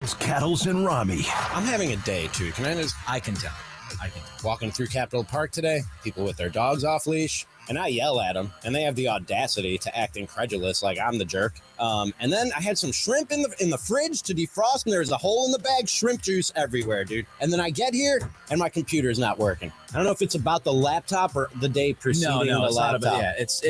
It's Cattles and Rami. I'm having a day, too. I can tell. Walking through Capitol Park today, people with their dogs off leash, and I yell at them, and they have the audacity to act incredulous like I'm the jerk. And then I had some shrimp in the fridge to defrost, and there's a hole in the bag, shrimp juice everywhere, dude. And then I get here, and my computer is not working. I don't know if it's about the laptop or the day preceding the laptop. It's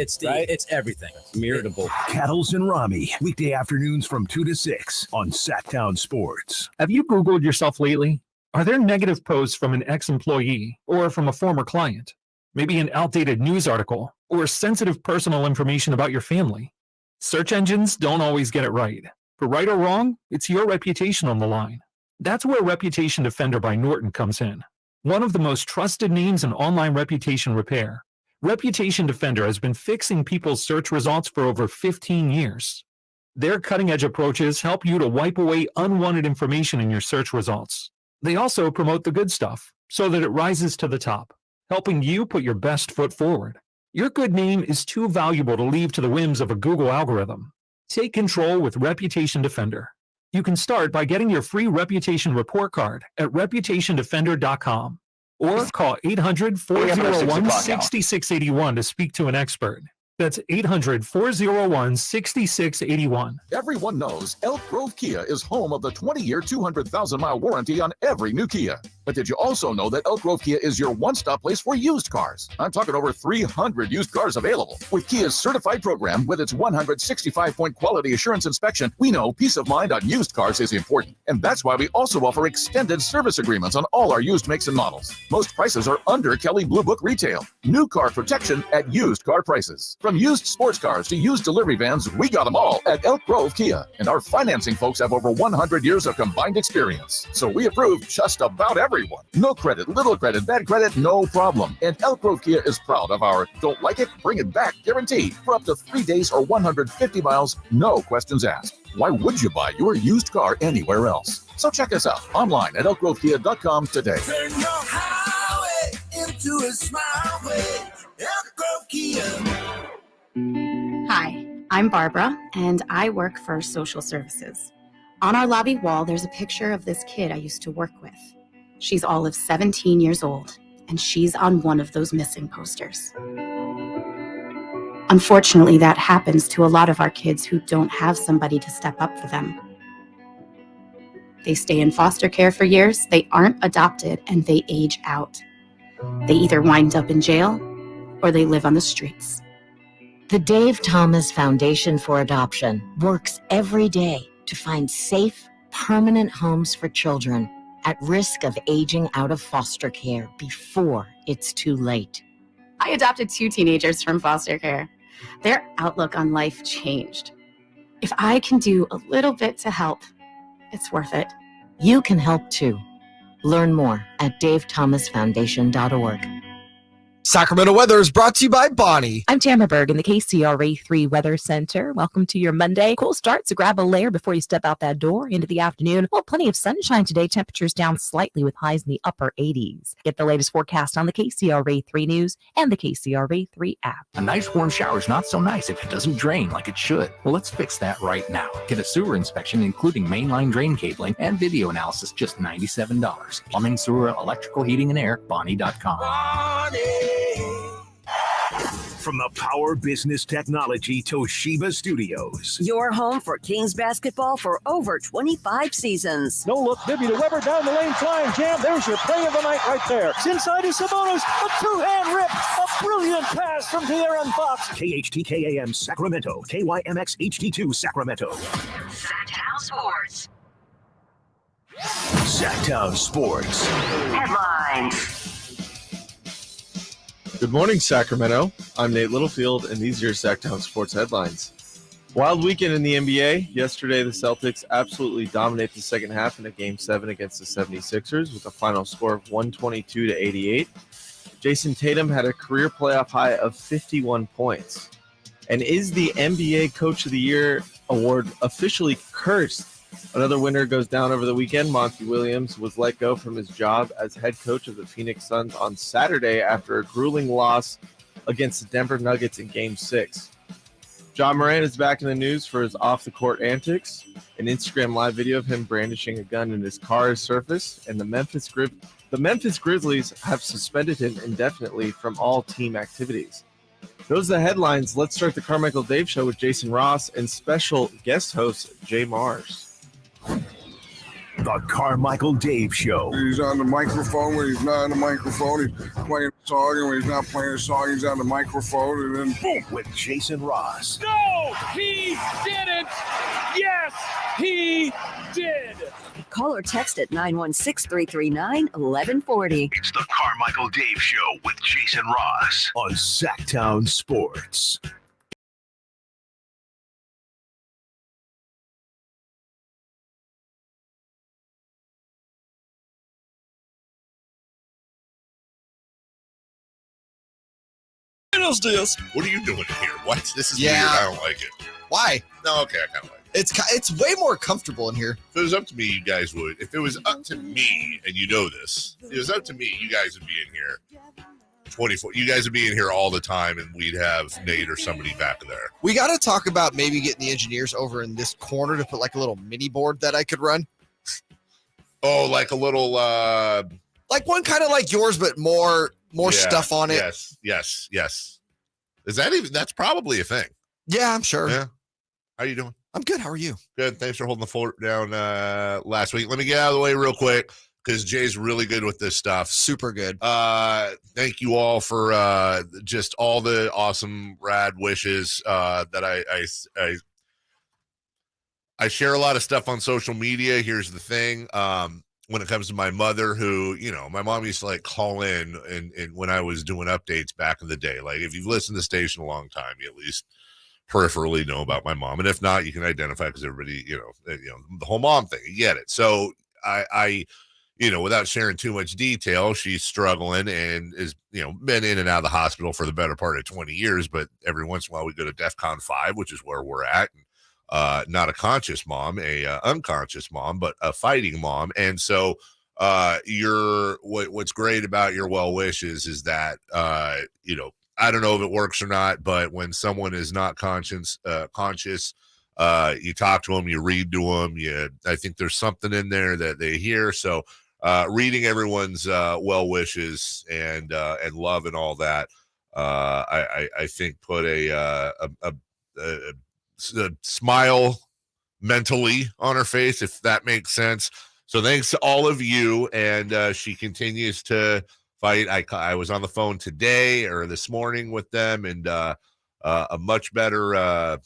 everything. It's irritable. Cattles and Rami, weekday afternoons from 2 to 6 on Sactown Sports. Have you Googled yourself lately? Are there negative posts from an ex-employee or from a former client? Maybe an outdated news article or sensitive personal information about your family? Search engines don't always get it right. For right or wrong, it's your reputation on the line. That's where Reputation Defender by Norton comes in. One of the most trusted names in online reputation repair. Reputation Defender has been fixing people's search results for over 15 years. Their cutting-edge approaches help you to wipe away unwanted information in your search results. They also promote the good stuff so that it rises to the top, helping you put your best foot forward. Your good name is too valuable to leave to the whims of a Google algorithm. Take control with Reputation Defender. You can start by getting your free reputation report card at reputationdefender.com or call 800-401-6681 to speak to an expert. That's 800-401-6681. Everyone knows Elk Grove Kia is home of the 20-year, 200,000-mile warranty on every new Kia. But did you also know that Elk Grove Kia is your one-stop place for used cars? I'm talking over 300 used cars available. With Kia's certified program with its 165-point quality assurance inspection, we know peace of mind on used cars is important. And that's why we also offer extended service agreements on all our used makes and models. Most prices are under Kelley Blue Book retail. New car protection at used car prices. From used sports cars to used delivery vans, we got them all at Elk Grove Kia. And our financing folks have over 100 years of combined experience. So we approve just about everyone. No credit, little credit, bad credit, no problem. And Elk Grove Kia is proud of our don't like it, bring it back guarantee for up to 3 days or 150 miles, no questions asked. Why would you buy your used car anywhere else? So check us out online at elkgrovekia.com today. Turn your highway into a smile way. Elk Grove Kia. Hi, I'm Barbara, and I work for social services. On our lobby wall, there's a picture of this kid I used to work with. She's all of 17 years old, and she's on one of those missing posters. Unfortunately, that happens to a lot of our kids who don't have somebody to step up for them. They stay in foster care for years, they aren't adopted, and they age out. They either wind up in jail or they live on the streets. The Dave Thomas Foundation for Adoption works every day to find safe, permanent homes for children at risk of aging out of foster care before it's too late. I adopted 2 teenagers from foster care. Their outlook on life changed. If I can do a little bit to help, it's worth it. You can help too. Learn more at davethomasfoundation.org. Sacramento weather is brought to you by Bonnie. I'm Tamara Berg in the KCRA 3 Weather Center. Welcome to your Monday. Cool start, so grab a layer before you step out that door into the afternoon. Well, plenty of sunshine today. Temperatures down slightly with highs in the upper 80s. Get the latest forecast on the KCRA 3 News and the KCRA 3 app. A nice warm shower is not so nice if it doesn't drain like it should. Well, let's fix that right now. Get a sewer inspection, including mainline drain cabling and video analysis, just $97. Plumbing, sewer, electrical, heating, and air, Bonnie.com. From the Power Business Technology Toshiba Studios. Your home for Kings basketball for over 25 seasons. No look, Bibby to Weber, down the lane, flying jam. There's your play of the night right there. It's inside is Sabonis, a two-hand rip, a brilliant pass from De'Aaron Fox. KHTKAM Sacramento, KYMX HD2 Sacramento. Sactown Sports. Sactown Sports. Headlines. Good morning, Sacramento. I'm Nate Littlefield, and these are your Sactown Sports headlines. Wild weekend in the NBA. Yesterday, the Celtics absolutely dominate the second half in a Game 7 against the 76ers with a final score of 122-88. Jason Tatum had a career playoff high of 51 points. And is the NBA Coach of the Year award officially cursed? Another winner goes down over the weekend. Monty Williams was let go from his job as head coach of the Phoenix Suns on Saturday after a grueling loss against the Denver Nuggets in Game 6. John Moran is back in the news for his off-the-court antics. An Instagram live video of him brandishing a gun in his car has surfaced, and the Memphis Grizzlies have suspended him indefinitely from all team activities. Those are the headlines. Let's start the Carmichael Dave Show with Jason Ross and special guest host JayMarZZ. The Carmichael Dave Show. He's on the microphone when he's not on the microphone. He's playing a song, and when he's not playing a song, he's on the microphone, and then boom, with Jason Ross. No, he didn't. Yes, he did. Call or text at 916-339-1140. It's the Carmichael Dave Show with Jason Ross on Sactown Sports. What are you doing here? What? This is weird. I don't like it. Why? No, okay, I kind of like it. It's way more comfortable in here. If it was up to me, you guys would. If it was up to me, and you know this, if it was up to me, you guys would be in here 24. You guys would be in here all the time, and we'd have Nate or somebody back there. We got to talk about maybe getting the engineers over in this corner to put like a little mini board that I could run. Oh, like a little, like one kind of like yours, but more stuff on it. Yes. Is that even? That's probably a thing. Yeah, I'm sure. Yeah. How you doing? I'm good. How are you? Good. Thanks for holding the fort down last week. Let me get out of the way real quick because Jay's really good with this stuff. Super good. Thank you all for just all the awesome, rad wishes that I share a lot of stuff on social media. Here's the thing. When it comes to my mother, who, my mom used to like call in and when I was doing updates back in the day. Like if you've listened to the station a long time, you at least peripherally know about my mom. And if not, you can identify because everybody, the whole mom thing, you get it. So I without sharing too much detail, she's struggling and is, been in and out of the hospital for the better part of 20 years. But every once in a while we go to DEFCON 5, which is where we're at. Not a conscious mom, a unconscious mom, but a fighting mom. And so what's great about your well wishes is that I don't know if it works or not, but when someone is not conscious, you talk to them, you read to them, I think there's something in there that they hear. So reading everyone's well wishes and love and all that, I think put a smile mentally on her face, if that makes sense. So thanks to all of you, and she continues to fight. I was on the phone today or this morning with them, and a much better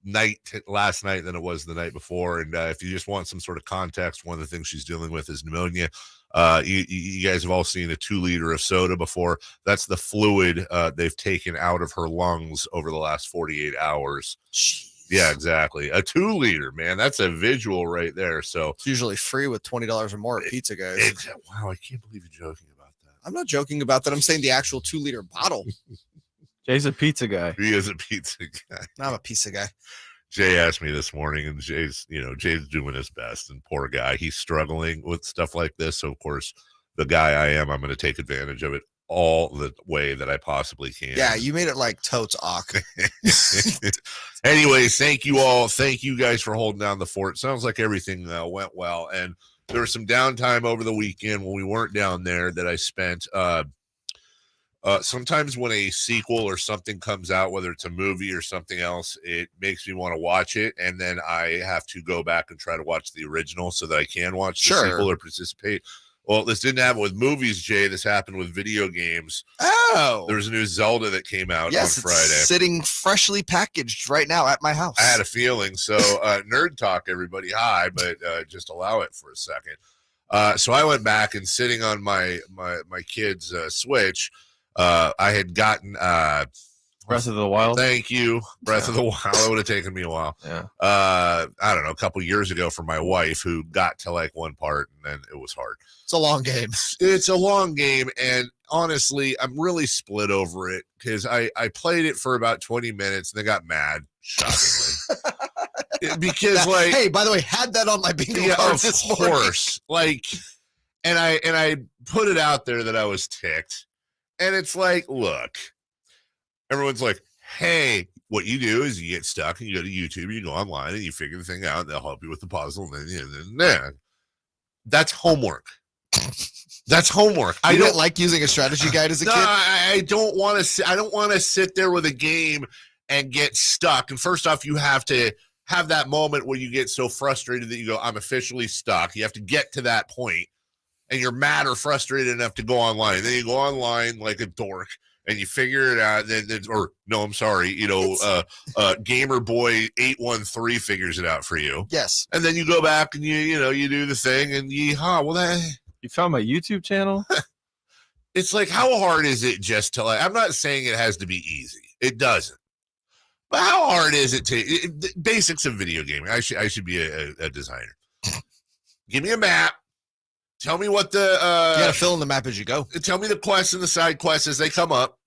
night last night than it was the night before. And if you just want some sort of context, one of the things she's dealing with is pneumonia. You guys have all seen a 2 liter of soda before. That's the fluid they've taken out of her lungs over the last 48 hours. Jeez. Yeah, exactly. A 2 liter, man. That's a visual right there. So it's usually free with $20 or more at Pizza Guys. Wow, I can't believe you're joking about that. I'm not joking about that. I'm saying the actual 2 liter bottle. Jay's a pizza guy. He is a pizza guy. I'm a pizza guy. Jay asked me this morning, and Jay's doing his best, and poor guy, he's struggling with stuff like this. So of course, the guy I am, I'm going to take advantage of it all the way that I possibly can. Yeah, you made it like totes awk. Anyways, thank you all. Thank you guys for holding down the fort. Sounds like everything went well, and there was some downtime over the weekend when we weren't down there that I spent. Sometimes when a sequel or something comes out, whether it's a movie or something else, it makes me want to watch it. And then I have to go back and try to watch the original so that I can watch the sequel or participate. Well, this didn't happen with movies, Jay. This happened with video games. Oh. There was a new Zelda that came out on Friday. It's sitting freshly packaged right now at my house. I had a feeling. So nerd talk, everybody. Hi, but just allow it for a second. So I went back and sitting on my kid's Switch, I had gotten Breath of the Wild. Thank you. Breath of the Wild. It would have taken me a while. Yeah. I don't know, a couple years ago for my wife who got to like one part and then it was hard. It's a long game. It's a long game. And honestly, I'm really split over it because I played it for about 20 minutes and then got mad, shockingly. Because hey, by the way, had that on my bingo card this morning. Of course. And I put it out there that I was ticked. And it's like, look, everyone's like, hey, what you do is you get stuck and you go to YouTube, you go online and you figure the thing out. And they'll help you with the puzzle. And then that's homework. That's homework. I don't like using a strategy guide as a kid. I don't want to. I don't want to sit there with a game and get stuck. And first off, you have to have that moment where you get so frustrated that you go, "I'm officially stuck." You have to get to that point, and you're mad or frustrated enough to go online. Then you go online like a dork, and you figure it out. I'm sorry. Gamer Boy 813 figures it out for you. Yes. And then you go back and you do the thing, and you found my YouTube channel. It's like, how hard is it just to I'm not saying it has to be easy. It doesn't. But how hard is it to basics of video gaming? I should be a designer. Give me a map. Tell me what the you gotta fill in the map as you go. Tell me the quests and the side quests as they come up.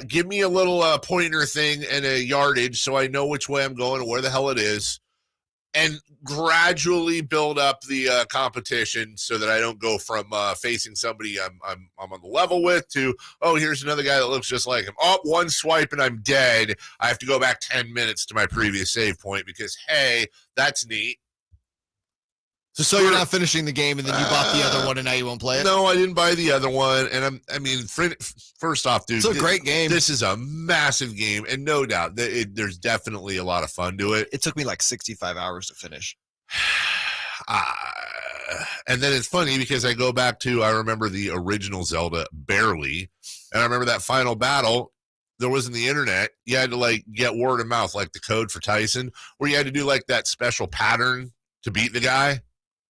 Give me a little pointer thing and a yardage so I know which way I'm going and where the hell it is. And gradually build up the competition so that I don't go from facing somebody I'm on the level with to, oh, here's another guy that looks just like him. Oh, one swipe and I'm dead. I have to go back 10 minutes to my previous save point because, hey, that's neat. So you're not finishing the game and then you bought the other one and now you won't play it? No, I didn't buy the other one. And first off, dude, it's a great game. This is a massive game. And no doubt, there's definitely a lot of fun to it. It took me like 65 hours to finish. And then it's funny because I go back to, I remember the original Zelda barely. And I remember that final battle. There wasn't the internet. You had to get word of mouth, like the code for Tyson, where you had to do that special pattern to beat the guy.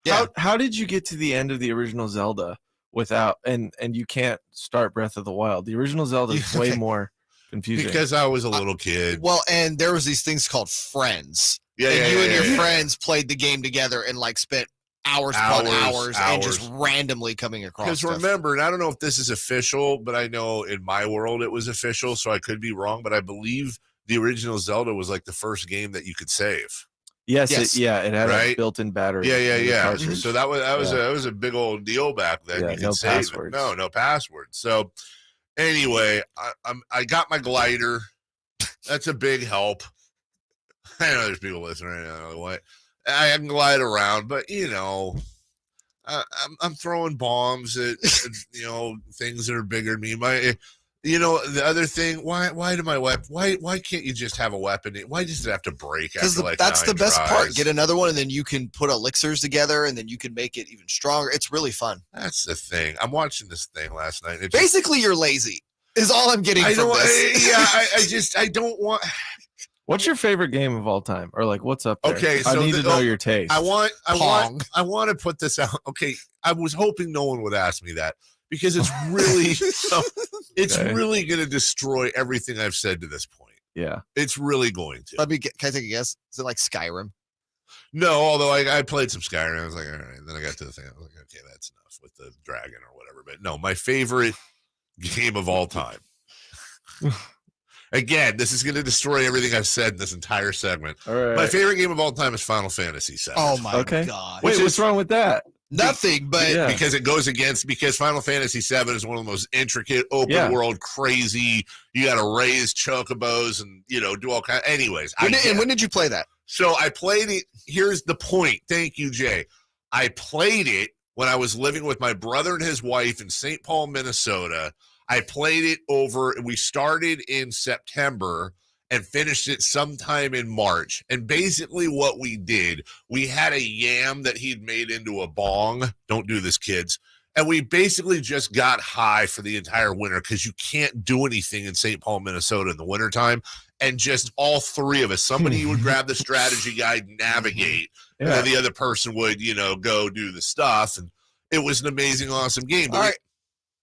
Yeah. How did you get to the end of the original Zelda without and you can't start Breath of the Wild? The original Zelda is way more confusing. Because I was a little kid. Well, and there was these things called friends. You and your friends played the game together and spent hours upon hours and just randomly coming across. Because remember, and I don't know if this is official, but I know in my world it was official, so I could be wrong, but I believe the original Zelda was the first game that you could save. Yes. It had a built-in battery. Yeah. So that was a big old deal back then. Yeah, you could save passwords. It. No password. So anyway, I got my glider. That's a big help. I know there's people listening right now. What? I can glide around, but I'm throwing bombs at things that are bigger than me. The other thing, why do my weapon? Why can't you just have a weapon? Why does it have to break? Because that's the best part. Get another one, and then you can put elixirs together, and then you can make it even stronger. It's really fun. That's the thing. I'm watching this thing last night. Basically, you're lazy. Is all I'm getting from this. I don't want. What's your favorite game of all time, or what's up there? Okay, so I need to know your taste. I want to put this out. Okay, I was hoping no one would ask me that. Because it's really, really going to destroy everything I've said to this point. Yeah, it's really going to. Can I take a guess? Is it like Skyrim? No, although I played some Skyrim. I was like, all right. And then I got to the thing. I was like, okay, that's enough with the dragon or whatever. But no, my favorite game of all time. Again, this is going to destroy everything I've said in this entire segment. All right. My favorite game of all time is Final Fantasy VII. Oh my God! Wait, what's wrong with that? Nothing, but because Final Fantasy VII is one of the most intricate, open world, crazy. You got to raise chocobos and do all kinds. Anyways, when did you play that? So I played it. Here's the point. Thank you, Jay. I played it when I was living with my brother and his wife in St. Paul, Minnesota. I played it over. We started in September and finished it sometime in March. And basically what we did, we had a yam that he'd made into a bong. Don't do this, kids. And we basically just got high for the entire winter because you can't do anything in St. Paul, Minnesota in the wintertime. And just all three of us, somebody would grab the strategy guide, navigate, and then the other person would, go do the stuff. And it was an amazing, awesome game. But all right.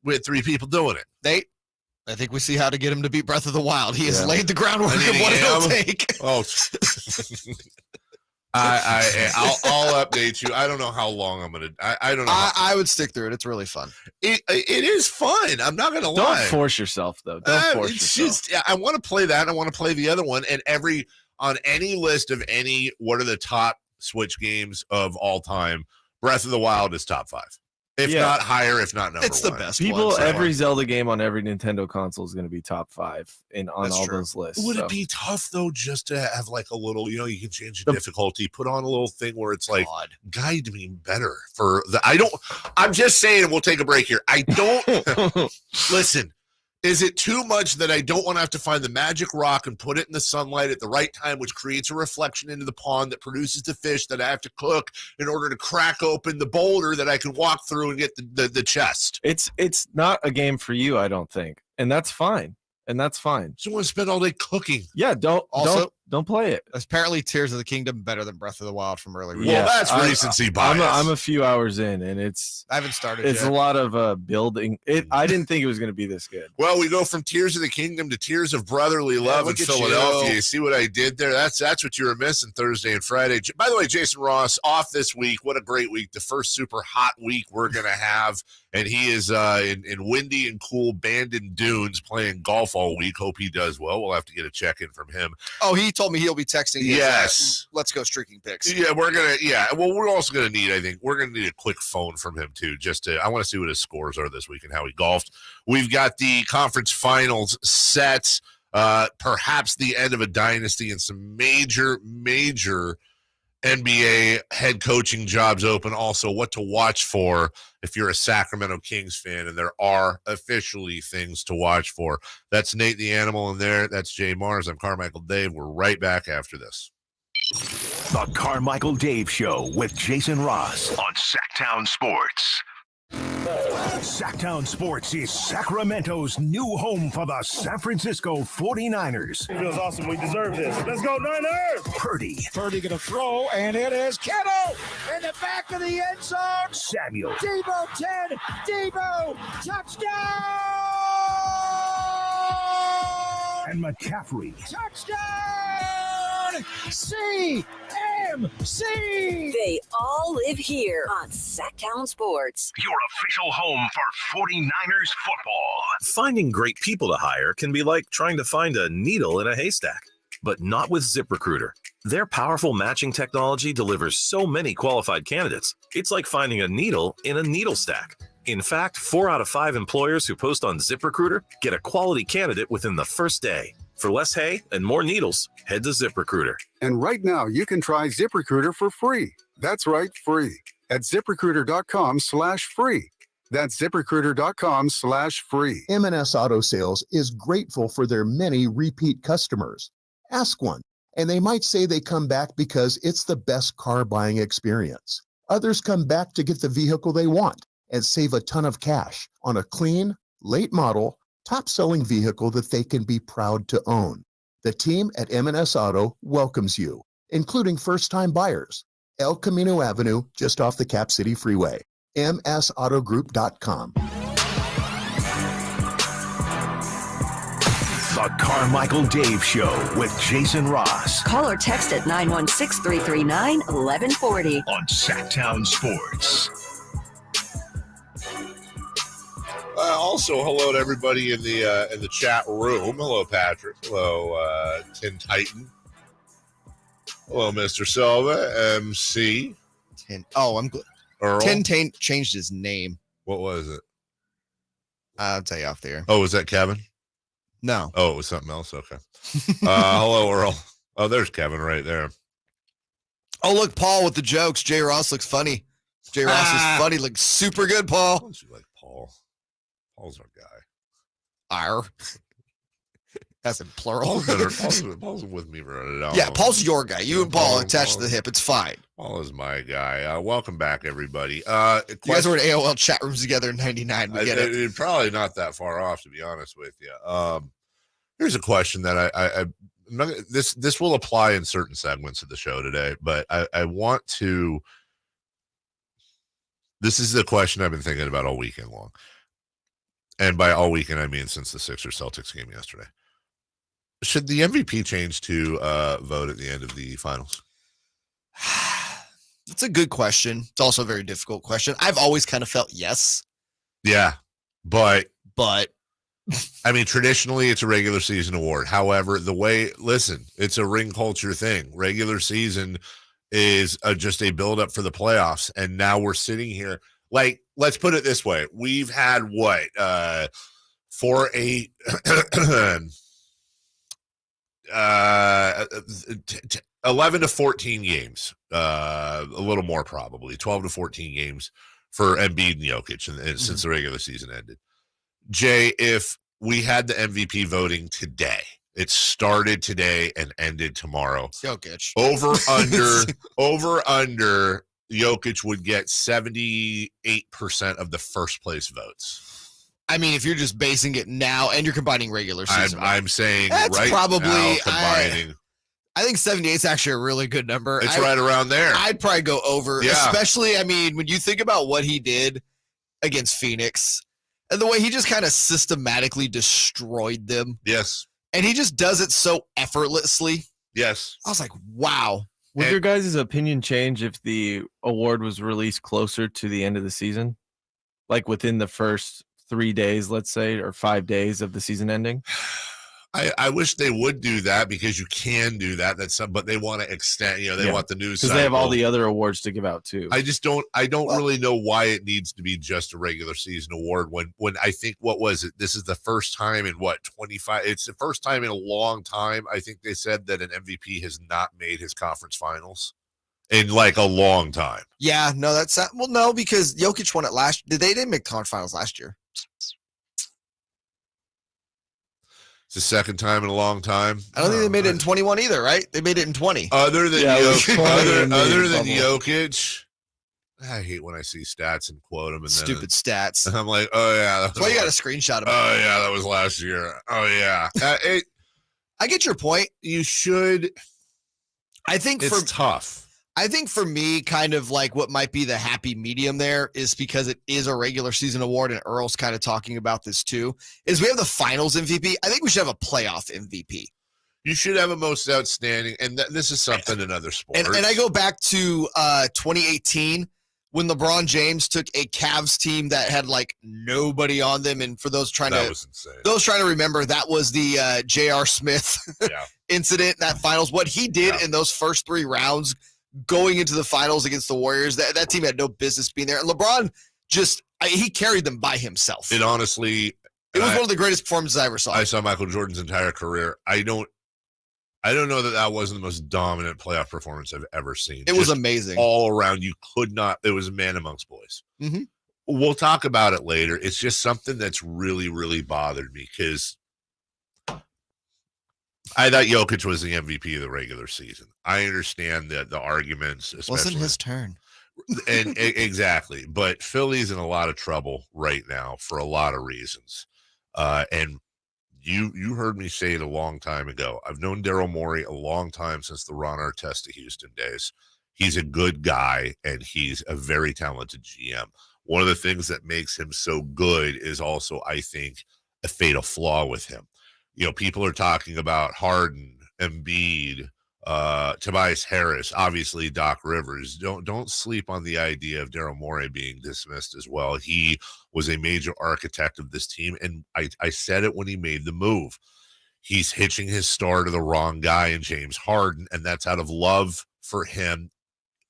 We had three people doing it. I think we see how to get him to beat Breath of the Wild. He has laid the groundwork of what it'll take. Oh, I'll update you. I don't know how long I'm gonna. I don't know. I would stick through it. It's really fun. It is fun. I'm not gonna lie. Don't force yourself though. Don't force yourself. I want to play that. I want to play the other one. And on any list of what are the top Switch games of all time, Breath of the Wild is top 5. If not higher, if not number It's the one. best People, one. every Zelda game on every Nintendo console is going to be top 5 on all those lists. Would it be tough though, just to have like a little, you can change the difficulty, put on a little thing where it's like, guide me better for the. I'm just saying, we'll take a break here. I don't listen. Is it too much that I don't want to have to find the magic rock and put it in the sunlight at the right time, which creates a reflection into the pond that produces the fish that I have to cook in order to crack open the boulder that I can walk through and get the chest? It's not a game for you, I don't think, and that's fine. So you want to spend all day cooking? Yeah, don't play it. Apparently, Tears of the Kingdom better than Breath of the Wild from earlier. Well, that's recency bias. I'm a few hours in, and I haven't started. It's yet. a lot of building. I didn't think it was going to be this good. Well, we go from Tears of the Kingdom to Tears of Brotherly Love in Philadelphia. You see what I did there? That's what you were missing Thursday and Friday. By the way, Jason Ross off this week. What a great week! The first super hot week we're gonna have, and he is in windy and cool Bandon Dunes playing golf all week. Hope he does well. We'll have to get a check in from him. Oh, he told me he'll be texting. Yes. Let's go streaking picks. Yeah, well, we're also going to need, I think, a quick phone from him, too. I want to see what his scores are this week and how he golfed. We've got the conference finals set, perhaps the end of a dynasty, and some major NBA head coaching jobs open. Also, what to watch for if you're a Sacramento Kings fan, and there are officially things to watch for. That's Nate the Animal in there. That's JayMarZZ. I'm Carmichael Dave. We're right back after this. The Carmichael Dave Show with Jason Ross on Sactown Sports. Sactown Sports is Sacramento's new home for the San Francisco 49ers. It feels awesome. We deserve this. Let's go, Niners! Purdy. Purdy going to throw, and it is Kittle in the back of the end zone. Samuel. Debo 10. Debo. Touchdown! And McCaffrey. Touchdown! CMC! They all live here on Sactown Sports. Your official home for 49ers football. Finding great people to hire can be like trying to find a needle in a haystack, but not with ZipRecruiter. Their powerful matching technology delivers so many qualified candidates. It's like finding a needle in a needle stack. In fact, 4 out of 5 employers who post on ZipRecruiter get a quality candidate within the first day. For less hay and more needles, head to ZipRecruiter. And right now, you can try ZipRecruiter for free. That's right, free. At ZipRecruiter.com/free. That's ZipRecruiter.com/free. M&S Auto Sales is grateful for their many repeat customers. Ask one, and they might say they come back because it's the best car buying experience. Others come back to get the vehicle they want and save a ton of cash on a clean, late model, top-selling vehicle that they can be proud to own. The team at M&S Auto welcomes you, including first-time buyers. El Camino Avenue, just off the Cap City Freeway. MSAutogroup.com. The Carmichael Dave Show with Jason Ross Call or text at 916-339-1140. on Sactown Sports. Also, hello to everybody in the chat room. Hello, Patrick. Hello, Tin Titan. Hello, Mr. Silva, MC. I'm good. Earl. Tin changed his name. What was it? I'll tell you off there. Oh, was that Kevin? No. Oh, it was something else. Okay. Hello, Earl. Oh, there's Kevin right there. Oh, look, Paul with the jokes. Jay Ross looks funny. Jay Ross is funny. Looks super good, Paul. Don't you like Paul? Paul's our guy. Our. That's in plural. Paul's with me for a Yeah, Paul's your guy. You and Paul attached to the hip. It's fine. Paul is my guy. Welcome back, everybody. You guys were in AOL chat rooms together in 99. We get it. Probably not that far off, to be honest with you. Here's a question that I'm not, this will apply in certain segments of the show today, but I want to. This is the question I've been thinking about all weekend long. And by all weekend, I mean since the Sixers Celtics game yesterday. Should the MVP change to vote at the end of the finals? It's a good question. It's also a very difficult question. I've always kind of felt yes. Yeah, but I mean, traditionally, it's a regular season award. However, it's a ring culture thing. Regular season is just a buildup for the playoffs. And now we're sitting here. Like, let's put it this way. We've had what? 11 to 14 games, a little more probably, 12 to 14 games for Embiid and Jokic since the regular season ended. Jay, if we had the MVP voting today, it started today and ended tomorrow. Jokic. Over, under, Jokic would get 78% of the first place votes. I mean, if you're just basing it now and you're combining regular season, I'm saying that's right probably now combining. I think 78 is actually a really good number. It's right around there. I'd probably go over, especially, I mean, when you think about what he did against Phoenix and the way he just kind of systematically destroyed them. Yes. And he just does it so effortlessly. Yes. I was like, wow. Would your guys' opinion change if the award was released closer to the end of the season? Like within the first 3 days, let's say, or 5 days of the season ending? I wish they would do that because you can do that. But they want to extend, they want the news because they have all the other awards to give out too. I don't really know why it needs to be just a regular season award when I think, what was it? This is the first time in 25. It's the first time in a long time. I think they said that an MVP has not made his conference finals in like a long time. Yeah, no, no, because Jokic won it last. They didn't make conference finals last year. It's the second time in a long time. I don't think they made it in 21 either, right? They made it in 20. Other than Jokic, I hate when I see stats and quote them. And stupid stats. And I'm like, oh, yeah. That's why you got a screenshot of it. Oh, yeah, that was last year. Oh, yeah. I get your point. You should. I think it's tough. I think for me, kind of like what might be the happy medium there is because it is a regular season award, and Earl's kind of talking about this too, is we have the finals MVP. I think we should have a playoff MVP. You should have a most outstanding, and this is something in other sports. And I go back to 2018 when LeBron James took a Cavs team that had like nobody on them, and for those trying to remember, that was the J.R. Smith incident, that finals. What he did in those first 3 rounds, going into the finals against the Warriors, that team had no business being there. And LeBron he carried them by himself. It honestly, it was one of the greatest performances I ever saw. I saw Michael Jordan's entire career. I don't know that wasn't the most dominant playoff performance I've ever seen. It was amazing. All around. You could not, it was a man amongst boys. Mm-hmm. We'll talk about it later. It's just something that's really, really bothered me because I thought Jokic was the MVP of the regular season. I understand the arguments. Especially. Wasn't his turn. And exactly. But Philly's in a lot of trouble right now for a lot of reasons. And you heard me say it a long time ago. I've known Daryl Morey a long time, since the Ron Artest to Houston days. He's a good guy, and he's a very talented GM. One of the things that makes him so good is also, I think, a fatal flaw with him. People are talking about Harden, Embiid, Tobias Harris, obviously Doc Rivers. Don't sleep on the idea of Daryl Morey being dismissed as well. He was a major architect of this team, and I said it when he made the move. He's hitching his star to the wrong guy in James Harden, and that's out of love for him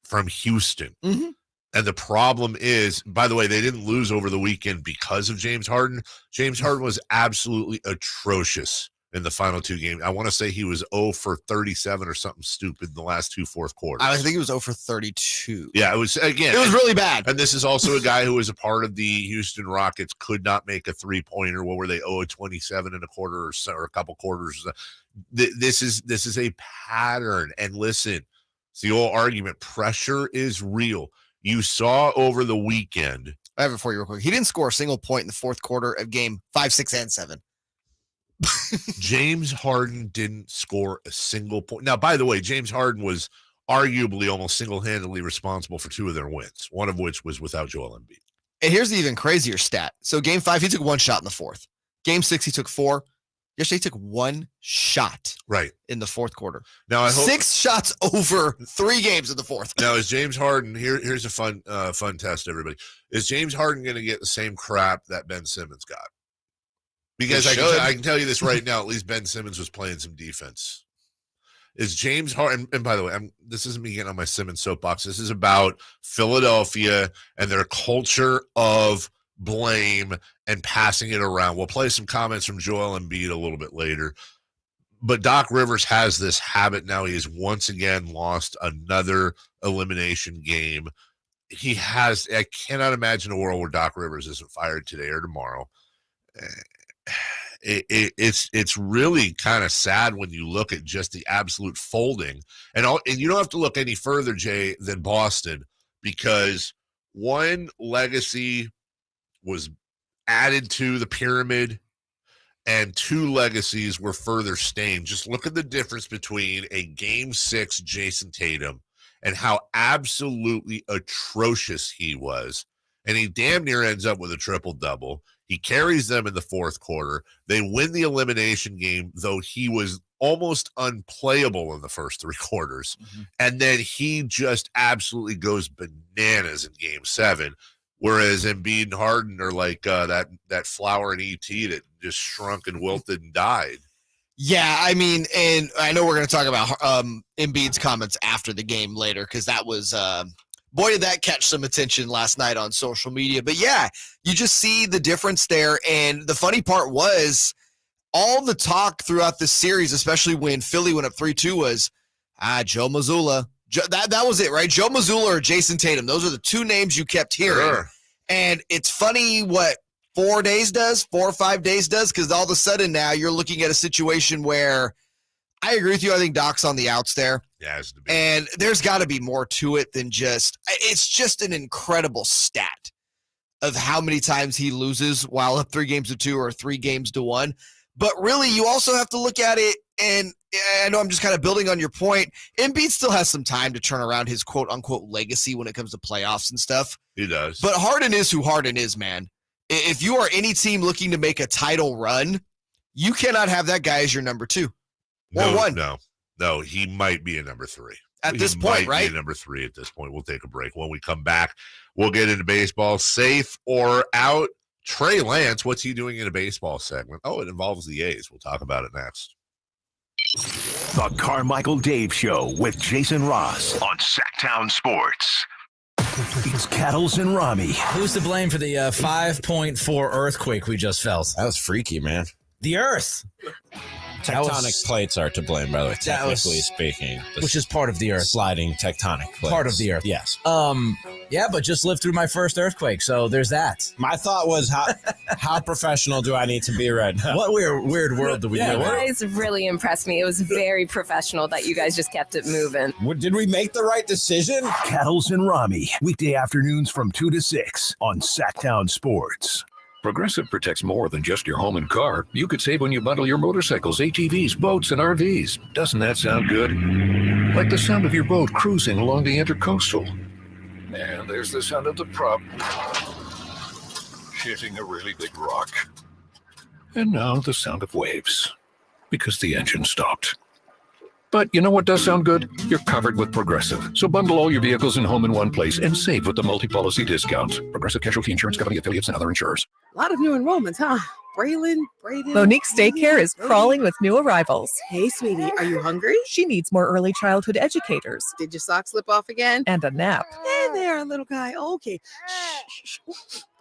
from Houston. Mm-hmm. And the problem is, by the way, they didn't lose over the weekend because of James Harden. James Harden was absolutely atrocious in the final 2 games. I want to say he was 0 for 37 or something stupid in the last 2 fourth quarters. I think he was 0 for 32. Yeah, it was, again. It was really bad. And this is also a guy who was a part of the Houston Rockets, could not make a 3-pointer. What were they, 0-27 in a quarter or a couple quarters? This is a pattern. And listen, it's the old argument. Pressure is real. You saw over the weekend. I have it for you real quick. He didn't score a single point in the fourth quarter of game 5, 6, and 7. James Harden didn't score a single point. Now, by the way, James Harden was arguably almost single-handedly responsible for 2 of their wins, one of which was without Joel Embiid. And here's the even crazier stat. So game 5, he took 1 shot in the fourth. Game 6, he took 4. Yesterday, he took 1 shot in the fourth quarter. Now, I hope 6 shots over 3 games in the fourth. Now, is James Harden, here's a fun test, everybody. Is James Harden going to get the same crap that Ben Simmons got? Because I can tell you this right now, at least Ben Simmons was playing some defense. is James Harden. And by the way, this isn't me getting on my Simmons soapbox. This is about Philadelphia and their culture of blame and passing it around. We'll play some comments from Joel Embiid a little bit later. But Doc Rivers has this habit now. He has once again lost another elimination game. I cannot imagine a world where Doc Rivers isn't fired today or tomorrow. It's really kind of sad when you look at just the absolute folding. And you don't have to look any further, Jay, than Boston, because one legacy was added to the pyramid and two legacies were further stained. Just look at the difference between a Game 6 Jason Tatum and how absolutely atrocious he was. And he damn near ends up with a triple-double. He carries them in the fourth quarter. They win the elimination game, though he was almost unplayable in the first three quarters. Mm-hmm. And then he just absolutely goes bananas in Game 7. Whereas Embiid and Harden are like that flower in E.T. that just shrunk and wilted and died. Yeah, I mean, and I know we're going to talk about Embiid's comments after the game later, because that was, boy, did that catch some attention last night on social media. But yeah, you just see the difference there. And the funny part was all the talk throughout this series, especially when Philly went up 3-2, was Joe Mazzulla. That was it, right? Joe Mazzulla or Jason Tatum. Those are the two names you kept hearing. Sure. And it's funny what 4 or 5 days does, because all of a sudden now you're looking at a situation where I agree with you. I think Doc's on the outs there. Yeah, and there's got to be more to it than it's just an incredible stat of how many times he loses while up 3-2 or 3-1. But really, you also have to look at it, and I know I'm just kind of building on your point. Embiid still has some time to turn around his quote-unquote legacy when it comes to playoffs and stuff. He does. But Harden is who Harden is, man. If you are any team looking to make a title run, you cannot have that guy as your number 2 or 1. No, he might be a number 3. At this point, right? He might be a number 3 at this point. We'll take a break. When we come back, we'll get into baseball. Safe or out? Trey Lance, what's he doing in a baseball segment? Oh, it involves the A's. We'll talk about it next. The Carmichael Dave Show with Jason Ross on Sactown Sports. It's Cattles and Rami. Who's to blame for the 5.4 earthquake we just felt? That was freaky, man. The Earth. Tectonic plates are to blame, by the way, technically speaking. Which is part of the Earth. Sliding tectonic plates. Part of the Earth. Yes. Yeah, but just lived through my first earthquake, so there's that. My thought was, how professional do I need to be right now? What weird world do we live in? You guys really impressed me. It was very professional that you guys just kept it moving. Did we make the right decision? Cattles and Rami, weekday afternoons from 2 to 6 on Sactown Sports. Progressive protects more than just your home and car. You could save when you bundle your motorcycles, ATVs, boats, and RVs. Doesn't that sound good? Like the sound of your boat cruising along the Intercoastal. And there's the sound of the prop hitting a really big rock. And now the sound of waves, because the engine stopped. But you know what does sound good? You're covered with Progressive. So bundle all your vehicles and home in one place and save with the multi-policy discount. Progressive Casualty Insurance Company, affiliates, and other insurers. A lot of new enrollments, huh? Braden. Monique's daycare is crawling with new arrivals. Hey, sweetie, are you hungry? She needs more early childhood educators. Did your sock slip off again? And a nap. Hey there, little guy. Okay. Shh.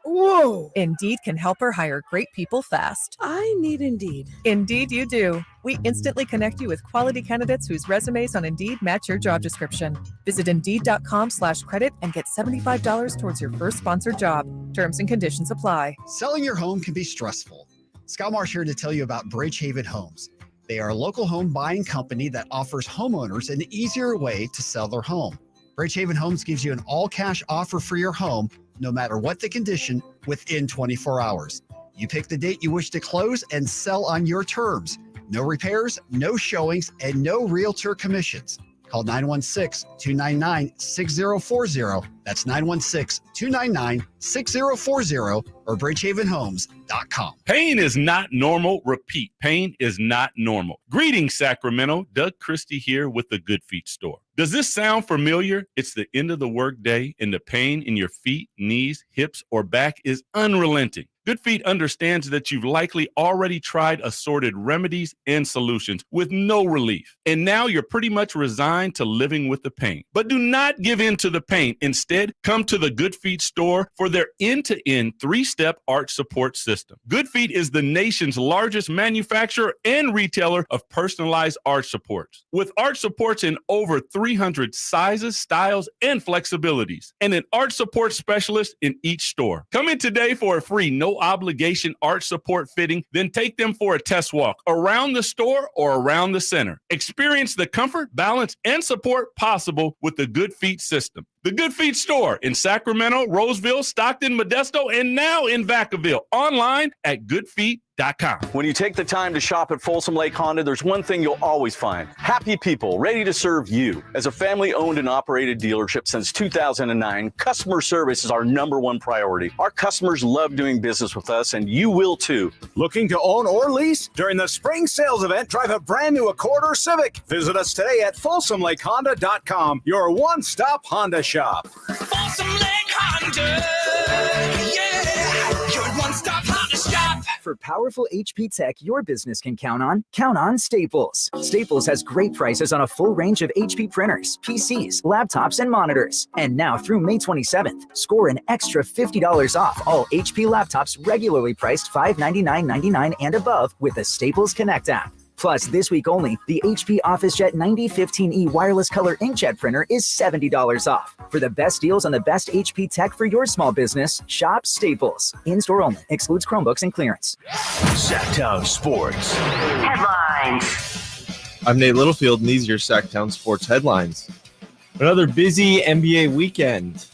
Whoa. Indeed can help her hire great people fast. I need Indeed. Indeed you do. We instantly connect you with quality candidates whose resumes on Indeed match your job description. Visit Indeed.com/credit and get $75 towards your first sponsored job. Terms and conditions apply. Selling your home can be stressful. Scott Marsh here to tell you about Bridgehaven Homes. They are a local home buying company that offers homeowners an easier way to sell their home. Bridgehaven Homes gives you an all-cash offer for your home, no matter what the condition, within 24 hours. You pick the date you wish to close and sell on your terms. No repairs, no showings, and no realtor commissions. Call 916-299-6040. That's 916-299-6040, or bridgehavenhomes.com. Pain is not normal. Repeat, pain is not normal. Greetings, Sacramento. Doug Christie here with the Good Feet store. Does this sound familiar? It's the end of the workday and the pain in your feet, knees, hips, or back is unrelenting. Good Feet understands that you've likely already tried assorted remedies and solutions with no relief. And now you're pretty much resigned to living with the pain. But do not give in to the pain. Instead, come to the Good Feet store for their end-to-end 3-step arch support system. Good Feet is the nation's largest manufacturer and retailer of personalized arch supports. With arch supports in over 300 sizes, styles, and flexibilities, and an arch support specialist in each store. Come in today for a free no-obligation arch support fitting, then take them for a test walk around the store or around the center. Experience the comfort, balance, and support possible with the Good Feet system. The Good Feet store in Sacramento, Roseville, Stockton, Modesto, and now in Vacaville. Online at goodfeet.com. When you take the time to shop at Folsom Lake Honda, there's one thing you'll always find. Happy people ready to serve you. As a family-owned and operated dealership since 2009, customer service is our #1 priority. Our customers love doing business with us, and you will too. Looking to own or lease? During the spring sales event, drive a brand new Accord or Civic. Visit us today at FolsomLakeHonda.com, your one-stop Honda shop. Folsom Lake Honda, yeah, your one-stop Honda shop. For powerful HP tech your business can count on Staples. Staples has great prices on a full range of HP printers, PCs, laptops, and monitors. And now through May 27th, score an extra $50 off all HP laptops regularly priced $599.99 and above with the Staples Connect app. Plus, this week only, the HP OfficeJet 9015E wireless color inkjet printer is $70 off. For the best deals on the best HP tech for your small business, shop Staples. In-store only. Excludes Chromebooks and clearance. Sactown Sports Headlines. I'm Nate Littlefield, and these are your Sactown Sports headlines. Another busy NBA weekend.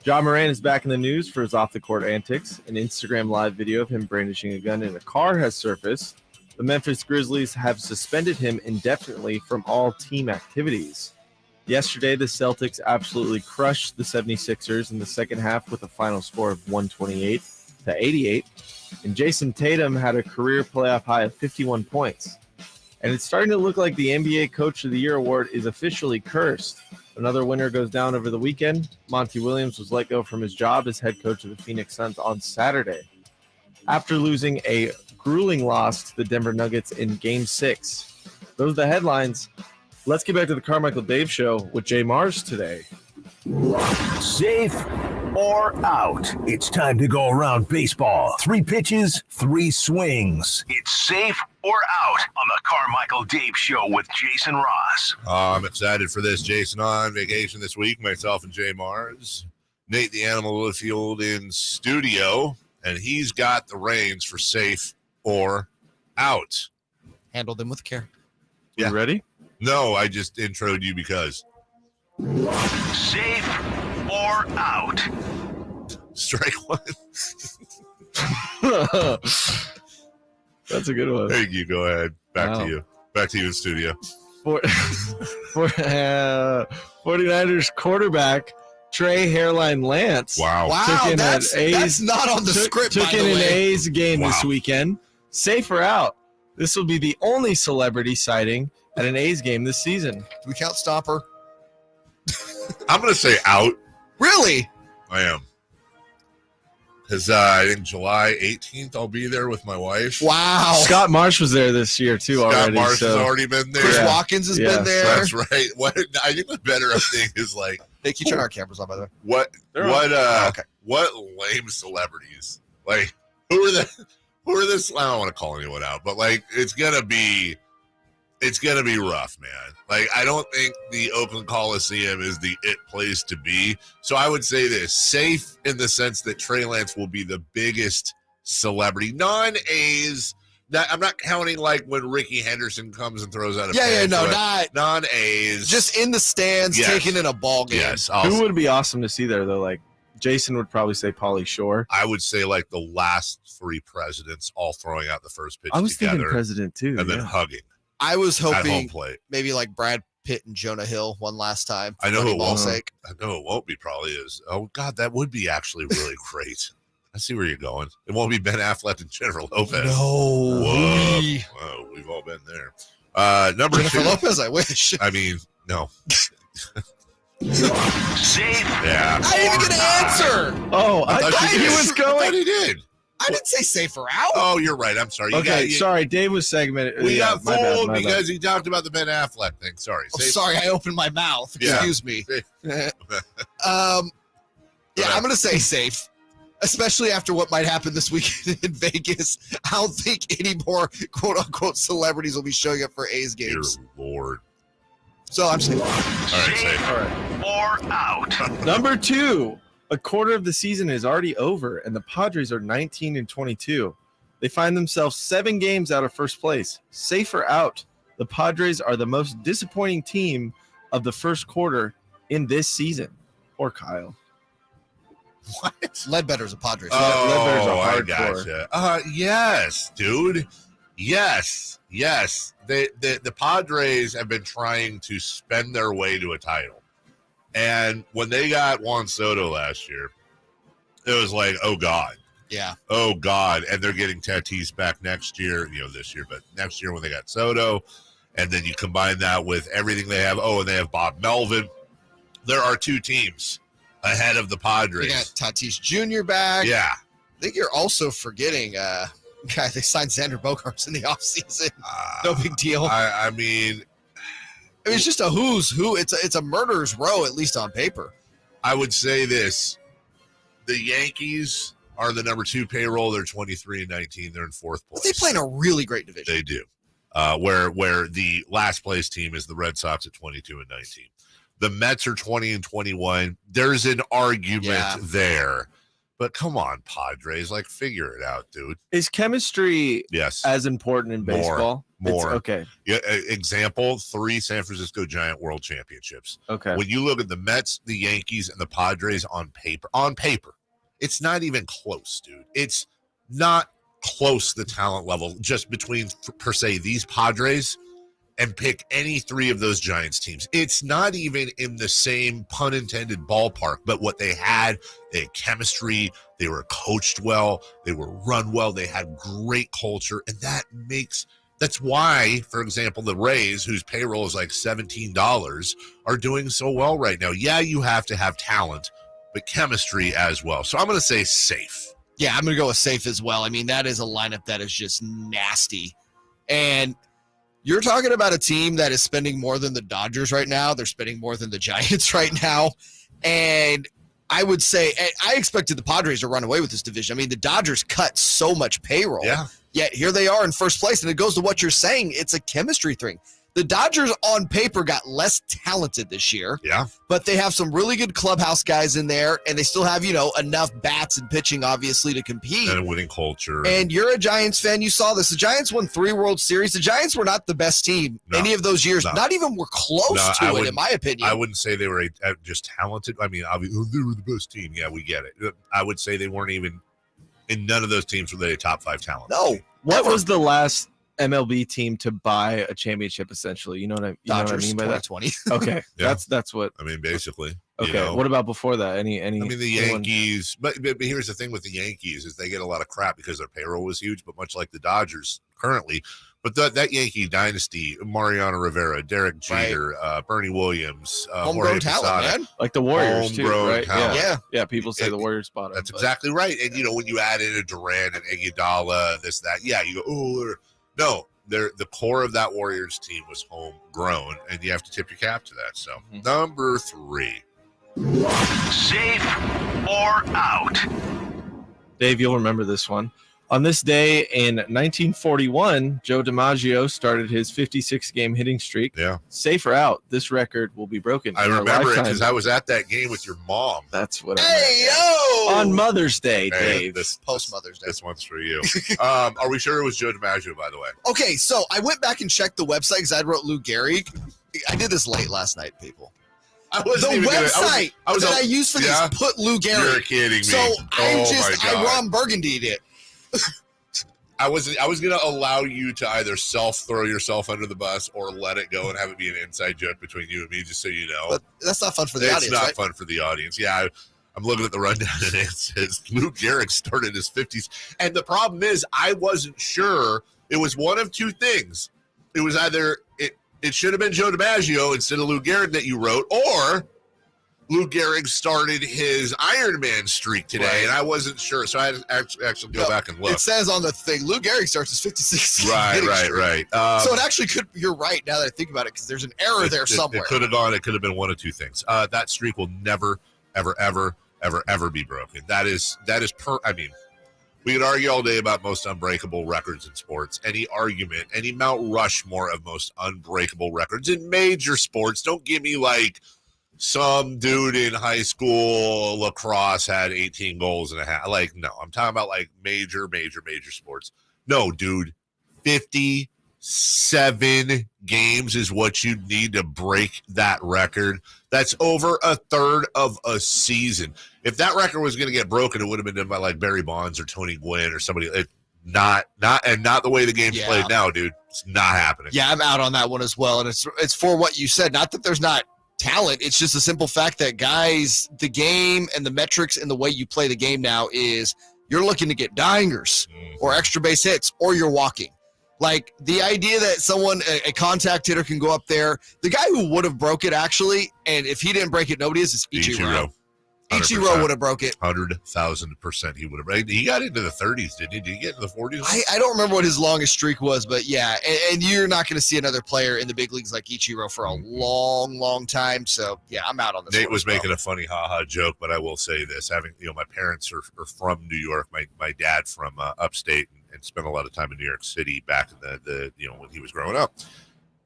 Ja Morant is back in the news for his off-the-court antics. An Instagram live video of him brandishing a gun in a car has surfaced. The Memphis Grizzlies have suspended him indefinitely from all team activities. Yesterday, the Celtics absolutely crushed the 76ers in the second half with a final score of 128-88. And Jason Tatum had a career playoff high of 51 points. And it's starting to look like the NBA Coach of the Year award is officially cursed. Another winner goes down over the weekend. Monty Williams was let go from his job as head coach of the Phoenix Suns on Saturday, after losing a grueling loss to the Denver Nuggets in Game 6. Those are the headlines. Let's get back to the Carmichael Dave Show with JayMarZZ today. Safe or out? It's time to go around baseball. 3 pitches, 3 swings. It's safe or out on the Carmichael Dave Show with Jason Ross. I'm excited for this. Jason on vacation this week, myself and JayMarZZ. Nate the Animal Littlefield in studio, and he's got the reins for safe or out. Handle them with care. You ready? No, I just introed you because. Safe or out? Strike one. That's a good one. Thank you. Go ahead. Back to you. Back to you in studio. 49ers quarterback Trey Hairline Lance. Wow. That's not on the script, Took by the in an way. A's game this weekend. Safe or out? This will be the only celebrity sighting at an A's game this season. Do we count Stomper? I'm going to say out. Really? I am. Because I think July 18th, I'll be there with my wife. Wow. Scott Marsh was there this year, too, Scott already. Marsh has already been there. Chris Watkins has been there. That's right. What I think the better thing is like. Hey, can you turn our cameras on, by the way? What lame celebrities? Like, who are this? I don't want to call anyone out, but like, it's gonna be rough, man. Like, I don't think the Oakland Coliseum is the it place to be. So I would say this: safe in the sense that Trey Lance will be the biggest celebrity. Non-A's. I'm not counting like when Ricky Henderson comes and throws out a not non-A's. Just in the stands, taking in a ball game. Yes. Who would be awesome to see there, though? Like, Jason would probably say Pauly Shore. I would say like the last 3 presidents all throwing out the first pitch I was together. thinking president, too. And then hugging. I was at home hoping plate. maybe like Brad Pitt and Jonah Hill one last time. I know it won't. Sake. I know it won't be. Probably is. Oh God, that would be actually really great. I see where you're going. It won't be Ben Affleck and Jennifer Lopez. No. Whoa, we've all been there. Number Jennifer 2. Lopez, I wish. I mean, no. Safe. Yeah. I didn't even get an answer. Oh, I thought thought you he did. was I going. thought he did. I didn't say safer out. Oh, you're right. I'm sorry. Okay, sorry. Dave was segmented. We Yeah, got my bad, fooled my bad. because he talked about the Ben Affleck thing. Sorry. I'm sorry, I opened my mouth. Yeah. Excuse me. Yeah, I'm going to say safe, especially after what might happen this weekend in Vegas. I don't think any more quote-unquote celebrities will be showing up for A's games. Dear Lord. So I'm saying All right, safe. All right. Or out. Number 2. A quarter of the season is already over, and the Padres are 19-22. They find themselves 7 games out of first place. Safe or out, the Padres are the most disappointing team of the first quarter in this season. Or Kyle. What? Ledbetter's a Padres. Ledbetter's a I hardcore. gotcha. Yes, dude. Yes. The Padres have been trying to spend their way to a title. And when they got Juan Soto last year, it was like, oh, God. Yeah. Oh, God. And they're getting Tatis back next year, this year, but next year when they got Soto. And then you combine that with everything they have. Oh, and they have Bob Melvin. There are 2 teams ahead of the Padres. They got Tatis Jr. back. Yeah. I think you're also forgetting, they signed Xander Bogaerts in the offseason. No big deal. I mean, it's just a who's who. It's a murderer's row, at least on paper. I would say this. The Yankees are the number 2 payroll. They're 23-19. They're in 4th place. But they play in a really great division. They do. Where the last place team is the Red Sox at 22-19. The Mets are 20-21. There's an argument there. But come on, Padres, figure it out, dude. Is chemistry as important in baseball? More. Okay. Yeah. Example: 3 San Francisco Giant World Championships. Okay. When you look at the Mets, the Yankees, and the Padres on paper, it's not even close, dude. It's not close. The talent level just between per se these Padres and pick any 3 of those Giants teams. It's not even in the same pun intended ballpark, but what they had chemistry, they were coached well, they were run well, they had great culture. And that's why, for example, the Rays, whose payroll is like $17, are doing so well right now. Yeah, you have to have talent, but chemistry as well. So I'm going to say safe. Yeah, I'm going to go with safe as well. I mean, that is a lineup that is just nasty. And you're talking about a team that is spending more than the Dodgers right now. They're spending more than the Giants right now. And I would say I expected the Padres to run away with this division. I mean, the Dodgers cut so much payroll. Yeah. Yet here they are in first place. And it goes to what you're saying. It's a chemistry thing. The Dodgers on paper got less talented this year. Yeah. But they have some really good clubhouse guys in there. And they still have, enough bats and pitching, obviously, to compete. And a winning culture. And you're a Giants fan. You saw this. The Giants won 3 World Series. The Giants were not the best team any of those years. Not even were close to it, in my opinion. I wouldn't say they were just talented. I mean, obviously, they were the best team. Yeah, we get it. I would say they weren't even in none of those teams were they a top 5 talent. No. What was the last MLB team to buy a championship, essentially? You know what I mean by that? 2020. Okay. Yeah. that's what. I mean, basically. Okay. What about before that? Any? I mean, the Yankees. But here's the thing with the Yankees is they get a lot of crap because their payroll was huge, but much like the Dodgers currently. But that Yankee dynasty, Mariano Rivera, Derek Jeter, Bernie Williams, homegrown talent, man. Like the Warriors too, right? Talent. Yeah. People say the Warriors bought That's exactly right. And when you add in a Durant and Iguodala, this, that, yeah, you go, oh, no. The core of that Warriors team was homegrown, and you have to tip your cap to that. So, number 3. Safe or out? Dave, you'll remember this one. On this day in 1941, Joe DiMaggio started his 56-game hitting streak. Yeah. Safe or out, this record will be broken. I remember it because I was at that game with your mom. That's what yo! On Mother's Day, Dave. Post Mother's Day. This one's for you. Are we sure it was Joe DiMaggio, by the way? Okay, so I went back and checked the website because I wrote Lou Gehrig. I did this late last night, people. The website that I used for this put Lou Gehrig. You're kidding me. So I Ron Burgundy'd it. I was gonna allow you to either throw yourself under the bus or let it go and have it be an inside joke between you and me, just so you know. But that's not fun for the audience. It's not right? fun for the audience. Yeah, I'm looking at the rundown, and it says Lou Gehrig started his 50s. And the problem is, I wasn't sure. It was one of two things. It was either it should have been Joe DiMaggio instead of Lou Gehrig that you wrote, or Lou Gehrig started his Ironman streak today, right. And I wasn't sure, so I had to actually go back and look. It says on the thing, Lou Gehrig starts his 56. Right. So it actually could. You're right now that I think about it, because there's an error there somewhere. It could have gone. It could have been one of two things. That streak will never, ever be broken. That is. I mean, we could argue all day about most unbreakable records in sports. Any argument, any Mount Rushmore of most unbreakable records in major sports. Don't give me like some dude in high school lacrosse had 18 goals and a half. Like, no, I'm talking about like major sports. No, dude, 57 games is what you need to break that record. That's over a third of a season. If that record was going to get broken, it would have been done by like Barry Bonds or Tony Gwynn or somebody. Not the way the game's played now, dude. It's not happening. Yeah, I'm out on that one as well. And it's for what you said. Not that there's not talent. It's just a simple fact that, guys, the game and the metrics and the way you play the game now is you're looking to get dingers or extra base hits, or you're walking. Like, the idea that someone, a contact hitter, can go up there. The guy who would have broke it, actually, and if he didn't break it, nobody is Ichiro. Ichiro would have broke it. 100,000% he would have. He got into the 30s, didn't he? Did he get into the 40s? I don't remember what his longest streak was, but yeah. And you're not going to see another player in the big leagues like Ichiro for a long time. So, yeah, I'm out on this. Nate was making a funny ha-ha joke, but I will say this. Having, my parents are from New York. My dad from upstate and spent a lot of time in New York City back in the when he was growing up.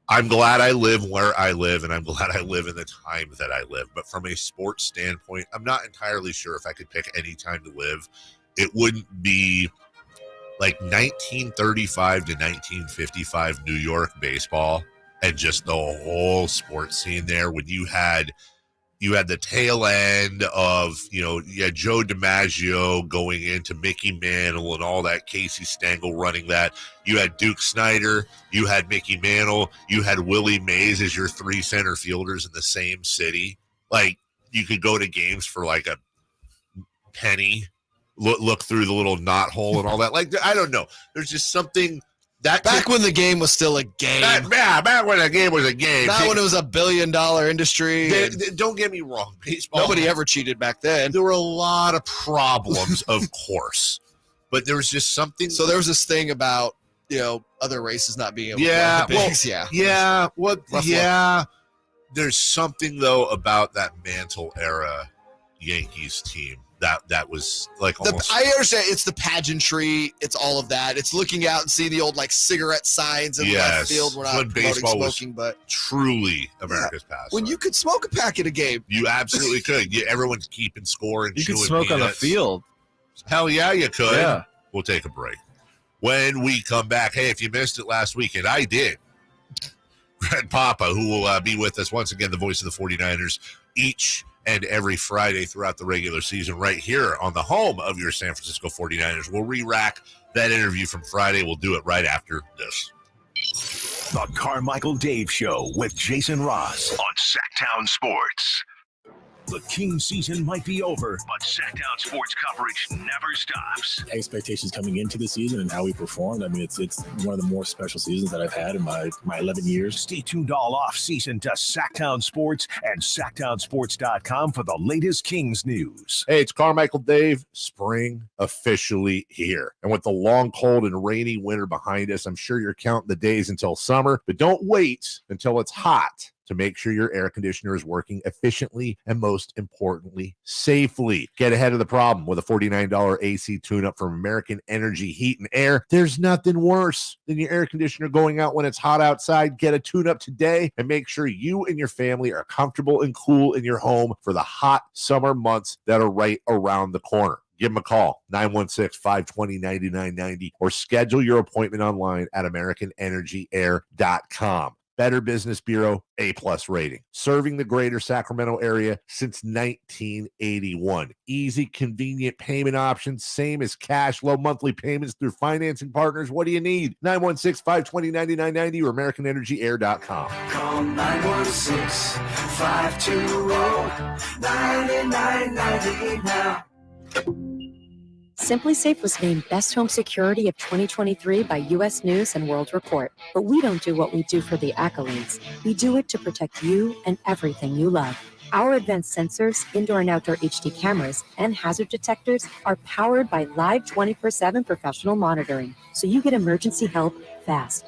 I'm glad I live where I live, and I'm glad I live in the time that I live. But from a sports standpoint, I'm not entirely sure if I could pick any time to live. It wouldn't be like 1935 to 1955 New York baseball and just the whole sports scene there, when you had the tail end of, you had Joe DiMaggio going into Mickey Mantle and all that, Casey Stengel running that. You had Duke Snider, you had Mickey Mantle, you had Willie Mays as your three center fielders in the same city. Like, you could go to games for like a penny, look through the little knot hole and all that. Like, I don't know. There's just something. Back when the game was still a game. Back when the game was a game. Not when it was $1 billion industry. Don't get me wrong. Baseball. Nobody ever cheated back then. There were a lot of problems, of course. But there was just something. So there was this thing about, other races not being able to play the bigs. There's something, though, about that Mantle era Yankees team. That was like almost. I understand it's the pageantry, it's all of that. It's looking out and seeing the old like cigarette signs in left field. We're not when baseball smoking, was but truly America's pastime. When you could smoke a pack at a game, you absolutely could. Everyone's keeping score and you could chewing smoke peanuts. On the field. Hell yeah, you could. Yeah. We'll take a break. When we come back, hey, if you missed it last weekend, I did. Greg Papa, who will be with us once again, the voice of the 49ers, each and every Friday throughout the regular season, right here on the home of your San Francisco 49ers. We'll re-rack that interview from Friday. We'll do it right after this. The Carmichael Dave Show with JayMarZZ on Sactown Sports. The Kings season might be over, but Sactown sports coverage never stops. Expectations coming into the season and how we performed. I mean, it's one of the more special seasons that I've had in my 11 years. Stay tuned all off season to Sactown Sports and SactownSports.com for the latest Kings news. Hey, it's Carmichael Dave. Spring officially here. And with the long, cold, and rainy winter behind us, I'm sure you're counting the days until summer, but don't wait until it's hot to make sure your air conditioner is working efficiently and, most importantly, safely. Get ahead of the problem with a $49 AC tune-up from American Energy Heat and Air. There's nothing worse than your air conditioner going out when it's hot outside. Get a tune-up today and make sure you and your family are comfortable and cool in your home for the hot summer months that are right around the corner. Give them a call, 916-520-9990, or schedule your appointment online at AmericanEnergyAir.com. Better Business Bureau A+ rating. Serving the greater Sacramento area since 1981. Easy, convenient payment options, same as cash, low monthly payments through financing partners. What do you need? 916-520-9990 or AmericanEnergyAir.com. Call 916-520-9990 now. Simply Safe was named Best Home Security of 2023 by U.S. News and World Report. But we don't do what we do for the accolades. We do it to protect you and everything you love. Our advanced sensors, indoor and outdoor HD cameras, and hazard detectors are powered by live 24/7 professional monitoring, so you get emergency help fast.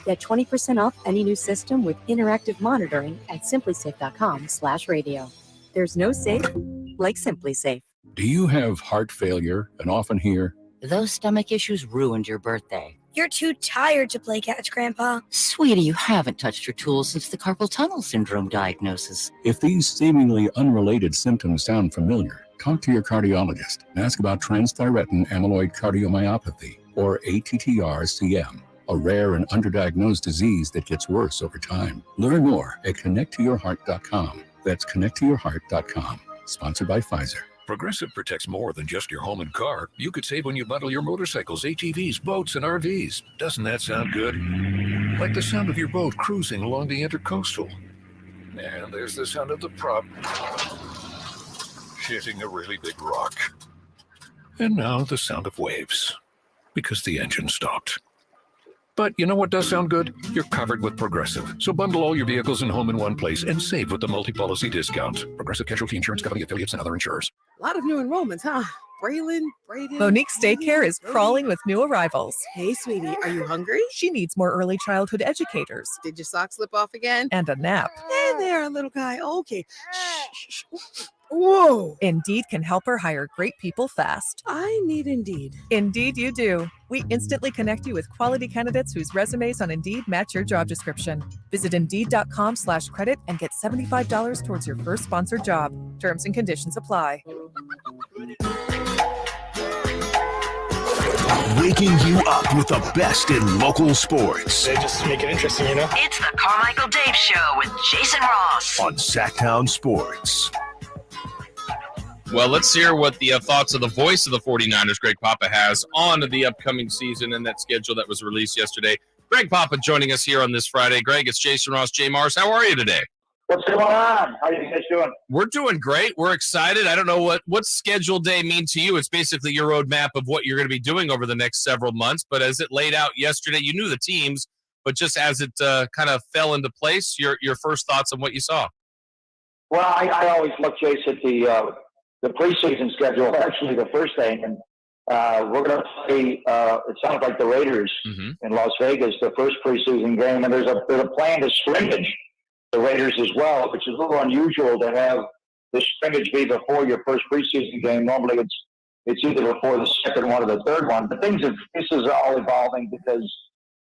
Get 20% off any new system with interactive monitoring at simplysafe.com/radio. There's no safe like Simply Safe. Do you have heart failure and often hear, "Those stomach issues ruined your birthday"? "You're too tired to play catch, Grandpa." Sweetie, you haven't touched your tools since the carpal tunnel syndrome diagnosis. if these seemingly unrelated symptoms sound familiar, talk to your cardiologist and ask about transthyretin amyloid cardiomyopathy, or ATTR-CM, a rare and underdiagnosed disease that gets worse over time. Learn more at connecttoyourheart.com. That's connecttoyourheart.com. Sponsored by Pfizer. Progressive protects more than just your home and car. You could save when you bundle your motorcycles, ATVs, boats, and RVs. Doesn't that sound good? Like the sound of your boat cruising along the Intercoastal. And there's the sound of the prop hitting a really big rock. And now the sound of waves, because the engine stopped. But you know what does sound good? You're covered with Progressive. So bundle all your vehicles and home in one place and save with the multi-policy discount. Progressive Casualty Insurance Company, affiliates, and other insurers. A lot of new enrollments, huh? Braylon, Brayden. Monique's daycare is crawling with new arrivals. Hey, sweetie, are you hungry? She needs more early childhood educators. Did your socks slip off again? And a nap. Hey there, little guy. Okay. Shh. Whoa. Indeed can help her hire great people fast. I need Indeed. Indeed you do. We instantly connect you with quality candidates whose resumes on Indeed match your job description. Visit Indeed.com/credit and get $75 towards your first sponsored job. Terms and conditions apply. Waking you up with the best in local sports. They just make it interesting, you know? It's the Carmichael Dave Show with Jason Ross on Sactown Sports. Well, let's hear what the thoughts of the voice of the 49ers, Greg Papa, has on the upcoming season and that schedule that was released yesterday. Greg Papa joining us here on this Friday. Greg, it's Jason Ross, JayMarZZ. How are you today? What's going on? How are you guys doing? We're doing great. We're excited. I don't know what's schedule day mean to you. It's basically your roadmap of what you're going to be doing over the next several months. But as it laid out yesterday, you knew the teams, but just as it kind of fell into place, your first thoughts on what you saw. Well, I always look, Jason, at the preseason schedule, actually the first thing, and we're going to play, it sounds like the Raiders in Las Vegas, the first preseason game, and there's a plan to scrimmage the Raiders as well, which is a little unusual to have the scrimmage be before your first preseason game. Normally it's either before the second one or the third one, but this is all evolving because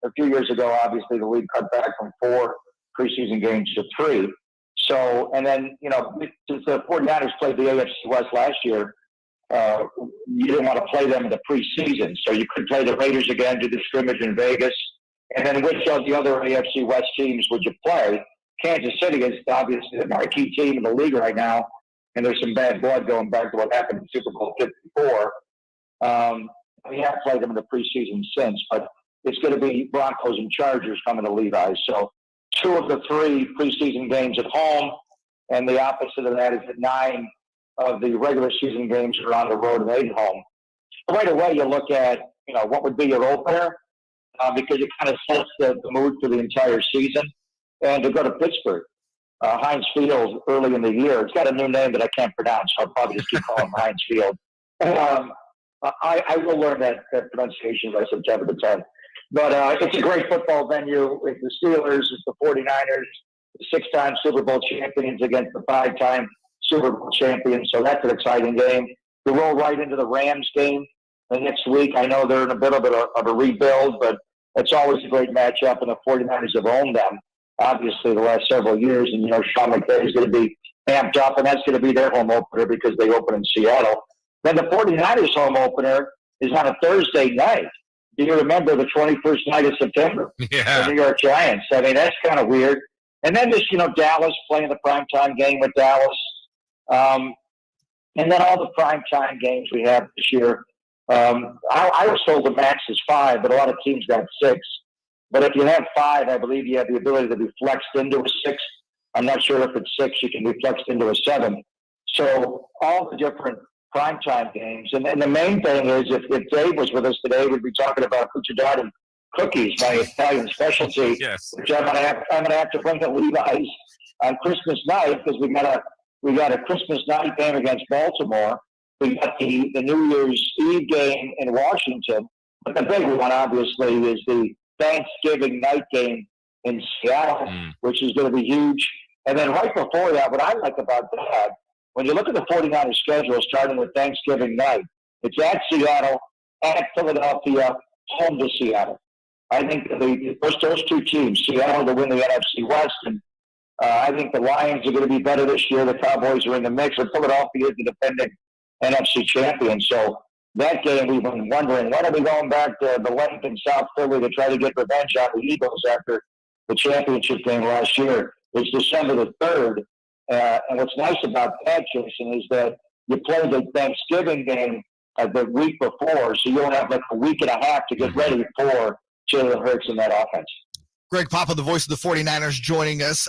a few years ago, obviously the league cut back from 4 preseason games to 3. So, and then, since the 49ers played the AFC West last year, you didn't want to play them in the preseason. So you could play the Raiders again, do the scrimmage in Vegas. And then which of the other AFC West teams would you play? Kansas City is obviously the marquee team in the league right now. And there's some bad blood going back to what happened in Super Bowl 54. We have played them in the preseason since, but it's going to be Broncos and Chargers coming to Levi's. So 2 of the 3 preseason games at home, and the opposite of that is that 9 of the regular season games are on the road and 8 at home. So right away, you look at what would be your opener because it kind of sets the mood for the entire season. And to go to Pittsburgh, Heinz Field early in the year. It's got a new name that I can't pronounce, so I'll probably just keep calling Heinz Field. I will learn that pronunciation by September the 10th. But it's a great football venue. It's the Steelers, it's the 49ers, the 6-time Super Bowl champions against the 5-time Super Bowl champions. So that's an exciting game. We roll right into the Rams game the next week. I know they're in a bit of a rebuild, but it's always a great matchup, and the 49ers have owned them, obviously, the last several years. And, Sean McVay is going to be amped up, and that's going to be their home opener because they open in Seattle. Then the 49ers home opener is on a Thursday night. do you remember the 21st night of September? Yeah. The New York Giants. I mean, that's kind of weird. And then just, Dallas playing the primetime game with Dallas. And then all the primetime games we have this year. I was told the max is 5, but a lot of teams got 6. But if you have 5, I believe you have the ability to be flexed into a 6. I'm not sure if it's 6, you can be flexed into a 7. So all the different primetime games. And the main thing is, if Dave was with us today, we'd be talking about cucciardati cookies, my Italian specialty, yes. which I'm gonna have to bring to Levi's on Christmas night, because we got a Christmas night game against Baltimore. We got the New Year's Eve game in Washington. But the big one, obviously, is the Thanksgiving night game in Seattle, which is going to be huge. And then right before that, what I like about that, when you look at the 49ers schedule, starting with Thanksgiving night, it's at Seattle, at Philadelphia, home to Seattle. I think those two teams, Seattle to win the NFC West, and I think the Lions are going to be better this year. The Cowboys are in the mix, and Philadelphia is the defending NFC champion. So that game, we've been wondering, when are we going back to the length in South Philly to try to get revenge on the Eagles after the championship game last year? It's December the 3rd. And what's nice about that, Jason, is that you play the Thanksgiving game the week before, so you'll have like a week and a half to get ready for Jalen Hurts in that offense. Greg Papa, the voice of the 49ers, joining us.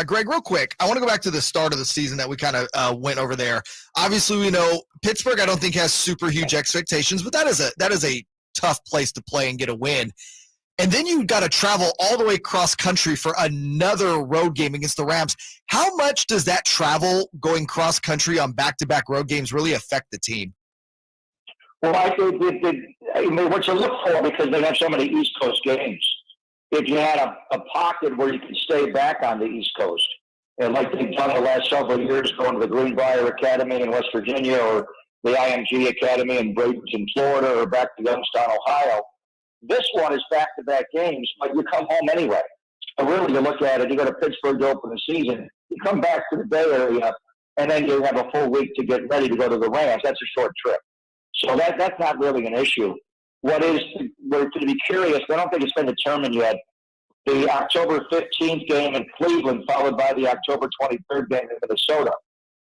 Greg, real quick, I want to go back to the start of the season that we kind of went over there. Obviously, we know Pittsburgh, I don't think, has super huge expectations, but that is a tough place to play and get a win. And then you've got to travel all the way cross country for another road game against the Rams. How much does that travel going cross country on back-to-back road games really affect the team? Well, I mean, what you look for, because they have so many East Coast games, if you had a pocket where you could stay back on the East Coast, and like they've done the last several years, going to the Greenbrier Academy in West Virginia, or the IMG Academy in Bradenton, Florida, or back to Youngstown, Ohio. This one is back-to-back games, but you come home anyway. So really, you look at it, you go to Pittsburgh to open the season, you come back to the Bay Area, and then you have a full week to get ready to go to the Rams. That's a short trip. So that's not really an issue. We're going to be curious. I don't think it's been determined yet. The October 15th game in Cleveland, followed by the October 23rd game in Minnesota.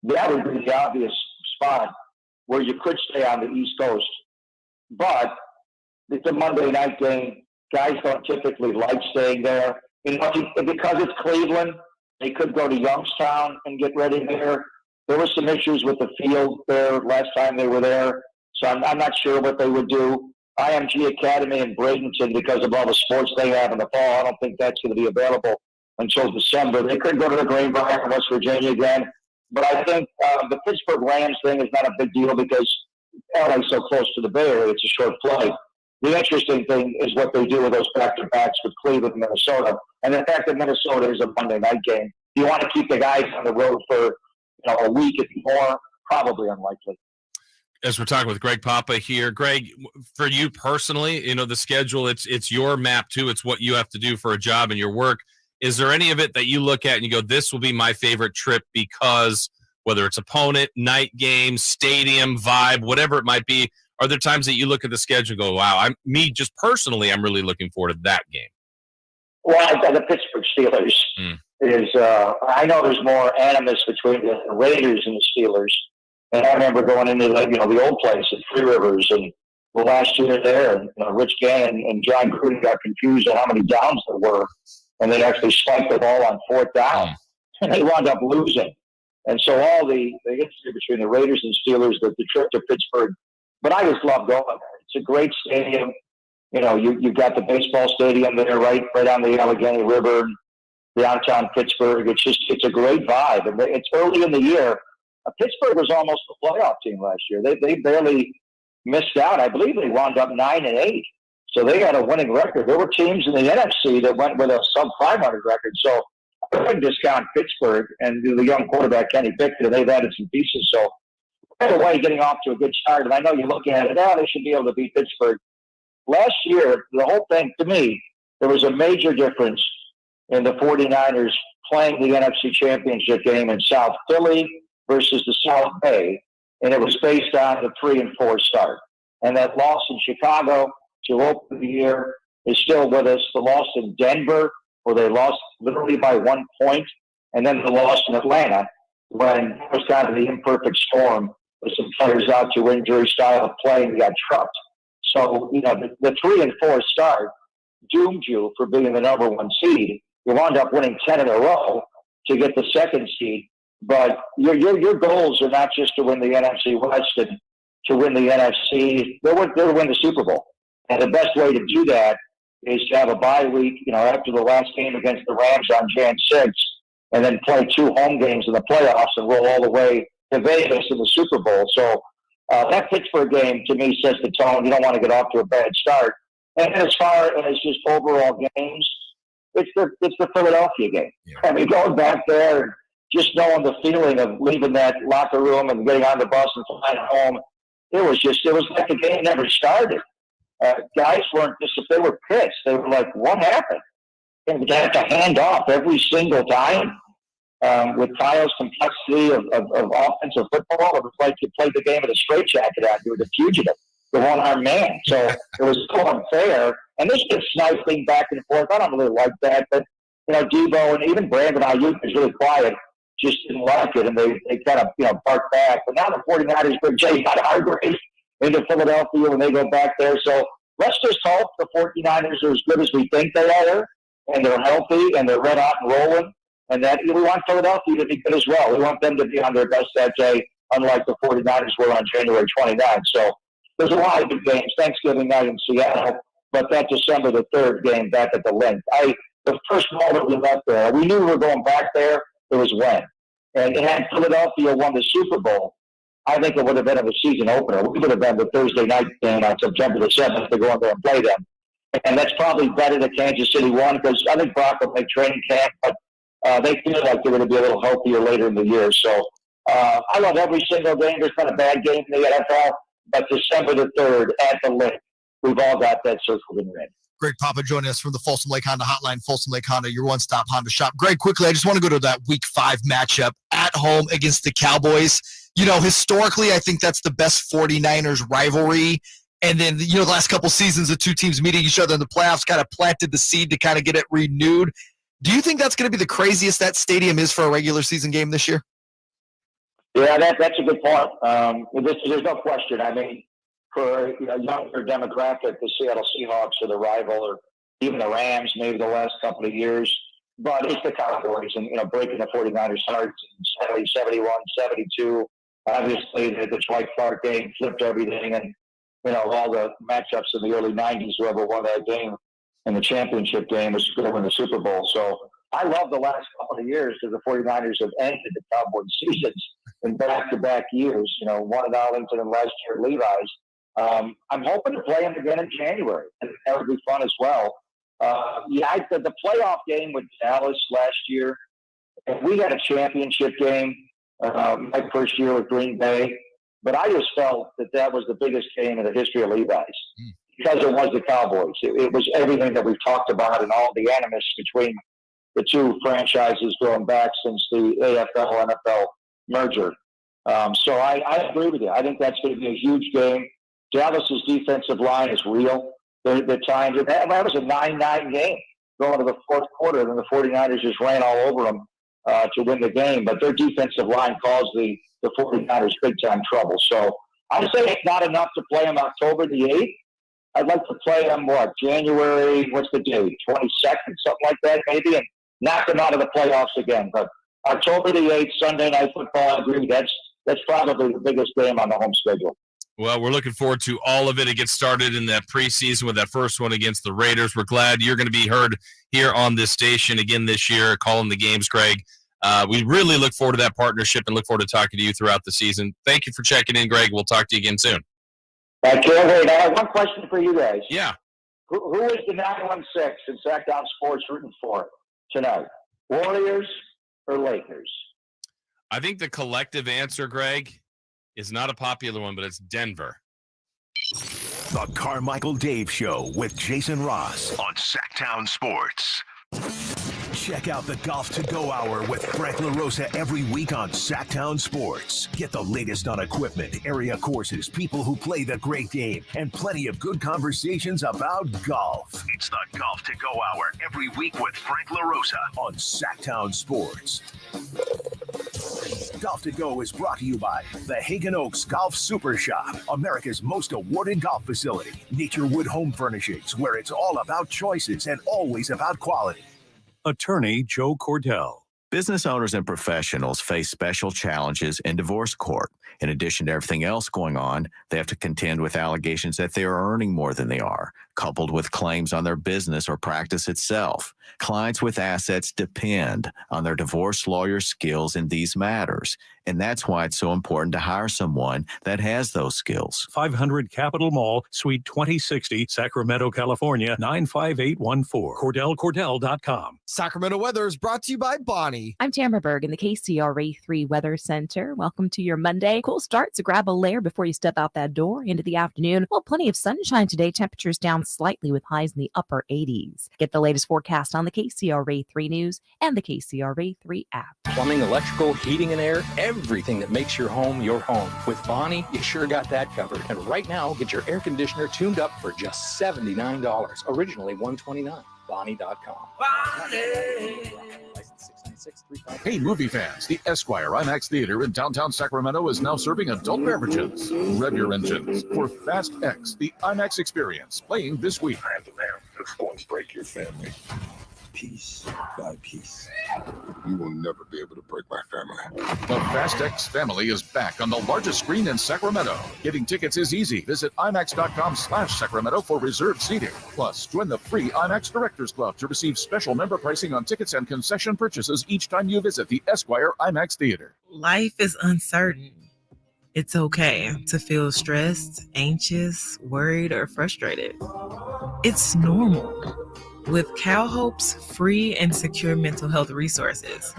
That would be the obvious spot where you could stay on the East Coast. But it's a Monday night game. Guys don't typically like staying there. Because it's Cleveland, they could go to Youngstown and get ready there. There were some issues with the field there last time they were there. So I'm not sure what they would do. IMG Academy in Bradenton, because of all the sports they have in the fall, I don't think that's going to be available until December. They could go to the Greenbrier in West Virginia again. But I think the Pittsburgh Rams thing is not a big deal because LA's so close to the Bay Area. It's a short flight. The interesting thing is what they do with those back-to-backs with Cleveland and Minnesota. And the fact that Minnesota is a Monday night game. Do you want to keep the guys on the road for a week if more? Probably unlikely. As we're talking with Greg Papa here, Greg, for you personally, the schedule, it's your map too. It's what you have to do for a job and your work. Is there any of it that you look at and you go, this will be my favorite trip because whether it's opponent, night game, stadium, vibe, whatever it might be, are there times that you look at the schedule and go, wow, I'm really looking forward to that game? Well, the Pittsburgh Steelers is, I know there's more animus between the Raiders and the Steelers. And I remember going into the old place at Three Rivers and the last year there, and Rich Gannon and John Gruden got confused on how many downs there were, and they actually spiked the ball on 4th down, and they wound up losing. And so all the history between the Raiders and Steelers, the trip to Pittsburgh, but I just love going there. It's a great stadium. You've got the baseball stadium there, right on the Allegheny River, downtown Pittsburgh. It's a great vibe, and it's early in the year. Pittsburgh was almost a playoff team last year. They barely missed out. I believe they wound up 9-8. So they had a winning record. There were teams in the NFC that went with a sub-500 record. So I wouldn't discount Pittsburgh and the young quarterback Kenny Pickett, and they've added some pieces. So right away, getting off to a good start. And I know you look at it, they should be able to beat Pittsburgh. Last year, the whole thing, to me, there was a major difference in the 49ers playing the NFC Championship game in South Philly versus the South Bay, and it was based on the 3-4 start. And that loss in Chicago to open the year is still with us. The loss in Denver, where they lost literally by 1 point, and then the loss in Atlanta when it was kind of the imperfect storm with some players out to injury, style of play, and got trucked. So, the 3 and 4 start doomed you for being the number 1 seed. You wound up winning 10 in a row to get the 2nd seed. But your goals are not just to win the NFC West and to win the NFC. They're to win the Super Bowl. And the best way to do that is to have a bye week, after the last game against the Rams on Jan 6th, and then play 2 home games in the playoffs and roll all the way to Vegas in the Super Bowl. So that Pittsburgh game, to me, sets the tone. You don't want to get off to a bad start. And as far as just overall games, it's the Philadelphia game. Yeah. I mean, going back there and just knowing the feeling of leaving that locker room and getting on the bus and flying home, it was like the game never started. Guys they were pissed. They were like, what happened? And they had to hand off every single time. With Kyle's complexity of offensive football, it was like you played the game of the straitjacket out. You were the fugitive, the one-armed man. So it was so unfair. And this gets sniping back and forth. I don't really like that. But, Debo and even Brandon Ayuk is really quiet. Just didn't like it, and they kind of, barked back. But now the 49ers bring Jay Hargrave into Philadelphia when they go back there. So let's just hope the 49ers are as good as we think they are, and they're healthy, and they're red hot and rolling, and that we want Philadelphia to be good as well. We want them to be on their best that day, unlike the 49ers were on January 29th. So there's a lot of good games. Thanksgiving night in Seattle, but that December the 3rd game back at the Link. The first moment we left there, we knew we were going back there. It was when. And had Philadelphia won the Super Bowl, I think it would have been a season opener. We would have been the Thursday night game on September the 7th to go in there and play them. And that's probably better that Kansas City won, because I think Brock will make training camp, but they feel like they're going to be a little healthier later in the year. So I love every single game. There's been a bad game in the NFL, but December the 3rd at the Link, we've all got that circled in red. Greg Papa joining us from the Folsom Lake Honda Hotline. Folsom Lake Honda, your one-stop Honda shop. Greg, quickly, I just want to go to that Week 5 matchup at home against the Cowboys. Historically, I think that's the best 49ers rivalry. And then, the last couple seasons, the two teams meeting each other in the playoffs kind of planted the seed to kind of get it renewed. Do you think that's going to be the craziest that stadium is for a regular season game this year? Yeah, that's a good point. There's no question. I mean, for a younger demographic, the Seattle Seahawks are the rival, or even the Rams, maybe the last couple of years. But it's the Cowboys and, breaking the 49ers' hearts in 71-72. Obviously, the Dwight Clark game flipped everything. And, all the matchups in the early 90s, whoever won that game in the championship game was going to win the Super Bowl. So I love the last couple of years because the 49ers have ended the Cowboys seasons in back-to-back years. One at Arlington and last year at Levi's. I'm hoping to play them again in January, and that would be fun as well. The playoff game with Dallas last year, we had a championship game my first year with Green Bay, but I just felt that was the biggest game in the history of Levi's because it was the Cowboys. It was everything that we've talked about and all the animus between the two franchises going back since the AFL-NFL merger. So I agree with you. I think that's going to be a huge game. Dallas's defensive line is real. They're trying to. That was a 9-9 game going to the fourth quarter, and then the 49ers just ran all over them to win the game. But their defensive line caused the 49ers big-time trouble. So I'd say it's not enough to play them October the 8th. I'd like to play them, January, what's the date, 22nd, something like that maybe, and knock them out of the playoffs again. But October the 8th, Sunday Night Football, I agree, that's probably the biggest game on the home schedule. Well, we're looking forward to all of it. It gets started in that preseason with that first one against the Raiders. We're glad you're going to be heard here on this station again this year, calling the games, Greg. We really look forward to that partnership and look forward to talking to you throughout the season. Thank you for checking in, Greg. We'll talk to you again soon. I can't wait. I have one question for you guys. Yeah. Who is the 916 in Sactown Sports rooting for tonight? Warriors or Lakers? I think the collective answer, Greg, is not a popular one, but it's Denver. The Carmichael Dave Show with Jason Ross on Sactown Sports. Check out the Golf to Go Hour with Frank LaRosa every week on Sactown Sports. Get the latest on equipment, area courses, people who play the great game, and plenty of good conversations about golf. It's the Golf to Go Hour every week with Frank LaRosa on Sactown Sports. Golf to Go is brought to you by the Hagen Oaks Golf Super Shop, America's most awarded golf facility. Nature Wood Home Furnishings, where it's all about choices and always about quality. Attorney Joe Cordell. Business owners and professionals face special challenges in divorce court. In addition to everything else going on, they have to contend with allegations that they are earning more than they are, coupled with claims on their business or practice itself. Clients with assets depend on their divorce lawyer skills in these matters, and that's why it's so important to hire someone that has those skills. 500 Capitol Mall, Suite 2060, Sacramento, California, 95814. CordellCordell.com. Sacramento weather is brought to you by Bonnie. I'm Tamara Berg in the KCRA 3 Weather Center. Welcome to your Monday. Cool start, so grab a layer before you step out that door into the afternoon. Well, plenty of sunshine today. Temperatures down slightly with highs in the upper 80s. Get the latest forecast on the KCRA 3 News and the KCRA 3 app. Plumbing, electrical, heating and air, everything that makes your home your home. With Bonnie, you sure got that covered. And right now, get your air conditioner tuned up for just $79. Originally $129. Bonnie.com. Hey, movie fans, the Esquire IMAX Theater in downtown Sacramento is now serving adult beverages. Rev your engines for Fast X, the IMAX experience, playing this week. I am the man that's going to break your family. Piece by piece. You will never be able to break my family. The Fast X family is back on the largest screen in Sacramento. Getting tickets is easy. Visit IMAX.com/Sacramento for reserved seating. Plus, join the free IMAX Directors Club to receive special member pricing on tickets and concession purchases each time you visit the Esquire IMAX Theater. Life is uncertain. It's okay to feel stressed, anxious, worried, or frustrated. It's normal. With CalHope's free and secure mental health resources,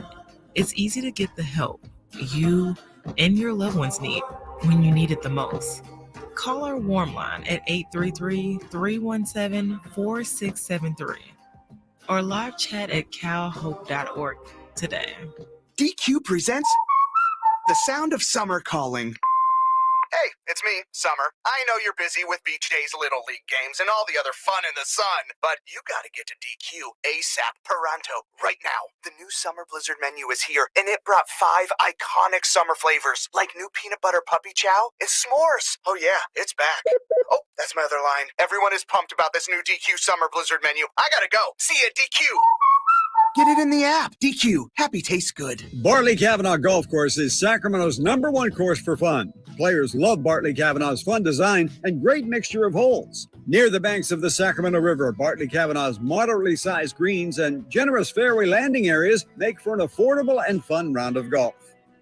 it's easy to get the help you and your loved ones need when you need it the most. Call our warm line at 833-317-4673 or live chat at calhope.org today. DQ presents The Sound of Summer Calling. Hey, it's me, Summer. I know you're busy with Beach Days Little League games and all the other fun in the sun, but you gotta get to DQ ASAP Pronto right now. The new Summer Blizzard menu is here, and it brought 5 iconic summer flavors, like new peanut butter puppy chow and s'mores. Oh yeah, it's back. Oh, that's my other line. Everyone is pumped about this new DQ Summer Blizzard menu. I gotta go. See ya, DQ. Get it in the app. DQ. Happy tastes good. Bartley Cavanaugh Golf Course is Sacramento's #1 course for fun. Players love Bartley Cavanaugh's fun design and great mixture of holes. Near the banks of the Sacramento River, Bartley Cavanaugh's moderately sized greens and generous fairway landing areas make for an affordable and fun round of golf.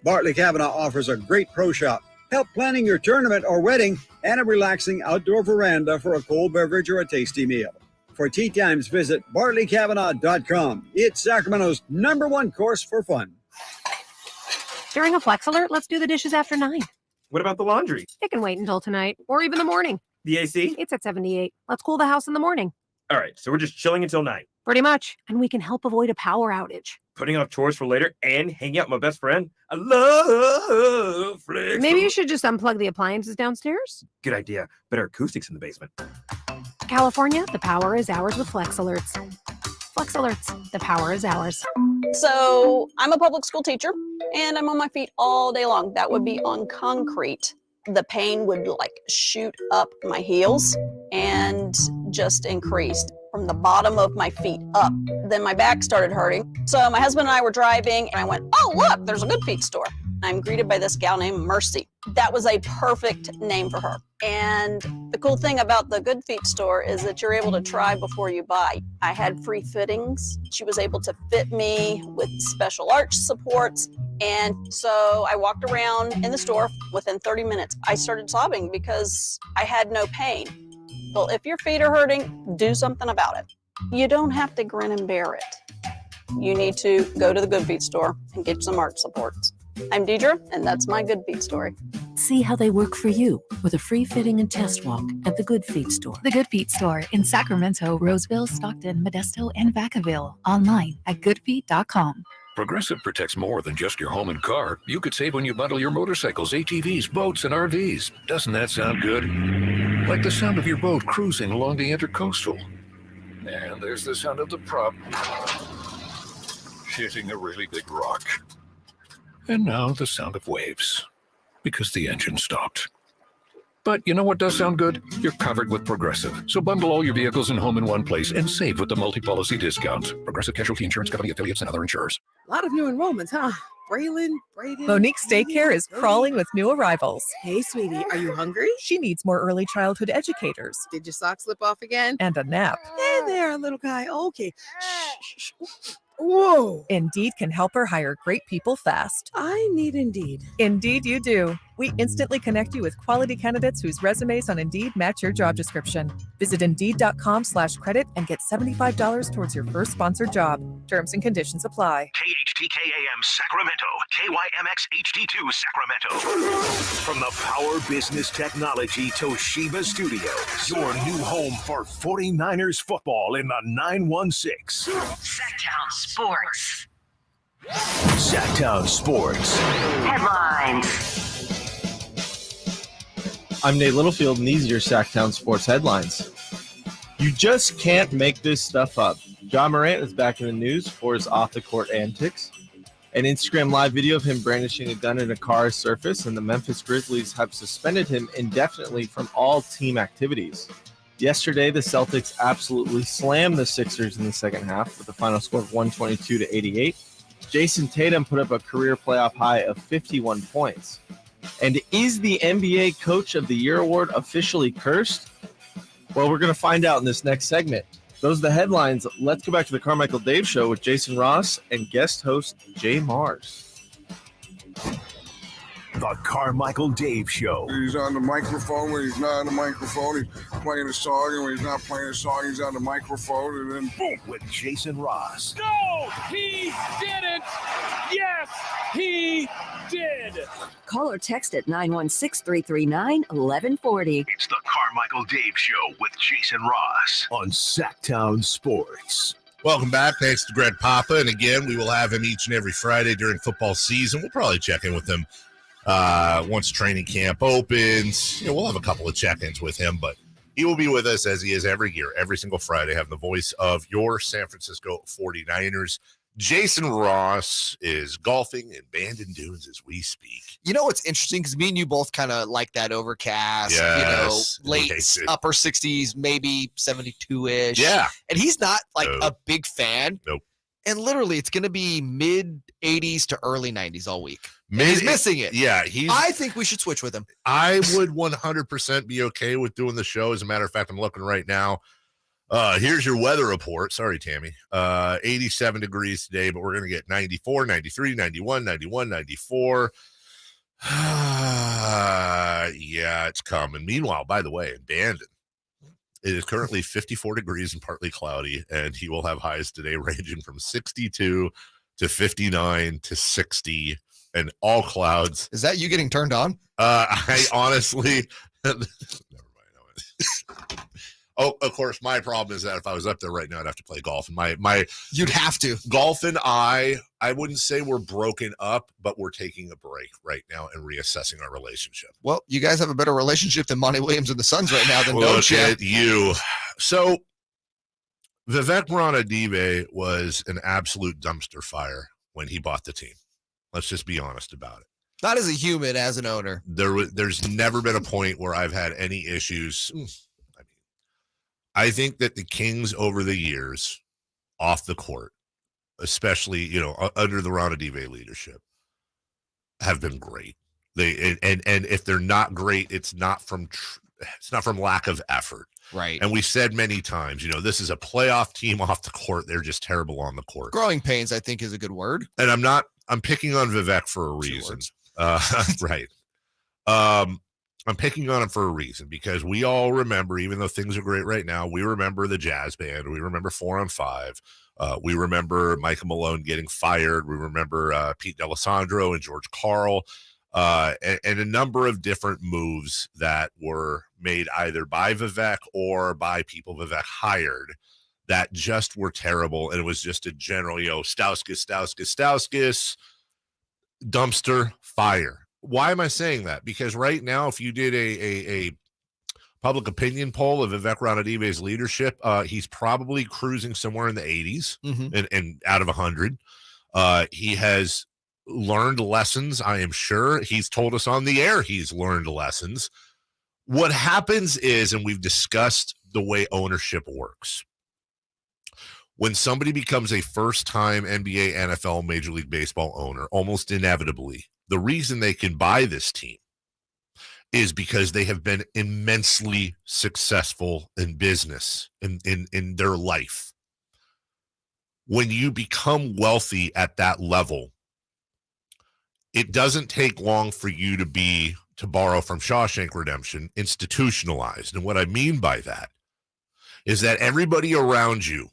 Bartley Cavanaugh offers a great pro shop, help planning your tournament or wedding, and a relaxing outdoor veranda for a cold beverage or a tasty meal. For tee times, visit BartleyCavanagh.com. It's Sacramento's #1 course for fun. During a Flex Alert, let's do the dishes after 9. What about the laundry? It can wait until tonight, or even the morning. The AC? It's at 78. Let's cool the house in the morning. All right, so we're just chilling until 9. Pretty much. And we can help avoid a power outage. Putting off chores for later and hanging out with my best friend? I love Flex. Maybe you should just unplug the appliances downstairs? Good idea. Better acoustics in the basement. California, the power is ours with Flex Alerts. Flex Alerts, the power is ours. So I'm a public school teacher and I'm on my feet all day long. That would be on concrete. The pain would like shoot up my heels and just increased from the bottom of my feet up. Then my back started hurting. So my husband and I were driving and I went, oh, look, there's a Good Feet store. I'm greeted by this gal named Mercy. That was a perfect name for her. And the cool thing about the Good Feet store is that you're able to try before you buy. I had free fittings. She was able to fit me with special arch supports. And so I walked around in the store. Within 30 minutes, I started sobbing because I had no pain. Well, if your feet are hurting, do something about it. You don't have to grin and bear it. You need to go to the Good Feet store and get some arch supports. I'm Deidre, and that's my Good Feet story. See how they work for you with a free fitting and test walk at the Good Feet store. The Good Feet store in Sacramento, Roseville, Stockton, Modesto, and Vacaville. Online at goodfeet.com. Progressive protects more than just your home and car. You could save when you bundle your motorcycles, ATVs, boats, and RVs. Doesn't that sound good? Like the sound of your boat cruising along the Intercoastal. And there's the sound of the prop hitting a really big rock. And now the sound of waves, because the engine stopped. But you know what does sound good? You're covered with Progressive. So bundle all your vehicles and home in one place and save with the multi-policy discount. Progressive Casualty Insurance Company, affiliates, and other insurers. A lot of new enrollments, huh? Braylon, Braden. Monique's daycare is crawling with new arrivals. Hey, sweetie, are you hungry? She needs more early childhood educators. Did your sock slip off again? And a nap. Hey there, little guy. Okay. Shh. Whoa. Indeed can help her hire great people fast. I need Indeed. Indeed you do. We instantly connect you with quality candidates whose resumes on Indeed match your job description. Visit Indeed.com/credit and get $75 towards your first sponsored job. Terms and conditions apply. KHTKAM Sacramento, KYMX HD2 Sacramento. From the Power Business Technology Toshiba Studios, your new home for 49ers football in the 916. Sactown Sports. Sactown Sports. Headlines. I'm Nate Littlefield, and these are your Sactown Sports headlines. You just can't make this stuff up. John Morant is back in the news for his off-the-court antics. An Instagram live video of him brandishing a gun in a car surfaced, and the Memphis Grizzlies have suspended him indefinitely from all team activities. Yesterday, the Celtics absolutely slammed the Sixers in the second half with a final score of 122-88. Jason Tatum put up a career playoff high of 51 points. And is the NBA Coach of the Year award officially cursed? Well, we're going to find out in this next segment. Those are the headlines. Let's go back to the Carmichael Dave Show with Jason Ross and guest host JayMarZZ. The Carmichael Dave Show. He's on the microphone when he's not on the microphone. He's playing a song, and when he's not playing a song, he's on the microphone, and then boom, with Jason Ross. No, he didn't. Yes, he did. Call or text at 916-339-1140. It's the Carmichael Dave Show with Jason Ross on Sactown Sports. Welcome back. Thanks to Greg Papa. And again, we will have him each and every Friday during football season. We'll probably check in with him once training camp opens. We'll have a couple of check-ins with him, but he will be with us as he is every year, every single Friday, having the voice of your San Francisco 49ers. Jason Ross is golfing in Bandon Dunes as we speak. You know what's interesting? Because me and you both kind of like that overcast, late upper 60s, maybe 72-ish. Yeah. And he's not like a big fan. Nope. And literally, it's going to be mid 80s to early 90s all week. He's missing it. Yeah. I think we should switch with him. I would 100% be okay with doing the show. As a matter of fact, I'm looking right now. Here's your weather report. Sorry, Tammy. 87 degrees today, but we're going to get 94, 93, 91, 91, 94. Yeah, it's coming. Meanwhile, by the way, in Bandon, it is currently 54 degrees and partly cloudy, and he will have highs today ranging from 62 to 59 to 60 and all clouds. Is that you getting turned on? I honestly, never mind. Oh, of course, my problem is that if I was up there right now, I'd have to play golf. And you'd have to. Golf and I wouldn't say we're broken up, but we're taking a break right now and reassessing our relationship. Well, you guys have a better relationship than Monty Williams and the Suns right now, don't you? Look at you. So, Vivek Ranadive was an absolute dumpster fire when he bought the team. Let's just be honest about it. Not as a human, as an owner. There's never been a point where I've had any issues. I think that the Kings over the years off the court, especially, under the Ranadive leadership, have been great. And if they're not great, it's not from lack of effort. Right. And we said many times, this is a playoff team off the court. They're just terrible on the court. Growing pains, I think, is a good word. And I'm picking on Vivek for a reason. Right. I'm picking on him for a reason, because we all remember, even though things are great right now, we remember the Jazz Band. We remember 4 on 5. We remember Michael Malone getting fired. We remember Pete D'Alessandro and George Karl. and a number of different moves that were made either by Vivek or by people Vivek hired that just were terrible. And it was just a general, Stauskas, dumpster fire. Why am I saying that? Because right now, if you did a public opinion poll of Vivek Ranadive's leadership, he's probably cruising somewhere in the 80s and out of 100. He has learned lessons, I am sure. He's told us on the air he's learned lessons. What happens is, and we've discussed the way ownership works, when somebody becomes a first-time NBA, NFL, Major League Baseball owner, almost inevitably, the reason they can buy this team is because they have been immensely successful in business, in their life. When you become wealthy at that level, it doesn't take long for you to borrow from Shawshank Redemption, institutionalized. And what I mean by that is that everybody around you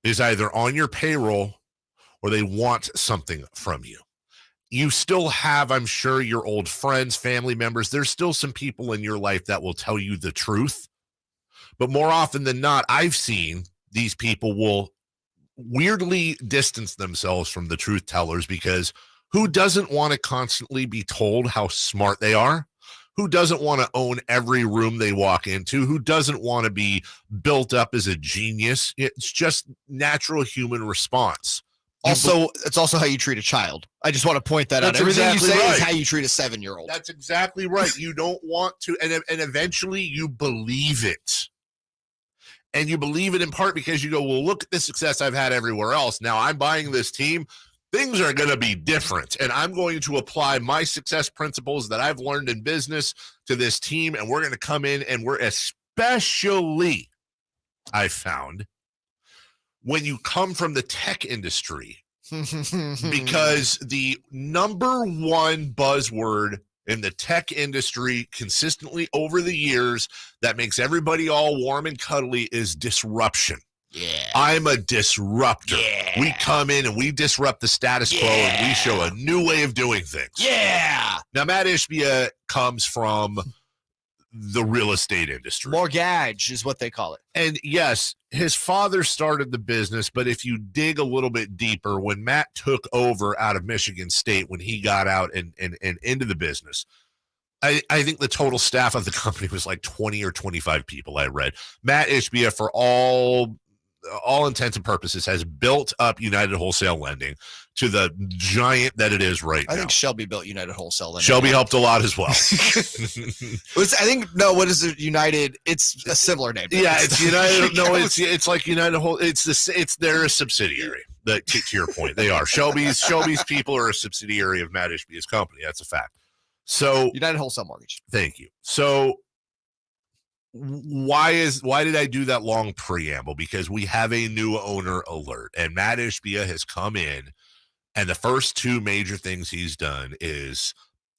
is either on your payroll or they want something from you. You still have, I'm sure, your old friends, family members. There's still some people in your life that will tell you the truth. But more often than not, I've seen these people will weirdly distance themselves from the truth tellers, because who doesn't want to constantly be told how smart they are? Who doesn't want to own every room they walk into? Who doesn't want to be built up as a genius? It's just natural human response. Also, it's also how you treat a child. I just want to point that out. Everything you say is how you treat a 7-year-old. That's exactly right. You don't want to, and eventually you believe it. And you believe it in part because you go, well, look at the success I've had everywhere else. Now I'm buying this team. Things are going to be different, and I'm going to apply my success principles that I've learned in business to this team, and we're going to come in, and we're especially, I found, when you come from the tech industry, because the number one buzzword in the tech industry consistently over the years that makes everybody all warm and cuddly is disruption. Yeah. I'm a disruptor. Yeah. We come in and we disrupt the status quo and we show a new way of doing things. Yeah. Now, Matt Ishbia comes from the real estate industry. Mortgage is what they call it. And yes, his father started the business, but if you dig a little bit deeper, when Matt took over out of Michigan State, when he got out and into the business, I think the total staff of the company was like 20 or 25 people, I read. Matt Ishbia, for all intents and purposes, has built up United Wholesale Lending to the giant that it is right now. I think Shelby built United Wholesale Lending. Shelby helped a lot as well. What is it? United? It's a similar name. Yeah, it's United. No, it's like United Whole. They're a subsidiary. To your point, they are. Shelby's people are a subsidiary of Matt Ishbia's company. That's a fact. So United Wholesale Mortgage. Thank you. So why did I do that long preamble? Because we have a new owner alert, and Matt Ishbia has come in, and the first two major things he's done is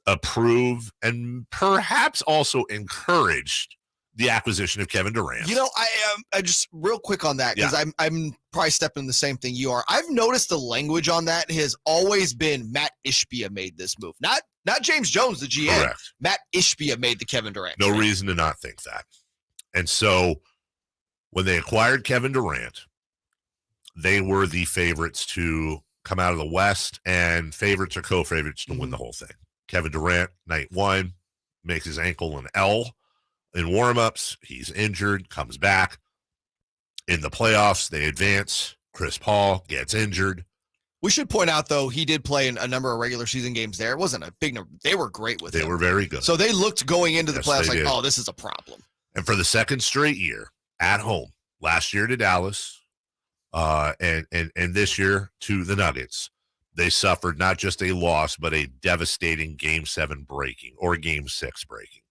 approve and perhaps also encouraged the acquisition of Kevin Durant. I just real quick on that, because I'm probably stepping in the same thing you are. I've noticed the language on that has always been Matt Ishbia made this move, not James Jones, the GM. Correct. Matt Ishbia made the Kevin Durant. No reason to not think that. And so when they acquired Kevin Durant, they were the favorites to come out of the West, and favorites or co-favorites to win the whole thing. Kevin Durant, night one, makes his ankle an L in warmups. He's injured, comes back. In the playoffs, they advance. Chris Paul gets injured. We should point out, though, he did play in a number of regular season games there. It wasn't a big number. They were great with him. They were very good. So they looked going into the playoffs like, did. oh, this is a problem. And for the second straight year at home, last year to Dallas, and this year to the Nuggets, they suffered not just a loss, but a devastating Game 7 breaking or Game 6 breaking.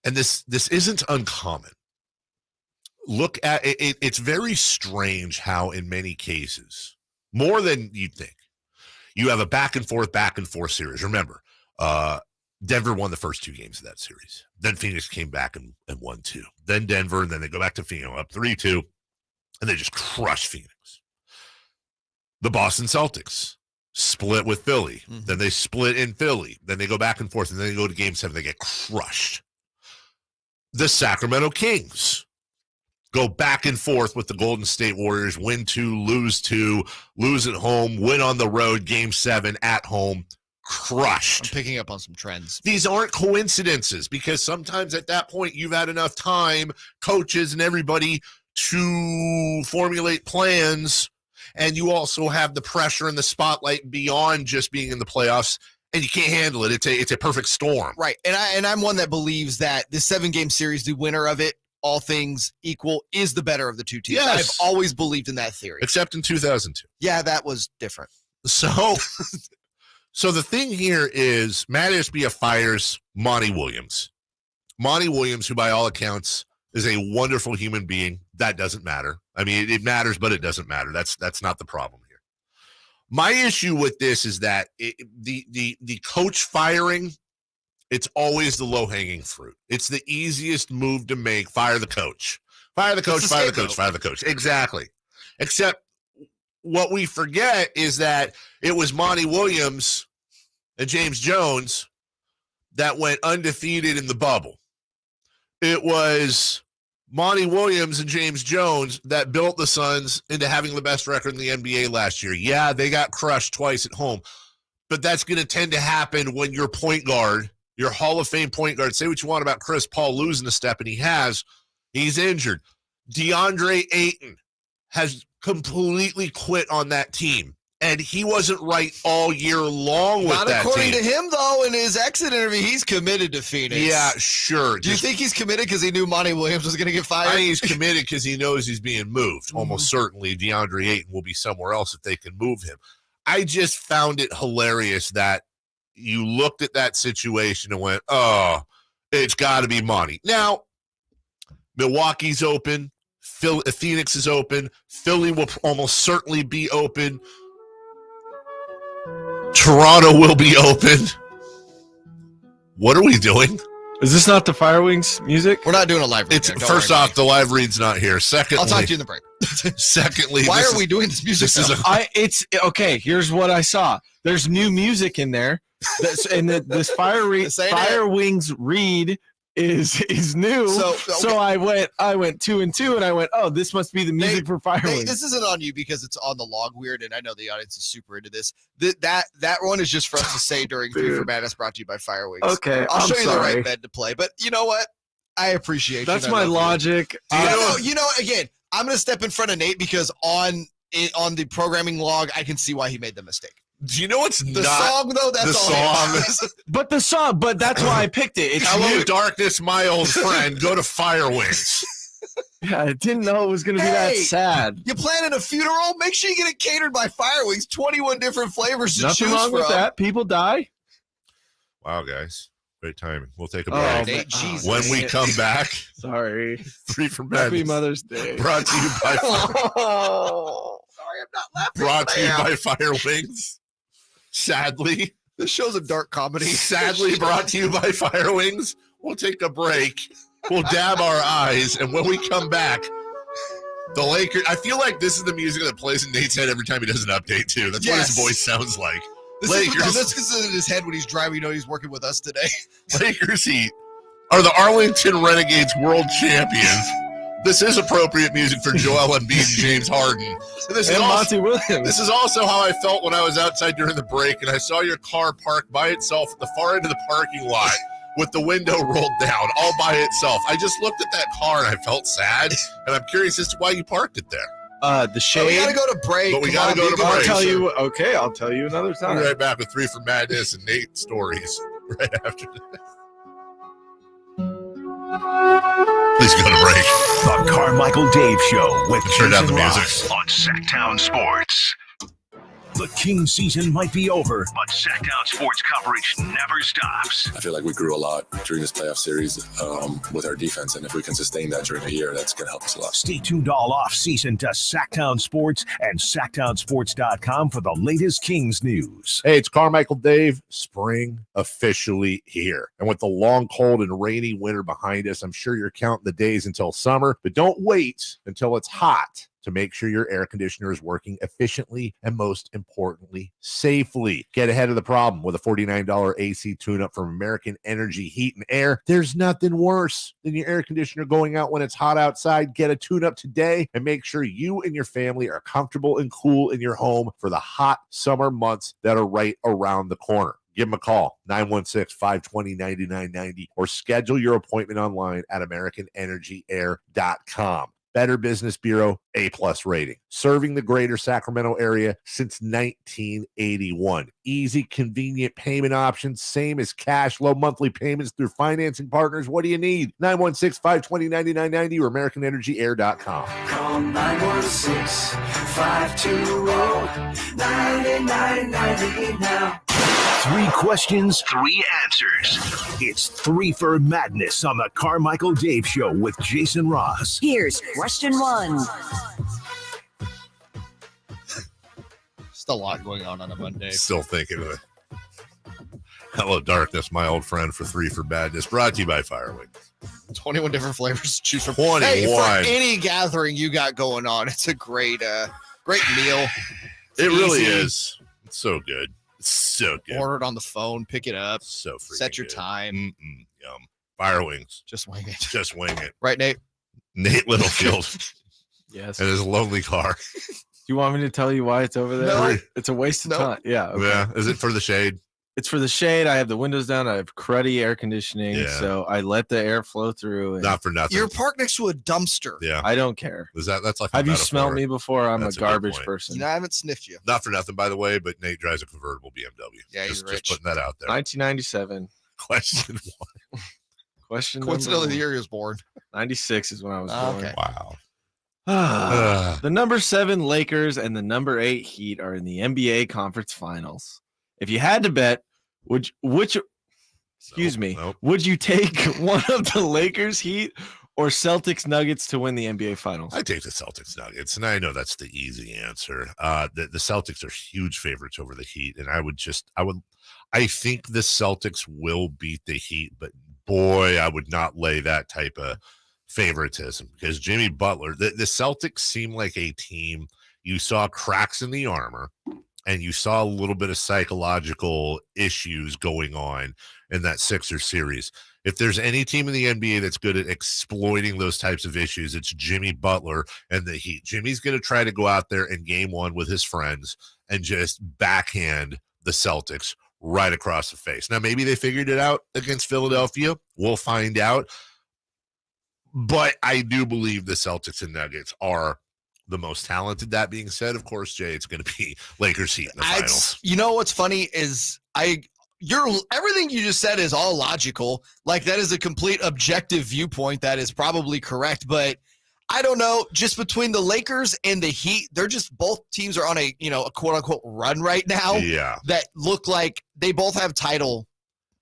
And this isn't uncommon. Look at it. It's very strange how in many cases, more than you'd think, you have a back and forth series. Remember, Denver won the first two games of that series. Then Phoenix came back and won two. Then Denver, and then they go back to Phoenix up 3-2, and they just crush Phoenix. The Boston Celtics split with Philly. Then they split in Philly. Then they go back and forth, and then they go to Game 7. They get crushed. The Sacramento Kings go back and forth with the Golden State Warriors, win 2, lose 2, lose at home, win on the road, Game 7 at home, crushed. I'm picking up on some trends. These aren't coincidences, because sometimes at that point you've had enough time, coaches and everybody, to formulate plans, and you also have the pressure and the spotlight beyond just being in the playoffs, and you can't handle it. It's a perfect storm. Right, and I'm one that believes that this 7-game series, the winner of it, all things equal, is the better of the two teams. Yes. I've always believed in that theory. Except in 2002. Yeah, that was different. So the thing here is Matt Ishbia fires Monty Williams. Monty Williams, who by all accounts is a wonderful human being. That doesn't matter. I mean, it matters, but it doesn't matter. That's not the problem here. My issue with this is that the coach firing, it's always the low-hanging fruit. It's the easiest move to make. Fire the coach. Fire the coach, fire the coach, fire the coach. Exactly. Except what we forget is that it was Monty Williams and James Jones that went undefeated in the bubble. It was Monty Williams and James Jones that built the Suns into having the best record in the NBA last year. Yeah, they got crushed twice at home, but that's going to tend to happen when your point guard, your Hall of Fame point guard, say what you want about Chris Paul losing a step, and he's injured. DeAndre Ayton has completely quit on that team, and he wasn't right all year long with that team. Not according to him, though. In his exit interview, he's committed to Phoenix. Yeah, sure. Do you think he's committed because he knew Monty Williams was going to get fired? I think he's committed because he knows he's being moved. Almost certainly DeAndre Ayton will be somewhere else if they can move him. I just found it hilarious that you looked at that situation and went, oh, it's got to be Monty. Now, Milwaukee's open. Phoenix is open. Philly will almost certainly be open. Toronto will be open. What are we doing? Is this not the Firewings music? We're not doing a live read. First off, the live read's not here. Secondly, I'll talk to you in the break. Secondly, why are we doing this music? It's okay. Here's what I saw. There's new music in there, and this Firewings read is new. So I went 2 and 2, and I went, oh, this must be the music for Firewings. This isn't on you because it's on the log weird, and I know the audience is super into this. That one is just for us to say during Three for Madness, brought to you by Firewings. Okay, I'll show you the right bed to play, but you know what? I appreciate that's my logic. You know, again, I'm going to step in front of Nate because on the programming log, I can see why he made the mistake. Do you know what's the song though? That's the all song. But the song. But that's why I picked it. It's Hello, new. darkness, my old friend. Go to Firewings. Yeah, I didn't know it was going to be that sad. You planning a funeral? Make sure you get it catered by Firewings. 21 different flavors to Nothing choose wrong from. with that. People die. Wow, guys. Great timing. We'll take a Oh, break. Nate, Jesus. When we come back, sorry. Three for Madness. Happy Mother's Day. Brought to you by Sorry, I'm not laughing. Brought to you by Firewings. Sadly, this show's a dark comedy. Sadly, brought to you by Firewings. We'll take a break. We'll dab our eyes, and when we come back, the Lakers. I feel like this is the music that plays in Nate's head every time he does an update too. That's what his voice sounds like. This is in his head when he's driving. You know he's working with us today. Lakers Heat are the Arlington Renegades world champions. This is appropriate music for Joel Embiid and James Harden. And Monty Williams. This is also how I felt when I was outside during the break and I saw your car parked by itself at the far end of the parking lot with the window rolled down all by itself. I just looked at that car and I felt sad, and I'm curious as to why you parked it there. The shade. We gotta go to break. But we gotta go to break. I'll tell you another time. We'll be right back with Three for Madness and Nate stories right after this. Please go to break. The Carmichael Dave Show with Turn down Jason the music. Ross on Sactown Sports. The King season might be over, but Sactown sports coverage never stops. I feel like we grew a lot during this playoff series with our defense, and if we can sustain that during the year, that's going to help us a lot. Stay tuned all off-season to Sactown Sports and SactownSports.com for the latest Kings news. Hey, it's Carmichael Dave. Spring officially here. And with the long, cold, and rainy winter behind us, I'm sure you're counting the days until summer, but don't wait until it's hot to make sure your air conditioner is working efficiently and, most importantly, safely. Get ahead of the problem with a $49 AC tune-up from American Energy Heat and Air. There's nothing worse than your air conditioner going out when it's hot outside. Get a tune-up today and make sure you and your family are comfortable and cool in your home for the hot summer months that are right around the corner. Give them a call, 916-520-9990, or schedule your appointment online at AmericanEnergyAir.com. Better Business Bureau, A+ rating. Serving the greater Sacramento area since 1981. Easy, convenient payment options, same as cash, low monthly payments through financing partners. What do you need? 916-520-9990 or AmericanEnergyAir.com. Call 916-520-9990 now. 3 questions, 3 answers. It's 3 for Madness on the Carmichael Dave Show with JayMarZZ. Here's question 1. Still a lot going on a Monday. Still thinking of it. Hello, Darkness, my old friend, for 3 for Madness. Brought to you by Firewings. 21 different flavors to choose from. 21. Hey, for any gathering you got going on, it's a great meal. It really is. It's so good. It's so good. Order it on the phone, pick it up. So freaking Set your good. time. Yum. Firewings. Just wing it. Just wing it. Right, Nate? Nate Littlefield. Yes. And his lonely car. Do you want me to tell you why it's over there? No. It's a waste of time. Yeah. Okay. Yeah. Is it for the shade? It's for the shade. I have the windows down. I have cruddy air conditioning. Yeah. So I let the air flow through. And Not for nothing. You're parked next to a dumpster. Yeah. I don't care. That's like a Have you metaphor. smelled me before? I'm That's a a good garbage point. person. You know, I haven't sniffed you. Not for nothing, by the way, but Nate drives a convertible BMW. Yeah, he's just rich. putting that out there. 1997. Question 1. Question Coincidentally, the number year he was born. 96 is when I was born. Okay. Wow. The number 7 Lakers and the number 8 Heat are in the NBA Conference Finals. If you had to bet, would you take one of the Lakers, Heat, or Celtics Nuggets to win the NBA Finals? I take the Celtics Nuggets, and I know that's the easy answer. The Celtics are huge favorites over the Heat, and I think the Celtics will beat the Heat, but boy, I would not lay that type of favoritism because Jimmy Butler, the Celtics seem like a team. You saw cracks in the armor, and you saw a little bit of psychological issues going on in that Sixers series. If there's any team in the NBA that's good at exploiting those types of issues, it's Jimmy Butler and the Heat. Jimmy's going to try to go out there in game 1 with his friends and just backhand the Celtics right across the face. Now, maybe they figured it out against Philadelphia. We'll find out. But I do believe the Celtics and Nuggets are the most talented. That being said, of course, Jay, it's going to be Lakers Heat in the finals. You know what's funny is everything you just said is all logical. Like that is a complete objective viewpoint that is probably correct. But I don't know, just between the Lakers and the Heat, they're just both teams are on a quote unquote run right now. Yeah. That look like they both have title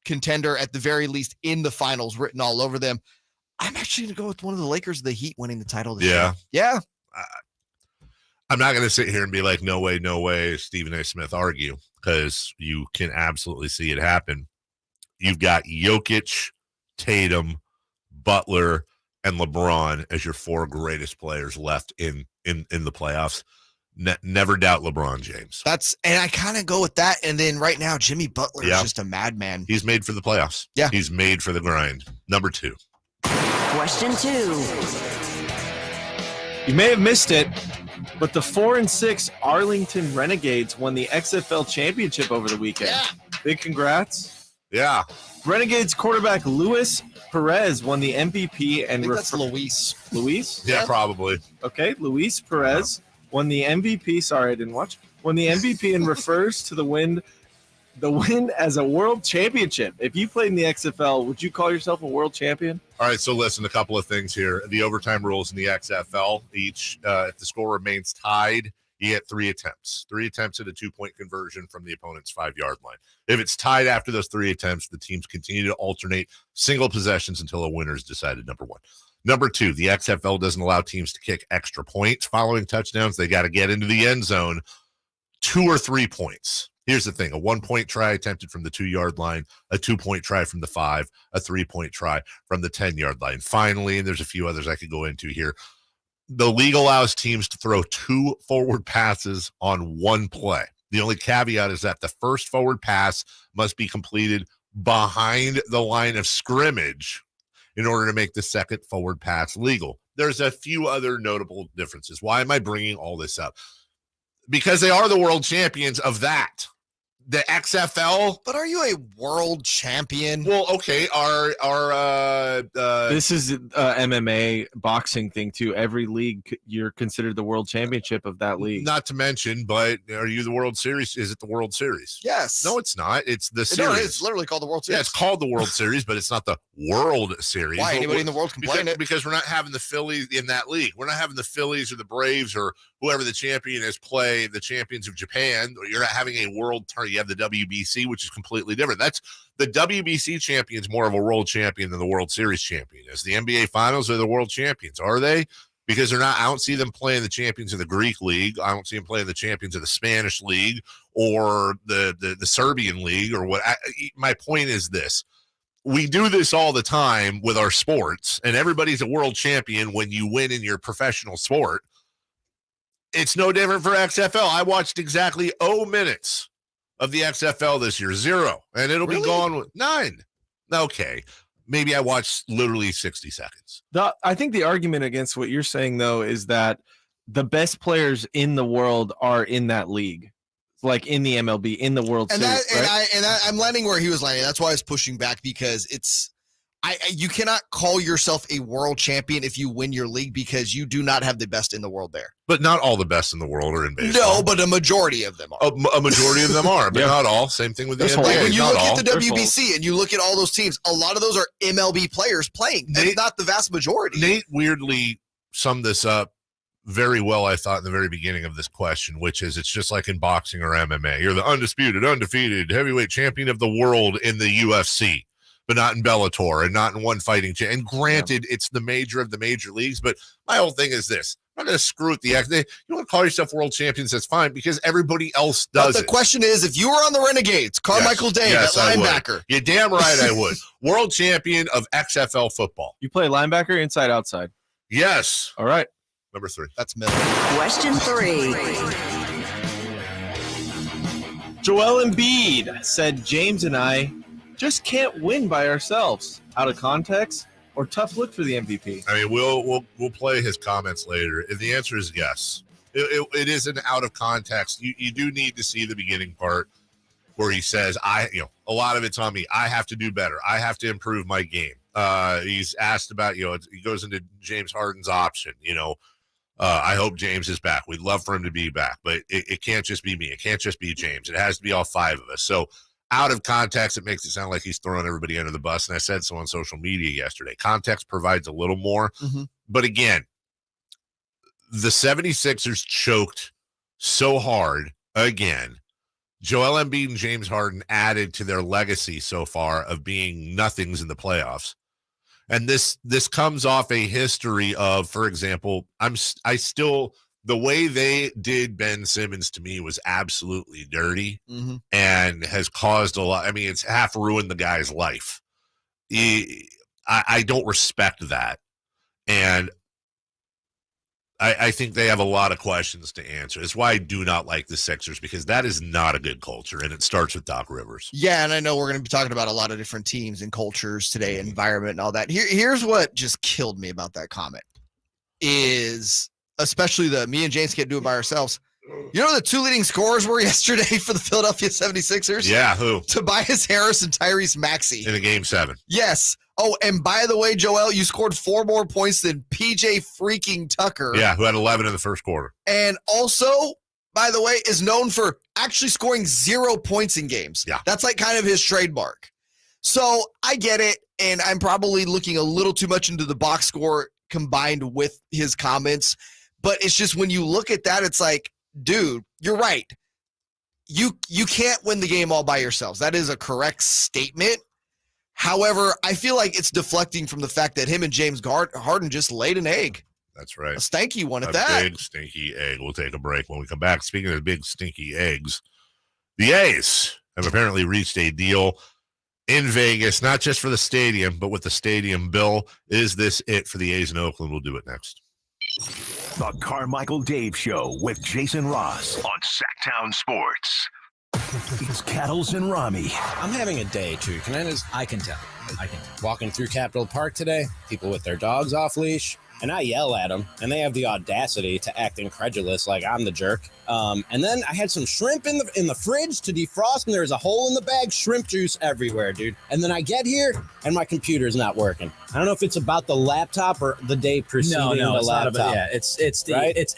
contender at the very least in the finals written all over them. I'm actually going to go with one of the Lakers or the Heat winning the title this year. Yeah. I'm not going to sit here and be like, no way, Stephen A. Smith argue, because you can absolutely see it happen. You've got Jokic, Tatum, Butler, and LeBron as your 4 greatest players left in the playoffs. Never doubt LeBron James. And I kind of go with that. And then right now, Jimmy Butler is just a madman. He's made for the playoffs. Yeah. He's made for the grind. Number 2. Question 2. You may have missed it, but the 4-6 Arlington Renegades won the XFL championship over the weekend. Yeah. Big congrats. Yeah. Renegades quarterback Luis Perez won the MVP and that's Luis. Luis? Yeah, probably. Okay, Luis Perez won the MVP. Sorry, I didn't watch. Won the MVP and refers to the win as a world championship. If you played in the XFL, would you call yourself a world champion? All right, so listen, a couple of things here. The overtime rules in the XFL, each, if the score remains tied, you get 3 attempts. 3 attempts at a 2-point conversion from the opponent's 5-yard line. If it's tied after those 3 attempts, the teams continue to alternate single possessions until a winner is decided, number 1. Number 2, the XFL doesn't allow teams to kick extra points following touchdowns. They got to get into the end zone 2 or 3 points. Here's the thing, a 1-point try attempted from the 2-yard line, a 2-point try from the 5, a 3-point try from the 10-yard line. Finally, and there's a few others I could go into here, The league allows teams to throw 2 forward passes on 1 play. The only caveat is that the first forward pass must be completed behind the line of scrimmage in order to make the second forward pass legal. There's a few other notable differences. Why am I bringing all this up? Because they are the world champions of that. The XFL. But are you a world champion? Well, okay. This is MMA boxing thing too. Every league, you're considered the world championship of that league. Not to mention, but are you the World Series? Is it the World Series? Yes. No, it's not. It's the series. No, it's literally called the World Series. Yeah, it's called the World Series, but it's not the World Series. Why? Anybody in the world can play it? Because we're not having the Phillies in that league. We're not having the Phillies or the Braves or whoever the champion is play the champions of Japan. You're not having a world tournament. You have the WBC, which is completely different. That's the WBC champion is more of a world champion than the World Series champion is. The NBA Finals are the world champions, are they? Because they're not. I don't see them playing the champions of the Greek League. I don't see them playing the champions of the Spanish League or the Serbian League or what. My point is this. We do this all the time with our sports, and everybody's a world champion when you win in your professional sport. It's no different for XFL. I watched exactly 0 minutes of the XFL this year, 0, and it'll be gone with 9. Okay, maybe I watched literally 60 seconds. I think the argument against what you're saying, though, is that the best players in the world are in that league, like in the MLB, in the World Series. I'm landing where he was landing. That's why I was pushing back, because you cannot call yourself a world champion if you win your league, because you do not have the best in the world there. But not all the best in the world are in baseball. No, but a majority of them are. A majority of them are, but not all. Same thing with the NBA. Like when you look at the WBC and you look at all those teams, a lot of those are MLB players playing. That's not the vast majority. Nate weirdly summed this up very well, I thought, in the very beginning of this question, which is it's just like in boxing or MMA. You're the undisputed, undefeated heavyweight champion of the world in the UFC, but not in Bellator and not in one fighting chain. And granted, it's the major of the major leagues, but my whole thing is this. I'm not going to screw with the you want to call yourself world champions, that's fine, because everybody else does the question is, if you were on the Renegades, Carmichael Dave, that linebacker. You're damn right I would. World champion of XFL football. You play linebacker, inside, outside? Yes. All right. Number 3. That's middle. Question 3. Joel Embiid said James and I just can't win by ourselves. Out of context or tough look for the MVP? I mean, we'll play his comments later. And the answer is yes. It isn't out of context. You do need to see the beginning part where he says, a lot of it's on me. I have to do better. I have to improve my game. He's asked about, he goes into James Harden's option, I hope James is back. We'd love for him to be back, but it can't just be me. It can't just be James. It has to be all 5 of us. So out of context, it makes it sound like he's throwing everybody under the bus. And I said so on social media yesterday. Context provides a little more. Mm-hmm. But again, the 76ers choked so hard again. Joel Embiid and James Harden added to their legacy so far of being nothings in the playoffs. And this comes off a history of, for example, the way they did Ben Simmons to me was absolutely dirty and has caused a lot. I mean, it's half ruined the guy's life. I don't respect that. And I think they have a lot of questions to answer. That's why I do not like the Sixers, because that is not a good culture, and it starts with Doc Rivers. Yeah, and I know we're going to be talking about a lot of different teams and cultures today, environment and all that. Here's what just killed me about that comment is, especially me and James can't do it by ourselves. You know who the 2 leading scorers were yesterday for the Philadelphia 76ers? Yeah, who? Tobias Harris and Tyrese Maxey. In a Game 7. Yes. Oh, and by the way, Joel, you scored 4 more points than PJ freaking Tucker. Yeah, who had 11 in the first quarter. And also, by the way, is known for actually scoring 0 points in games. Yeah. That's like kind of his trademark. So I get it, and I'm probably looking a little too much into the box score combined with his comments. But it's just when you look at that, it's like, dude, you're right. You can't win the game all by yourselves. That is a correct statement. However, I feel like it's deflecting from the fact that him and James Harden just laid an egg. That's right. A stanky one at that. A big, stinky egg. We'll take a break when we come back. Speaking of big, stinky eggs, the A's have apparently reached a deal in Vegas, not just for the stadium, but with the stadium bill. Is this it for the A's in Oakland? We'll do it next. The Carmichael Dave Show with Jason Ross on Sactown Sports. It's Cattles and Rami. I'm having a day, too. I can tell. Walking through Capitol Park today, people with their dogs off leash, and I yell at them, and they have the audacity to act incredulous like I'm the jerk. And then I had some shrimp in the fridge to defrost, and there's a hole in the bag, shrimp juice everywhere, dude. And then I get here, and my computer's not working. I don't know if it's about the laptop or the day preceding the it's laptop. Not about, it's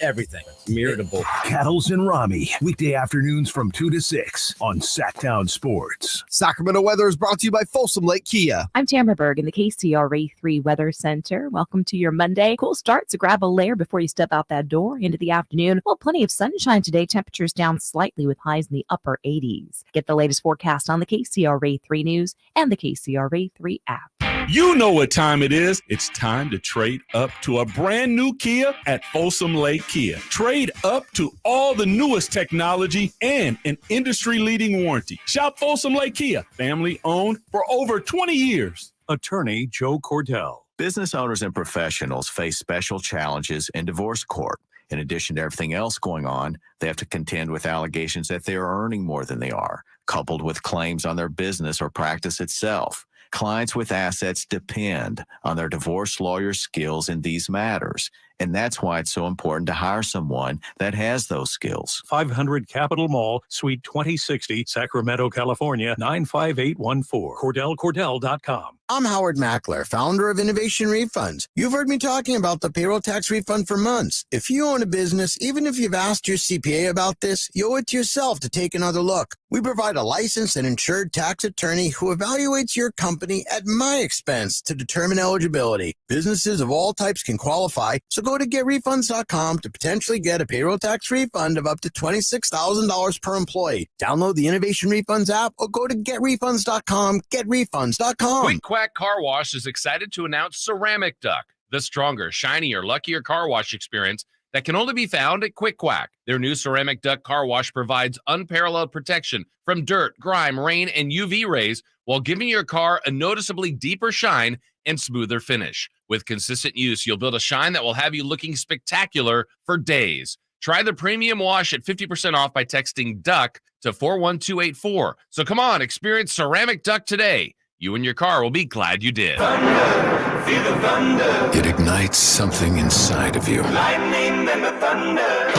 everything. It's irritable. Cattles and Rami, weekday afternoons from 2 to 6 on Sactown Sports. Sacramento weather is brought to you by Folsom Lake Kia. I'm Tamara Berg in the KCRA 3 Weather Center. Welcome to your Monday. Cool start, so grab a layer before you step out that door into the afternoon. Well, plenty of sunshine today. Temperatures down slightly with highs in the upper 80s. Get the latest forecast on the KCRA 3 News and the KCRA 3 app. You know what time it is. It's time to trade up to a brand new Kia at Folsom Lake Kia. Trade up to all the newest technology and an industry-leading warranty. Shop Folsom Lake Kia, family-owned for over 20 years. Attorney Joe Cordell. Business owners and professionals face special challenges in divorce court. In addition to everything else going on, they have to contend with allegations that they are earning more than they are, coupled with claims on their business or practice itself. Clients with assets depend on their divorce lawyer's skills in these matters, and that's why it's so important to hire someone that has those skills. 500 Capitol Mall, Suite 2060, Sacramento, California, 95814. CordellCordell.com. I'm Howard Mackler, founder of Innovation Refunds. You've heard me talking about the payroll tax refund for months. If you own a business, even if you've asked your CPA about this, you owe it to yourself to take another look. We provide a licensed and insured tax attorney who evaluates your company at my expense to determine eligibility. Businesses of all types can qualify, so go to getrefunds.com to potentially get a payroll tax refund of up to $26,000 per employee. Download the Innovation Refunds app or go to getrefunds.com, getrefunds.com. Quick Quack Car Wash is excited to announce Ceramic Duck, the stronger, shinier, luckier car wash experience that can only be found at Quick Quack. Their new Ceramic Duck car wash provides unparalleled protection from dirt, grime, rain, and UV rays while giving your car a noticeably deeper shine and smoother finish. With consistent use, you'll build a shine that will have you looking spectacular for days. Try the premium wash at 50% off by texting DUCK to 41284. So come on, experience Ceramic Duck today. You and your car will be glad you did. Thunder, feel the thunder. It ignites something inside of you. Lightning and the thunder.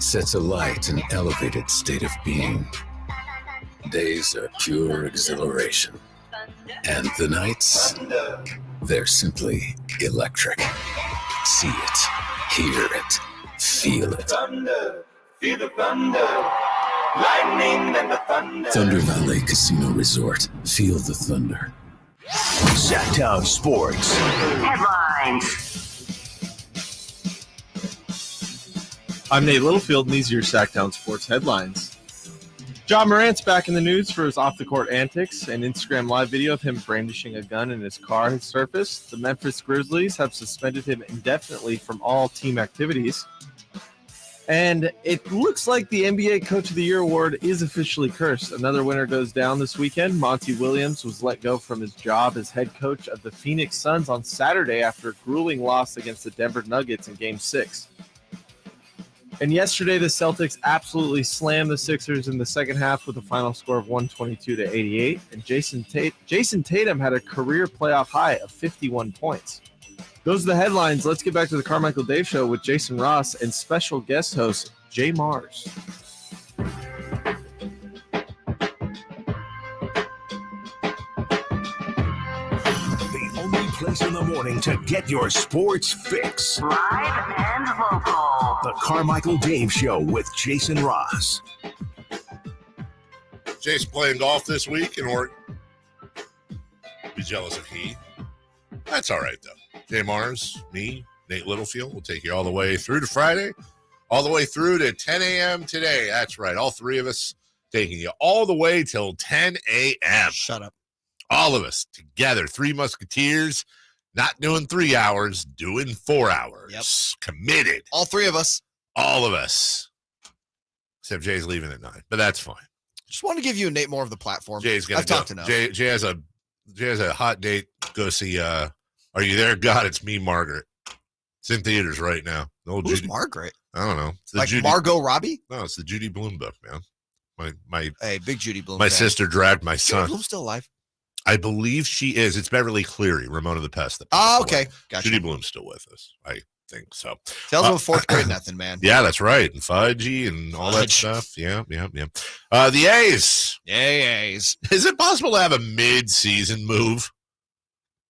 Sets alight an elevated state of being. Days are pure exhilaration. And the nights, they're simply electric. See it, hear it, feel it. Thunder, feel the thunder. Lightning and the thunder. Thunder Valley Casino Resort. Feel the thunder. Sactown Sports. Headlines. I'm Nate Littlefield, and these are your Sactown Sports headlines. Ja Morant's back in the news for his off-the-court antics. An Instagram live video of him brandishing a gun in his car has surfaced. The Memphis Grizzlies have suspended him indefinitely from all team activities. And it looks like the NBA Coach of the Year award is officially cursed. Another winner goes down this weekend. Monty Williams was let go from his job as head coach of the Phoenix Suns on Saturday after a grueling loss against the Denver Nuggets in Game 6. And yesterday, the Celtics absolutely slammed the Sixers in the second half with a final score of 122-88. And Jason Tatum had a career playoff high of 51 points. Those are the headlines. Let's get back to the Carmichael Dave Show with Jason Ross and special guest host JayMarZZ. The only place in the morning to get your sports fix. Live and local. The Carmichael Dave Show with Jason Ross. Jay's playing golf this week in Oregon. Be jealous if he. That's all right, though. JayMarZZ, me, Nate Littlefield, will take you all the way through to Friday, all the way through to 10 a.m. today. That's right. All three of us taking you all the way till 10 a.m. Shut up. All of us together, three musketeers, not doing 3 hours, doing 4 hours. Yep. Committed. All three of us. All of us. Except Jay's leaving at 9, but that's fine. Just want to give you and Nate more of the platform. Jay's going I've talked enough. Jay has a hot date. Go see, Are You There, God? It's Me, Margaret. It's in theaters right now. Who's Margaret? I don't know. Like Margot Robbie? No, it's the Judy Blume book, man. Hey, big Judy Blume. My sister dragged my son. Judy Blume's still alive? I believe she is. It's Beverly Cleary, Ramona the Pest. Okay. Gotcha. Judy Blume's still with us. I think so. Tells him fourth grade nothing, man. Yeah, that's right. And Fudgy and all that stuff. Yeah. The A's. A's. Is it possible to have a mid-season move?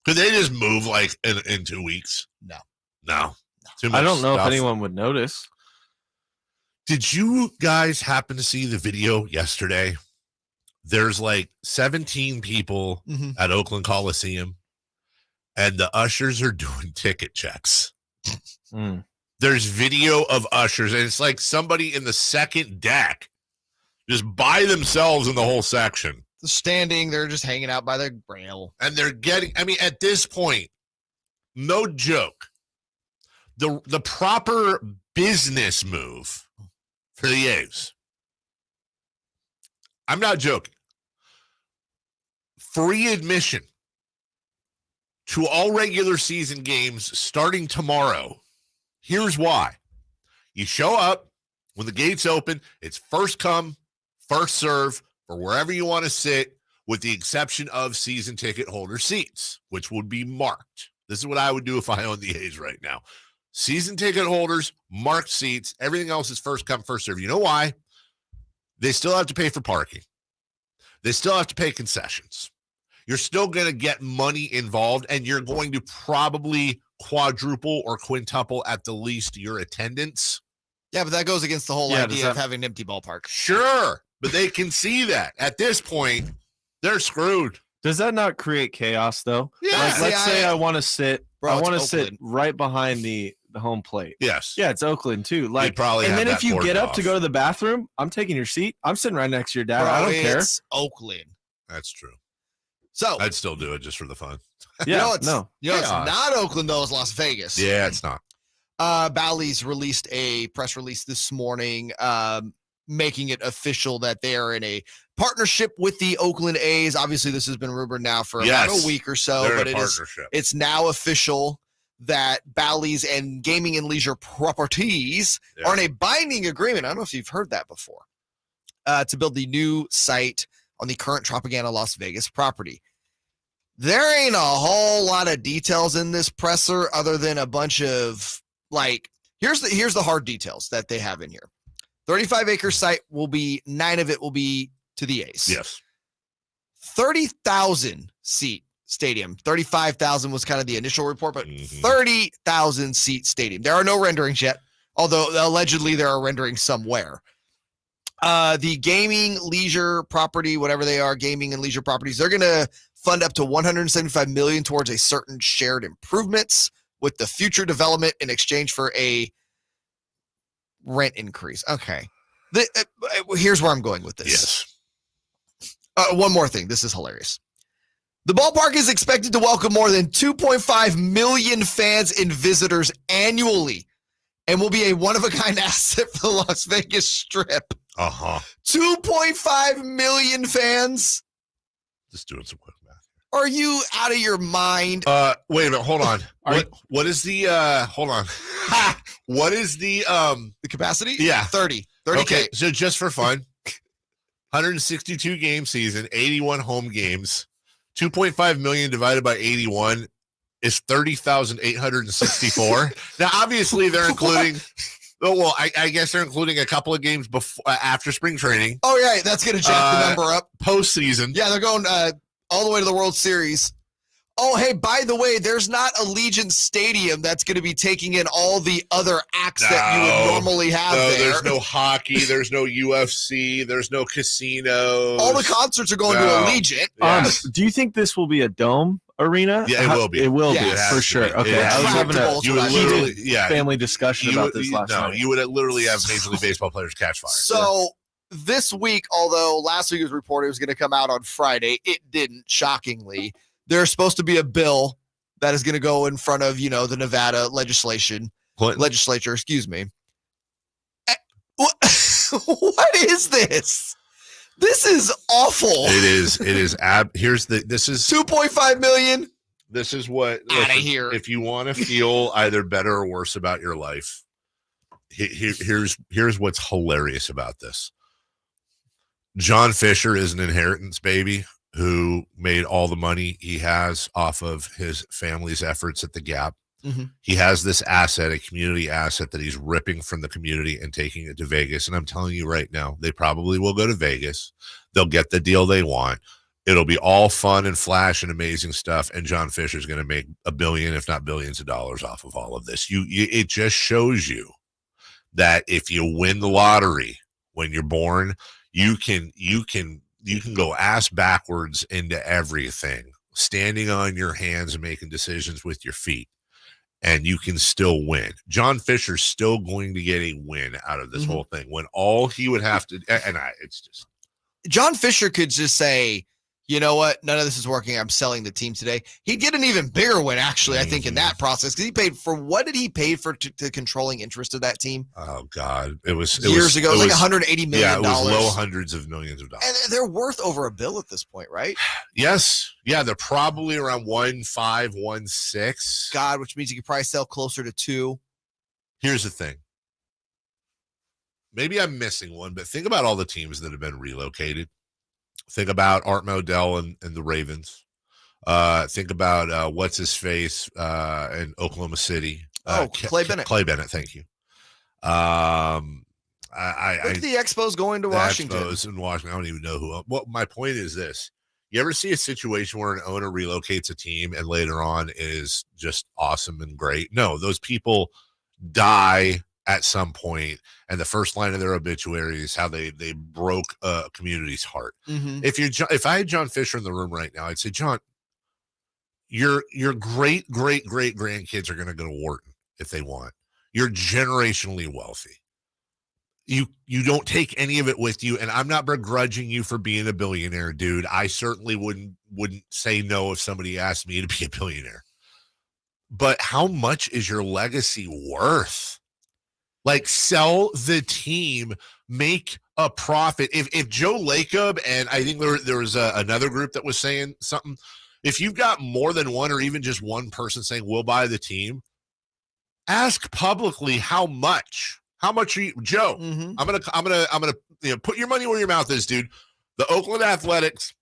Could they just move like in 2 weeks? No. Too much I don't know stuff. if anyone would notice. Did you guys happen to see the video yesterday? There's like 17 people at Oakland Coliseum, and the ushers are doing ticket checks. There's video of ushers, and it's like somebody in the second deck just by themselves in the whole section. The standing, they're just hanging out by the rail. And they're getting, I mean, at this point, no joke, the proper business move for the A's, I'm not joking, free admission to all regular season games starting tomorrow. Here's why. You show up when the gates open. It's first come, first serve for wherever you want to sit, with the exception of season ticket holder seats, which would be marked. This is what I would do if I owned the A's right now. Season ticket holders, marked seats. Everything else is first come, first serve. You know why? They still have to pay for parking. They still have to pay concessions. You're still going to get money involved, and you're going to probably quadruple or quintuple at the least your attendance. Yeah, but that goes against the whole idea of having an empty ballpark. Sure, but they can see that. At this point, they're screwed. Does that not create chaos, though? Yeah. Like, let's say I want to sit. I want to sit right behind the home plate. Yes. Yeah, it's Oakland too. Like, probably. And then if you get up to go to the bathroom, I'm taking your seat. I'm sitting right next to your dad. Bro, I don't care. It's Oakland. That's true. So I'd still do it just for the fun. Yeah, it's not Oakland though. It's Las Vegas. Yeah, it's not. Bally's released a press release this morning, making it official that they are in a partnership with the Oakland A's. Obviously, this has been rumored now for about a week or so, but it's now official that Bally's and Gaming and Leisure Properties are in a binding agreement. I don't know if you've heard that before, to build the new site on the current Tropicana Las Vegas property. There ain't a whole lot of details in this presser other than a bunch of here's the hard details that they have in here. 35-acre site will be 9 of it will be to the A's. Yes. 30,000 seat stadium. 35,000 was kind of the initial report, but 30,000 seat stadium. There are no renderings yet, although allegedly there are renderings somewhere. The gaming, leisure property, whatever they are, gaming and leisure properties, they're going to fund up to $175 million towards a certain shared improvements with the future development in exchange for a rent increase. Okay. Here's where I'm going with this. Yes. One more thing. This is hilarious. The ballpark is expected to welcome more than 2.5 million fans and visitors annually and will be a one-of-a-kind asset for the Las Vegas Strip. 2.5 million fans. Just doing some quick math. Are you out of your mind? Wait a minute. Hold on. What is the hold on. What is the capacity? Yeah. 30. Okay. So just for fun, 162 game season, 81 home games, 2.5 million divided by 81 is 30,864. Now, obviously, they're including. Well, I guess they're including a couple of games before after spring training. Oh yeah, that's going to jack the number up. Postseason. Yeah, they're going all the way to the World Series. Oh, hey, by the way, there's not Allegiant Stadium that's going to be taking in all the other acts that you would normally have there. There's no hockey. There's no UFC. There's no casinos. All the concerts are going to Allegiant. Yes. Do you think this will be a dome arena? Yeah, it will be. It will be, has for to sure. be. Okay, I was having a literally, family discussion about this last night. You would literally have Major League Baseball players catch fire. So this week, although last week was reported it was going to come out on Friday, it didn't, shockingly. There's supposed to be a bill that is going to go in front of, the Nevada legislature, excuse me. What is this? This is awful. It is. This is 2.5 million. This is what out of here. If you want to feel either better or worse about your life, here's what's hilarious about this. John Fisher is an inheritance baby who made all the money he has off of his family's efforts at the Gap. Mm-hmm. He has this asset, a community asset that he's ripping from the community and taking it to Vegas. And I'm telling you right now, they probably will go to Vegas. They'll get the deal they want. It'll be all fun and flash and amazing stuff. And John Fisher's going to make $1 billion, if not billions of dollars off of all of this. It just shows you that if you win the lottery when you're born, you can go ass backwards into everything, standing on your hands and making decisions with your feet, and you can still win. John Fisher's still going to get a win out of this whole thing when all he would have to, it's just. John Fisher could just say, you know what? None of this is working. I'm selling the team today. He'd get an even bigger win, actually, I think, in that process. Because he paid for, what did he pay for the controlling interest of that team? Oh, God. It was years ago. It was like $180 million. Yeah, it was low hundreds of millions of dollars. And they're worth over $1 billion at this point, right? Yes. Yeah, they're probably around 1.5, 1.6. God, which means you could probably sell closer to 2. Here's the thing. Maybe I'm missing one, but think about all the teams that have been relocated. Think about Art Modell and the Ravens. Think about what's his face in Oklahoma City. Clay Bennett. Clay Bennett, thank you. Look at the Expos going to Washington. Expos in Washington. I don't even know who. Well, my point is this: you ever see a situation where an owner relocates a team and later on is just awesome and great? No, those people die at some point, and the first line of their obituary is how they broke a community's heart. Mm-hmm. If I had John Fisher in the room right now, I'd say, John, your great grandkids are going to go to Wharton if they want. You're generationally wealthy. You don't take any of it with you, and I'm not begrudging you for being a billionaire, dude. I certainly wouldn't say no if somebody asked me to be a billionaire. But how much is your legacy worth? Like, sell the team, make a profit. If Joe Lacob, and I think there was another group that was saying something, if you've got more than one or even just one person saying we'll buy the team, ask publicly how much. How much are you, Joe? Mm-hmm. I'm gonna put your money where your mouth is, dude. The Oakland Athletics,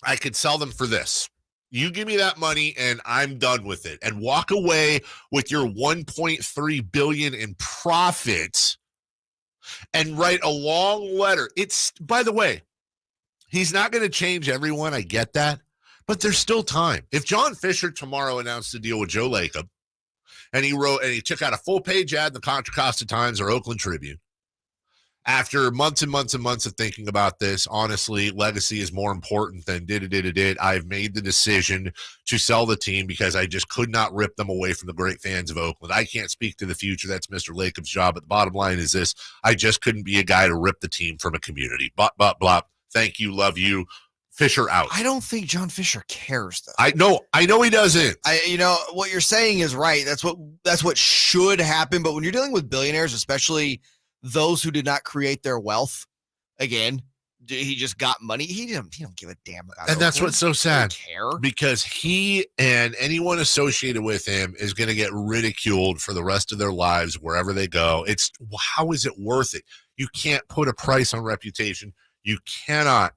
I could sell them for this. You give me that money and I'm done with it, and walk away with your $1.3 billion in profits and write a long letter. It's, by the way, he's not going to change everyone. I get that, but there's still time. If John Fisher tomorrow announced a deal with Joe Lacob and he took out a full page ad in the Contra Costa Times or Oakland Tribune, after months and months and months of thinking about this, honestly, legacy is more important than did. I've made the decision to sell the team because I just could not rip them away from the great fans of Oakland. I can't speak to the future. That's Mr. Lacob's job. But the bottom line is this: I just couldn't be a guy to rip the team from a community. Blah. Thank you. Love you. Fisher out. I don't think John Fisher cares, though. I know he doesn't. What you're saying is right. That's what should happen. But when you're dealing with billionaires, especially those who did not create their wealth, again, he just got money. He don't give a damn about it. And that's what's so sad. Care. Because he and anyone associated with him is going to get ridiculed for the rest of their lives wherever they go. How is it worth it? You can't put a price on reputation. You cannot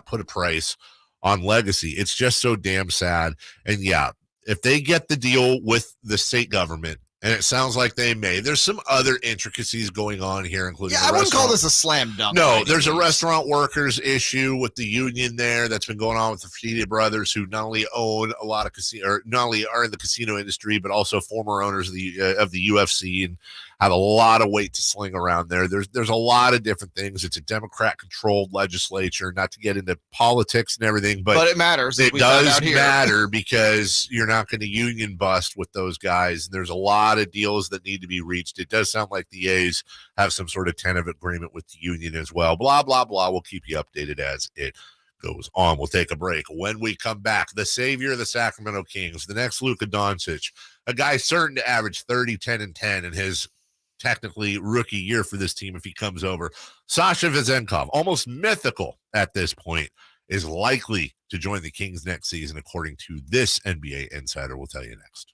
put a price on legacy. It's just so damn sad. And yeah, if they get the deal with the state government, and it sounds like they may. There's some other intricacies going on here, including I wouldn't call this a slam dunk. No, there's a restaurant workers issue with the union there that's been going on with the Fertitta brothers, who not only own a lot of casino, or not only are in the casino industry, but also former owners of the UFC and have a lot of weight to sling around there. There's a lot of different things. It's a Democrat-controlled legislature. Not to get into politics and everything, but it matters. It does matter because you're not going to union bust with those guys. There's a lot of deals that need to be reached. It does sound like the A's have some sort of tentative agreement with the union as well. Blah, blah, blah. We'll keep you updated as it goes on. We'll take a break. When we come back, the savior of the Sacramento Kings, the next Luka Doncic, a guy certain to average 30, 10, and 10 in his technically rookie year for this team if he comes over. Sasha Vezenkov, almost mythical at this point, is likely to join the Kings next season, according to this NBA insider. We'll tell you next.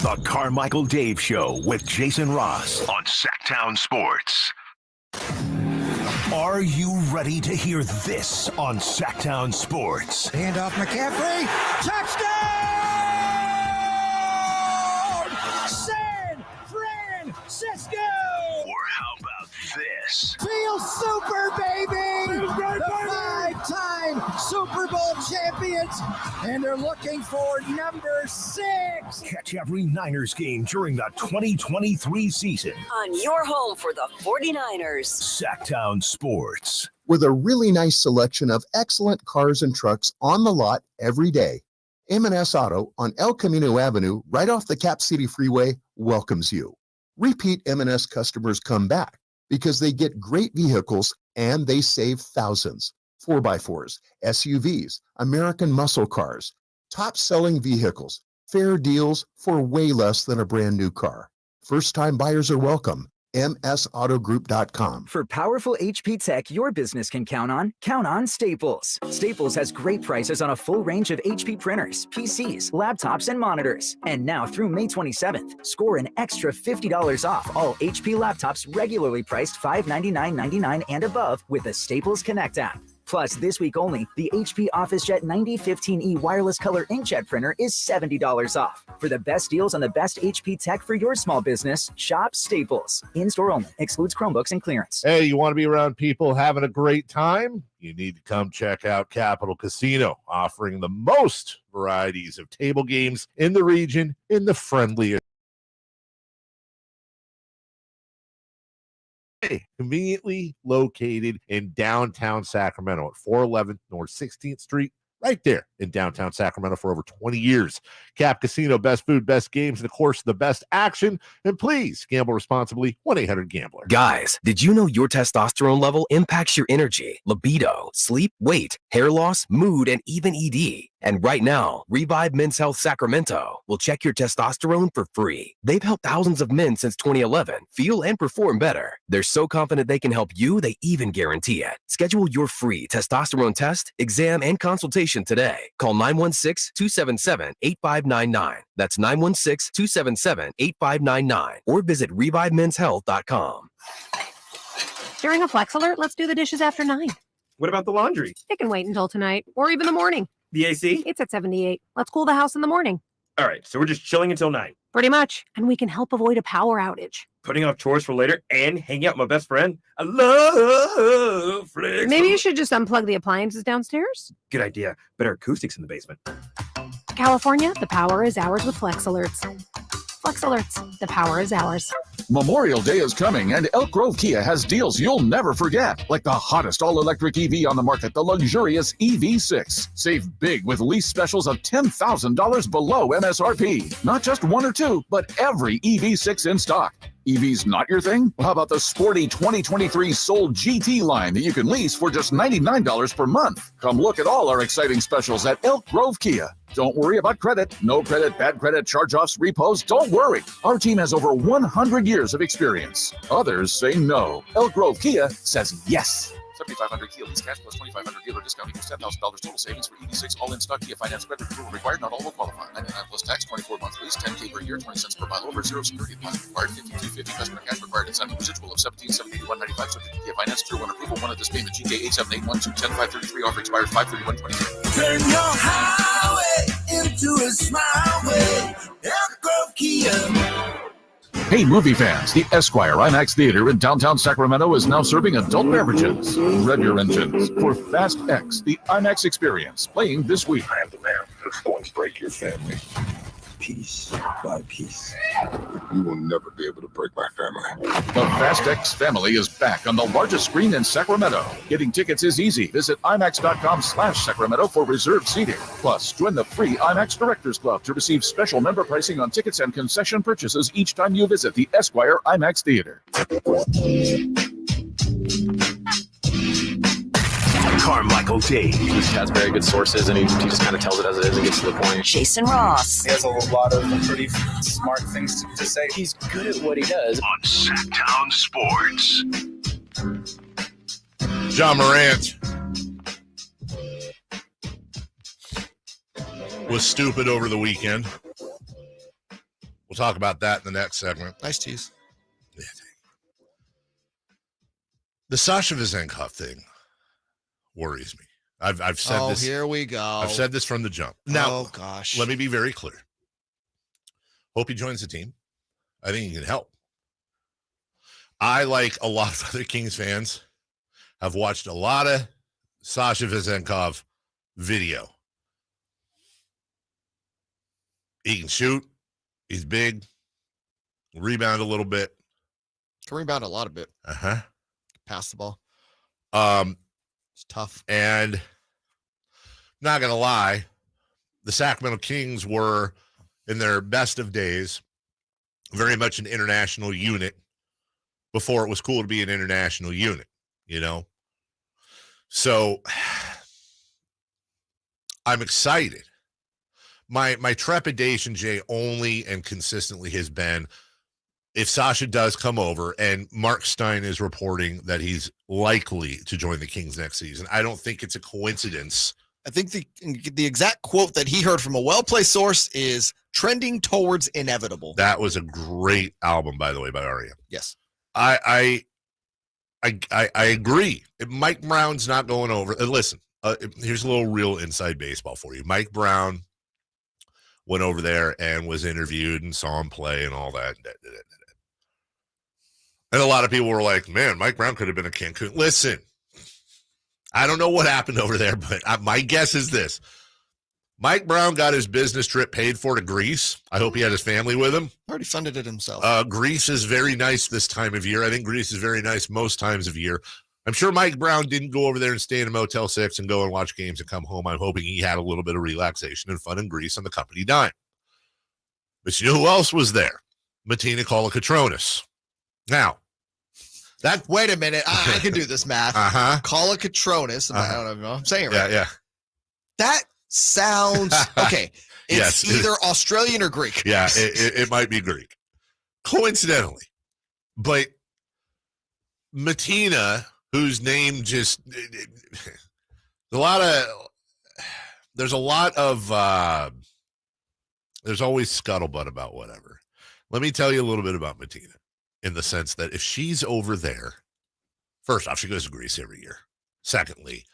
The Carmichael Dave Show with Jason Ross on Sactown Sports. Are you ready to hear this on Sactown Sports? Hand off McCaffrey. Touchdown! San Francisco! Or how about this? Feel super, baby! The five-time Super Bowl champions, and they're looking for number 6. Catch every Niners game during the 2023 season On your home for the 49ers. Sactown Sports. With a really nice selection of excellent cars and trucks on the lot every day, M&S Auto on El Camino Avenue, right off the Cap City Freeway, welcomes you. Repeat M&S customers come back because they get great vehicles and they save thousands. 4x4s, SUVs, American muscle cars, top-selling vehicles, fair deals for way less than a brand new car. First-time buyers are welcome. MSAutogroup.com. For powerful HP tech your business can count on Staples. Staples has great prices on a full range of HP printers, PCs, laptops, and monitors. And now through May 27th, score an extra $50 off all HP laptops regularly priced $599.99 and above with the Staples Connect app. Plus, this week only, the HP OfficeJet 9015E wireless color inkjet printer is $70 off. For the best deals on the best HP tech for your small business, shop Staples. In-store only. Excludes Chromebooks and clearance. Hey, you want to be around people having a great time? You need to come check out Capital Casino, offering the most varieties of table games in the region in the friendliest. Conveniently located in downtown Sacramento at 411 North 16th Street, right there in downtown Sacramento for over 20 years. Cap Casino, best food, best games, and of course, the best action. And please gamble responsibly. 1-800-GAMBLER. Guys, did you know your testosterone level impacts your energy, libido, sleep, weight, hair loss, mood, and even ED? And right now, Revive Men's Health Sacramento will check your testosterone for free. They've helped thousands of men since 2011 feel and perform better. They're so confident they can help you, they even guarantee it. Schedule your free testosterone test, exam, and consultation today. Call 916-277-8599. That's 916-277-8599. Or visit ReviveMen'sHealth.com. During a Flex Alert, let's do the dishes after 9. What about the laundry? It can wait until tonight or even the morning. The AC? It's at 78. Let's cool the house in the morning. All right, so we're just chilling until 9. Pretty much. And we can help avoid a power outage. Putting off chores for later and hanging out with my best friend? I love Flex. Maybe you should just unplug the appliances downstairs. Good idea. Better acoustics in the basement. California, the power is ours with Flex Alerts. Flex Alerts, the power is ours. Memorial Day is coming, and Elk Grove Kia has deals you'll never forget, like the hottest all-electric EV on the market, the luxurious EV6. Save big with lease specials of $10,000 below MSRP. Not just one or two, but every EV6 in stock. EV's not your thing? Well, how about the sporty 2023 Soul GT line that you can lease for just $99 per month? Come look at all our exciting specials at Elk Grove Kia. Don't worry about credit. No credit, bad credit, charge-offs, repos. Don't worry. Our team has over 100 years of experience. Others say no. Elk Grove Kia says yes. 7,500 Kia lease cash plus 2,500 dealer discount equals $10,000 total savings for EV6 all-in stock Kia finance credit approval required. Not all will qualify. 99 plus tax, 24 month lease, $10K per year, 20 cents per mile over, 0 security deposit required, $52.50 customer cash required, incentive residual of $17.70 to $195 subject to Kia finance through one approval. One of this payment GK 87812-1010533 offer expires 5/31/23. Turn your highway into a smile way. Elk Grove Kia. Hey, movie fans, the Esquire IMAX Theater in downtown Sacramento is now serving adult beverages. Rev your engines for Fast X, the IMAX experience, playing this week. I am the man who's going to break your family. Piece by piece. You will never be able to break my family. The Fast X family is back on the largest screen in Sacramento. Getting tickets is easy. Visit IMAX.com/Sacramento for reserved seating. Plus, join the free IMAX Directors Club to receive special member pricing on tickets and concession purchases each time you visit the Esquire IMAX Theater. Carmichael Dave. He has very good sources, and he just kind of tells it as it is and gets to the point. Jason Ross. He has a lot of pretty smart things to say. He's good at what he does. On Sactown Sports. John Morant was stupid over the weekend. We'll talk about that in the next segment. Nice tease. Yeah. The Sasha Vezenkov thing worries me. I've said this. Here we go. I've said this from the jump. Now, gosh. Let me be very clear. Hope he joins the team. I think he can help. I, like a lot of other Kings fans, have watched a lot of Sasha Vezenkov video. He can shoot. He's big. Rebound a little bit. Can rebound a lot of bit. Uh-huh. Pass the ball. It's tough. And not going to lie, the Sacramento Kings were, in their best of days, very much an international unit before it was cool to be an international unit, you know? So I'm excited. My trepidation, Jay, only and consistently has been if Sasha does come over, and Mark Stein is reporting that he's likely to join the Kings next season. I don't think it's a coincidence. I think the exact quote that he heard from a well-placed source is trending towards inevitable. That was a great album, by the way, by R.E.M. Yes. I agree. If Mike Brown's not going over. Listen, here's a little real inside baseball for you. Mike Brown went over there and was interviewed and saw him play and all that. And a lot of people were like, man, Mike Brown could have been a Cancun. Listen, I don't know what happened over there, but my guess is this. Mike Brown got his business trip paid for to Greece. I hope he had his family with him. Already funded it himself. Greece is very nice this time of year. I think Greece is very nice most times of year. I'm sure Mike Brown didn't go over there and stay in a Motel 6 and go and watch games and come home. I'm hoping he had a little bit of relaxation and fun in Greece on the company dime. But you know who else was there? Martina Kolakatronis. Now, wait a minute. I can do this math. Uh-huh. Kolakatronis. I don't know if I'm saying it right. Yeah. That sounds okay. It's either Australian or Greek. Yeah, it might be Greek. Coincidentally. But Martina, whose name just there's always scuttlebutt about whatever. Let me tell you a little bit about Martina, in the sense that if she's over there, first off, she goes to Greece every year. Secondly,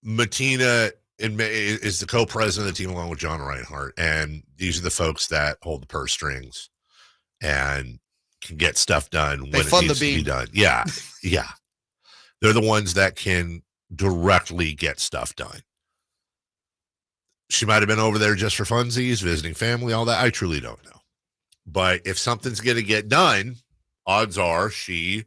Martina is the co-president of the team along with John Reinhart, and these are the folks that hold the purse strings and can get stuff done when it needs to be done. Yeah. They're the ones that can directly get stuff done. She might have been over there just for funsies, visiting family, all that. I truly don't know. But if something's going to get done, odds are she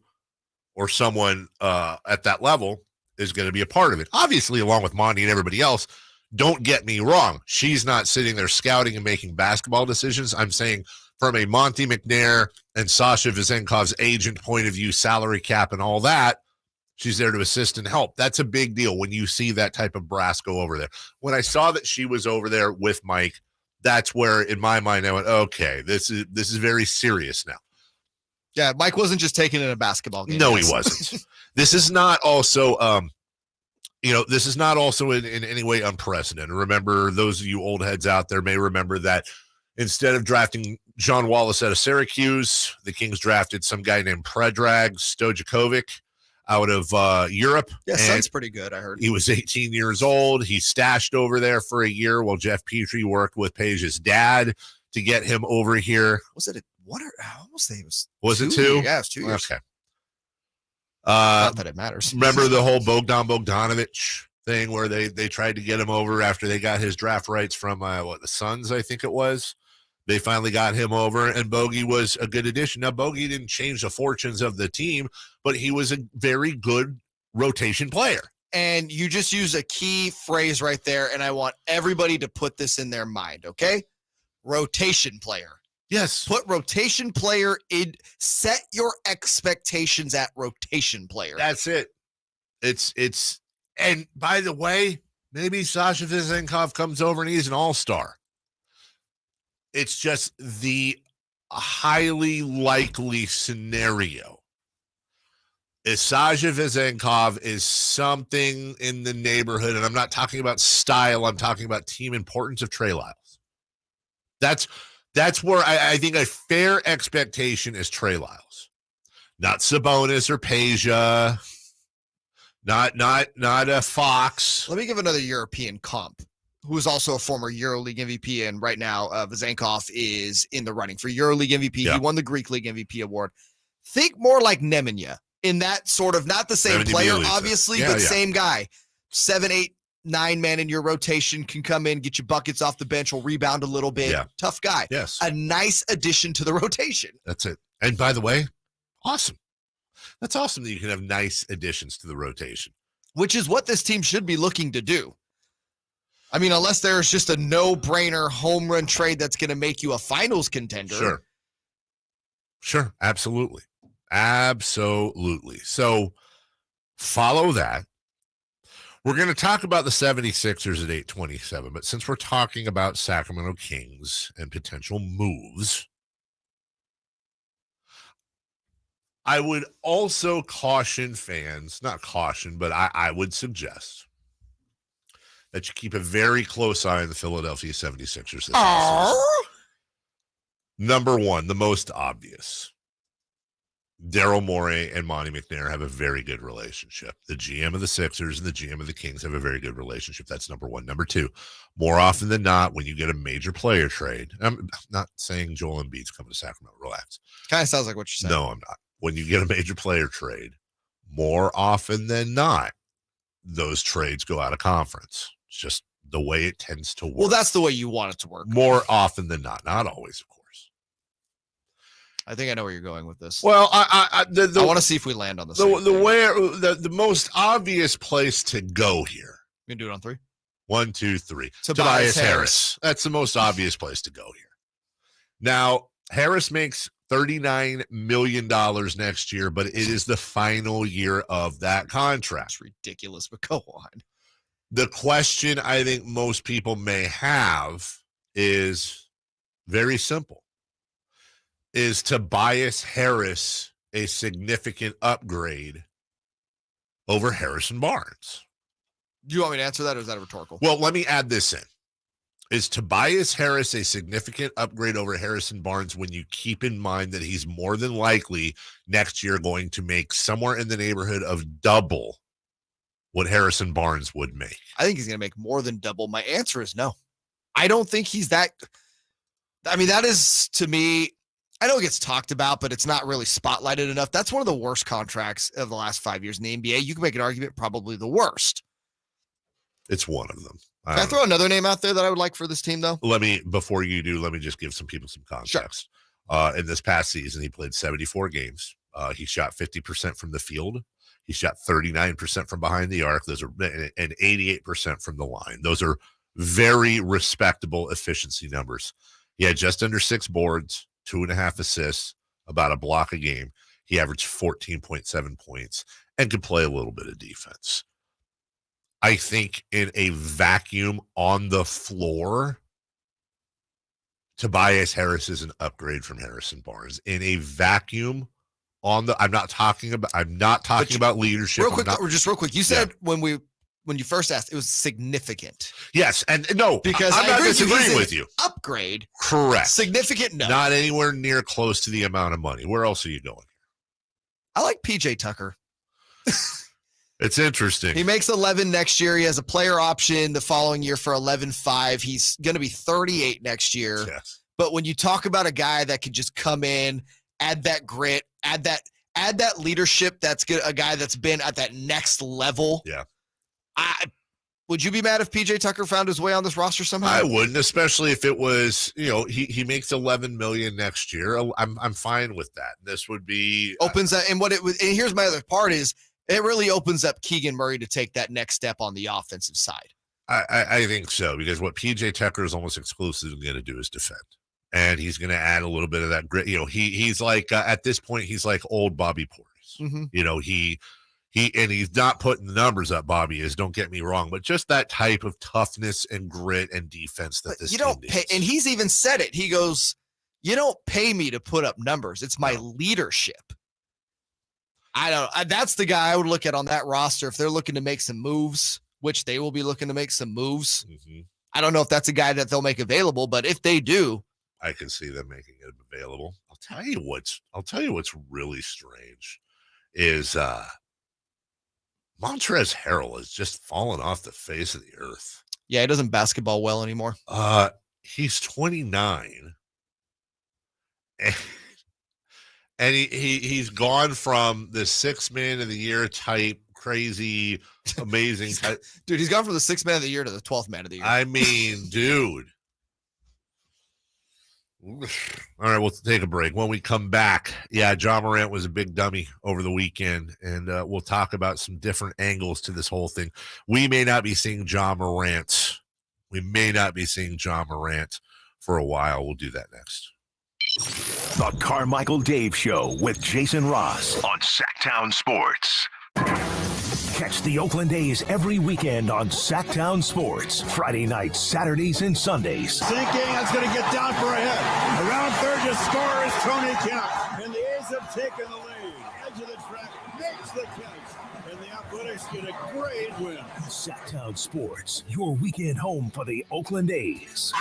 or someone at that level is going to be a part of it. Obviously, along with Monty and everybody else, don't get me wrong. She's not sitting there scouting and making basketball decisions. I'm saying from a Monty McNair and Sasha Vezenkov's agent point of view, salary cap and all that, she's there to assist and help. That's a big deal when you see that type of brass go over there. When I saw that she was over there with Mike, that's where, in my mind, I went, okay, this is very serious now. Yeah, Mike wasn't just taking in a basketball game. No, he wasn't. This is not also, this is not also in any way unprecedented. Remember, those of you old heads out there may remember that instead of drafting John Wallace out of Syracuse, the Kings drafted some guy named Predrag Stojakovic out of Europe. Yeah, sounds pretty good, I heard. He was 18 years old. He stashed over there for a year while Jeff Petrie worked with Paige's dad to get him over here. Was it I almost think it was. Was it 2? Yeah, it was 2 years. Okay. Not that it matters. Remember the whole Bogdan Bogdanovic thing where they tried to get him over after they got his draft rights from the Suns, I think it was. They finally got him over, and Bogey was a good addition. Now, Bogey didn't change the fortunes of the team, but he was a very good rotation player. And you just use a key phrase right there, and I want everybody to put this in their mind, okay? Rotation player. Yes. Put rotation player in. Set your expectations at rotation player. That's it. It's and by the way, maybe Sasha Vezenkov comes over and he's an all-star. It's just the highly likely scenario is Sasha Vezenkov is something in the neighborhood, and I'm not talking about style, I'm talking about team importance of Trey Lyles. That's where I think a fair expectation is Trey Lyles. Not Sabonis or Peja, not a Fox. Let me give another European comp, who is also a former EuroLeague MVP, and right now Vezenkov is in the running for EuroLeague MVP. Yeah. He won the Greek League MVP award. Think more like Nemanja in that sort of, not the same player, obviously, but same guy. 7, 8, 9 man in your rotation, can come in, get you buckets off the bench, will rebound a little bit. Yeah. Tough guy. Yes. A nice addition to the rotation. That's it. And by the way, awesome. That's awesome that you can have nice additions to the rotation. Which is what this team should be looking to do. I mean, unless there's just a no-brainer home run trade that's going to make you a finals contender. Sure. Absolutely. So follow that. We're going to talk about the 76ers at 8:27, but since we're talking about Sacramento Kings and potential moves, I would also caution fans, not caution, but I would suggest that you keep a very close eye on the Philadelphia 76ers this season. Number one, the most obvious. Daryl Morey and Monty McNair have a very good relationship. The GM of the Sixers and the GM of the Kings have a very good relationship. That's number one. Number two, more often than not, when you get a major player trade, I'm not saying Joel Embiid's coming to Sacramento. Relax. Kind of sounds like what you're saying. No, I'm not. When you get a major player trade, more often than not, those trades go out of conference. It's just the way it tends to work. Well, that's the way you want it to work. More often than not. Not always, of course. I think I know where you're going with this. Well, I want to see if we land on this. The most obvious place to go here. We can do it on 3. 1, 2, 3. Tobias Harris. That's the most obvious place to go here. Now, Harris makes $39 million next year, but it is the final year of that contract. It's ridiculous, but go on. The question I think most people may have is very simple. Is Tobias Harris a significant upgrade over Harrison Barnes? Do you want me to answer that, or is that a rhetorical? Well, let me add this in. Is Tobias Harris a significant upgrade over Harrison Barnes when you keep in mind that he's more than likely next year going to make somewhere in the neighborhood of double what Harrison Barnes would make? I think he's going to make more than double. My answer is no. I don't think he's that. I mean, that is, to me, I know it gets talked about, but it's not really spotlighted enough. That's one of the worst contracts of the last 5 years in the NBA. You can make an argument, probably the worst. It's one of them. Can I throw another name out there that I would like for this team, though? Before you do, let me just give some people some context. Sure. In this past season, he played 74 games. He shot 50% from the field. He shot 39% from behind the arc. Those are, and 88% from the line. Those are very respectable efficiency numbers. He had just under 6 boards, 2.5 assists, about a block a game. He averaged 14.7 points and could play a little bit of defense. I think in a vacuum on the floor, Tobias Harris is an upgrade from Harrison Barnes. In a vacuum on the, I'm not talking about leadership. Real quick. You said when you first asked, it was significant. Yes, and no, because I'm not disagreeing with you. Upgrade, correct. Significant, no. Not anywhere near close to the amount of money. Where else are you going? I like PJ Tucker. It's interesting. He makes 11 next year. He has a player option the following year for 11.5. He's going to be 38 next year. Yes. But when you talk about a guy that could just come in, add that grit, add that leadership, that's good. A guy that's been at that next level. Yeah. Would you be mad if PJ Tucker found his way on this roster somehow? I wouldn't, especially if it was, he makes $11 million next year. I'm fine with that. This would be opens that, and here's my other part is it really opens up Keegan Murray to take that next step on the offensive side. I think so, because what PJ Tucker is almost exclusively going to do is defend, and he's going to add a little bit of that grit. He's like at this point he's like old Bobby Portis. Mm-hmm. He's not putting the numbers up. Bobby is, don't get me wrong, but just that type of toughness and grit and defense that this team needs. And he's even said it. He goes, "You don't pay me to put up numbers. It's my leadership." That's the guy I would look at on that roster if they're looking to make some moves, which they will be looking to make some moves. Mm-hmm. I don't know if that's a guy that they'll make available, but if they do, I can see them making it available. I'll tell you what's really strange is Montrezl Harrell has just fallen off the face of the earth. Yeah, he doesn't basketball well anymore. He's 29. And he's gone from the 6th man of the year type, crazy, amazing type. Dude, he's gone from the 6th man of the year to the 12th man of the year. I mean, dude. All right, we'll take a break. When we come back, Ja Morant was a big dummy over the weekend, and we'll talk about some different angles to this whole thing. We may not be seeing Ja Morant. We may not be seeing Ja Morant for a while. We'll do that next. The Carmichael Dave Show with Jason Ross on Sactown Sports. Catch the Oakland A's every weekend on Sactown Sports. Friday nights, Saturdays, and Sundays. Sinking, that's going to get down for a hit. Around third, your scorer is Tony Kemp. And the A's have taken the lead. Edge of the track, makes the catch. And the Athletics get a great win. Sactown Sports, your weekend home for the Oakland A's.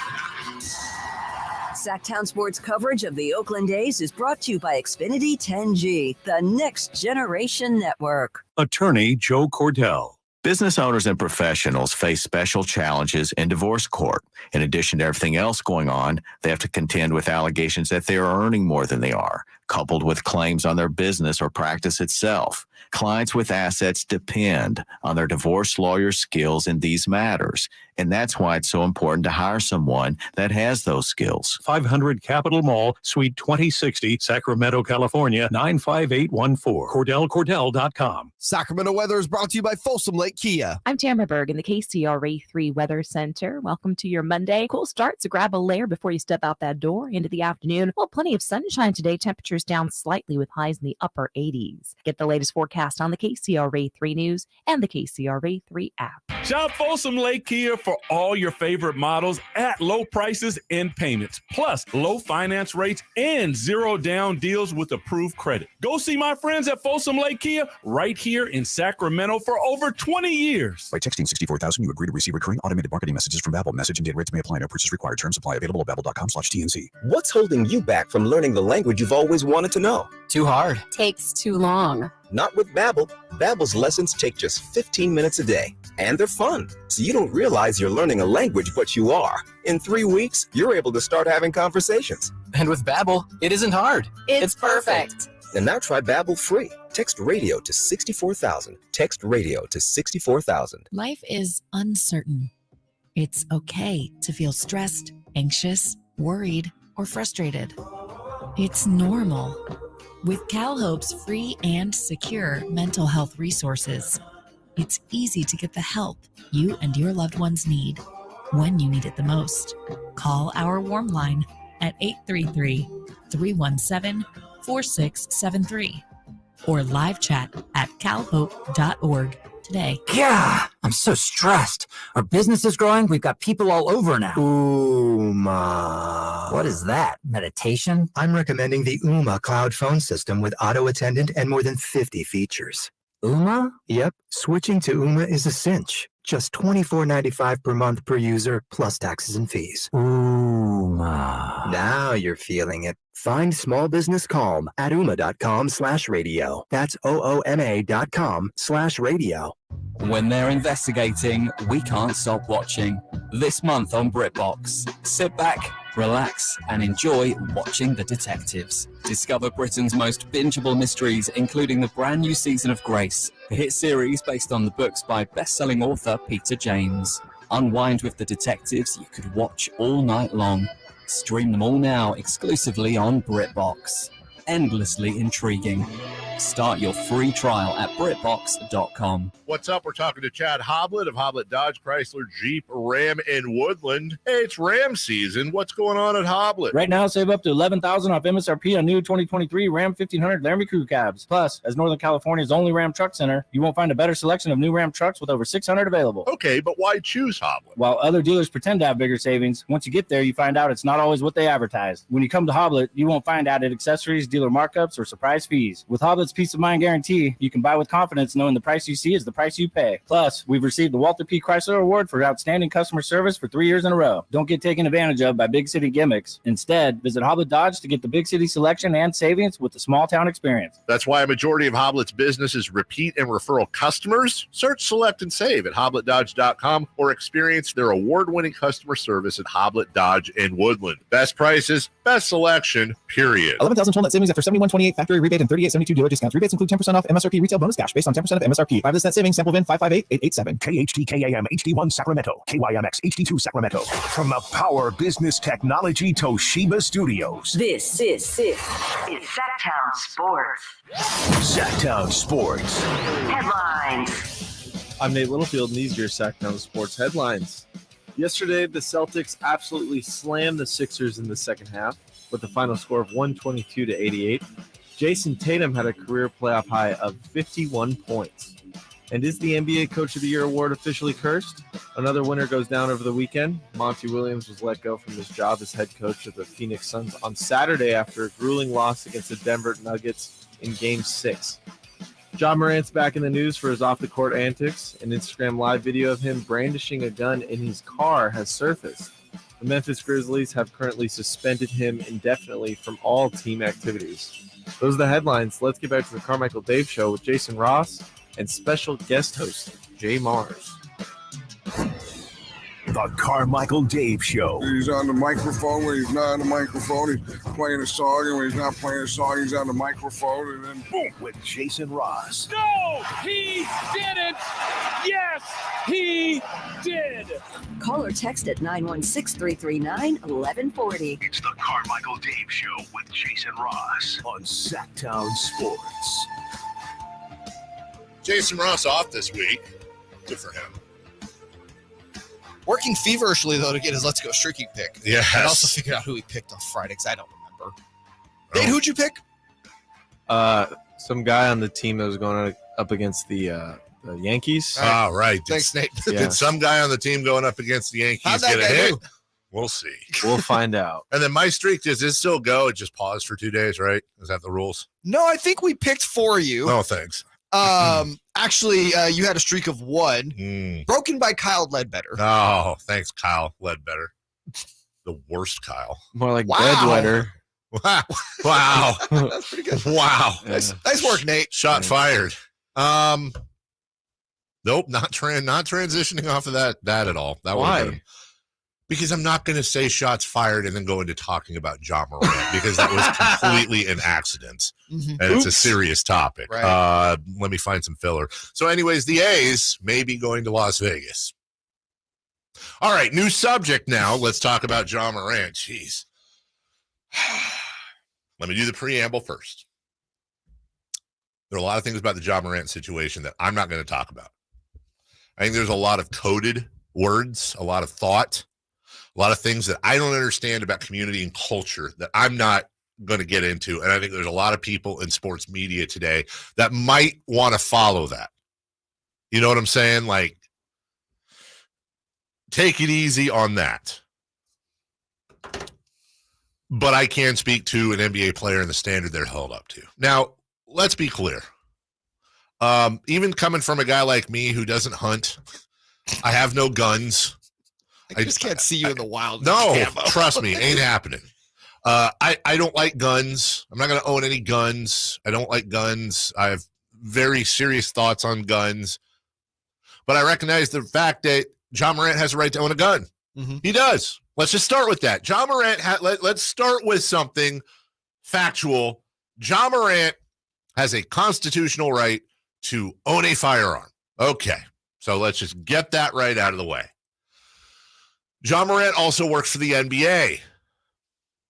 Sactown Sports coverage of the Oakland A's is brought to you by Xfinity 10G, the next generation network. Attorney Joe Cordell. Business owners and professionals face special challenges in divorce court. In addition to everything else going on, they have to contend with allegations that they are earning more than they are, coupled with claims on their business or practice itself. Clients with assets depend on their divorce lawyer's skills in these matters, and that's why it's so important to hire someone that has those skills. 500 Capitol Mall, Suite 2060, Sacramento, California, 95814. CordellCordell.com. Sacramento weather is brought to you by Folsom Lake Kia. I'm Tamara Berg in the KCRA 3 Weather Center. Welcome to your Monday. Cool start, so grab a layer before you step out that door into the afternoon. Well, plenty of sunshine today. Temperatures down slightly with highs in the upper 80s. Get the latest forecast on the KCRA 3 News and the KCRA 3 app. Shop Folsom Lake Kia for all your favorite models at low prices and payments, plus low finance rates and zero down deals with approved credit. Go see my friends at Folsom Lake Kia right here in Sacramento for over 20 years. By texting 64,000, you agree to receive recurring automated marketing messages from Babbel. Message and data rates may apply. No purchase required. Terms apply. Available at babbel.com/TNC. What's holding you back from learning the language you've always wanted to know? Too hard. Takes too long. Not with Babbel. Babbel's lessons take just 15 minutes a day, and they're fun, so you don't realize you're learning a language, but you are. In 3 weeks, you're able to start having conversations. And with Babbel, it isn't hard. It's perfect. And now try Babbel free. Text radio to 64,000. Text radio to 64,000. Life is uncertain. It's okay to feel stressed, anxious, worried, or frustrated. It's normal. With CalHope's free and secure mental health resources, it's easy to get the help you and your loved ones need when you need it the most. Call our warm line at 833-317-4673 or live chat at calhope.org today. Yeah, I'm so stressed. Our business is growing. We've got people all over now. Ooma. What is that? Meditation? I'm recommending the Ooma cloud phone system with auto attendant and more than 50 features. Ooma? Yep. Switching to Ooma is a cinch. Just $24.95 per month per user, plus taxes and fees. Ooma. Now you're feeling it. Find small business calm at ooma.com/radio. That's OOMA.com/radio. When they're investigating, we can't stop watching. This month on BritBox, sit back, relax, and enjoy watching the detectives. Discover Britain's most bingeable mysteries, including the brand new season of Grace, the hit series based on the books by best-selling author Peter James. Unwind with the detectives you could watch all night long. Stream them all now exclusively on BritBox. Endlessly intriguing. Start your free trial at BritBox.com. What's up? We're talking to Chad Hoblet of Hoblet Dodge, Chrysler, Jeep, Ram, and Woodland. Hey, it's Ram season. What's going on at Hoblet? Right now, save up to $11,000 off MSRP on new 2023 Ram 1500 Laramie Crew Cabs. Plus, as Northern California's only Ram Truck Center, you won't find a better selection of new Ram trucks with over 600 available. Okay, but why choose Hoblet? While other dealers pretend to have bigger savings, once you get there, you find out it's not always what they advertise. When you come to Hoblet, you won't find added accessories, deal dealer markups, or surprise fees. With Hoblet's Peace of Mind Guarantee, you can buy with confidence knowing the price you see is the price you pay. Plus, we've received the Walter P. Chrysler Award for outstanding customer service for 3 years in a row. Don't get taken advantage of by big city gimmicks. Instead, visit Hoblet Dodge to get the big city selection and savings with the small town experience. That's why a majority of Hoblet's business is repeat and referral customers. Search, select, and save at HobletDodge.com or experience their award-winning customer service at Hoblet Dodge in Woodland. Best prices, best selection, period. 11,000 net savings after 71.28 factory rebate and 38.72 dealer discounts. Rebates include 10% off MSRP retail bonus cash based on 10% of MSRP. 5 net savings. Sample VIN 558887. KHTKAM HD1 Sacramento. KYMX HD2 Sacramento. From the Power Business Technology Toshiba Studios. This is Sactown Sports. Sactown Sports. Headlines. I'm Nate Littlefield, and these are your Sactown Sports headlines. Yesterday, the Celtics absolutely slammed the Sixers in the second half with a final score of 122-88. Jason Tatum had a career playoff high of 51 points. And is the NBA Coach of the Year award officially cursed? Another winner goes down over the weekend. Monty Williams was let go from his job as head coach of the Phoenix Suns on Saturday after a grueling loss against the Denver Nuggets in Game 6. Ja Morant's back in the news for his off-the-court antics. An Instagram live video of him brandishing a gun in his car has surfaced. The Memphis Grizzlies have currently suspended him indefinitely from all team activities. Those are the headlines. Let's get back to the Carmichael Dave Show with Jason Ross and special guest host, JayMarZZ. The Carmichael Dave Show. He's on the microphone. When he's not on the microphone, he's playing a song. And when he's not playing a song, he's on the microphone. And then boom, with Jason Ross. No, he didn't. Yes, he did. Call or text at 916-339-1140. It's the Carmichael Dave Show with Jason Ross on Sactown Sports. Jason Ross off this week. Good for him. Working feverishly, though, to get his Let's Go Streaky pick. Yes. And also figured out who he picked on Friday, because I don't remember. Nate, who'd you pick? Some guy on the team that was going up against the Yankees. Oh, right. Thanks, Nate. Did some guy on the team going up against the Yankees get a hit? We'll see. We'll find out. And then my streak, does it still go? It just paused for 2 days, right? Is that the rules? No, I think we picked for you. Oh, thanks. Actually, you had a streak of 1, broken by Kyle Ledbetter. Oh, thanks, Kyle Ledbetter. The worst Kyle. More like bedwetter. Wow. That's pretty good. Wow. Nice work, Nate. Shot fired. Nope, not transitioning off of that at all. Why? Because I'm not going to say shots fired and then go into talking about Ja Morant because that was completely an accident. And it's a serious topic. Right. Let me find some filler. So anyways, the A's may be going to Las Vegas. All right, new subject now. Let's talk about Ja Morant. Jeez. Let me do the preamble first. There are a lot of things about the Ja Morant situation that I'm not going to talk about. I think there's a lot of coded words, a lot of thought, a lot of things that I don't understand about community and culture that I'm not going to get into. And I think there's a lot of people in sports media today that might want to follow that. You know what I'm saying? Like, take it easy on that. But I can speak to an NBA player and the standard they're held up to. Now, let's be clear. Even coming from a guy like me who doesn't hunt, I have no guns. I just can't see you in the wild. No, trust me, ain't happening. I don't like guns. I'm not going to own any guns. I don't like guns. I have very serious thoughts on guns. But I recognize the fact that Ja Morant has a right to own a gun. Mm-hmm. He does. Let's just start with that. Ja Morant, let's start with something factual. Ja Morant has a constitutional right to own a firearm. Okay, so let's just get that right out of the way. Ja Morant also works for the NBA.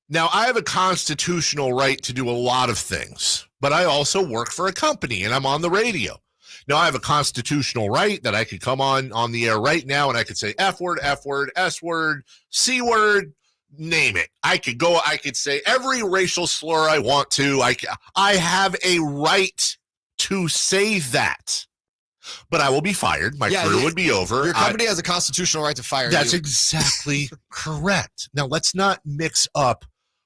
Now, I have a constitutional right to do a lot of things, but I also work for a company, and I'm on the radio. Now, I have a constitutional right that I could come on the air right now, and I could say F word, S word, C word, name it. I could say every racial slur I want to. I have a right to say that. But I will be fired. My career would be over. Your company has a constitutional right to fire you. That's exactly correct. Now, let's not mix up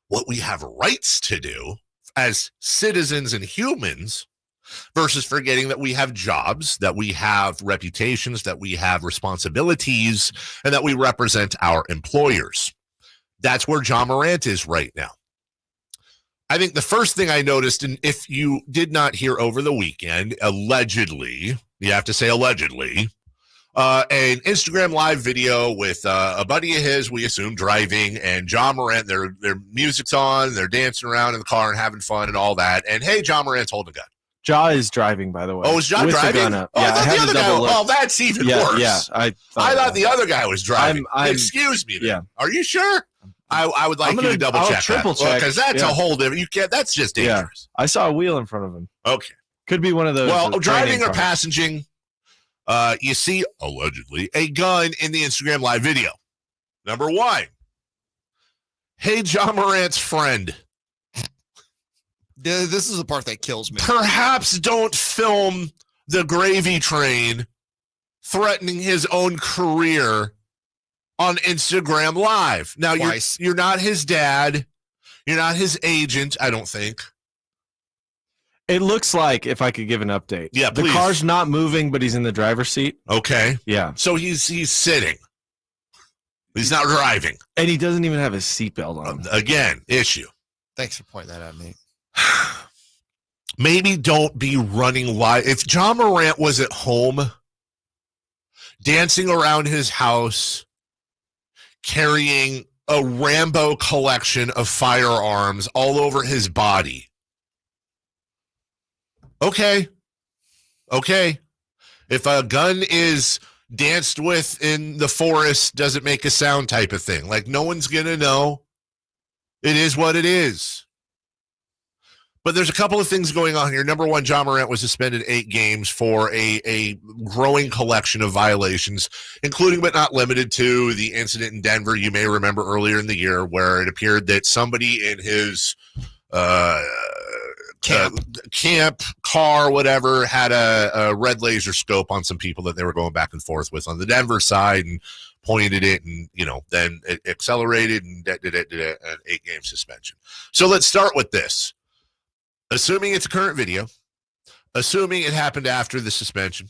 what we have rights to do as citizens and humans versus forgetting that we have jobs, that we have reputations, that we have responsibilities, and that we represent our employers. That's where Ja Morant is right now. I think the first thing I noticed, and if you did not hear over the weekend, allegedly, you have to say allegedly, an Instagram live video with a buddy of his, we assume, driving, and Ja Morant, their music's on, they're dancing around in the car and having fun and all that, and hey, Ja Morant's holding a gun. Ja is driving, by the way. Oh, is Ja with driving? The gun up. Oh, Yeah, I thought the other guy. Oh, that's even worse. Yeah, I thought the other guy was driving. I'm Excuse me. Then. Yeah. Are you sure? I would like you to double check. Triple check because that's a whole different. You can't. That's just dangerous. I saw a wheel in front of him. Okay, could be one of those. Well, driving or cars. passenging. You see allegedly a gun in the Instagram live video. Number one. Hey, Ja Morant's friend. This is the part that kills me. Perhaps don't film the gravy train threatening his own career on Instagram Live. Now, you're not his dad. You're not his agent, I don't think. It looks like, if I could give an update. Yeah, the please. car's not moving, but he's in the driver's seat. Okay. Yeah. So he's sitting. He's not driving. And he doesn't even have his seatbelt on. Again, issue. Thanks for pointing that out, Nate. Maybe don't be running live. If Ja Morant was at home, dancing around his house, carrying a Rambo collection of firearms all over his body. Okay. If a gun is danced with in the forest, does it make a sound type of thing? Like, no one's going to know. It is what it is. But there's a couple of things going on here. Number one, Ja Morant was suspended 8 games for a growing collection of violations, including but not limited to the incident in Denver you may remember earlier in the year where it appeared that somebody in his camp, car, whatever, had a red laser scope on some people that they were going back and forth with on the Denver side and pointed it and, then it accelerated and did an 8-game suspension. So let's start with this. Assuming it's a current video, assuming it happened after the suspension,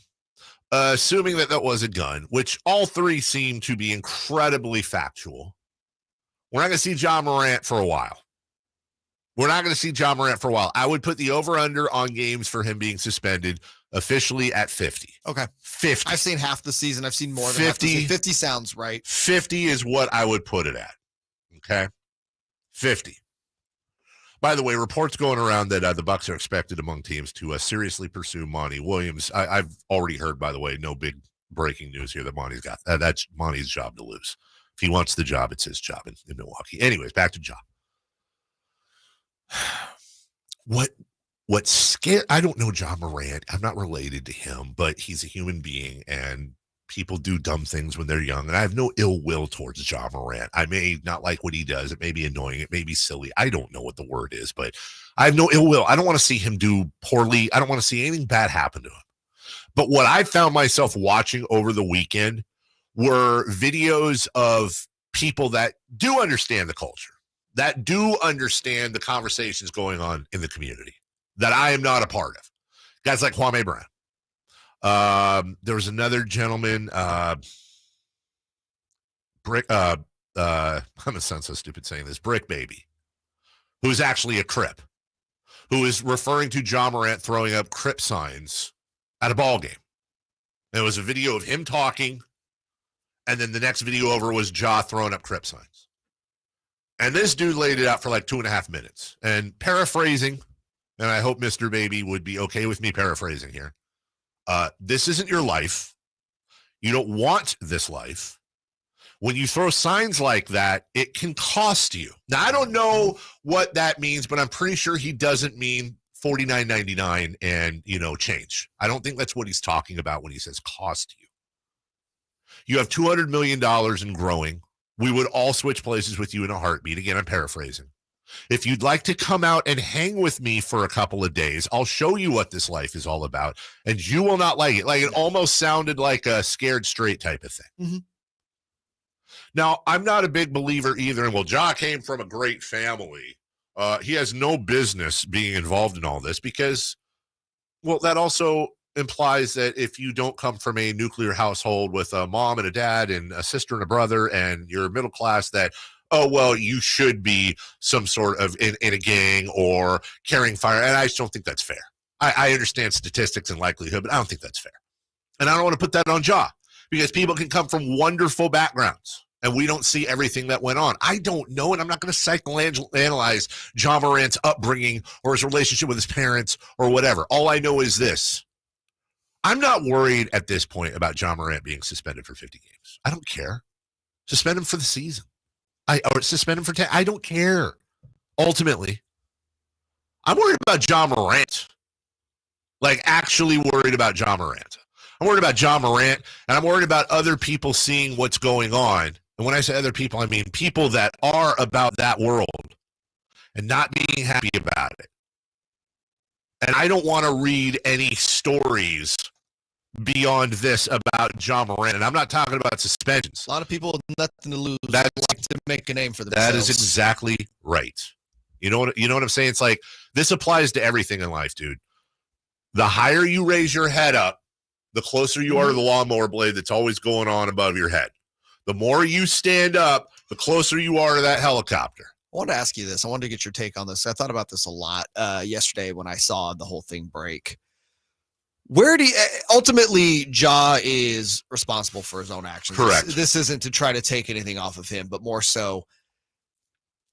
assuming that was a gun, which all three seem to be incredibly factual, we're not going to see Ja Morant for a while. I would put the over-under on games for him being suspended officially at 50. Okay. 50. I've seen half the season. I've seen more than 50. 50 sounds right. 50 is what I would put it at. Okay? 50. By the way, reports going around that the Bucks are expected among teams to seriously pursue Monty Williams. I've already heard, by the way, no big breaking news here that Monty's got. That's Monty's job to lose. If he wants the job, it's his job in Milwaukee. Anyways, back to Ja. What scared? I don't know Ja Morant. I'm not related to him, but he's a human being, and people do dumb things when they're young, and I have no ill will towards Ja Morant. I may not like what he does. It may be annoying. It may be silly. I don't know what the word is, but I have no ill will. I don't want to see him do poorly. I don't want to see anything bad happen to him. But what I found myself watching over the weekend were videos of people that do understand the culture, that do understand the conversations going on in the community that I am not a part of. Guys like Kwame Brown. There was another gentleman, Brick, I'm gonna sound so stupid saying this, Brick Baby, who's actually a Crip, who is referring to Ja Morant throwing up Crip signs at a ball game. And it was a video of him talking, and then the next video over was Ja throwing up Crip signs. And this dude laid it out for like 2.5 minutes. And paraphrasing, and I hope Mr. Baby would be okay with me paraphrasing here. This isn't your life. You don't want this life. When you throw signs like that, it can cost you. Now, I don't know what that means, but I'm pretty sure he doesn't mean $49.99 and, change. I don't think that's what he's talking about when he says cost you. You have $200 million and growing. We would all switch places with you in a heartbeat. Again, I'm paraphrasing. If you'd like to come out and hang with me for a couple of days, I'll show you what this life is all about, and you will not like it. Like, it almost sounded like a Scared Straight type of thing. Mm-hmm. Now, I'm not a big believer either. And, well, Ja came from a great family. He has no business being involved in all this because, well, that also implies that if you don't come from a nuclear household with a mom and a dad and a sister and a brother and you're middle class, that, oh, well, you should be some sort of in a gang or carrying fire. And I just don't think that's fair. I understand statistics and likelihood, but I don't think that's fair. And I don't want to put that on Ja because people can come from wonderful backgrounds and we don't see everything that went on. I don't know, and I'm not going to psychoanalyze Ja Morant's upbringing or his relationship with his parents or whatever. All I know is this. I'm not worried at this point about Ja Morant being suspended for 50 games. I don't care. Suspend him for the season. Or suspend him for 10. I don't care. Ultimately, I'm worried about Ja Morant. Like, actually worried about Ja Morant. I'm worried about Ja Morant, and I'm worried about other people seeing what's going on. And when I say other people, I mean people that are about that world and not being happy about it. And I don't want to read any stories beyond this about Ja Morant. And I'm not talking about suspensions. A lot of people with nothing to lose like to make a name for themselves. That is exactly right. You know what I'm saying? It's like, this applies to everything in life, dude. The higher you raise your head up, the closer you are to the lawnmower blade that's always going on above your head. The more you stand up, the closer you are to that helicopter. I want to ask you this. I wanted to get your take on this. I thought about this a lot yesterday when I saw the whole thing break. Where do you, ultimately, Ja is responsible for his own actions. Correct. This isn't to try to take anything off of him, but more so,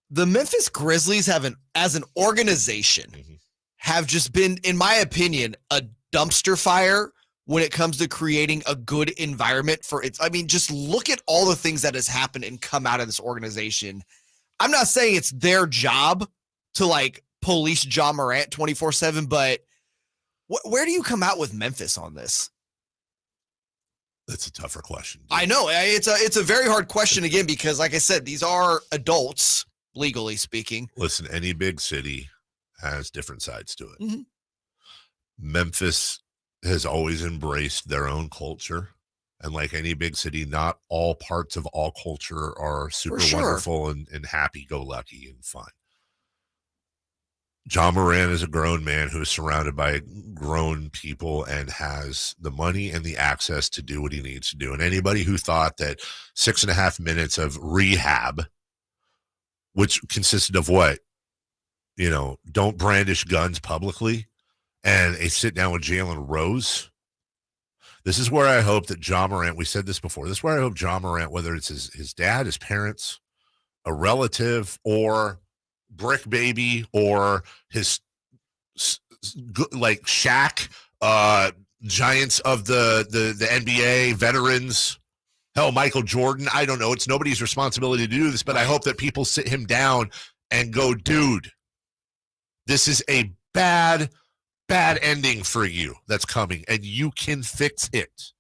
the Memphis Grizzlies as an organization, have just been, in my opinion, a dumpster fire when it comes to creating a good environment for it. I mean, just look at all the things that has happened and come out of this organization. I'm not saying it's their job to like police Ja Morant 24/7, but where do you come out with Memphis on this? That's a tougher question. I know it's a very hard question again, because like I said, these are adults, legally speaking. Listen, any big city has different sides to it. Mm-hmm. Memphis has always embraced their own culture. And like any big city, not all parts of all culture are super wonderful and happy-go-lucky and fun. Ja Morant is a grown man who is surrounded by grown people and has the money and the access to do what he needs to do. And anybody who thought that 6.5 minutes of rehab, which consisted of what? You know, don't brandish guns publicly, and a sit down with Jalen Rose. This is where I hope that Ja Morant, we said this before, this is where I hope Ja Morant, whether it's his dad, his parents, a relative, or Brick Baby, or his like Shaq, giants of the NBA, veterans, hell, Michael Jordan, I don't know. It's nobody's responsibility to do this, but I hope that people sit him down and go, dude, this is a bad ending for you that's coming, and you can fix it,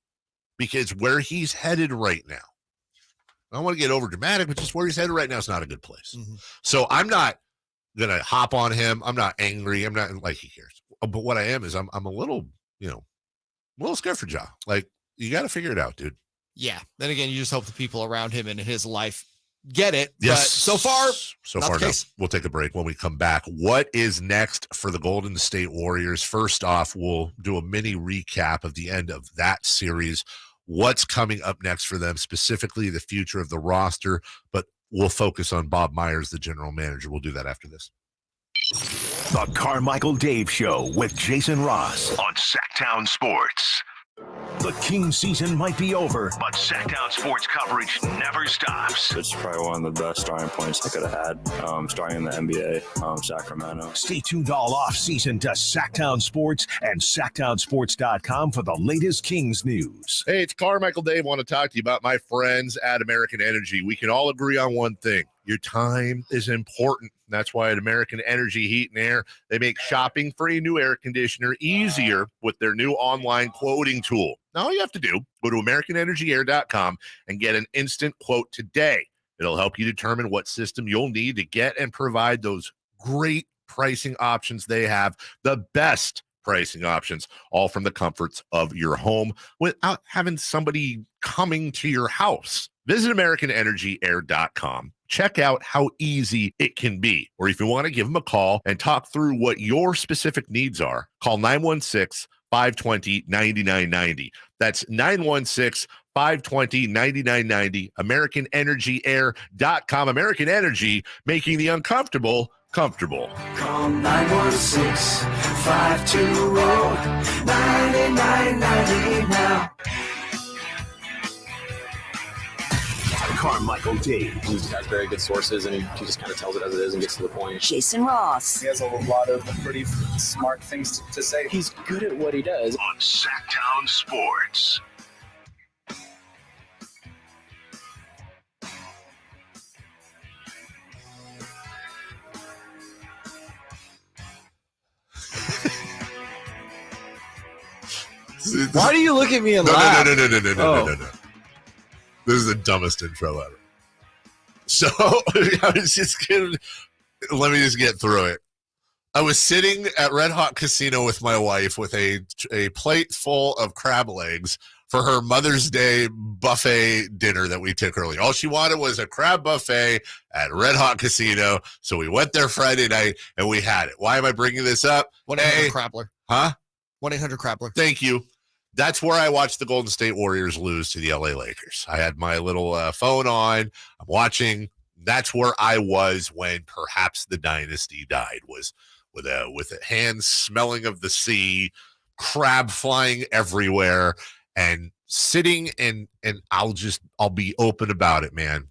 because where he's headed right now, I don't want to get over dramatic, but just where he's headed right now is not a good place. Mm-hmm. So I'm not going to hop on him. I'm not angry. I'm not like he cares. But what I am is I'm a little, a little scared for Ja. Like, you got to figure it out, dude. Yeah. Then again, you just hope the people around him and in his life get it. Yes. But so far, no. We'll take a break. When we come back, what is next for the Golden State Warriors? First off, we'll do a mini recap of the end of that series. What's coming up next for them, specifically the future of the roster, but we'll focus on Bob Myers, the general manager. We'll do that after this. The Carmichael Dave Show with Jason Ross on Sactown Sports. The King season might be over, but Sactown Sports coverage never stops. It's probably one of the best starting points I could have had, starting in the NBA, Sacramento. Stay tuned all off-season to Sactown Sports and SactownSports.com for the latest Kings news. Hey, it's Carmichael Dave. I want to talk to you about my friends at American Energy. We can all agree on one thing. Your time is important. That's why at American Energy Heat and Air, they make shopping for a new air conditioner easier with their new online quoting tool. Now, all you have to do, go to AmericanEnergyAir.com and get an instant quote today. It'll help you determine what system you'll need to get and provide those great pricing options they have, the best pricing options, all from the comforts of your home without having somebody coming to your house. Visit AmericanEnergyAir.com. Check out how easy it can be. Or if you want to give them a call and talk through what your specific needs are, call 916-520-9990. That's 916-520-9990. AmericanEnergyAir.com. American Energy, making the uncomfortable comfortable. Call 916-520-9990 now. Carmichael Dave. He has very good sources, and he just kind of tells it as it is and gets to the point. Jason Ross. He has a lot of pretty smart things to say. He's good at what he does. On Sactown Sports. Why do you look at me and laugh? No. This is the dumbest intro ever. So I was just kidding. Let me just get through it. I was sitting at Red Hot Casino with my wife with a plate full of crab legs for her Mother's Day buffet dinner that we took early. All she wanted was a crab buffet at Red Hot Casino. So we went there Friday night and we had it. Why am I bringing this up? 1-800-Crabbler. Huh? 1-800-Crabbler. Thank you. That's where I watched the Golden State Warriors lose to the LA Lakers. I had my little phone on. I'm watching. That's where I was when perhaps the dynasty died, was with a hand smelling of the sea, crab flying everywhere, and sitting and I'll be open about it, man.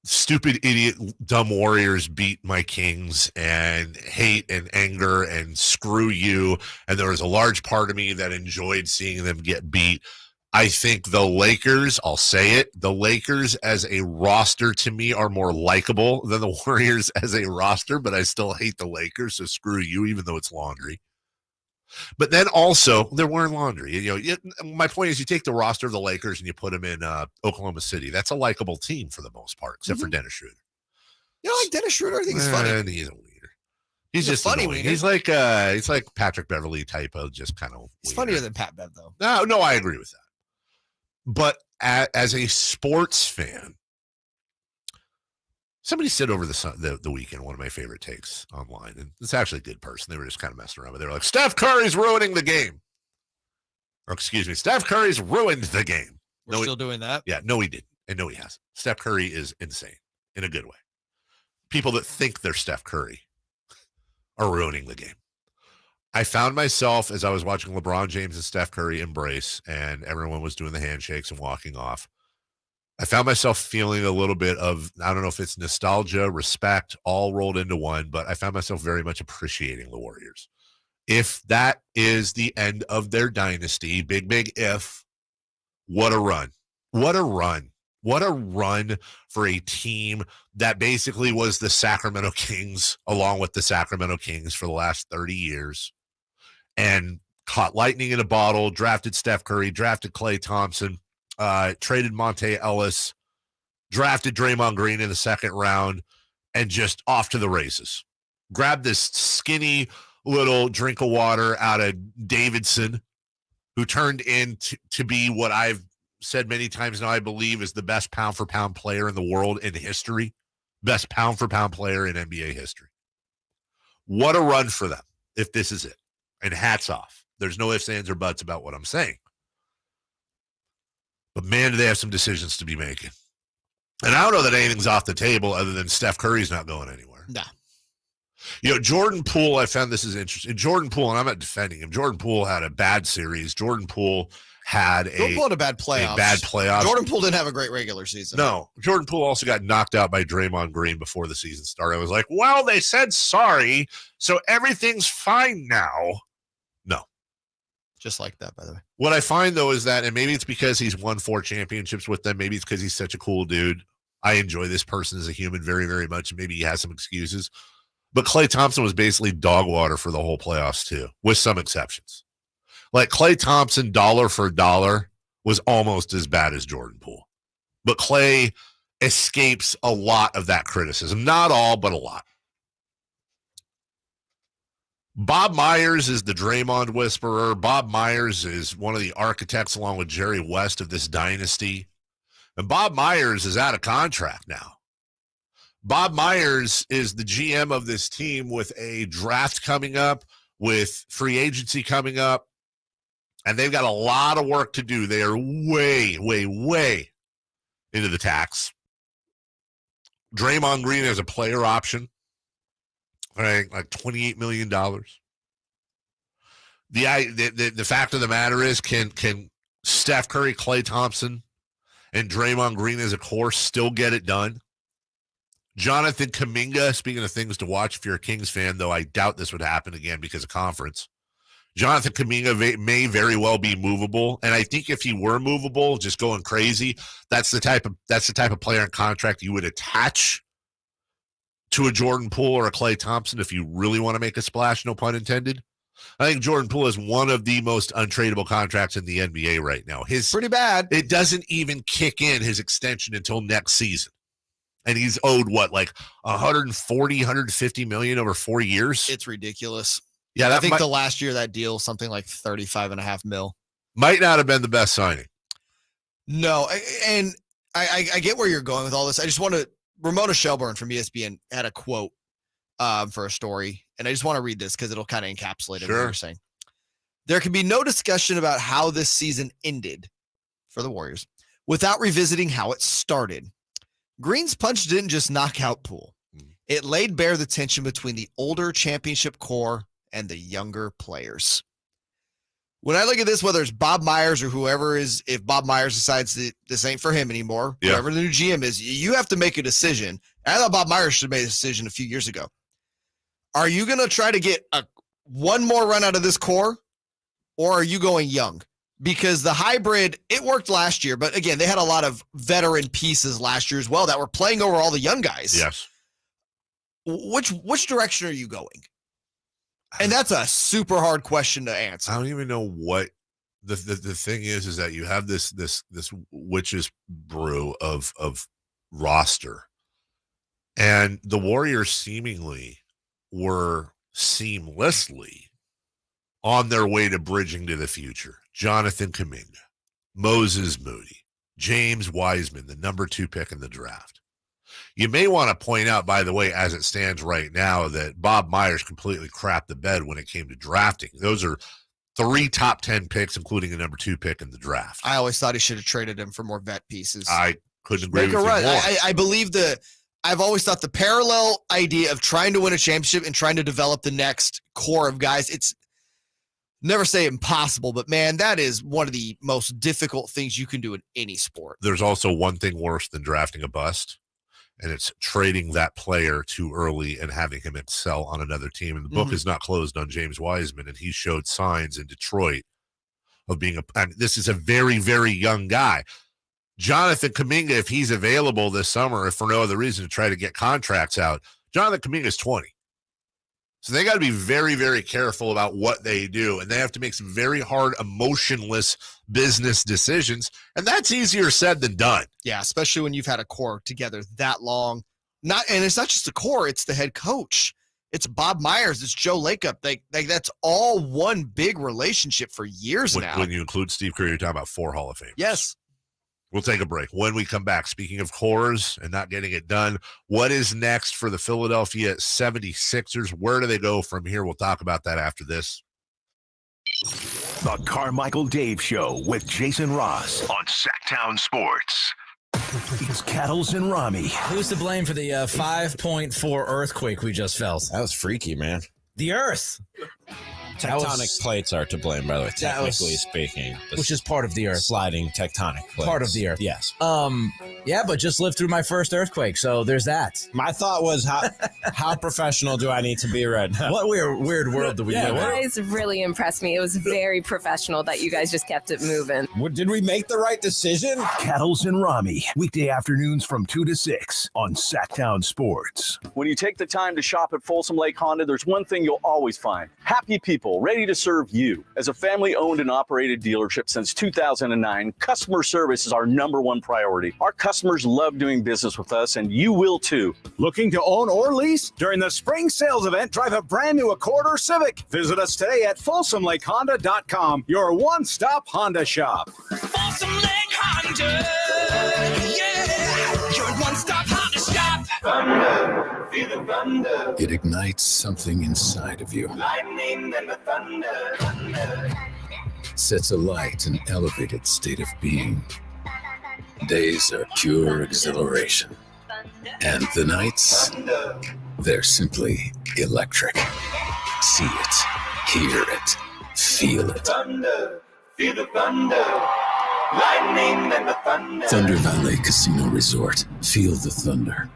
Stupid, idiot, dumb Warriors beat my Kings, and hate and anger and screw you. And there was a large part of me that enjoyed seeing them get beat. I think the Lakers, I'll say it, the Lakers as a roster to me are more likable than the Warriors as a roster, but I still hate the Lakers, so screw you, even though it's laundry. But then also, they're wearing laundry. My point is, you take the roster of the Lakers and you put them in Oklahoma City. That's a likable team for the most part, except for Dennis Schroeder. You know, like Dennis Schroeder, I think he's funny. And he's a wiener. He's just funny annoying. wiener. He's like Patrick Beverly type of just kind of. He's funnier than Pat Bev, though. No, I agree with that. But as a sports fan, somebody said over the weekend, one of my favorite takes online, and it's actually a good person. They were just kind of messing around, but they were like, Steph Curry's ruining the game. Or excuse me, Steph Curry's ruined the game. We're still doing that? Yeah, no, he didn't. And no, he hasn't. Steph Curry is insane in a good way. People that think they're Steph Curry are ruining the game. I found myself, as I was watching LeBron James and Steph Curry embrace, and everyone was doing the handshakes and walking off, I found myself feeling a little bit of, I don't know if it's nostalgia, respect, all rolled into one, but I found myself very much appreciating the Warriors. If that is the end of their dynasty, big if, what a run. What a run. What a run for a team that basically was the Sacramento Kings, along with the Sacramento Kings for the last 30 years, and caught lightning in a bottle, drafted Steph Curry, drafted Klay Thompson, traded Monte Ellis, drafted Draymond Green in the second round, and just off to the races. Grabbed this skinny little drink of water out of Davidson, who turned into to be what I've said many times now, I believe, is the best pound-for-pound player in the world in history. Best pound-for-pound player in NBA history. What a run for them, if this is it. And hats off. There's no ifs, ands, or buts about what I'm saying. But, man, do they have some decisions to be making. And I don't know that anything's off the table other than Steph Curry's not going anywhere. Nah. You know, Jordan Poole, I found this is interesting. Jordan Poole, and I'm not defending him, Jordan Poole had a bad series. Jordan Poole had a bad playoffs. Jordan Poole didn't have a great regular season. No. Jordan Poole also got knocked out by Draymond Green before the season started. I was like, well, they said sorry, so everything's fine now. No. Just like that, by the way. What I find, though, is that, and maybe it's because he's won 4 championships with them. Maybe it's because he's such a cool dude. I enjoy this person as a human very, very much. Maybe he has some excuses. But Klay Thompson was basically dog water for the whole playoffs, too, with some exceptions. Like Klay Thompson, dollar for dollar, was almost as bad as Jordan Poole. But Klay escapes a lot of that criticism. Not all, but a lot. Bob Myers is the Draymond whisperer. Bob Myers is one of the architects, along with Jerry West, of this dynasty. And Bob Myers is out of contract now. Bob Myers is the GM of this team with a draft coming up, with free agency coming up, and they've got a lot of work to do. They are way, way, way into the tax. Draymond Green has a player option, right, like $28 million. The fact of the matter is, can Steph Curry, Klay Thompson, and Draymond Green as a core still get it done? Jonathan Kuminga, speaking of things to watch, if you're a Kings fan, though I doubt this would happen again because of conference. Jonathan Kuminga may very well be movable, and I think if he were movable, just going crazy, that's the type of player and contract you would attach to a Jordan Poole or a Klay Thompson if you really want to make a splash, no pun intended. I think Jordan Poole is one of the most untradeable contracts in the NBA right now. Pretty bad. It doesn't even kick in, his extension, until next season. And he's owed what, like 140, 150 million over 4 years? It's ridiculous. Yeah, I think the last year that deal, something like 35.5 mil. Might not have been the best signing. No, and I get where you're going with all this. I just want to, Ramona Shelburne from ESPN had a quote for a story, and I just want to read this because it'll kind of encapsulate what you're saying. There can be no discussion about how this season ended for the Warriors without revisiting how it started. Green's punch didn't just knock out Poole. It laid bare the tension between the older championship core and the younger players. When I look at this, whether it's Bob Myers or whoever is, if Bob Myers decides that this ain't for him anymore, whoever the new GM is, you have to make a decision. And I thought Bob Myers should have made a decision a few years ago. Are you going to try to get one more run out of this core, or are you going young? Because the hybrid, it worked last year, but again, they had a lot of veteran pieces last year as well that were playing over all the young guys. Yes. Which direction are you going? And that's a super hard question to answer. I don't even know what the thing is that you have this witch's brew of roster, and the Warriors seemingly were seamlessly on their way to bridging to the future. Jonathan Kuminga, Moses Moody, James Wiseman, the number 2 pick in the draft. You may want to point out, by the way, as it stands right now, that Bob Myers completely crapped the bed when it came to drafting. Those are 3 top 10 picks, including a number 2 pick in the draft. I always thought he should have traded him for more vet pieces. I couldn't agree with you more. I believe I've always thought the parallel idea of trying to win a championship and trying to develop the next core of guys, it's never say impossible, but man, that is one of the most difficult things you can do in any sport. There's also one thing worse than drafting a bust, and it's trading that player too early and having him excel on another team. And the book is not closed on James Wiseman, and he showed signs in Detroit of being this is a very, very young guy. Jonathan Kuminga, if he's available this summer, if for no other reason to try to get contracts out, Jonathan Kuminga is 20. So they got to be very, very careful about what they do, and they have to make some very hard, emotionless business decisions, and that's easier said than done. Yeah, especially when you've had a core together that long. And it's not just the core; it's the head coach. It's Bob Myers. It's Joe Lacob. Like that's all one big relationship for years now. When you include Steve Kerr, you're talking about 4 Hall of Famers. Yes. We'll take a break. When we come back, speaking of cores and not getting it done, what is next for the Philadelphia 76ers? Where do they go from here? We'll talk about that after this. The Carmichael Dave Show with Jason Ross on Sactown Sports. It's Cattles and Rami. Who's to blame for the 5.4 earthquake we just felt? That was freaky, man. The Earth. Tectonic plates are to blame, by the way, technically speaking. Which is part of the Earth. Sliding tectonic plates. Part of the Earth. Yes. Yeah, but just lived through my first earthquake, so there's that. My thought was, how professional do I need to be right now? What weird world do we live in? You guys really impressed me. It was very professional that you guys just kept it moving. Did we make the right decision? Cattles and Rami, weekday afternoons from 2 to 6 on Sactown Sports. When you take the time to shop at Folsom Lake Honda, there's one thing you'll always find: happy people people ready to serve you. As a family-owned and operated dealership since 2009, customer service is our #1 priority. Our customers love doing business with us, and you will too. Looking to own or lease? During the spring sales event, drive a brand new Accord or Civic. Visit us today at FolsomLakeHonda.com, your one-stop Honda shop. Folsom Lake Honda, yeah, your one-stop Honda shop. Thunder, feel the thunder. It ignites something inside of you. Lightning and the thunder. Sets alight an elevated state of being. Days are pure exhilaration. And the nights, they're simply electric. See it, hear it, feel it. Thunder, feel the thunder. Lightning and the thunder. Thunder Valley Casino Resort. Feel the thunder.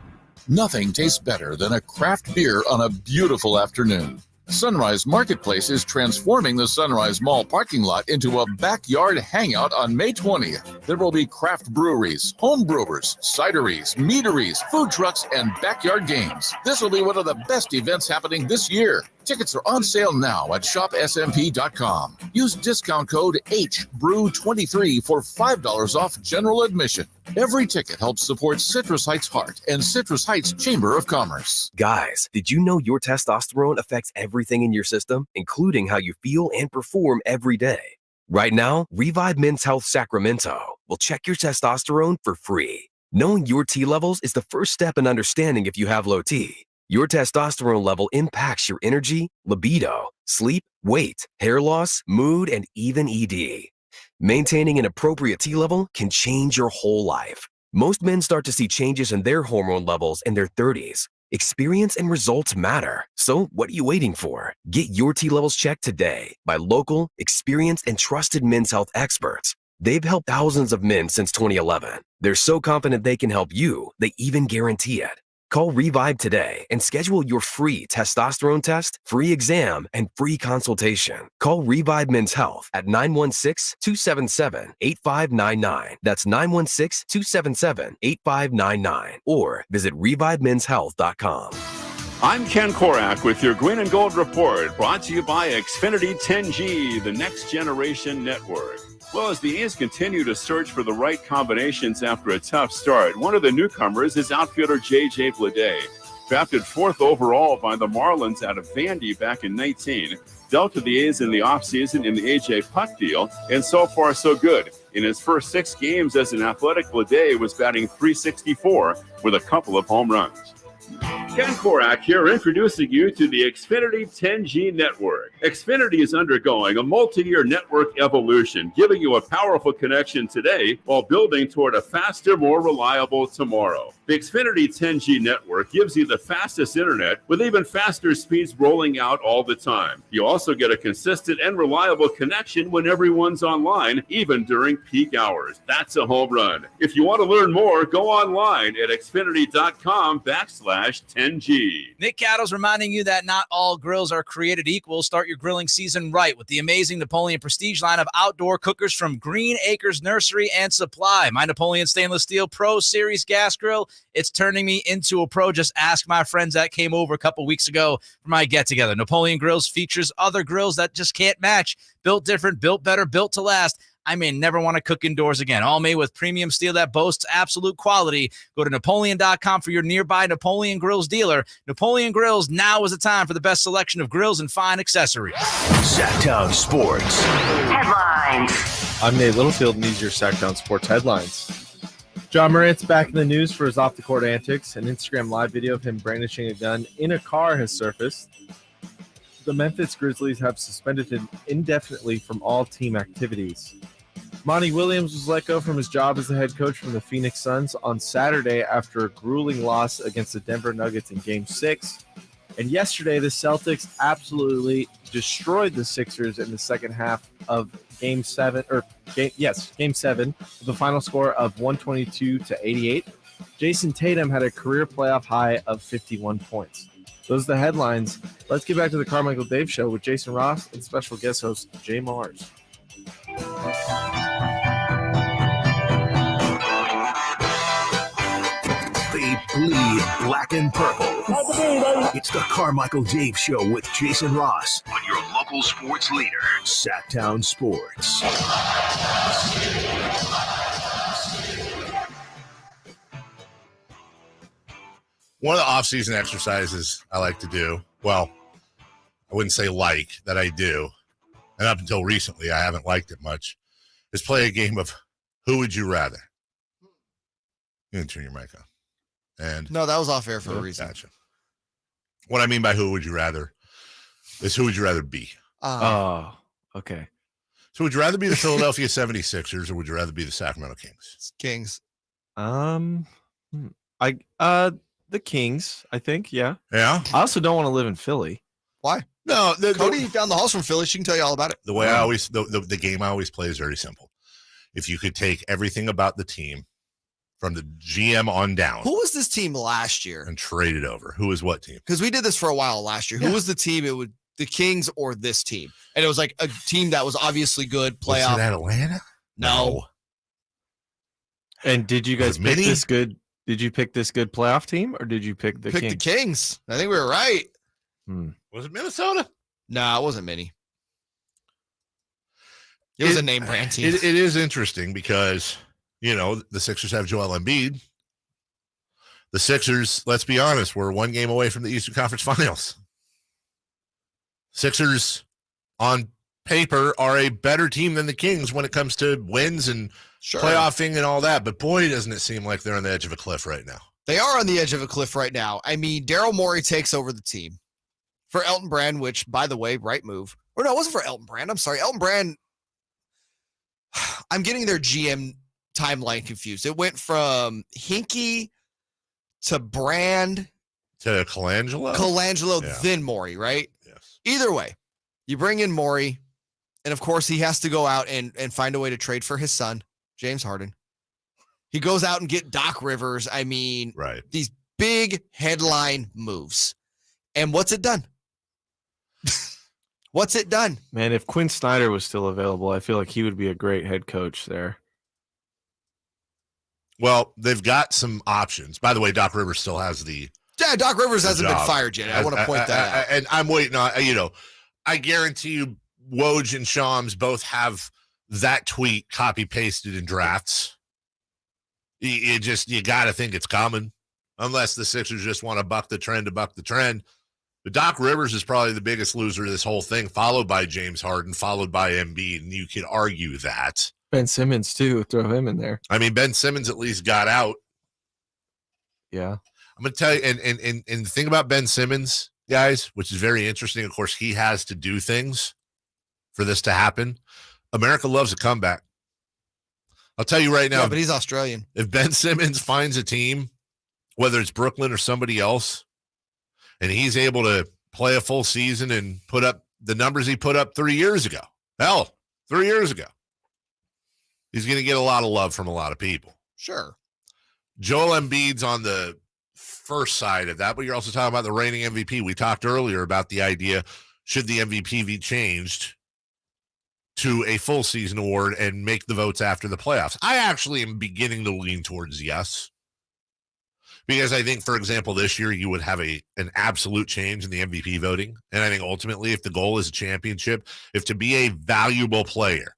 Nothing tastes better than a craft beer on a beautiful afternoon. Sunrise Marketplace is transforming the Sunrise Mall parking lot into a backyard hangout on May 20th. There will be craft breweries, home brewers, cideries, meaderies, food trucks, and backyard games. This will be one of the best events happening this year. Tickets are on sale now at shopsmp.com. Use discount code HBREW23 for $5 off general admission. Every ticket helps support Citrus Heights Heart and Citrus Heights Chamber of Commerce. Guys, did you know your testosterone affects everything in your system, including how you feel and perform every day? Right now, Revive Men's Health Sacramento will check your testosterone for free. Knowing your T levels is the first step in understanding if you have low T. Your testosterone level impacts your energy, libido, sleep, weight, hair loss, mood, and even ED. Maintaining an appropriate T level can change your whole life. Most men start to see changes in their hormone levels in their 30s. Experience and results matter. So what are you waiting for? Get your T levels checked today by local, experienced, and trusted men's health experts. They've helped thousands of men since 2011. They're so confident they can help you, they even guarantee it. Call Revive today and schedule your free testosterone test, free exam, and free consultation. Call Revive Men's Health at 916-277-8599. That's 916-277-8599. Or visit ReviveMen'sHealth.com. I'm Ken Korak with your Green and Gold Report, brought to you by Xfinity 10G, the next generation network. Well, as the A's continue to search for the right combinations after a tough start, one of the newcomers is outfielder J.J. Bleday. Drafted 4th overall by the Marlins out of Vandy back in 19, dealt to the A's in the offseason in the A.J. Puck deal, and so far so good. In his first 6 games as an Athletic, Bleday was batting .364 with a couple of home runs. Ken Korak here, introducing you to the Xfinity 10G network. Xfinity is undergoing a multi-year network evolution, giving you a powerful connection today while building toward a faster, more reliable tomorrow. The Xfinity 10G network gives you the fastest internet with even faster speeds rolling out all the time. You also get a consistent and reliable connection when everyone's online, even during peak hours. That's a home run. If you want to learn more, go online at xfinity.com/10G. Nick Cattles reminding you that not all grills are created equal. Start your grilling season right with the amazing Napoleon Prestige line of outdoor cookers from Green Acres Nursery and Supply. My Napoleon Stainless Steel Pro Series gas grill, it's turning me into a pro. Just ask my friends that came over a couple weeks ago for my get-together. Napoleon Grills features other grills that just can't match. Built different, built better, built to last. I may never want to cook indoors again. All made with premium steel that boasts absolute quality. Go to Napoleon.com for your nearby Napoleon Grills dealer. Napoleon Grills, now is the time for the best selection of grills and fine accessories. Sactown Sports Headlines. I'm Nate Littlefield, and these are your Sactown Sports headlines. John Morant's back in the news for his off-the-court antics. An Instagram live video of him brandishing a gun in a car has surfaced. The Memphis Grizzlies have suspended him indefinitely from all team activities. Monty Williams was let go from his job as the head coach from the Phoenix Suns on Saturday after a grueling loss against the Denver Nuggets in Game 6. And yesterday, the Celtics absolutely destroyed the Sixers in the second half of Game 7, with a final score of 122-88. Jason Tatum had a career playoff high of 51 points. Those are the headlines. Let's get back to the Carmichael Dave Show with Jason Ross and special guest host JayMarZZ. They bleed black and purple. It's the Carmichael Dave Show with Jason Ross on your local local sports leader, Sactown Sports. One of the off-season exercises I like to do, well, I wouldn't say like, that I do, and up until recently I haven't liked it much, is play a game of Who Would You Rather? You can turn your mic on. And no, that was off air for a reason. Gotcha. What I mean by Who Would You Rather is who would you rather be? Okay. So would you rather be the Philadelphia 76ers or would you rather be the Sacramento Kings? Kings. The Kings, I think, yeah. Yeah? I also don't want to live in Philly. Why? No, Cody down the halls from Philly. She can tell you all about it. The way I always, the game I always play is very simple. If you could take everything about the team from the GM on down. Who was this team last year? And trade it over. Who was what team? Because we did this for a while last year. Who was the team? It would the Kings or this team. And it was like a team that was obviously good. Playoff. Was it Atlanta? No. And did you guys pick this good? Did you pick this good playoff team or did you pick the Kings? The Kings. I think we were right. Was it Minnesota? No, it wasn't Minnie. It was a name brand team. It is interesting because, you know, the Sixers have Joel Embiid. The Sixers, let's be honest, were one game away from the Eastern Conference Finals. Sixers, on paper, are a better team than the Kings when it comes to wins and playoffing and all that. But boy, doesn't it seem like they're on the edge of a cliff right now. They are on the edge of a cliff right now. I mean, Daryl Morey takes over the team for Elton Brand, which, by the way, right move. Or no, it wasn't for Elton Brand. I'm sorry. Elton Brand, I'm getting their GM timeline confused. It went from Hinkie to Brand to Colangelo, then Morey, right? Yes. Either way, you bring in Morey, and of course he has to go out and find a way to trade for his son, James Harden. He goes out and get Doc Rivers. I mean, these big headline moves. And what's it done? What's it done? Man, if Quinn Snyder was still available, I feel like he would be a great head coach there. Well, they've got some options. By the way, Doc Rivers still has Doc Rivers hasn't been fired yet. I want to point that out. And I'm waiting on, I guarantee you Woj and Shams both have that tweet copy-pasted in drafts. You got to think it's coming, unless the Sixers just want to buck the trend. But Doc Rivers is probably the biggest loser of this whole thing, followed by James Harden, followed by Embiid, and you could argue that. Ben Simmons, too. Throw him in there. I mean, Ben Simmons at least got out. Yeah. I'm going to tell you, and the thing about Ben Simmons, guys, which is very interesting, of course, he has to do things for this to happen. America loves a comeback. I'll tell you right now. Yeah, but he's Australian. If Ben Simmons finds a team, whether it's Brooklyn or somebody else, and he's able to play a full season and put up the numbers he put up 3 years ago, 3 years ago, he's going to get a lot of love from a lot of people. Sure. Joel Embiid's on the first side of that, but you're also talking about the reigning MVP. We talked earlier about the idea, should the MVP be changed to a full season award and make the votes after the playoffs? I actually am beginning to lean towards yes. Because I think, for example, this year you would have an absolute change in the MVP voting. And I think ultimately, if the goal is a championship, if to be a valuable player,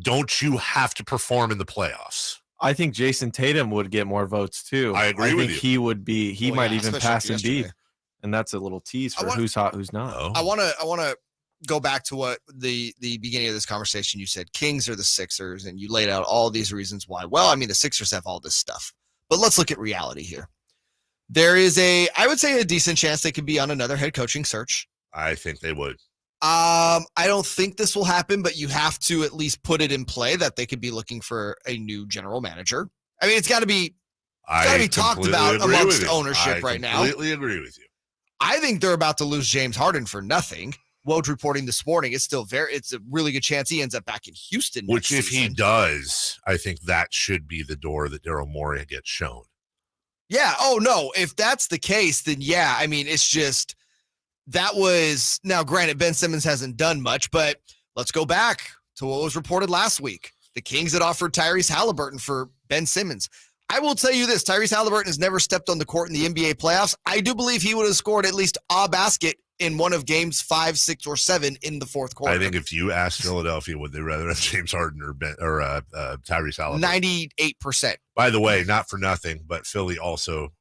don't you have to perform in the playoffs? I think Jason Tatum would get more votes too. I agree with you. He would be. He might even pass Embiid, and that's a little tease for who's hot, who's not. Oh. I want to go back to what the beginning of this conversation. You said Kings are the Sixers, and you laid out all these reasons why. Well, I mean, the Sixers have all this stuff, but let's look at reality here. There is I would say, a decent chance they could be on another head coaching search. I think they would. I don't think this will happen, but you have to at least put it in play that they could be looking for a new general manager. I mean, it's got to be talked about amongst ownership right now. I completely agree with you. I think they're about to lose James Harden for nothing. Woj reporting this morning, it's a really good chance he ends up back in Houston. Which, if he does, I think that should be the door that Daryl Morey gets shown. Yeah. Oh, no. If that's the case, then yeah. I mean, it's just that was now granted, Ben Simmons hasn't done much, but let's go back to what was reported last week. The Kings had offered Tyrese Halliburton for Ben Simmons. I will tell you this, Tyrese Halliburton has never stepped on the court in the NBA playoffs. I do believe he would have scored at least a basket in one of games 5, 6, or 7 in the fourth quarter. I think if you asked Philadelphia, would they rather have James Harden or Tyrese Halliburton? 98%. By the way, not for nothing, but Philly also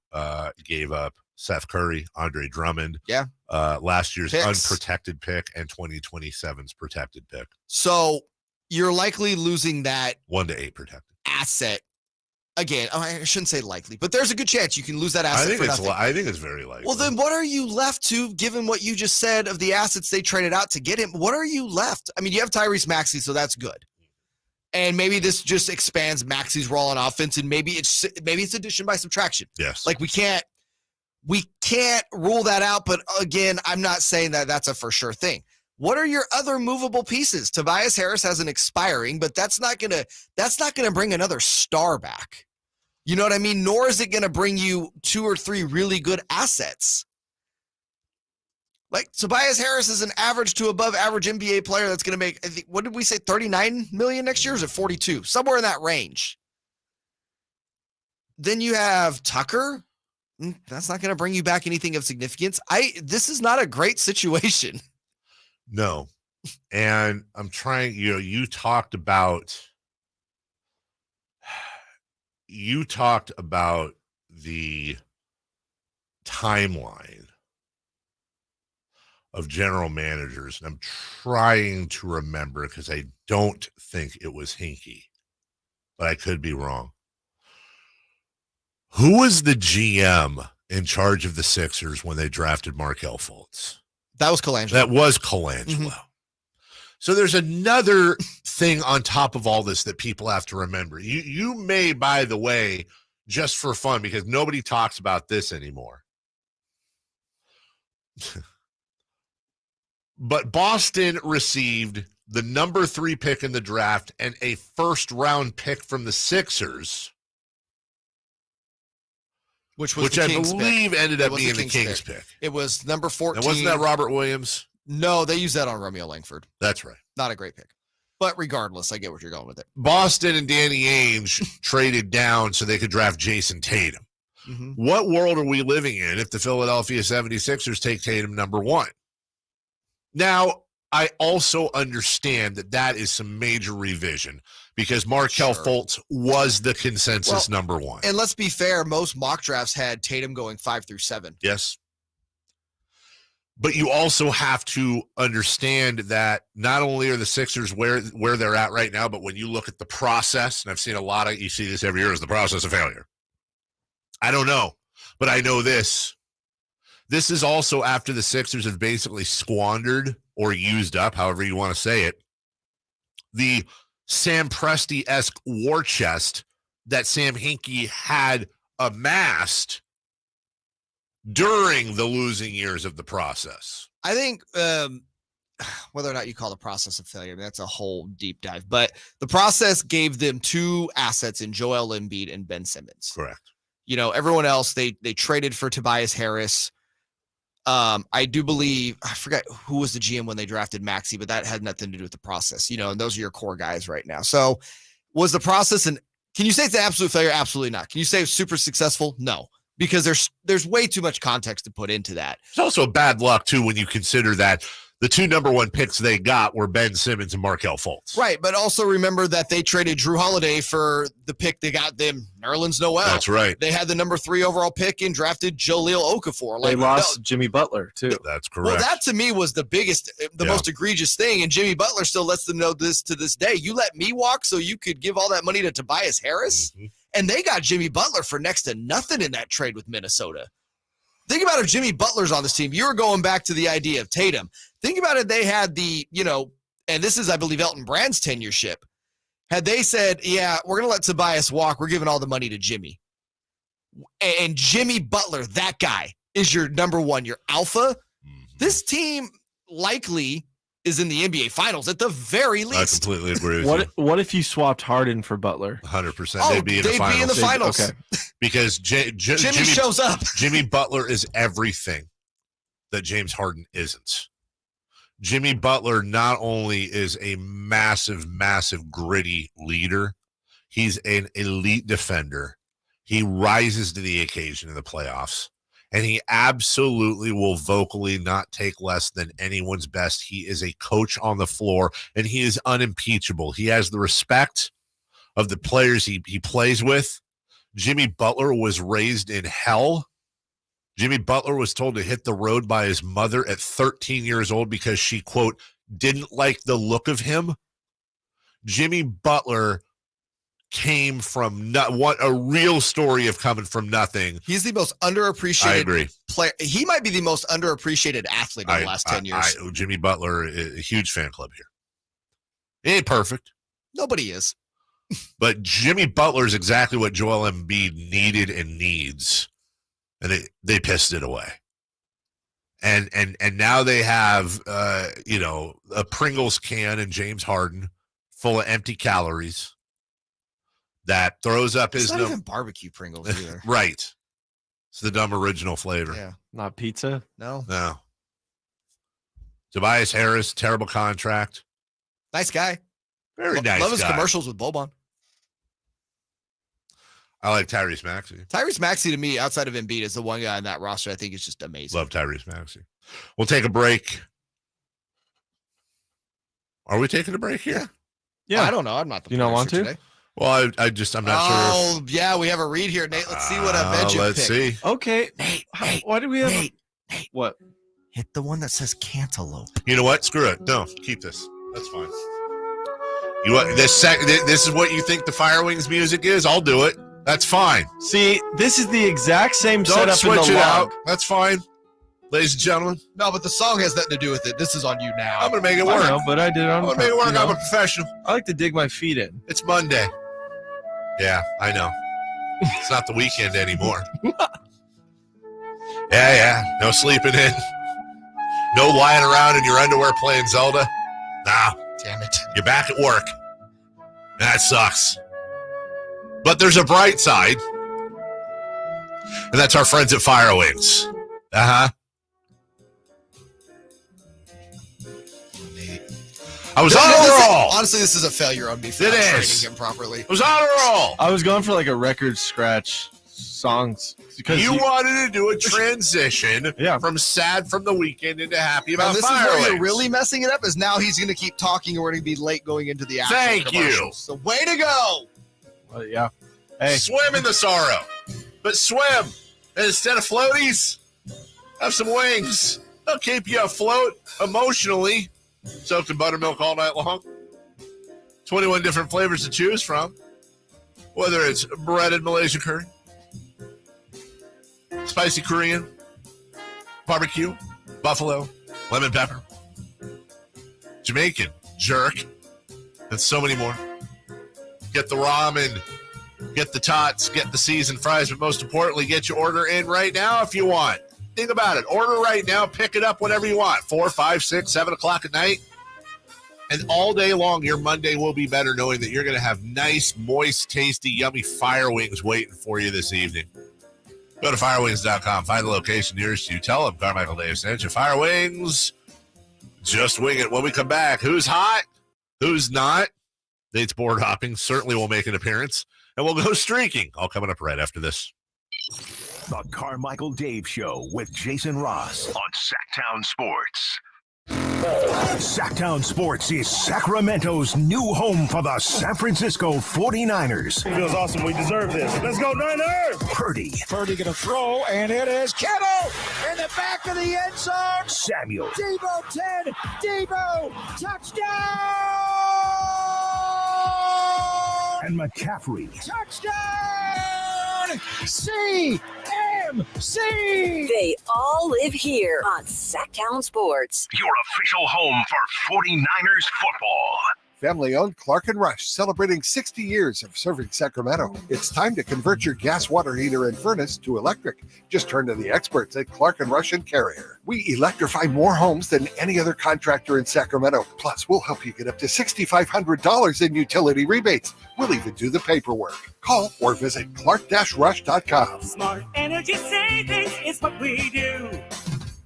gave up Seth Curry, Andre Drummond. Yeah. Last year's Picks. unprotected pick and 2027's protected pick. So you're likely losing that 1 to 8 protected asset. Again, I shouldn't say likely, but there's a good chance you can lose that asset for nothing. I think it's very likely. Well, then what are you left to, given what you just said of the assets they traded out to get him? What are you left? I mean, you have Tyrese Maxey, so that's good. And maybe this just expands Maxey's role on offense, and maybe it's addition by subtraction. Yes. Like we can't rule that out, but again, I'm not saying that that's a for sure thing. What are your other movable pieces? Tobias Harris has an expiring, but that's not gonna bring another star back. You know what I mean? Nor is it gonna bring you 2 or 3 really good assets. Like Tobias Harris is an average to above average NBA player that's gonna make, I think, what did we say, 39 million next year? Or is it 42? Somewhere in that range. Then you have Tucker. That's not gonna bring you back anything of significance. This is not a great situation. No. And I'm trying, you talked about the timeline of general managers. And I'm trying to remember because I don't think it was Hinkie, but I could be wrong. Who was the GM in charge of the Sixers when they drafted Markelle Fultz? That was Colangelo. That was Colangelo. Mm-hmm. So there's another thing on top of all this that people have to remember. You may, by the way, just for fun, because nobody talks about this anymore. But Boston received the number 3 pick in the draft and a first-round pick from the Sixers, which I believe ended up being the Kings pick. It was number 14. And wasn't that Robert Williams? No, they used that on Romeo Langford. That's right. Not a great pick. But regardless, I get what you're going with it. Boston and Danny Ainge traded down so they could draft Jason Tatum. Mm-hmm. What world are we living in if the Philadelphia 76ers take Tatum number 1? Now, I also understand that is some major revision because Markelle Fultz was the consensus number 1. And let's be fair, most mock drafts had Tatum going 5 through 7. Yes. But you also have to understand that not only are the Sixers where they're at right now, but when you look at the process, and I've seen you see this every year, is the process of failure. I don't know, but I know this. This is also after the Sixers have basically squandered or used up, however you want to say it, the Sam Presti-esque war chest that Sam Hinkie had amassed during the losing years of the process. I think whether or not you call the process a failure, that's a whole deep dive. But the process gave them 2 assets in Joel Embiid and Ben Simmons. Correct. Everyone else, they traded for Tobias Harris. I do believe, I forget who was the GM when they drafted Maxey, but that had nothing to do with the process, and those are your core guys right now. So was the process, and can you say it's an absolute failure? Absolutely not. Can you say it was super successful? No, because there's way too much context to put into that. It's also bad luck too when you consider that the 2 number 1 picks they got were Ben Simmons and Markelle Fultz. Right, but also remember that they traded Drew Holiday for the pick they got them, Nerlens Noel. That's right. They had the number 3 overall pick and drafted Jahlil Okafor. They lost Jimmy Butler, too. That's correct. Well, that to me was the most egregious thing, and Jimmy Butler still lets them know this to this day. You let me walk so you could give all that money to Tobias Harris? Mm-hmm. And they got Jimmy Butler for next to nothing in that trade with Minnesota. Think about if Jimmy Butler's on this team. You were going back to the idea of Tatum. Think about it. They had and this is, I believe, Elton Brand's tenureship. Had they said, yeah, we're going to let Tobias walk, we're giving all the money to Jimmy. And Jimmy Butler, that guy, is your number 1, your alpha. Mm-hmm. This team likely is in the NBA Finals at the very least. I completely agree with you. What if you swapped Harden for Butler? 100%. They'd be in the finals. Okay. Because Jimmy shows up. Jimmy Butler is everything that James Harden isn't. Jimmy Butler not only is a massive, massive, gritty leader, he's an elite defender. He rises to the occasion in the playoffs. And he absolutely will vocally not take less than anyone's best. He is a coach on the floor, and he is unimpeachable. He has the respect of the players he plays with. Jimmy Butler was raised in hell. Jimmy Butler was told to hit the road by his mother at 13 years old because she, quote, didn't like the look of him. Jimmy Butler came from what a real story of coming from nothing. He's the most underappreciated I agree. player. He might be the most underappreciated athlete in the last 10 years. Jimmy Butler is a huge fan club here. He ain't perfect. Nobody is. But Jimmy Butler is exactly what Joel Embiid needed and needs. And they pissed it away. And now they have a Pringles can and James Harden full of empty calories. That throws up his... It's not even barbecue Pringles either. Right. It's the dumb original flavor. Yeah. Not pizza? No. Tobias Harris, terrible contract. Nice guy. Very nice Love his guy. commercials with Boban. I like Tyrese Maxey. Tyrese Maxey, to me, outside of Embiid, is the one guy in that roster I think is just amazing. Love Tyrese Maxey. We'll take a break. Are we taking a break here? Yeah. I don't know. I'm not the You don't want to? today. Well, I'm not sure. Oh, yeah, we have a read here, Nate. Let's see what I bet you Let's picked. see. Okay. Nate, Why do we have... Nate. What? Hit the one that says cantaloupe. You know what? Screw it. No, keep this. That's fine. This is what you think the Fire Wings music is? I'll do it. That's fine. See, this is the exact same Don't setup switch in the it log. out. That's fine. Ladies and gentlemen. No, but the song has nothing to do with it. This is on you now. I'm going to make it work. I know, but I did it on I'm going to make it work. you know. I'm a professional. I like to dig my feet in. It's Monday. Yeah, I know. It's not the weekend anymore. Yeah. No sleeping in. No lying around in your underwear playing Zelda. Nah. Damn it. You're back at work. That sucks. But there's a bright side. And that's our friends at Fire Wings. Uh-huh. I was on a roll. Honestly, this is a failure on me for not training him properly. I was on a roll. I was going for like a record scratch songs. Because You wanted to do a transition from sad from the weekend into happy about And this Fire is where Wings. you're really messing it up, is now he's going to keep talking and we're going to be late going into the actual Thank you. commercials. So way to go. Yeah. Hey. Swim in the sorrow. But swim. And instead of floaties, have some wings. They'll keep you afloat emotionally. Soaked in buttermilk all night long. 21 different flavors to choose from. Whether it's breaded Malaysian curry, spicy Korean, barbecue, buffalo, lemon pepper, Jamaican, jerk, and so many more. Get the ramen, get the tots, get the seasoned fries, but most importantly, get your order in right now if you want. Think about it. Order right now. Pick it up whenever you want. 4, 5, 6, 7 o'clock at night. And all day long, your Monday will be better knowing that you're going to have nice, moist, tasty, yummy Fire Wings waiting for you this evening. Go to firewings.com. Find the location nearest you. Tell them Carmichael Dave sent you. Fire Wings. Just wing it. When we come back, who's hot? Who's not? Nate's board hopping certainly will make an appearance. And we'll go streaking. All coming up right after this. The Carmichael Dave Show with Jason Ross on Sactown Sports. Sactown Sports is Sacramento's new home for the San Francisco 49ers. It feels awesome. We deserve this. Let's go, Niners! Purdy. Purdy going to throw, and it is Kittle in the back of the end zone. Samuel. Debo 10. Debo. Touchdown! And McCaffrey. Touchdown! CMC! They all live here on Sactown Sports. Your official home for 49ers football. Family-owned Clark & Rush, celebrating 60 years of serving Sacramento. It's time to convert your gas water heater and furnace to electric. Just turn to the experts at Clark & Rush and Carrier. We electrify more homes than any other contractor in Sacramento. Plus, we'll help you get up to $6,500 in utility rebates. We'll even do the paperwork. Call or visit clark-rush.com. Smart energy savings is what we do.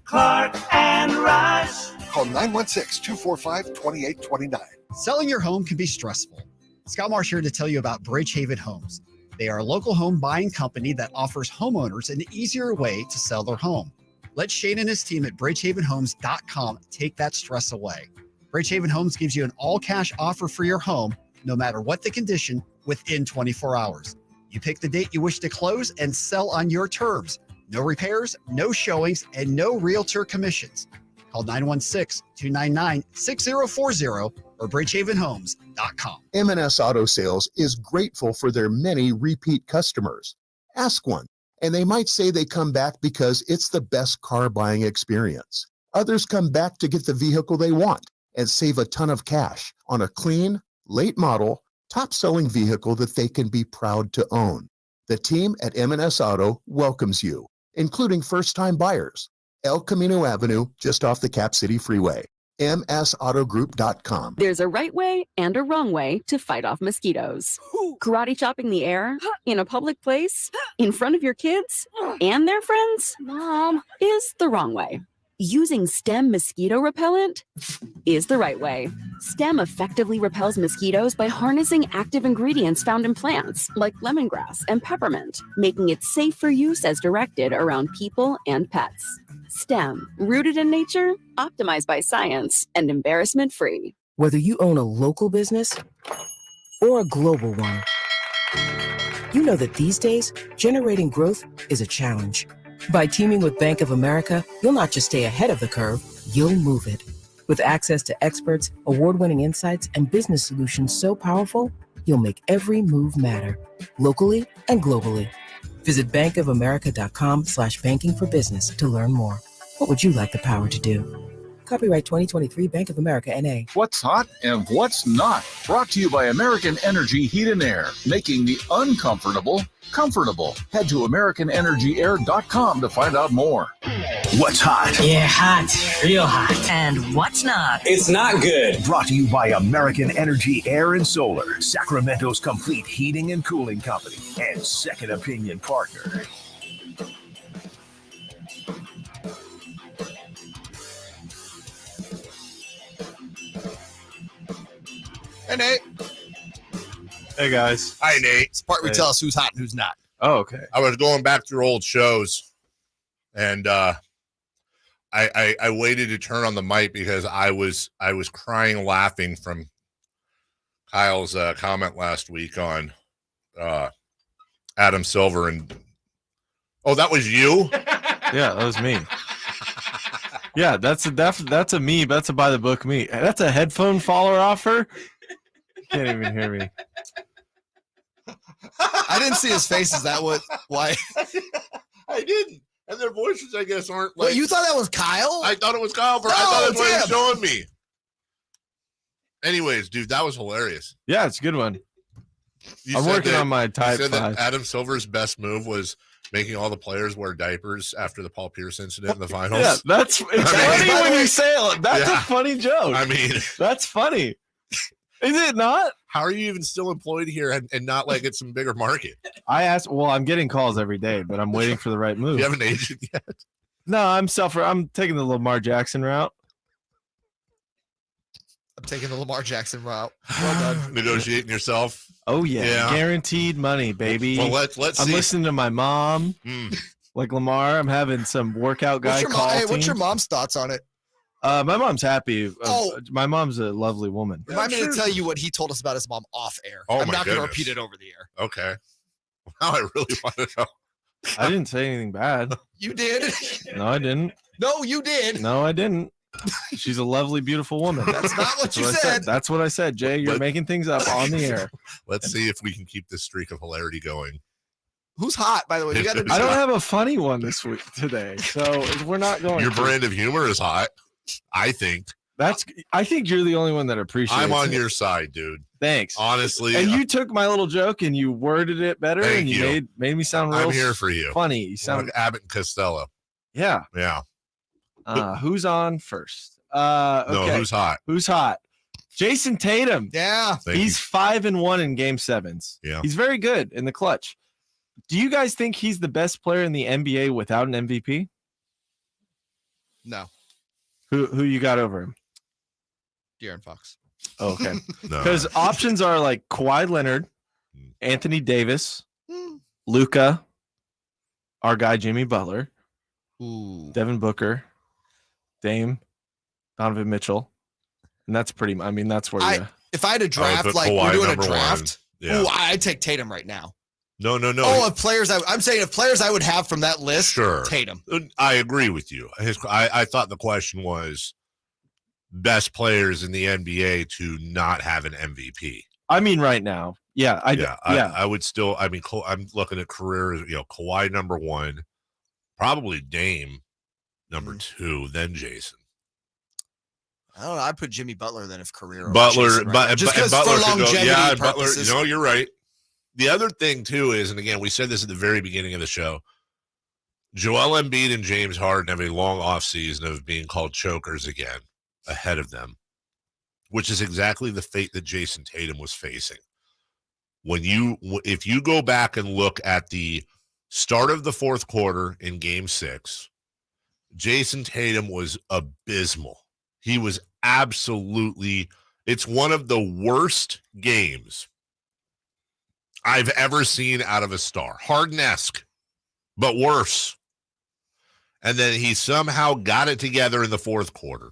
Clark and Rush. Call 916-245-2829. Selling your home can be stressful. Scott Marsh here to tell you about Bridgehaven Homes. They are a local home buying company that offers homeowners an easier way to sell their home. Let Shane and his team at bridgehavenhomes.com take that stress away. Bridgehaven Homes gives you an all-cash offer for your home, no matter what the condition, within 24 hours. You pick the date you wish to close and sell on your terms. No repairs, no showings, and no realtor commissions. Call 916-299-6040 or bridgehavenhomes.com. M&S Auto Sales is grateful for their many repeat customers. Ask one, and they might say they come back because it's the best car buying experience. Others come back to get the vehicle they want and save a ton of cash on a clean, late model, top-selling vehicle that they can be proud to own. The team at M&S Auto welcomes you, including first-time buyers. El Camino Avenue, just off the Cap City Freeway. MSAutogroup.com. There's a right way and a wrong way to fight off mosquitoes. Karate chopping the air in a public place in front of your kids and their friends, Mom, is the wrong way. Using Stem mosquito repellent is the right way. Stem effectively repels mosquitoes by harnessing active ingredients found in plants like lemongrass and peppermint, making it safe for use as directed around people and pets. Stem, rooted in nature, optimized by science, and embarrassment-free. Whether you own a local business or a global one, you know that these days, generating growth is a challenge. By teaming with Bank of America, you'll not just stay ahead of the curve, you'll move it. With access to experts, award-winning insights, and business solutions so powerful, you'll make every move matter, locally and globally. Visit bankofamerica.com/banking for business to learn more. What would you like the power to do? Copyright 2023 Bank of America, N.A. What's hot and what's not. Brought to you by American Energy Heat and Air, making the uncomfortable comfortable. Head to AmericanEnergyAir.com to find out more. What's hot? Yeah, hot. Real hot. And what's not? It's not good. Brought to you by American Energy Air and Solar, Sacramento's complete heating and cooling company, and second opinion partner. Hey, Nate. Hey, guys. Hi, Nate. It's the part where we tell us who's hot and who's not. Oh, okay. I was going back through old shows, and I waited to turn on the mic because I was crying laughing from Kyle's comment last week on Adam Silver. And oh, that was you? Yeah, that was me. Yeah, that's a me. That's a by the book me. That's a headphone follower offer. Can't even hear me. I didn't see his face. Is that why? I didn't. And their voices, I guess, aren't like. Wait, you thought that was Kyle? I thought it was Kyle. I thought that's what he was showing me. Anyways, dude, that was hilarious. Yeah, it's a good one. You I'm working on my type 5. That Adam Silver's best move was making all the players wear diapers after the Paul Pierce incident in the finals. Yeah, it's funny when you say it. That's a funny joke. I mean, that's funny. Is it not? How are you even still employed here and not like it's some bigger market? I asked. Well, I'm getting calls every day, but I'm waiting for the right move. You have an agent yet? No, I'm taking the Lamar Jackson route. I'm taking the Lamar Jackson route. Well done. Negotiating yourself. Oh yeah, guaranteed money, baby. Well, let's see. I'm listening to my mom. Like Lamar, I'm having some workout guy call. Hey, what's your mom's thoughts on it? My mom's happy. My mom's a lovely woman. Remind me to tell you what he told us about his mom off air. Oh, I'm my not going to goodness. repeat it over the air. Okay. Now I really want to know. I didn't say anything bad. You did. No, I didn't. No, you did. No, I didn't. She's a lovely, beautiful woman. That's not what you said. That's what I said, Jay. You're making things up on the air. Let's see if we can keep this streak of hilarity going. Who's hot, by the way? I don't have a funny one this week today, so we're not going. Your brand of humor is hot. I think. I think you're the only one that appreciates I'm on it. your side, dude. Thanks. Honestly. And you took my little joke and you worded it better and you made me sound real I'm here for you. Funny. You sound like Abbott and Costello. Yeah. Yeah. Who's on first? Okay. No, who's hot? Who's hot? Jason Tatum. Yeah. He's 5-1 in game 7s. Yeah. He's very good in the clutch. Do you guys think he's the best player in the NBA without an MVP? No. Who you got over him? De'Aaron Fox. Oh, okay. Because options are like Kawhi Leonard, Anthony Davis, Luka, our guy Jimmy Butler, Ooh. Devin Booker, Dame, Donovan Mitchell, and that's pretty. I mean, that's where if I had a draft, put like Kawhi we're doing a number draft, one. Yeah. ooh, I'd take Tatum right now. No. Oh, I'm saying if players I would have from that list, Sure. Tatum. I agree with you. I thought the question was best players in the NBA to not have an MVP. I mean, right now, I would still. I mean, I'm looking at careers. Kawhi number one, probably Dame number two, then Jason. I don't know. I'd put Jimmy Butler then if career. over Butler, Jason right now. just because for longevity purposes. Butler. You're right. The other thing too is, and again, we said this at the very beginning of the show. Joel Embiid and James Harden have a long offseason of being called chokers again ahead of them, which is exactly the fate that Jason Tatum was facing. If you go back and look at the start of the fourth quarter in Game 6, Jason Tatum was abysmal. He was absolutely. It's one of the worst games I've ever seen out of a star. Harden-esque, but worse. And then he somehow got it together in the fourth quarter.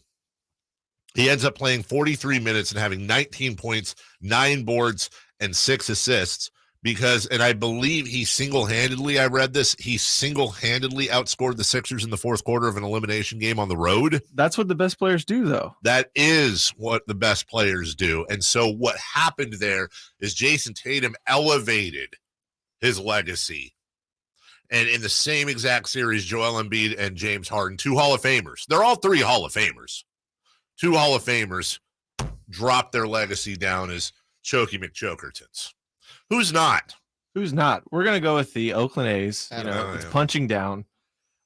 He ends up playing 43 minutes and having 19 points, 9 boards, and 6 assists because, and I believe he single-handedly, I read this, he single-handedly outscored the Sixers in the fourth quarter of an elimination game on the road. That's what the best players do, though. That is what the best players do. And so what happened there is Jason Tatum elevated his legacy. And in the same exact series, Joel Embiid and James Harden, 2 Hall of Famers. They're all 3 Hall of Famers. 2 Hall of Famers dropped their legacy down as Chokey McChokertons. Who's not? Who's not? We're going to go with the Oakland A's. It's punching down.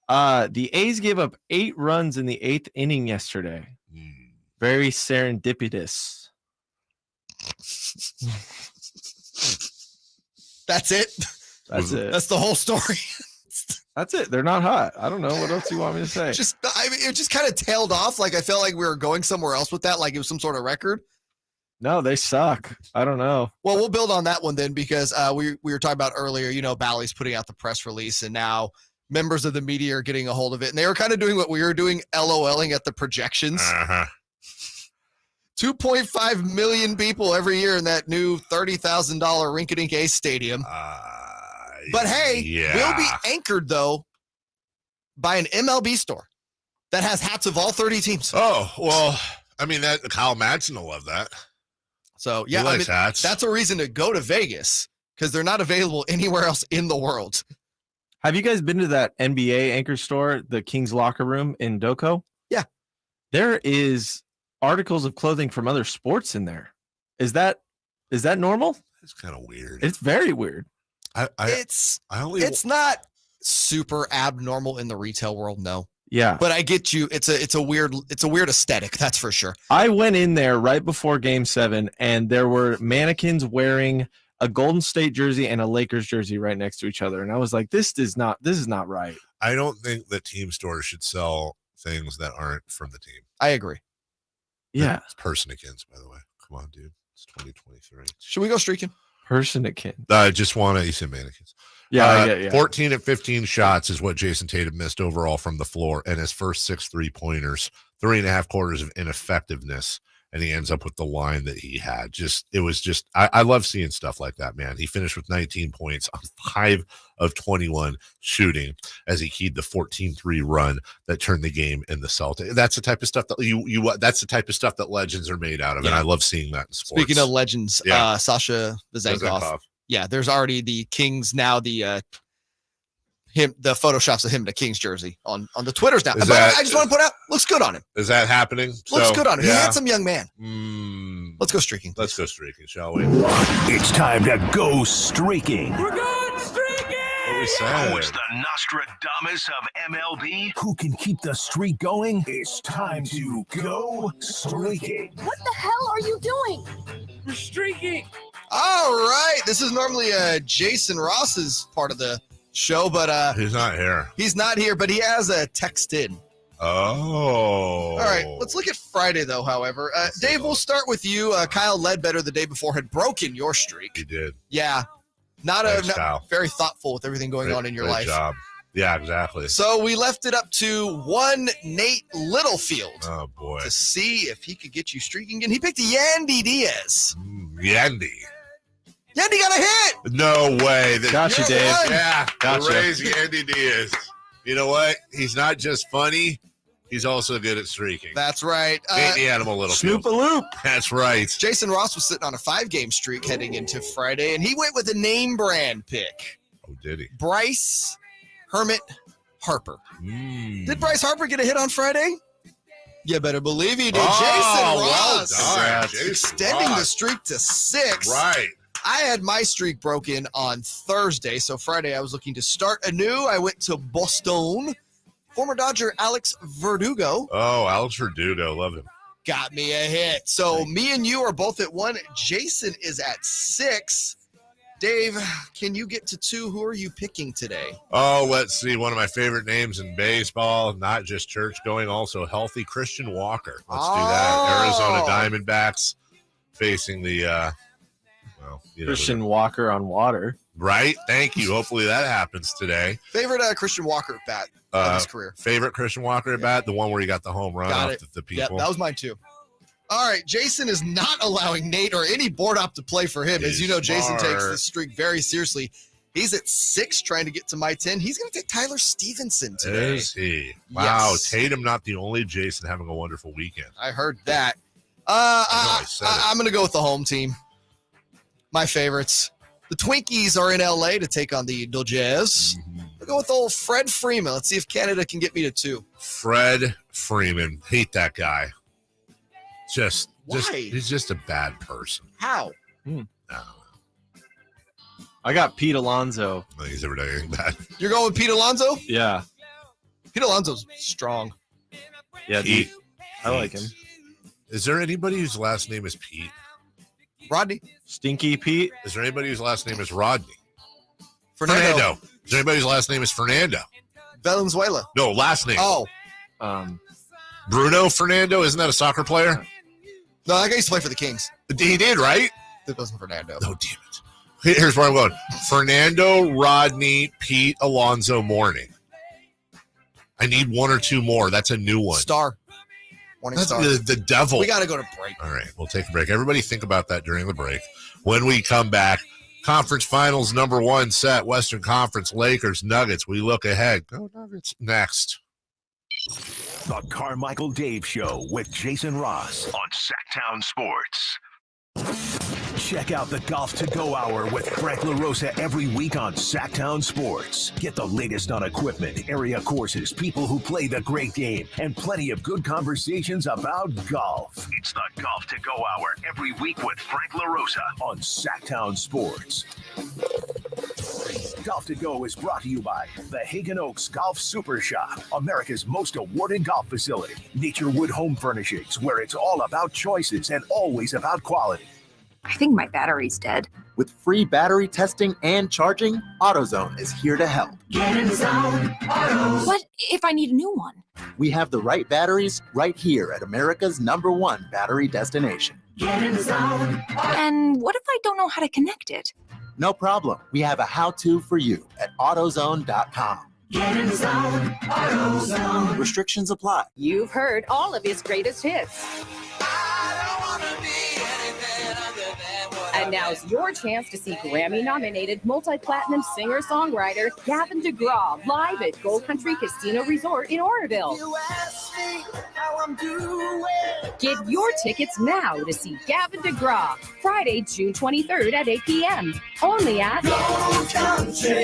The A's gave up 8 runs in the 8th inning yesterday. Very serendipitous. That's it? That's it. That's the whole story. That's it. They're not hot. I don't know. What else you want me to say? It just kind of tailed off. Like I felt like we were going somewhere else with that. Like it was some sort of record. No, they suck. I don't know. Well, we'll build on that one then because we were talking about earlier, Bally's putting out the press release and now members of the media are getting a hold of it. And they were kind of doing what we were doing, LOLing at the projections. 2.5 million people every year in that new $30,000 Rinky-Dink Ace Stadium. But hey, we'll be anchored, though, by an MLB store that has hats of all 30 teams. Oh, well, I mean, Kyle Madsen will love that. So, yeah, hats. That's a reason to go to Vegas because they're not available anywhere else in the world. Have you guys been to that NBA anchor store, the King's Locker Room in Doco? Yeah. There is articles of clothing from other sports in there. Is that normal? It's kind of weird. It's very weird. It's not super abnormal in the retail world, no. Yeah. But I get you. It's a weird aesthetic, that's for sure. I went in there right before Game 7 and there were mannequins wearing a Golden State jersey and a Lakers jersey right next to each other. And I was like, this is not right. I don't think the team stores should sell things that aren't from the team. I agree. Yeah. It's Personikins, by the way. Come on, dude. It's 2023. Should we go streaking? Personikins. I just want to, you said mannequins. Yeah, 14 of 15 shots is what Jason Tatum missed overall from the floor, and his first 6 3-pointers, 3.5 quarters of ineffectiveness, and he ends up with the line that he had. I love seeing stuff like that, man. He finished with 19 points on 5 of 21 shooting as he keyed the 14-3 run that turned the game in the Celtics. That's the type of stuff that that's the type of stuff that legends are made out of, and I love seeing that in sports. Speaking of legends, Sasha Vezenkov. Yeah, there's already the Kings now, the photoshops of him in a Kings jersey on the Twitters now. But I just want to point out, looks good on him. Is that happening? Looks good on him. Yeah. He's a handsome young man. Let's go streaking. Let's go streaking, shall we? It's time to go streaking. We're going streaking! What we said. Who's the Nostradamus of MLB? Who can keep the streak going? It's time to go streaking. What the hell are you doing? We're streaking. All right. This is normally Jason Ross's part of the show, but he's not here. He's not here, but he has a text in. Oh. All right. Let's look at Friday, though, however. Dave, we'll start with you. Kyle Ledbetter the day before had broken your streak. He did. Yeah. Not Kyle. very thoughtful with everything going on in your life. Great job. Yeah, exactly. So we left it up to one Nate Littlefield. Oh, boy. To see if he could get you streaking again. He picked Yandy Diaz. Yandy. Yandy got a hit. No way. Gotcha, Dave. Yeah. Gotcha. Raise Yandy Diaz. You know what? He's not just funny. He's also good at streaking. That's right. Ain't the animal Littlefield. Snoop-a-loop. That's right. Jason Ross was sitting on a 5-game streak heading into Friday, and he went with a name brand pick. Oh, did he? Bryce Hermit Harper. Did Bryce Harper get a hit on Friday? You better believe he did. Jason Ross. Well Jason extending Ross. the streak to 6. Right. I had my streak broken on Thursday, so Friday I was looking to start anew. I went to Boston. Former Dodger Alex Verdugo. Oh, Alex Verdugo. Love him. Got me a hit. So me and you are both at 1. Jason is at 6. Dave, can you get to 2? Who are you picking today? Oh, let's see. One of my favorite names in baseball, not just church going, also healthy, Christian Walker. Let's do that. Arizona Diamondbacks facing the Christian Walker on water. Right. Thank you. Hopefully that happens today. Favorite Christian Walker at bat of his career? Favorite Christian Walker at bat? The one where he got the home run off the people. Yeah, that was mine too. All right, Jason is not allowing Nate or any board op to play for him. As you know, Jason takes this streak very seriously. He's at 6 trying to get to my 10. He's going to take Tyler Stevenson today. Is he? Wow. Yes. Tatum not the only. Jason having a wonderful weekend. I heard that. I'm going to go with the home team. My favorites. The Twinkies are in L.A. to take on the Dodgers. I'll go with old Fred Freeman. Let's see if Canada can get me to 2. Fred Freeman. Hate that guy. Just Why? He's just a bad person. How? No. I got Pete Alonso. I think he's ever done anything bad. You're going with Pete Alonso? Yeah. Pete Alonso's strong. Yeah, Pete. I like him. Is there anybody whose last name is Pete? Rodney. Stinky Pete. Is there anybody whose last name is Rodney? Fernando. Is there anybody whose last name is Fernando? Valenzuela. No, last name. Oh. Bruno Fernando. Isn't that a soccer player? No, that guy used to play for the Kings. He did, right? That wasn't Fernando. Oh, damn it. Here's where I'm going. Fernando, Rodney, Pete, Alonso, Morning. I need 1 or 2 more. That's a new one. Star. Morning That's Star. the devil. We got to go to break. All right, we'll take a break. Everybody think about that during the break. When we come back, conference finals number 1 set, Western Conference, Lakers, Nuggets. We look ahead. Go Nuggets. Next. The Carmichael Dave Show with Jason Ross on Sactown Sports. Check out the Golf to Go Hour with Frank LaRosa every week on Sactown Sports. Get the latest on equipment, area courses, people who play the great game, and plenty of good conversations about golf. It's the Golf to Go Hour every week with Frank LaRosa on Sactown Sports. Golf to Go is brought to you by the Hagen Oaks Golf Super Shop, America's most awarded golf facility. Naturewood Home Furnishings, where it's all about choices and always about quality. I think my battery's dead. With free battery testing and charging, AutoZone is here to help. Get in the zone, Autos. What if I need a new one? We have the right batteries right here at America's #1 battery destination. Get in the zone. And what if I don't know how to connect it? No problem. We have a how-to for you at AutoZone.com. Get in the zone, AutoZone. Restrictions apply. You've heard all of his greatest hits. And now's your chance to see Grammy-nominated multi-platinum singer-songwriter Gavin DeGraw live at Gold Country Casino Resort in Oroville. You ask me how I'm doing. Get your tickets now to see Gavin DeGraw, Friday, June 23rd at 8 p.m. Only at Gold Country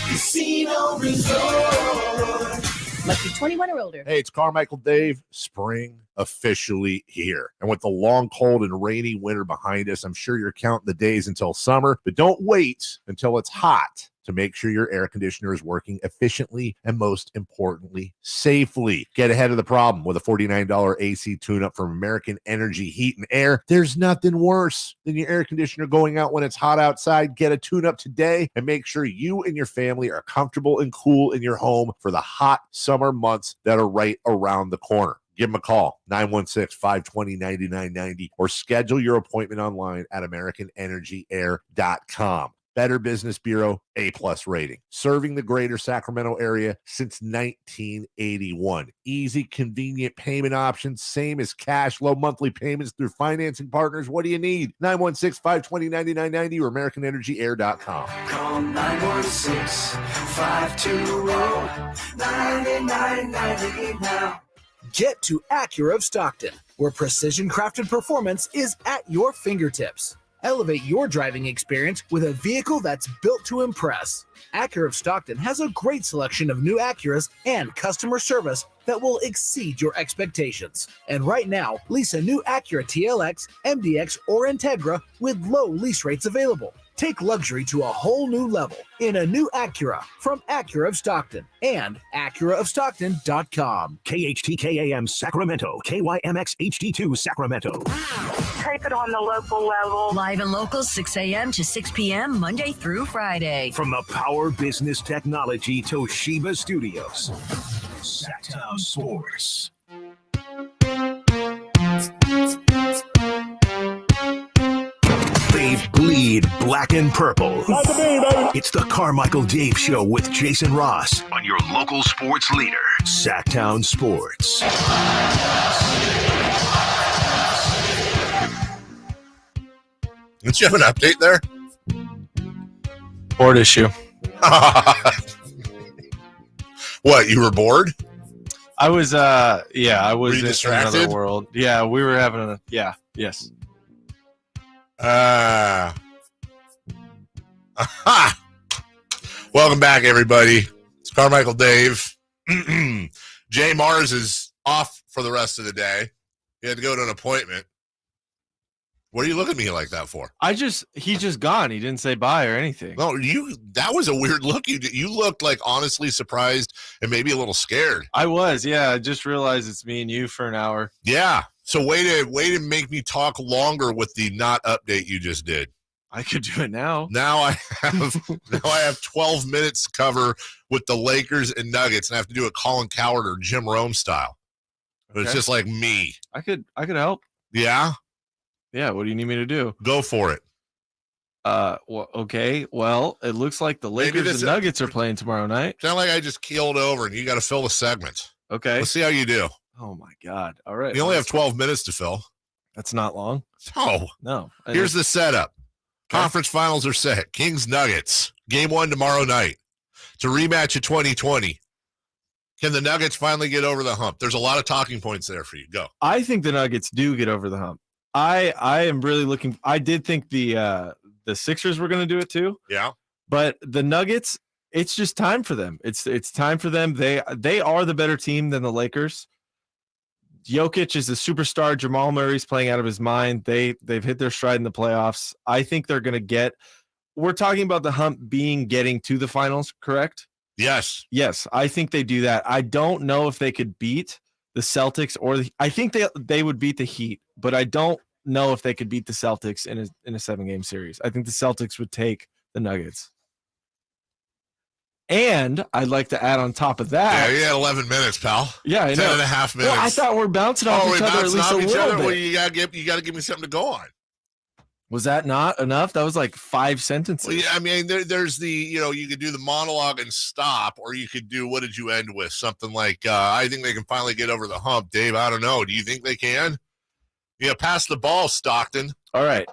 Casino Resort. Must be 21 or older. Hey, it's Carmichael Dave. Spring officially here. And with the long, cold, and rainy winter behind us, I'm sure you're counting the days until summer. But don't wait until it's hot to make sure your air conditioner is working efficiently and, most importantly, safely. Get ahead of the problem with a $49 AC tune-up from American Energy Heat and Air. There's nothing worse than your air conditioner going out when it's hot outside. Get a tune-up today and make sure you and your family are comfortable and cool in your home for the hot summer months that are right around the corner. Give them a call, 916-520-9990, or schedule your appointment online at AmericanEnergyAir.com. Better Business Bureau A+ rating. Serving the greater Sacramento area since 1981. Easy, convenient payment options, same as cash, low monthly payments through financing partners. What do you need? 916-520-9990 or AmericanEnergyAir.com. Call 916-520-9990 now. Get to Acura of Stockton, where precision-crafted performance is at your fingertips. Elevate your driving experience with a vehicle that's built to impress. Acura of Stockton has a great selection of new Acuras and customer service that will exceed your expectations. And right now, lease a new Acura TLX, MDX, or Integra with low lease rates available. Take luxury to a whole new level in a new Acura from Acura of Stockton and AcuraofStockton.com. KHTKAM Sacramento, KYMX HD2 Sacramento. Keep it on the local level. Live and local, 6 a.m. to 6 p.m., Monday through Friday. From the Power Business Technology Toshiba Studios, Sactown Sports. They bleed black and purple. It's the Carmichael Dave Show with Jason Ross on your local sports leader, Sactown Sports. Don't you have an update there? Board issue. What, you were bored? I was, I was in distracted? another world. Yeah, we were having yes. Welcome back, everybody. It's Carmichael Dave. JayMarZZ is off for the rest of the day. He had to go to an appointment. What are you looking at me like that for? He just gone. He didn't say bye or anything. No, that was a weird look. You looked like honestly surprised and maybe a little scared. I was, yeah. I just realized it's me and you for an hour. Yeah. So way to make me talk longer with the not update you just did. I could do it now. Now I have 12 minutes to cover with the Lakers and Nuggets, and I have to do it Colin Cowherd or Jim Rome style. But It's just like me. I could help. Yeah. Yeah. What do you need me to do? Go for it. Okay. Well, it looks like the Lakers and Nuggets are playing tomorrow night. Sound like I just keeled over, and you got to fill the segment. Okay. Let's see how you do. Oh my God. All right. You only have 12 minutes to fill. That's not long. No. Here's the setup. Conference finals are set. Kings Nuggets. Game 1 tomorrow night. It's a rematch of 2020. Can the Nuggets finally get over the hump? There's a lot of talking points there for you. Go. I think the Nuggets do get over the hump. I am really looking. I did think the Sixers were going to do it too. Yeah. But the Nuggets, it's just time for them. It's time for them. They are the better team than the Lakers. Jokic is a superstar. Jamal Murray's playing out of his mind. They've hit their stride in the playoffs. I think they're going to get. We're talking about the hump being getting to the finals, correct? Yes. Yes, I think they do that. I don't know if they could beat the Celtics I think they would beat the Heat, but I don't know if they could beat the Celtics in a 7-game series. I think the Celtics would take the Nuggets. And I'd like to add on top of that. Yeah, you had 11 minutes, pal. Yeah, I know. 10 and a half minutes. Well, I thought we're bouncing off each other at least a little bit. Well, you got to give me something to go on. Was that not enough? That was like 5 sentences. Well, yeah, I mean, there's the, you could do the monologue and stop, or you could do, what did you end with? Something like, I think they can finally get over the hump. Dave, I don't know. Do you think they can? Yeah, pass the ball, Stockton. All right.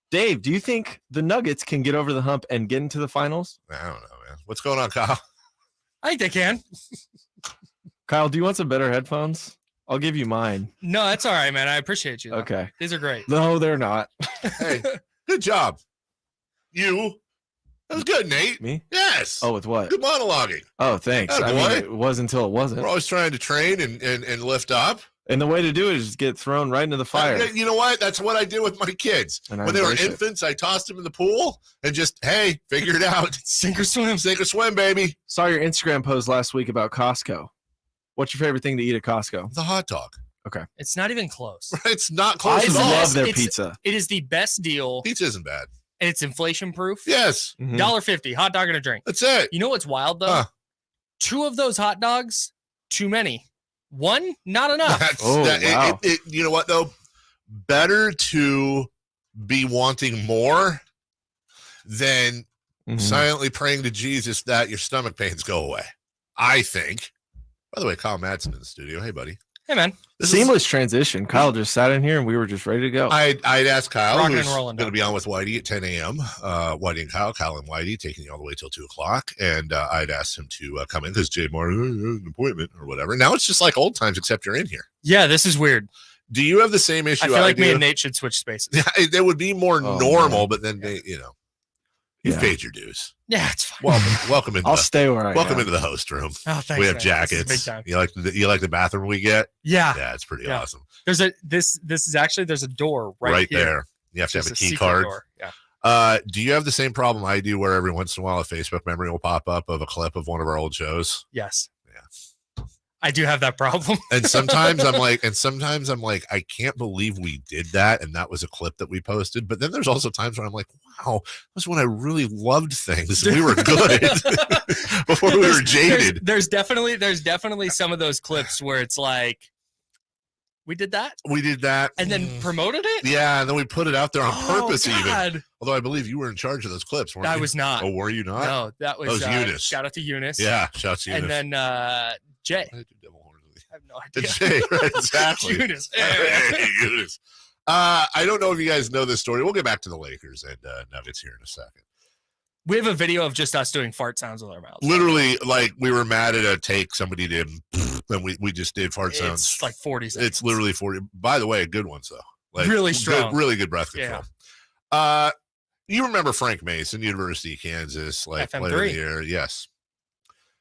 Dave, do you think the Nuggets can get over the hump and get into the finals? I don't know, man. What's going on, Kyle? I think they can. Kyle, do you want some better headphones? I'll give you mine. No, that's all right, man. I appreciate you. Though. Okay. These are great. No, they're not. Hey, good job. That was good, Nate. Me? Yes. Oh, with what? Good monologuing. Oh, thanks. I mean, it was until it wasn't. We're always trying to train and lift up. And the way to do it is just get thrown right into the fire. You know what? That's what I did with my kids. When they were infants, I tossed them in the pool and just, hey, figure it out. Sink or swim. Sink or swim, baby. Saw your Instagram post last week about Costco. What's your favorite thing to eat at Costco? The hot dog. Okay. It's not even close. It's not close at all. I love their pizza. It is the best deal. Pizza isn't bad. And it's inflation proof. Yes. Mm-hmm. $1.50, hot dog and a drink. That's it. You know what's wild, though? 2 of those hot dogs, too many. 1, not enough. Wow. You know what, though? Better to be wanting more than silently praying to Jesus that your stomach pains go away. I think. By the way, Kyle Madsen in the studio. Hey, buddy. Hey, man. Seamless transition. Kyle just sat in here and we were just ready to go. I'd asked Kyle, Rocking who's and rolling going to be on with Whitey at 10 a.m. Whitey and Kyle and Whitey taking you all the way till 2 o'clock. And I'd asked him to come in because JayMar has an appointment or whatever. Now it's just like old times, except you're in here. Yeah, this is weird. Do you have the same issue? I feel like me and Nate should switch spaces. Yeah, that would be more normal, but then they, you've paid your dues. Yeah, it's fine. Welcome into. I'll stay where I am. Welcome into the host room. Oh, thanks, we have man. jackets. This is big time. You like the bathroom we get? Yeah, it's pretty awesome. There's this is actually there's a door right here. there. You have to have a key secret card. door. Yeah. Do you have the same problem I do, where every once in a while a Facebook memory will pop up of a clip of one of our old shows? Yes. I do have that problem. And sometimes I'm like, I can't believe we did that, and that was a clip that we posted. But then there's also times where I'm like, wow, that was when I really loved things. We were good before we were jaded. There's definitely some of those clips where it's like, we did that, and then promoted it. Yeah, and then we put it out there on purpose. God. Even although I believe you were in charge of those clips, weren't you? I was not. Oh, were you not? No, that was Eunice. Shout out to Eunice. Yeah, shout out to Eunice. And then Jay. I have no idea. Jay, right, exactly. Eunice. Hey, Eunice. I don't know if you guys know this story. We'll get back to the Lakers and Nuggets here in a second. We have a video of just us doing fart sounds with our mouths. Literally, like we were mad at a take somebody did, and we just did fart sounds. It's like 40 seconds. It's literally 40. By the way, good ones though. Like really strong, really good breath control. Yeah. You remember Frank Mason, University of Kansas, like FM3. player of the year? Yes.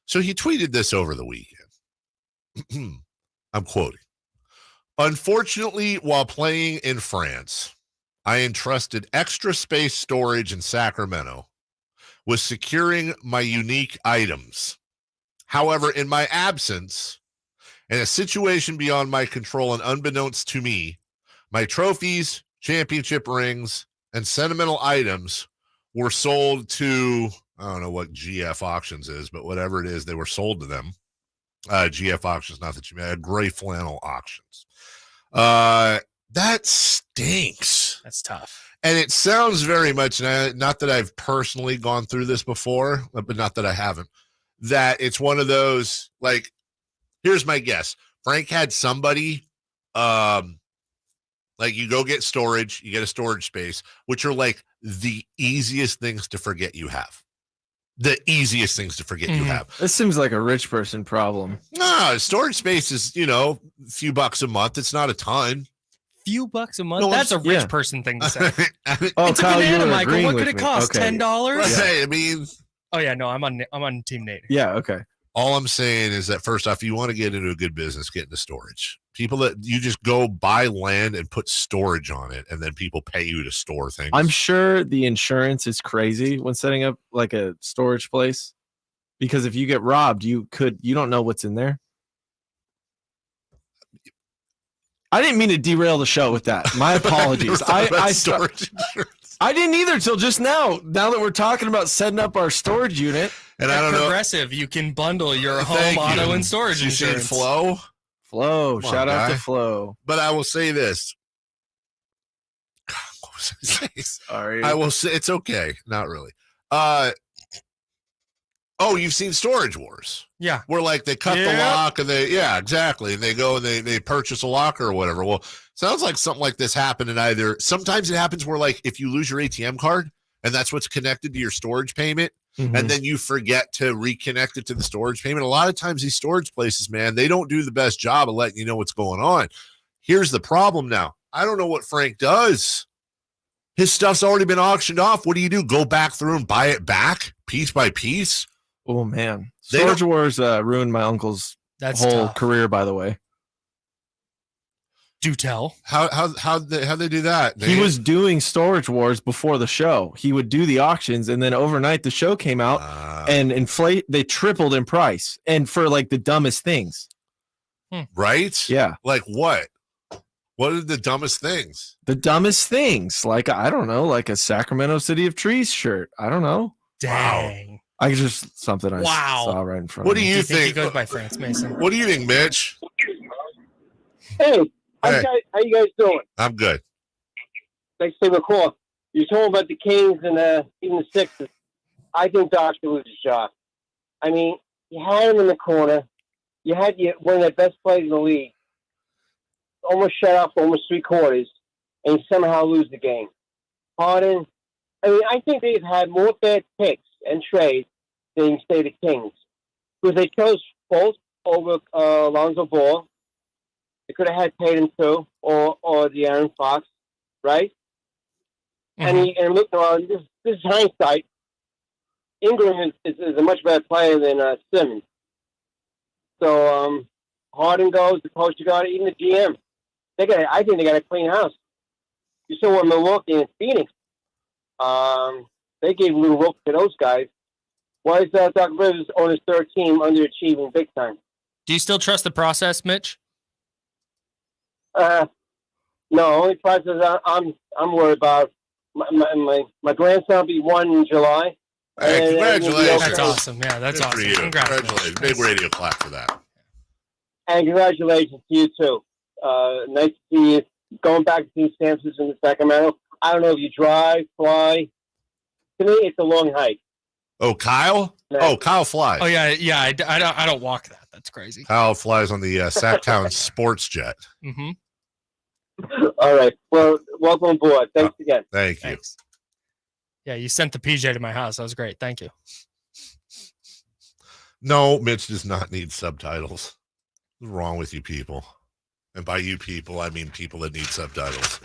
So he tweeted this over the weekend. I'm quoting. Unfortunately, while playing in France, I entrusted extra space storage in Sacramento with securing my unique items. However, in my absence, in a situation beyond my control and unbeknownst to me, my trophies, championship rings, and sentimental items were sold to, I don't know what GF Auctions is, but whatever it is, they were sold to them. GF Auctions, not that you mean, Gray Flannel Auctions. That stinks. That's tough. And it sounds very much, not that I've personally gone through this before, but not that I haven't, that it's one of those, like, here's my guess. Frank had somebody, like you go get storage, you get a storage space, which are like the easiest things to forget you have. The easiest things to forget you have. This seems like a rich person problem. No, storage space is, a few bucks a month. It's not a ton. Few bucks a month? No, that's a rich person thing to say. Oh, it's Kyle, a banana, you were Michael. agreeing What with could it me. cost? Okay. $10? Hey, I mean, oh yeah, no, I'm on Team Nate. Yeah, okay. All I'm saying is that first off, you want to get into a good business, get into storage. People that you just go buy land and put storage on it, and then people pay you to store things. I'm sure the insurance is crazy when setting up like a storage place, because if you get robbed, you don't know what's in there. I didn't mean to derail the show with that. My apologies. I didn't either till just now. Now that we're talking about setting up our storage unit, and I don't know, Progressive, you can bundle your home, auto, and storage you seen insurance. Flo? Shout out to Flo. But I will say this. Sorry. I will say it's okay. Not really. Oh, you've seen Storage Wars. Yeah. Where like they cut the lock and exactly. And they go and they purchase a locker or whatever. Well, sounds like something like this happened in either. Sometimes it happens where like if you lose your ATM card and that's what's connected to your storage payment, and then you forget to reconnect it to the storage payment. A lot of times these storage places, man, they don't do the best job of letting you know what's going on. Here's the problem now. I don't know what Frank does. His stuff's already been auctioned off. What do? Go back through and buy it back piece by piece? Oh man, Storage Wars ruined my uncle's whole career. By the way, do tell. How they do that? He was doing Storage Wars before the show. He would do the auctions, and then overnight the show came out and they tripled in price, and for like the dumbest things. Right? Yeah. Like what? What are the dumbest things? The dumbest things, like I don't know, like a Sacramento City of Trees shirt. I don't know. Dang. Wow. I just something I saw right in front. What of do me. you think? He goes by France Mason. What do you think, Mitch? Hey, how you guys doing? I'm good. Thanks for the call. You told about the Kings and even the Sixers. I think Dodge could lose his job. I mean, you had him in the corner. You had one of the best players in the league almost shut up for almost 3 quarters, and you somehow lose the game. Harden, I mean, I think they've had more bad picks and trades than, say, the Kings. Because they chose both over Lonzo Ball. They could have had Tatum too, or the Aaron Fox, right? Mm-hmm. And look around, this is hindsight. Ingram is a much better player than Simmons. So Harden goes, the coach got it, even the GM. I think they got a clean house. You saw what Milwaukee and Phoenix. They gave a little rope to those guys. Why is Doc Rivers on his 3rd team underachieving big time? Do you still trust the process, Mitch? No, only process I'm worried about. My grandson will be 1 in July. Hey, congratulations. That's awesome. Yeah, that's Good awesome. for you. Congratulations. Big radio clap for that. And congratulations to you, too. Nice to see you going back to see San Francisco and Sacramento. I don't know if you drive, fly. To me, it's a long hike. Oh, Kyle? No. Oh, Kyle flies. Oh, yeah. I don't walk that. That's crazy. Kyle flies on the Sactown sports jet. Mm-hmm. All right. Well, welcome aboard. Thanks again. Thank you. Thanks. Yeah, you sent the PJ to my house. That was great. Thank you. No, Mitch does not need subtitles. What's wrong with you people? And by you people, I mean people that need subtitles.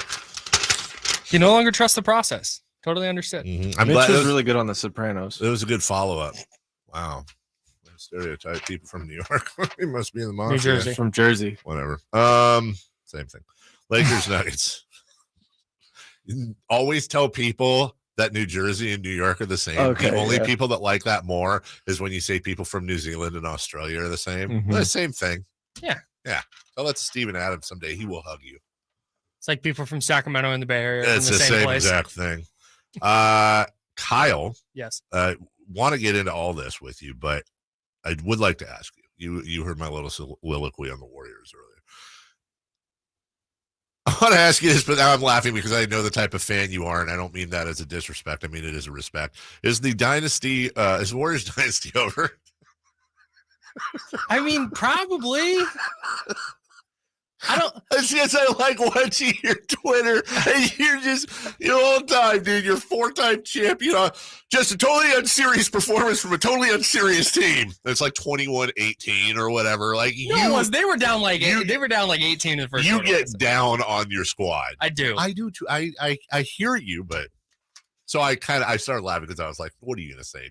You no longer trust the process. Totally understood. Mm-hmm. Mitch was really good on The Sopranos. It was a good follow-up. Wow. Stereotype people from New York. He must be in the mafia. New Jersey. From Jersey. Whatever. Same thing. Lakers Nuggets. Always tell people that New Jersey and New York are the same. Okay, the only people that like that more is when you say people from New Zealand and Australia are the same. Mm-hmm. The same thing. Yeah. Yeah. Tell that to Steven Adams someday. He will hug you. It's like people from Sacramento in the Bay Area. It's in the same place. exact thing. Kyle. Yes. Want to get into all this with you, but I would like to ask you. You heard my little soliloquy on the Warriors earlier. I want to ask you this, but now I'm laughing because I know the type of fan you are, and I don't mean that as a disrespect. I mean it as a respect. Is the dynasty, is Warriors dynasty over? I mean, probably. I don't. Yes, I like watching your Twitter, and you're just your whole time, dude. You're 4-time champion. Just a totally unserious performance from a totally unserious team. It's like 21-18 or whatever. Like they were down like 18 in the first. You get down on your squad. I do. I do too. I hear you, but so I started laughing because I was like, "What are you gonna say?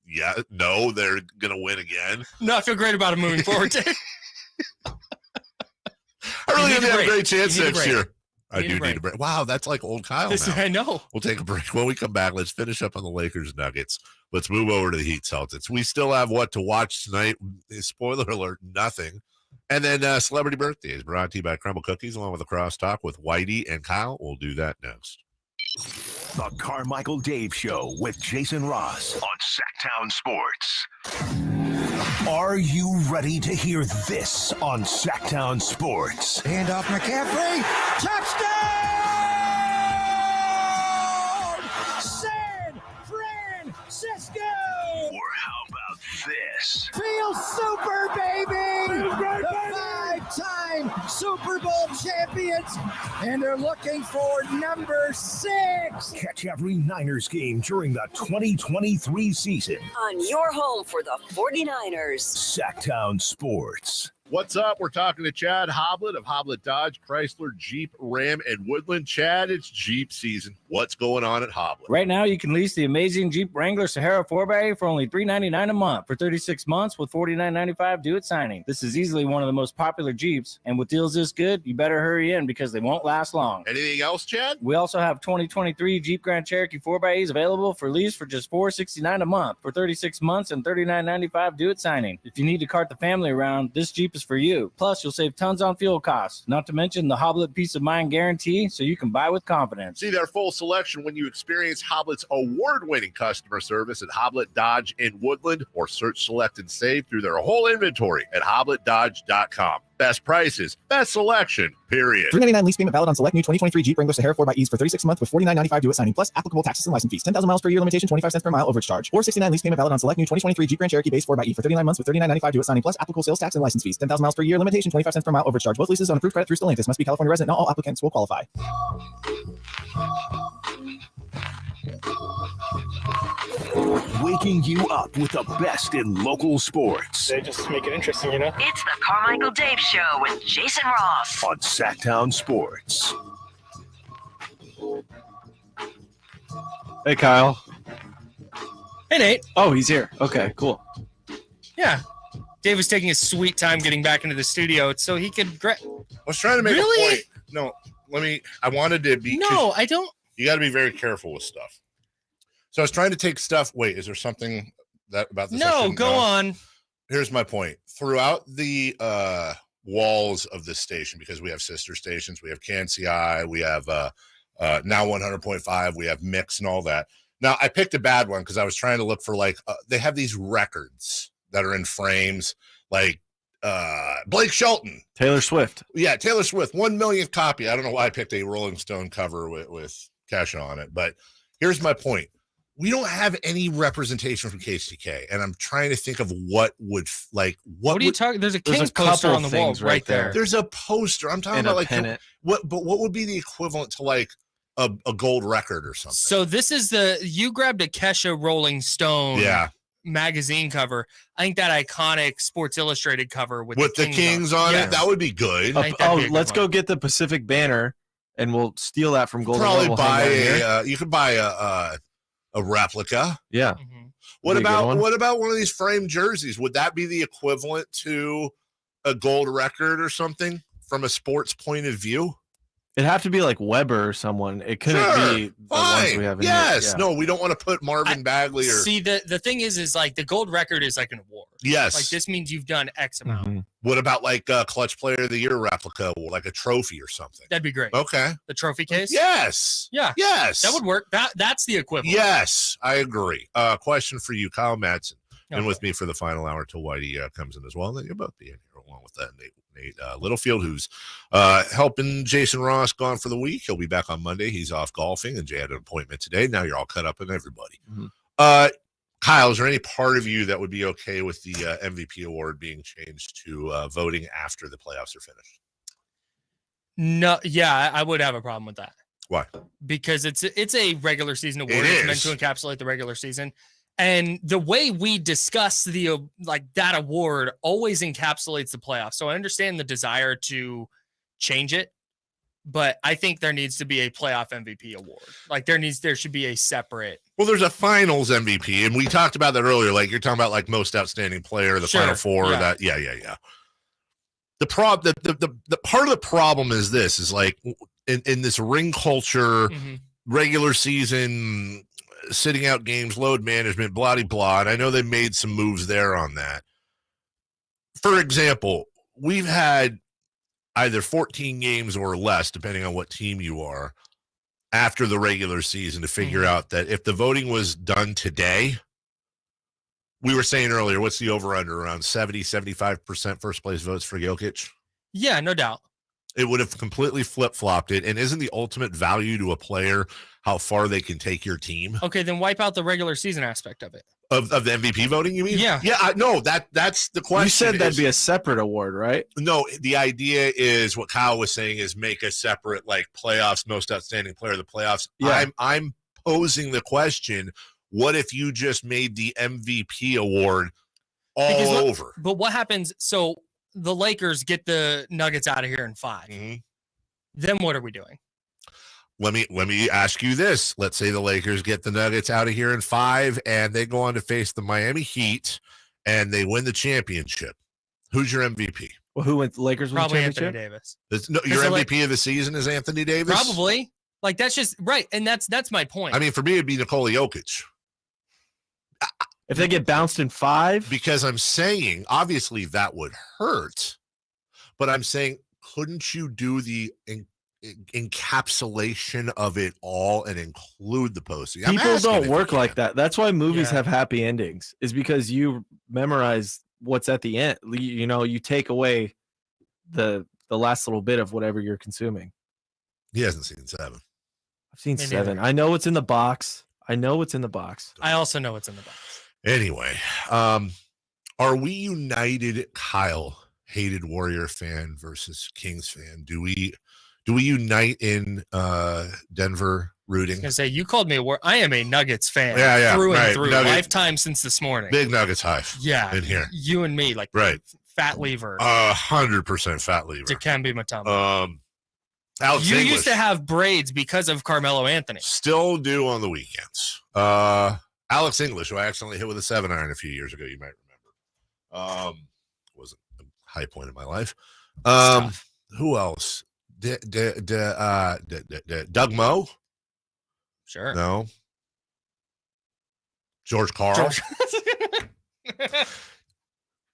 Yeah, no, they're gonna win again." No, I feel great about it moving forward, Dave. I really have a great chance next year. I do need a break. Wow, that's like old Kyle now. I know. We'll take a break. When we come back, let's finish up on the Lakers Nuggets. Let's move over to the Heat Celtics. We still have what to watch tonight. Spoiler alert, nothing. And then celebrity birthdays brought to you by Crumble Cookies, along with a crosstalk with Whitey and Kyle. We'll do that next. The Carmichael Dave Show with Jason Ross on Sactown Sports. Are you ready to hear this on Sactown Sports? Hand off McCaffrey. Touchdown! San Francisco! Or how about this? Feel super, baby! The 5-time Super Bowl champions, and they're looking for number 6. Catch every Niners game during the 2023 season On your home for the 49ers. Sactown Sports. What's up? We're talking to Chad Hoblet of Hoblet Dodge, Chrysler, Jeep, Ram, and Woodland. Chad, it's Jeep season. What's going on at Hoblet? Right now, you can lease the amazing Jeep Wrangler Sahara 4x for only $399 a month for 36 months with $49.95 due at signing. This is easily one of the most popular Jeeps, and with deals this good, you better hurry in because they won't last long. Anything else, Chad? We also have 2023 Jeep Grand Cherokee 4x's available for lease for just $469 a month for 36 months and $39.95 due at signing. If you need to cart the family around, this Jeep is for you. Plus, you'll save tons on fuel costs, not to mention the Hoblet Peace of Mind guarantee, so you can buy with confidence. See their full selection when you experience Hoblet's award-winning customer service at Hoblet Dodge in Woodland, or search, select, and save through their whole inventory at HobletDodge.com. Best prices, best selection, period. $399 lease payment valid on select new 2023 Jeep Wrangler Sahara 4xEs for 36 months with $49.95 due at signing, plus applicable taxes and license fees. 10,000 miles per year limitation, 25 cents per mile overage charge. Or $69 lease payment valid on select new 2023 Jeep Grand Cherokee Base 4xE for 39 months with $39.95 due at signing, plus applicable sales tax and license fees. 10,000 miles per year limitation, 25 cents per mile overage charge. Both leases on approved credit through Stellantis. Must be California resident. Not all applicants will qualify. Waking you up with the best in local sports. They just make it interesting, you know? It's the Carmichael Dave Show with Jason Ross on Sactown Sports. Hey, Kyle. Hey, Nate. Oh, he's here. Okay, cool. Yeah. Dave was taking his sweet time getting back into the studio so he could... I was trying to make a point. No, I wanted to be... No, I don't... You got to be very careful with stuff. So I was trying to take stuff... Wait, is there something about this? No, go on. Here's my point. Throughout the walls of this station, because we have sister stations, we have CanCI, we have now 100.5, we have Mix and all that. Now, I picked a bad one because I was trying to look for, like, they have these records that are in frames, like Blake Shelton. Taylor Swift. Yeah, Taylor Swift, 1 millionth copy. I don't know why I picked a Rolling Stone cover with Kesha on it, but here's my point. We don't have any representation from KCK, and I'm trying to think of what would like what are you talking? There's a Kings poster on the wall right there. There's a poster. I'm talking about like what would be the equivalent to like a gold record or something? So this is you grabbed a Kesha Rolling Stone magazine cover. I think that iconic Sports Illustrated cover with the Kings on it, that would be good. Let's go get the Pacific banner, and we'll steal that from Golden. Probably buy you could buy a replica. Yeah. Mm-hmm. What about one of these framed jerseys? Would that be the equivalent to a gold record or something from a sports point of view? It'd have to be like Weber or someone. It couldn't be the ones we have in here. Yeah. No, we don't want to put Marvin Bagley or... See, the thing is like the gold record is like an award. Yes. Like this means you've done X amount. Mm-hmm. What about like a Clutch Player of the Year replica, like a trophy or something? That'd be great. Okay. The trophy case? Yes. Yeah. Yes. That would work. That's the equivalent. Yes, I agree. Question for you, Kyle Madsen. And with me for the final hour till Whitey comes in as well. Then you'll both be in here along with that Nate Littlefield, who's helping Jason Ross gone for the week. He'll be back on Monday. He's off golfing, and Jay had an appointment today. Now you're all cut up on everybody. Mm-hmm. Kyle, is there any part of you that would be okay with the MVP award being changed to voting after the playoffs are finished? No, yeah, I would have a problem with that. Why? Because it's a regular season award. It's meant to encapsulate the regular season. And the way we discuss the that award always encapsulates the playoffs. So I understand the desire to change it, but I think there needs to be a playoff MVP award. Like there should be a separate. Well, there's a finals MVP, and we talked about that earlier. Like you're talking about like most outstanding player, the Final Four. Yeah. Yeah. The part of the problem is this is like in this ring culture, regular season. Sitting out games, load management, blah, blah, blah. And I know they made some moves there on that. For example, we've had either 14 games or less, depending on what team you are, after the regular season to figure out that if the voting was done today, we were saying earlier, what's the over-under? Around 75% first place votes for Jokic? Yeah, no doubt. It would have completely flip-flopped it. And isn't the ultimate value to a player how far they can take your team? Okay, then wipe out the regular season aspect of it. Of the MVP voting, you mean? Yeah. Yeah, no, that's the question. You said that'd be a separate award, right? No, the idea is what Kyle was saying is make a separate, like, playoffs, most outstanding player of the playoffs. Yeah. I'm posing the question, what if you just made the MVP award over? But what happens, so the Lakers get the Nuggets out of here in 5. Mm-hmm. Then what are we doing? Let me ask you this. Let's say the Lakers get the Nuggets out of here in 5 and they go on to face the Miami Heat and they win the championship. Who's your MVP? Well, who went? The Lakers win the championship? Anthony Davis. Your MVP of the season is Anthony Davis? Probably. Like that's just right. And that's my point. I mean, for me, it'd be Nikola Jokic. If they get bounced in 5? Because I'm saying, obviously, that would hurt. But I'm saying, couldn't you do the encapsulation of it all and include the posting? People don't work like that. That's why movies have happy endings, is because you memorize what's at the end. You know, you take away the last little bit of whatever you're consuming. He hasn't seen 7. I've seen 7. I know what's in the box. I also know what's in the box. Anyway, are we united, Kyle, hated Warrior fan versus Kings fan? Do we unite in Denver rooting? I was gonna say, you called me I am a Nuggets fan. Yeah, through and right. through. Lifetime since this morning. Big Nuggets hive. Yeah, in here. You and me, like right. Fat lever. 100% fat lever. Dikembe Mutombo. Alex you English. used to have braids because of Carmelo Anthony. Still do on the weekends. Alex English, who I accidentally hit with a 7-iron a few years ago, you might remember. Wasn't a high point in my life. Who else? Doug Moe? Sure. No. George Karl?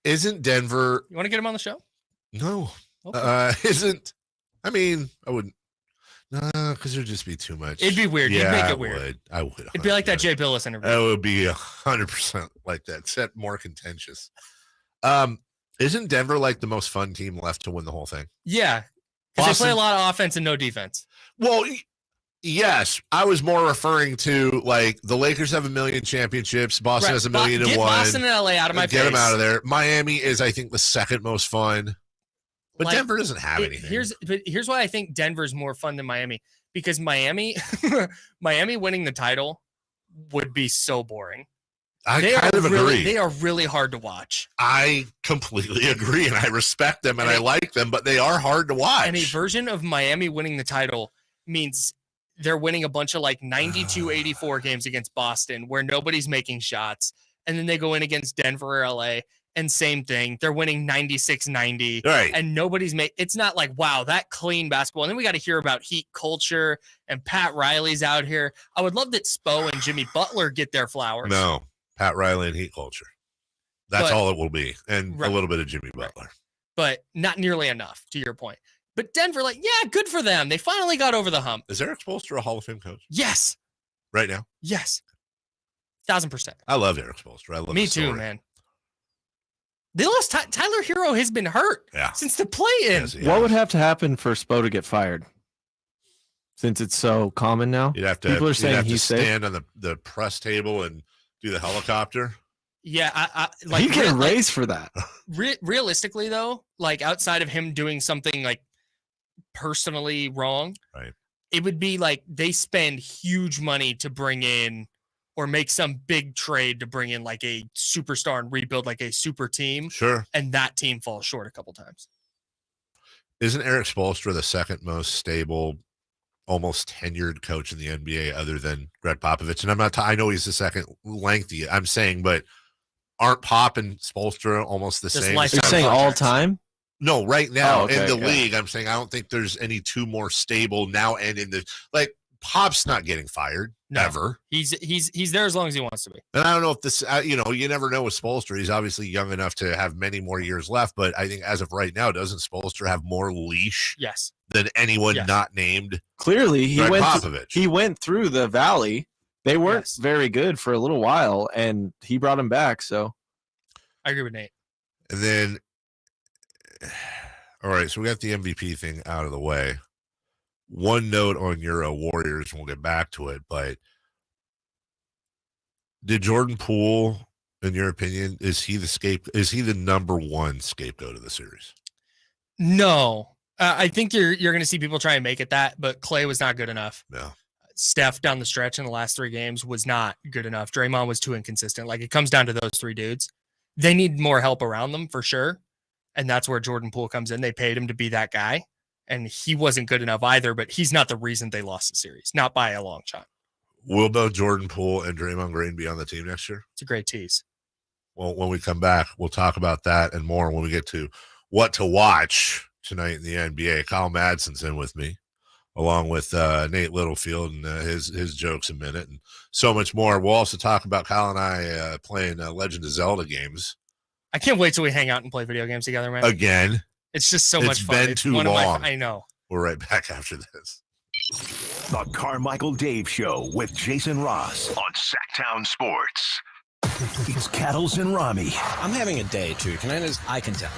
Isn't Denver... You want to get him on the show? No. Okay. I wouldn't. Because there'd just be too much. It'd be weird. Yeah, You'd make it weird. I would. It'd be like that Jay Billis interview. It would be 100% like that, except more contentious. Isn't Denver like the most fun team left to win the whole thing? Yeah. Because they play a lot of offense and no defense. Well, yes. I was more referring to like the Lakers have 1 million championships. Boston has 1 million and Get one. Boston and LA out of my face. Get them out of there. Miami is, I think, the second most fun. But like, Denver doesn't have anything. Here's why I think Denver's more fun than Miami. Because Miami winning the title would be so boring. I kind of agree. They are really hard to watch. I completely agree, and I respect them, and I like them, but they are hard to watch. And a version of Miami winning the title means they're winning a bunch of like 92-84 games against Boston where nobody's making shots, and then they go in against Denver or LA, and same thing. They're winning 96-90, right? And nobody's it's not like, wow, that clean basketball. And then we got to hear about Heat culture, and Pat Riley's out here. I would love that Spo and Jimmy Butler get their flowers. No. Pat Riley and Heat culture. That's all it will be. And a little bit of Jimmy Butler. But not nearly enough, to your point. But Denver, good for them. They finally got over the hump. Is Eric Spoelstra a Hall of Fame coach? Yes. Right now? Yes. 1,000%. I love Eric Spoelstra. I love Me too, man. They lost Tyler Hero has been hurt since the play-in. Yes, what would have to happen for Spo to get fired? Since it's so common now? You'd have to, people are saying he's stand on the press table and do the helicopter. Yeah, he get a raise for that. Realistically, though, like outside of him doing something like personally wrong, right? It would be like they spend huge money to bring in or make some big trade to bring in like a superstar and rebuild like a super team. Sure. And that team falls short a couple times. Isn't Eric Spoelstra the second most stable, almost tenured coach in the NBA other than Greg Popovich? And I'm not, I know he's the second lengthy, I'm saying, but aren't Pop and Spoelstra almost the same? You're saying all time? No, right now in the league, I'm saying I don't think there's any two more stable now and in the, like, Pop's not getting fired ever. He's there as long as he wants to be. And I don't know if this, you never know with Spoelstra. He's obviously young enough to have many more years left, but I think as of right now, doesn't Spoelstra have more leash than anyone not named? Clearly, he Popovich. went through the valley. They weren't very good for a little while, and he brought him back. So I agree with Nate. And then, all right, so we got the MVP thing out of the way. One note on your Warriors, and we'll get back to it, but did Jordan Poole, in your opinion, is he the number one scapegoat of the series? No. I think you're going to see people try and make it that, but Clay was not good enough. No. Steph down the stretch in the last 3 games was not good enough. Draymond was too inconsistent. Like, it comes down to those 3 dudes. They need more help around them for sure, and that's where Jordan Poole comes in. They paid him to be that guy. And he wasn't good enough either, but he's not the reason they lost the series, not by a long shot. Will both Jordan Poole and Draymond Green be on the team next year? It's a great tease. Well, when we come back, we'll talk about that and more when we get to what to watch tonight in the NBA. Kyle Madsen's in with me, along with Nate Littlefield and his jokes a minute and so much more. We'll also talk about Kyle and I playing Legend of Zelda games. I can't wait till we hang out and play video games together, man. Again. It's just so much fun. It's been too long. I know. We're right back after this. The Carmichael Dave Show with Jason Ross on Sactown Sports. It's Cattles and Rami. I'm having a day, too. I can tell.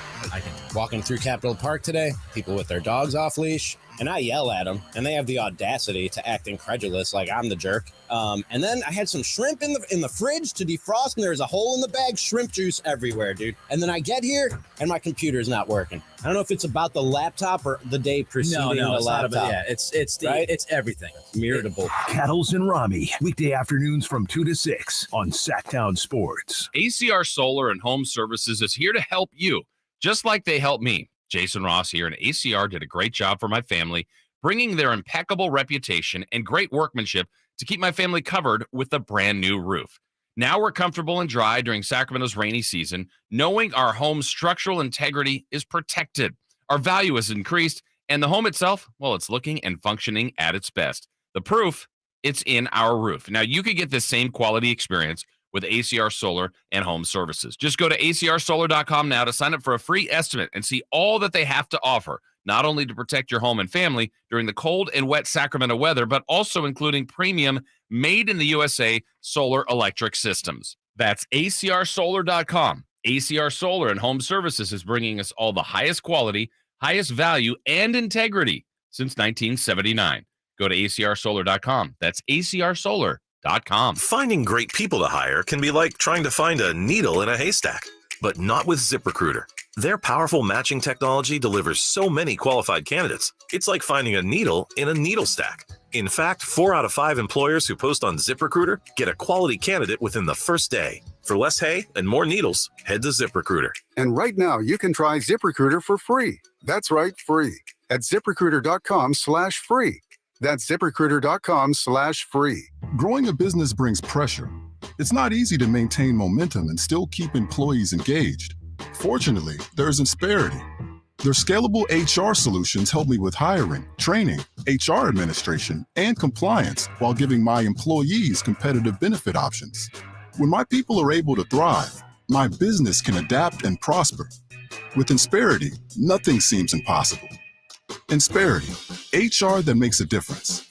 Walking through Capitol Park today, people with their dogs off leash, and I yell at them, and they have the audacity to act incredulous like I'm the jerk. And then I had some shrimp in the fridge to defrost, and there's a hole in the bag, shrimp juice everywhere, dude. And then I get here, and my computer's not working. I don't know if it's about the laptop or the day preceding the it's laptop. Not about, it's everything. It's irritable. Cattles and Rami, weekday afternoons from 2 to 6 on Sactown Sports. ACR Solar and Home Services is here to help you, just like they helped me. Jason Ross here, and ACR did a great job for my family, bringing their impeccable reputation and great workmanship to keep my family covered with a brand new roof. Now we're comfortable and dry during Sacramento's rainy season, knowing our home's structural integrity is protected. Our value is increased, and the home itself, well, it's looking and functioning at its best. The proof, it's in our roof. Now, you could get this same quality experience with ACR Solar and Home Services. Just go to acrsolar.com now to sign up for a free estimate and see all that they have to offer, not only to protect your home and family during the cold and wet Sacramento weather, but also including premium made-in-the-USA solar electric systems. That's acrsolar.com. ACR Solar and Home Services is bringing us all the highest quality, highest value, and integrity since 1979. Go to acrsolar.com. That's acrsolar.com. Finding great people to hire can be like trying to find a needle in a haystack, but not with ZipRecruiter. Their powerful matching technology delivers so many qualified candidates. It's like finding a needle in a needle stack. In fact, 4 out of 5 employers who post on ZipRecruiter get a quality candidate within the first day. For less hay and more needles, head to ZipRecruiter. And right now, you can try ZipRecruiter for free. That's right, free. At ZipRecruiter.com/free. That's ZipRecruiter.com/free. Growing a business brings pressure. It's not easy to maintain momentum and still keep employees engaged. Fortunately, there's Insperity. Their scalable HR solutions help me with hiring, training, HR administration, and compliance while giving my employees competitive benefit options. When my people are able to thrive, my business can adapt and prosper. With Insperity, nothing seems impossible. Insperity, HR that makes a difference.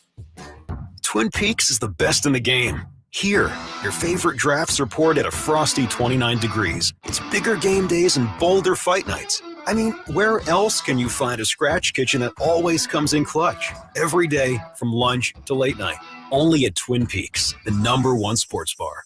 Twin Peaks is the best in the game. Here, your favorite drafts are poured at a frosty 29 degrees. It's bigger game days and bolder fight nights. I mean, where else can you find a scratch kitchen that always comes in clutch? Every day, from lunch to late night. Only at Twin Peaks, the #1 sports bar.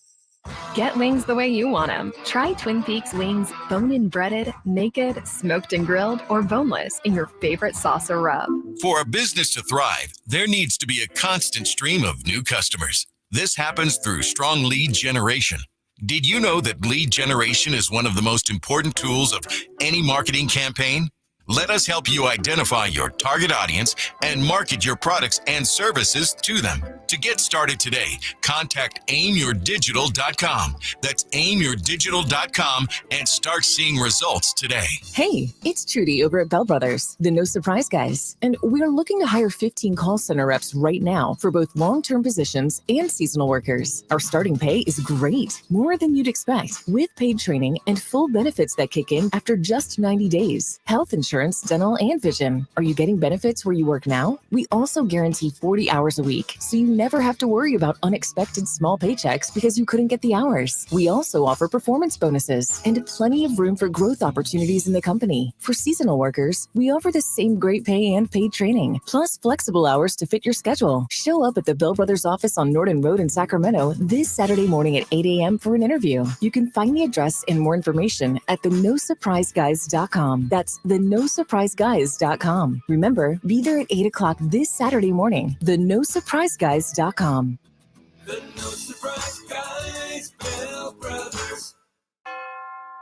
Get wings the way you want them. Try Twin Peaks wings bone-in breaded, naked, smoked and grilled, or boneless in your favorite sauce or rub. For a business to thrive, there needs to be a constant stream of new customers. This happens through strong lead generation. Did you know that lead generation is one of the most important tools of any marketing campaign? Let us help you identify your target audience and market your products and services to them. To get started today, contact aimyourdigital.com. That's aimyourdigital.com and start seeing results today. Hey, it's Trudy over at Bell Brothers, the No Surprise Guys. And we are looking to hire 15 call center reps right now for both long-term positions and seasonal workers. Our starting pay is great, more than you'd expect, with paid training and full benefits that kick in after just 90 days. Health insurance, dental, and vision. Are you getting benefits where you work now? We also guarantee 40 hours a week, so you never have to worry about unexpected small paychecks because you couldn't get the hours. We also offer performance bonuses and plenty of room for growth opportunities in the company. For seasonal workers, we offer the same great pay and paid training, plus flexible hours to fit your schedule. Show up at the Bell Brothers office on Norton Road in Sacramento this Saturday morning at 8 a.m. for an interview. You can find the address and more information at thenosurpriseguys.com. That's thenosurpriseguys.com. Remember, be there at 8 o'clock this Saturday morning. Thenosurpriseguys.com. The No Surprise Guys, Bell Brothers.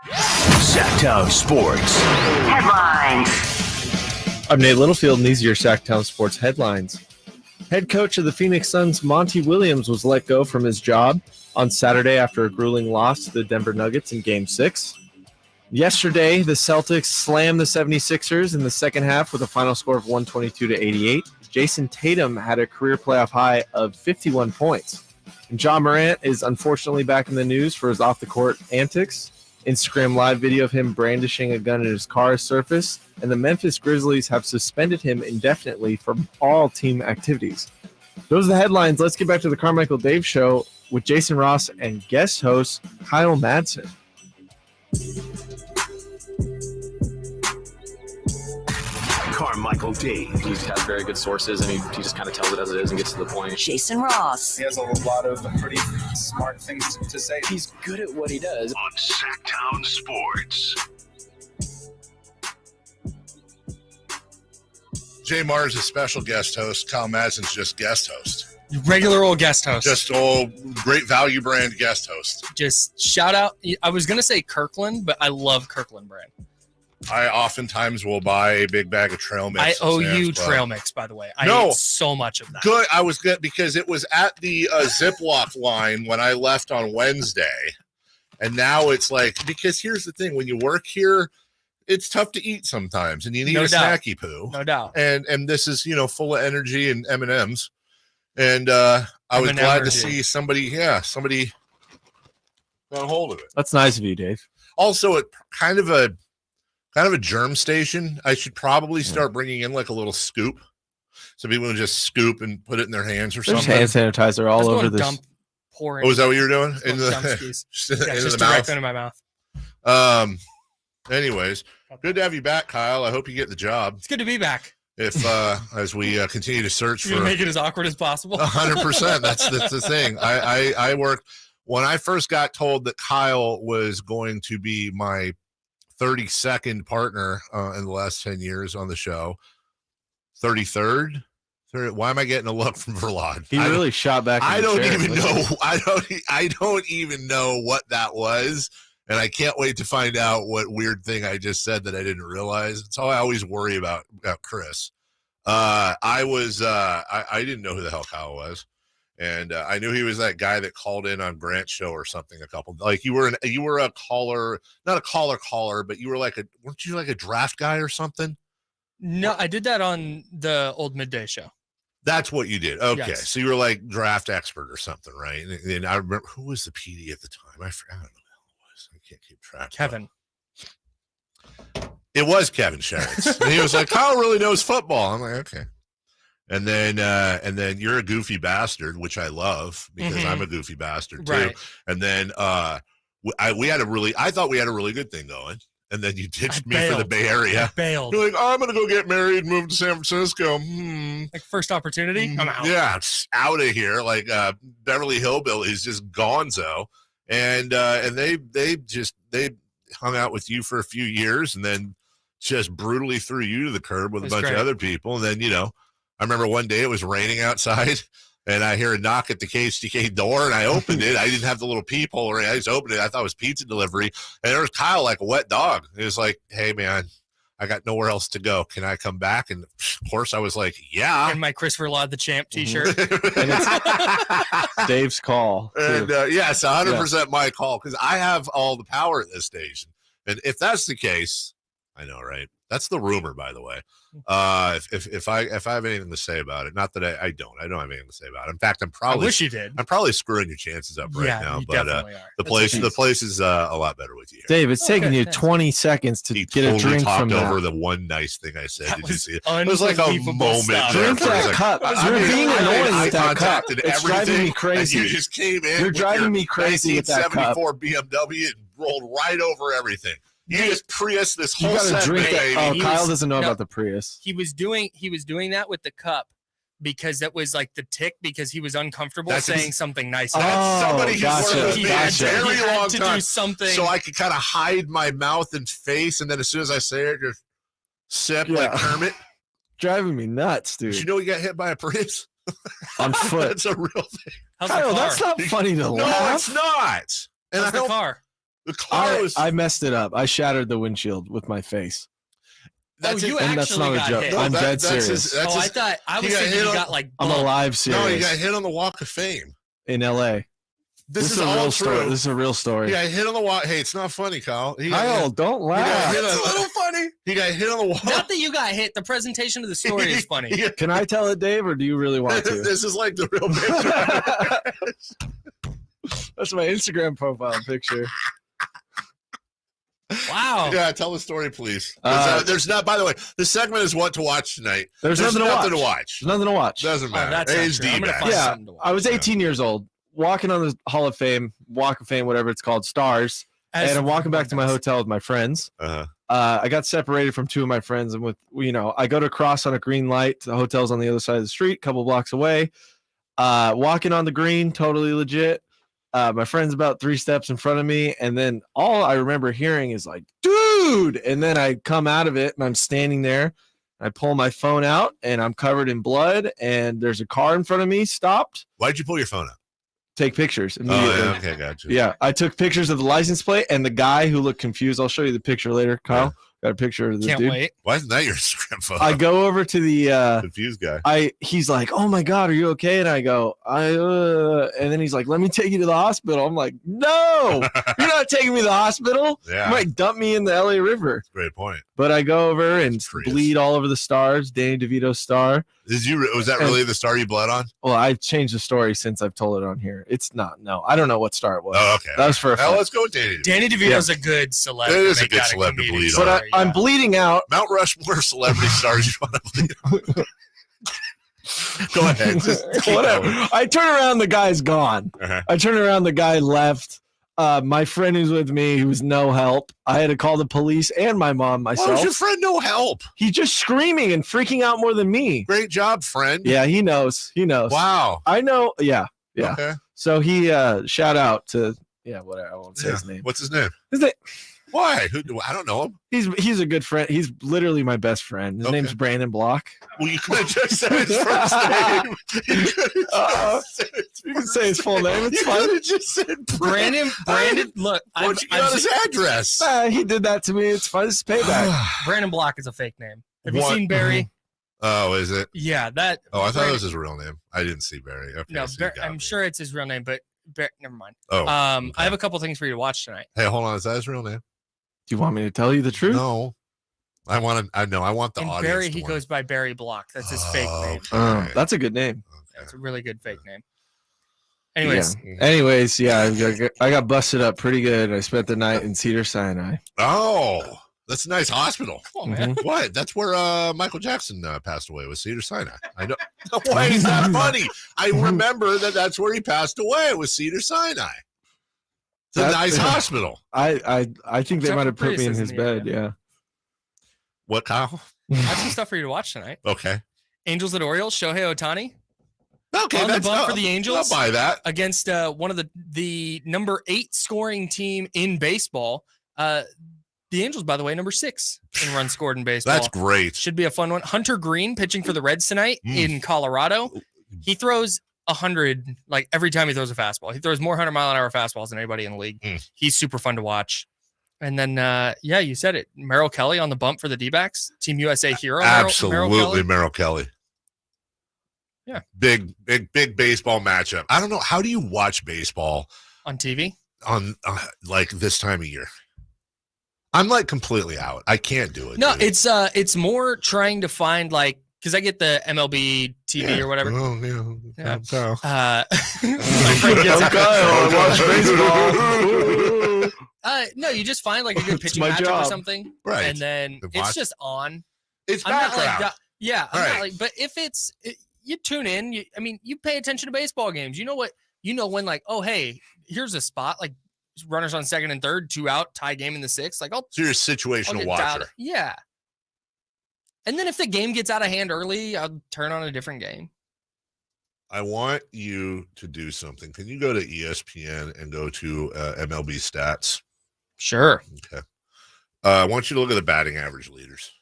Sactown Sports Headlines. I'm Nate Littlefield, and these are your Sactown Sports headlines. Head coach of the Phoenix Suns, Monty Williams, was let go from his job on Saturday after a grueling loss to the Denver Nuggets in Game 6. Yesterday, the Celtics slammed the 76ers in the second half with a final score of 122-88. Jason Tatum had a career playoff high of 51 points. And Ja Morant is unfortunately back in the news for his off-the-court antics. Instagram live video of him brandishing a gun in his car surfaced, and the Memphis Grizzlies have suspended him indefinitely from all team activities. Those are the headlines. Let's get back to the Carmichael Dave Show. with Jason Ross and guest host Kyle Madsen. Carmichael Dave. He has very good sources, and he just kind of tells it as it is and gets to the point. Jason Ross. He has a lot of pretty smart things to say. He's good at what he does. On Sactown Sports. JayMarZZ is special guest host. Kyle Madsen's just guest host. Regular old guest host. Just old great value brand guest host. Just shout out. I was going to say Kirkland, but I love Kirkland brand. I oftentimes will buy a big bag of trail mix. I owe you trail mix, by the way. I ate so much of that. Good. I was good because it was at the Ziploc line when I left on Wednesday. And now it's like, because here's the thing, when you work here, it's tough to eat sometimes and you need snacky poo. No doubt. And this is, full of energy and M&Ms. And I was glad to see somebody got a hold of it. That's nice of you, Dave. Also, it kind of a germ station. I should probably start bringing in like a little scoop, so people can just scoop and put it in their hands or something. There's hand sanitizer all over this. Oh, is that what you were doing? In the just direct into my mouth. Anyways, good to have you back, Kyle. I hope you get the job. It's good to be back. If as we continue to search for, make it as awkward as possible. 100%. That's the thing. I worked when I first got told that Kyle was going to be my 32nd partner in the last 10 years on the show. 33rd. Why am I getting a look from Verlon? He really shot back. I don't even know what that was. And I can't wait to find out what weird thing I just said that I didn't realize. It's all I always worry about Chris. I didn't know who the hell Kyle was. And I knew he was that guy that called in on Grant's show or something like you were a caller, not a caller, but you were weren't you like a draft guy or something? No, I did that on the old midday show. That's what you did. Okay. Yes. So you were like draft expert or something, right? And I remember, who was the PD at the time? I forgot who the hell it was. I can't keep track. Kevin. It was Kevin Sherrits. And he was like, Kyle really knows football. I'm like, okay. And then you're a goofy bastard, which I love because I'm a goofy bastard too. Right. And then I thought we had a really good thing going. And then you ditched me for the Bay Area. I bailed. You're like, I'm going to go get married and move to San Francisco. Like first opportunity, I'm out. Yeah, it's out of here. Like Beverly Hillbillies, just gonzo. And they hung out with you for a few years and then just brutally threw you to the curb with a bunch of other people. And then, I remember one day it was raining outside and I hear a knock at the KHTK door and I opened it. I didn't have the little peephole ring. I just opened it. I thought it was pizza delivery. And there was Kyle like a wet dog. It was like, hey, man, I got nowhere else to go. Can I come back? And of course I was like, yeah. And my Christopher Laud the Champ t-shirt. Dave's call. And yes, 100% my call because I have all the power at this station. And if that's the case, I know, right? That's the rumor, by the way. If I have anything to say about it, not that I don't have anything to say about it. In fact, I wish you did. I'm probably screwing your chances up right now, but the place is a lot better with you. Dave, it's taking you 20 seconds to get a drink from that. Over the one nice thing I said. Did you see it? It was like a moment. Drink that cup. You're being annoying with that cup. It's driving me crazy. You just came in. You're driving me crazy with that cup. 1974 BMW and rolled right over everything. You just Prius this whole you gotta set, drink baby. that. Oh, Kyle doesn't know about the Prius. He was doing that with the cup because that was like the tick because he was uncomfortable saying something nice. That's somebody who's worked with me a very long to time. Do something so I could kind of hide my mouth and face, and then as soon as I say it, just sip like Kermit. Driving me nuts, dude. Did you know he got hit by a Prius? On foot. That's a real thing. Kyle, that's not funny to laugh. No, it's not. And how's the car? The car was... I messed it up. I shattered the windshield with my face. You actually that's not got a joke. hit. I'm dead serious. I thought I was thinking you got like bumped. I'm alive serious. No, you got hit on the Walk of Fame in LA. This is a all real true. Story. This is a real story. He got hit on the walk. Hey, it's not funny, Kyle. Kyle, don't laugh. It's a little funny. He got hit on the walk. Not that you got hit. The presentation of the story is funny. Can I tell it, Dave, or do you really want to? This is like the real picture. That's my Instagram profile picture. Wow. Yeah, tell the story, please. There's not. By the way, the segment is what to watch tonight. There's nothing to watch. There's nothing to watch. Doesn't matter. That's HD back. Yeah, I was 18 years old walking on the Hall of Fame, Walk of Fame, whatever it's called, stars, and I'm walking back to my hotel with my friends. I got separated from two of my friends, and I go to cross on a green light. The hotel's on the other side of the street, a couple blocks away. Walking on the green, totally legit. My friend's about 3 steps in front of me, and then all I remember hearing is like, dude! And then I come out of it, and I'm standing there. I pull my phone out, and I'm covered in blood, and there's a car in front of me, stopped. Why'd you pull your phone out? Take pictures. Oh, yeah, okay, gotcha. Yeah, I took pictures of the license plate, and the guy who looked confused, I'll show you the picture later, Kyle. Yeah. Got a picture of the Can't dude. wait. Why isn't that your Instagram photo? I go over to the confused guy. He's like, "Oh my God, are you okay?" And I go, and then he's like, "Let me take you to the hospital." I'm like, "No, you're not taking me to the hospital. Yeah. You might dump me in the LA River." Great point. But I go over and bleed all over the stars. Danny DeVito's star. Was that really the star you bled on? Well, I've changed the story since I've told it on here. It's not. No, I don't know what star it was. Oh, okay. That was for a friend. Let's go with Danny DeVito. Danny DeVito's a good celeb. It is a good celeb to bleed on. But I'm bleeding out. Mount Rushmore celebrity stars you want to bleed on. Go ahead. Whatever. I turn around, the guy's gone. I turn around, the guy left. My friend who's with me, who was no help. I had to call the police and my mom myself. Why was your friend no help? He's just screaming and freaking out more than me. Great job, friend. Yeah, he knows. He knows. Wow. I know. Yeah. Yeah. Okay. So he shout out to whatever. I won't say his name. What's his name? His name. Why? I don't know him. He's a good friend. He's literally my best friend. His name's Brandon Block. Well, you could have just said his first name. You can say his full name. It's you fine. could have just said Brandon. Look, why don't you get on his address? He did that to me. It's fine. It's payback. Brandon Block is a fake name. Have you seen Barry? Oh, is it? Yeah, that. Oh, I thought it was his real name. I didn't see Barry. Okay, No, so I'm sure it's his real name, but never mind. Oh, I have a couple things for you to watch tonight. Hey, hold on. Is that his real name? Do you want me to tell you the truth? No. I want the And audience. Barry, to he learn. goes by Barry Block. That's his fake name. That's a good name. That's a really good fake name. Anyways, I got busted up pretty good. I spent the night in Cedars-Sinai. Oh, that's a nice hospital. Come on, man. What? That's where Michael Jackson passed away, with Cedars-Sinai. I know. Why is that funny? I remember that's where he passed away, with Cedars-Sinai. It's a nice hospital. I think they might have put me in his bed. Yeah. What, Kyle? I have some stuff for you to watch tonight. Okay. Angels at Orioles. Shohei Ohtani. Okay, on the bump for the Angels. I'll buy that against one of the number 8 scoring team in baseball. The Angels, by the way, number 6 in runs scored in baseball. That's great. Should be a fun one. Hunter Green pitching for the Reds tonight in Colorado. He throws 100 like every time he throws a fastball. He throws more 100-mile-an-hour fastballs than anybody in the league. He's super fun to watch. And then, you said it. Merrill Kelly on the bump for the D-backs. Team USA hero. Absolutely, Merrill Kelly. Yeah. Big baseball matchup. I don't know. How do you watch baseball on TV? On like this time of year? I'm like completely out. I can't do it. No, dude. It's more trying to find because I get the MLB TV or whatever. Oh, yeah. Watch baseball. No, you just find a good pitching matchup or something, right? And then it's just on. It's I'm background. Not right. But if you tune in, you pay attention to baseball games. You know when hey, here's a spot runners on second and third, 2 out, tie game in the 6th. So you're a situational watcher. Yeah. And then if the game gets out of hand early, I'll turn on a different game. I want you to do something. Can you go to ESPN and go to MLB stats? Sure. Okay. I want you to look at the batting average leaders.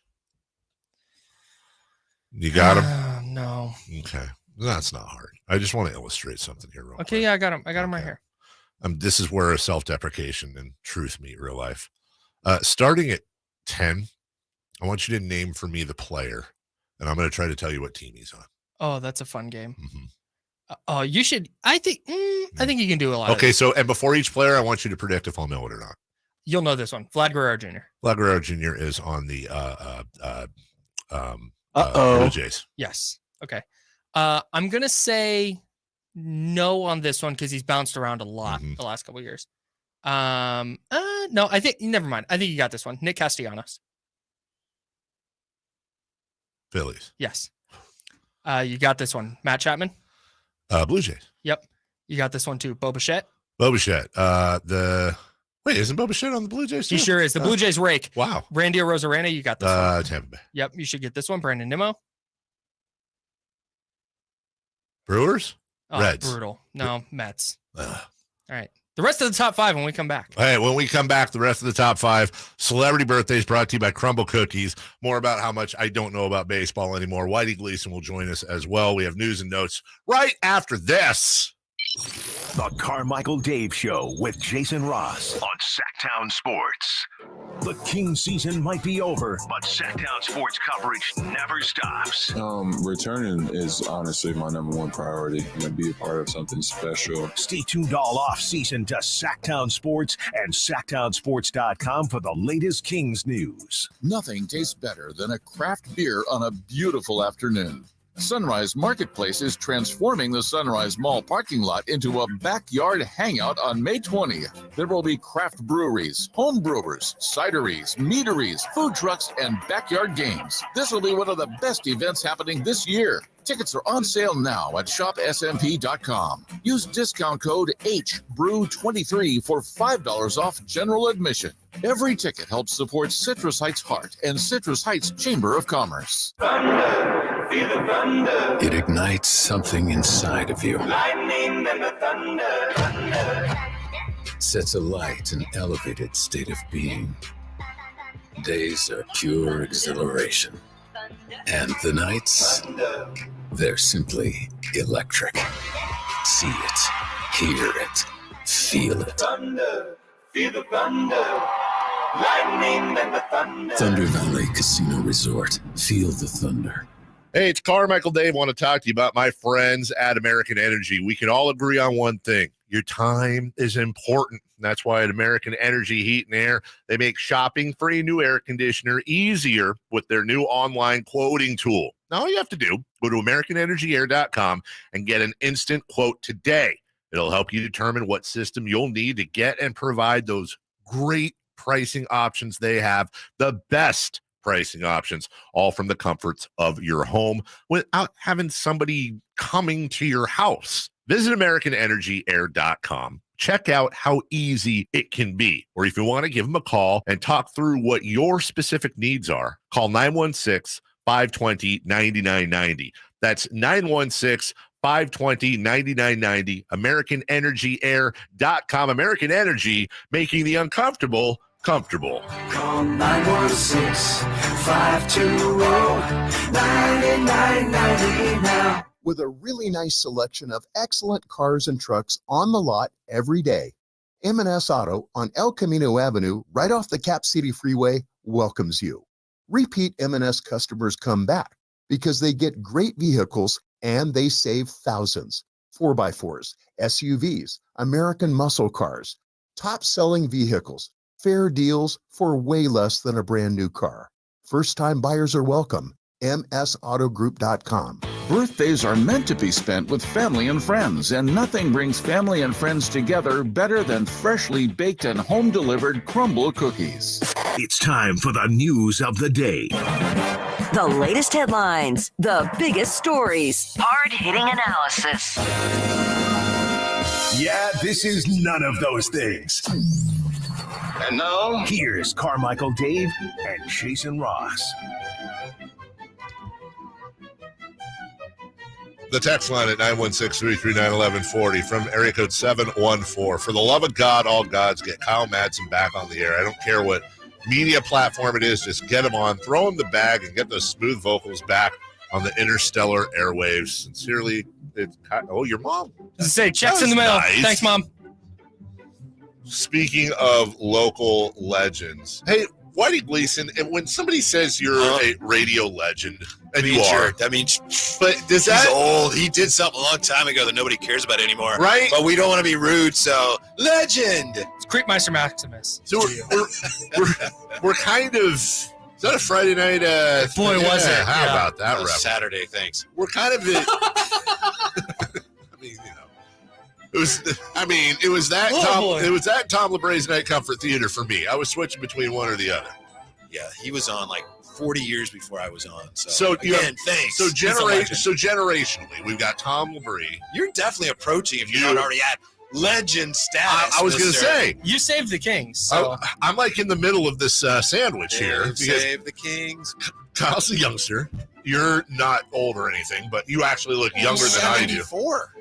You got them? No. Okay. That's not hard. I just want to illustrate something here. Okay. Quick. Yeah, I got them. I got them right here. This is where self-deprecation and truth meet real life. Starting at 10, I want you to name for me the player, and I'm going to try to tell you what team he's on. Oh, that's a fun game. Oh, you should. I think you can do a lot. Okay, so and before each player, I want you to predict if I'll know it or not. You'll know this one. Vlad Guerrero Jr. Vlad Guerrero Jr. is on the Blue Jays. Yes. Okay. I'm gonna say no on this one because he's bounced around a lot the last couple of years. No, I think never mind. I think you got this one. Nick Castellanos. Phillies. Yes. You got this one. Matt Chapman. Blue Jays. Yep. You got this one too. Bo Bichette. Bo Bichette. Wait, isn't Bo Bichette on the Blue Jays too? He sure is. The Blue Jays rake. Wow. Randy Arozarena, you got this one. Tampa Bay. Yep, you should get this one. Brandon Nimmo. Brewers? Oh, Reds. Brutal. No, Mets. All right. The rest of the top 5 when we come back. All right, when we come back, the rest of the top 5 celebrity birthdays brought to you by Crumble Cookies. More about how much I don't know about baseball anymore. Whitey Gleason will join us as well. We have news and notes right after this. The Carmichael Dave Show with Jason Ross on Sactown Sports. The Kings season might be over, but Sactown Sports coverage never stops. Returning is honestly my number one priority. Be a part of something special. Stay tuned all off-season to Sactown Sports and SactownSports.com for the latest Kings news. Nothing tastes better than a craft beer on a beautiful afternoon. Sunrise Marketplace is transforming the Sunrise Mall parking lot into a backyard hangout on May 20th. There will be craft breweries, home brewers, cideries, meaderies, food trucks, and backyard games. This will be one of the best events happening this year. Tickets are on sale now at shopsmp.com. Use discount code HBREW23 for $5 off general admission. Every ticket helps support Citrus Heights Heart and Citrus Heights Chamber of Commerce. Thunder, feel the thunder. It ignites something inside of you. Lightning and the thunder. Sets alight an elevated state of being. Days are pure exhilaration. And the nights, they're simply electric. See it, hear it, feel it. Thunder, feel the thunder. Lightning and the thunder. Thunder Valley Casino Resort. Feel the thunder. Hey, it's Carmichael Dave. I want to talk to you about my friends at American Energy. We can all agree on one thing. Your time is important. That's why at American Energy Heat and Air, they make shopping for a new air conditioner easier with their new online quoting tool. Now, all you have to do, go to AmericanEnergyAir.com and get an instant quote today. It'll help you determine what system you'll need to get and provide those great pricing options they have, the best pricing options, all from the comforts of your home without having somebody coming to your house. Visit AmericanEnergyAir.com. Check out how easy it can be. Or if you want to give them a call and talk through what your specific needs are, call 916-520-9990. That's 916-520-9990. AmericanEnergyAir.com. American Energy, making the uncomfortable comfortable. Call 916-520-9990 now. With a really nice selection of excellent cars and trucks on the lot every day, M&S Auto on El Camino Avenue, right off the Cap City Freeway, welcomes you. Repeat M&S customers come back because they get great vehicles and they save thousands. 4x4s, SUVs, American muscle cars, top-selling vehicles, fair deals for way less than a brand new car. First-time buyers are welcome. MSAutogroup.com. Birthdays are meant to be spent with family and friends, and nothing brings family and friends together better than freshly baked and home-delivered crumble cookies. It's time for the news of the day. The latest headlines, the biggest stories, hard-hitting analysis. Yeah, this is none of those things. And now, here's Carmichael Dave and Jason Ross. The text line at 916-339-1140 from area code 714. For the love of God, all gods, get Kyle Madsen back on the air. I don't care what media platform it is, just get him on, throw him the bag, and get those smooth vocals back on the interstellar airwaves. Sincerely, your mom. Say, checks in the mail. Nice. Thanks, Mom. Speaking of local legends, hey, Whitey Gleason, and when somebody says you're a radio legend, and you are, I mean, but does that he's old? He did something a long time ago that nobody cares about anymore, right? But we don't want to be rude, so legend. It's Creepmeister Maximus. So we're kind of. Is that a Friday night? Boy, was it? How about that? That was Saturday, thanks. We're kind of. It was that Tom LeBray's Night Comfort Theater for me. I was switching between one or the other. Yeah, he was on like 40 years before I was on. So again, thanks. So generationally, we've got Tom Labrie. You're definitely approaching if you're not already at legend status. I was going to say, you saved the Kings. So. I'm like in the middle of this sandwich here. Save the Kings. Kyle's a youngster. You're not old or anything, but you actually look younger than I do. 74.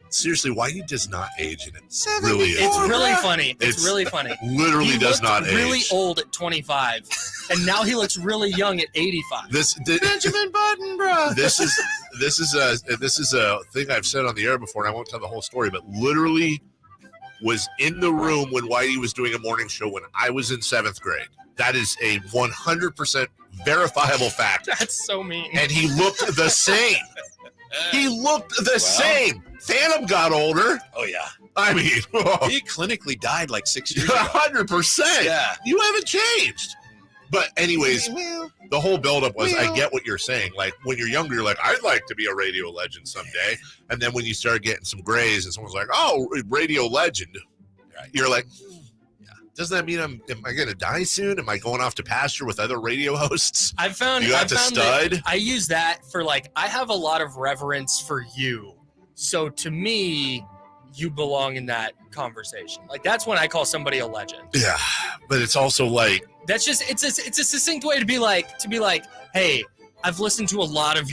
Seriously, Whitey does not age, and it Really it's really funny. It's really funny. Literally he does not age. Really old at 25, and now he looks really young at 85. Benjamin Button, bro. This is a thing I've said on the air before, and I won't tell the whole story, but literally was in the room when Whitey was doing a morning show when I was in 7th grade. That is a 100% verifiable fact. That's so mean. And he looked the same. He looked the same. Phantom got older. Oh, yeah. I mean, he clinically died like 6 years ago. 100%. Yeah. You haven't changed. But anyways, the whole buildup was, I get what you're saying. Like, when you're younger, you're like, I'd like to be a radio legend someday. And then when you start getting some grays and someone's like, oh, radio legend, you're like, doesn't that mean am I going to die soon? Am I going off to pasture with other radio hosts? I've found stud. I use that for like, I have a lot of reverence for you. So to me, you belong in that conversation. Like, that's when I call somebody a legend. Yeah, but it's also like, that's just, it's a succinct way to be like, hey, I've listened to a lot of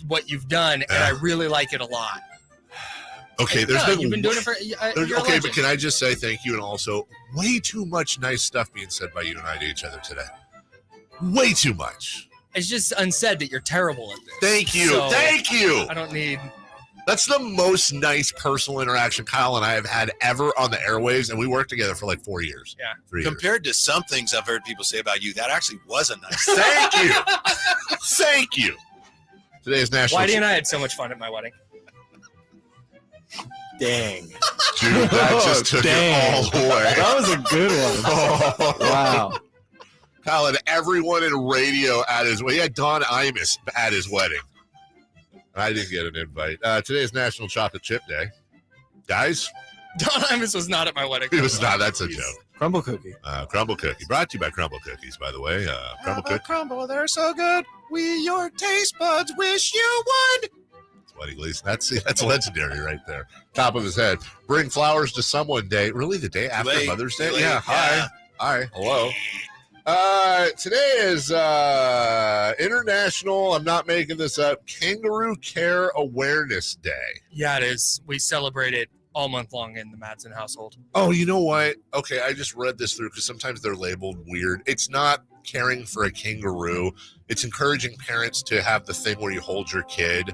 what you've done, and I really like it a lot. Okay, you've been doing it for. Okay, but can I just say thank you, and also way too much nice stuff being said by you and I to each other today. Way too much. It's just unsaid that you're terrible at this. Thank you, So, thank you. I don't need. That's the most nice personal interaction Kyle and I have had ever on the airwaves, and we worked together for like 4 years. Yeah. 3 years. Compared to some things I've heard people say about you, that actually was a nice. Thank you, thank you. Today is National. Whitey and I had so much fun at my wedding. Dang. Dude, that just took it all the way. That was a good one. Wow. Kyle had everyone in radio at his wedding. He had Don Imus at his wedding. I didn't get an invite. Today is National Chocolate Chip Day. Guys? Don Imus was not at my wedding. He was not. That's a joke. Crumble cookie. Crumble cookie. Brought to you by Crumble Cookies, by the way. Crumble cookie. Crumble, they're so good. We, your taste buds, wish you would. Whitey Gleason. That's legendary right there. Top of his head. Bring flowers to someone day. Really, the day after Mother's Day? Yeah. Hi. Hello. Today is International, I'm not making this up, Kangaroo Care Awareness Day. Yeah, it is. We celebrate it all month long in the Madsen household. Oh, you know what? Okay, I just read this through because sometimes they're labeled weird. It's not caring for a kangaroo. It's encouraging parents to have the thing where you hold your kid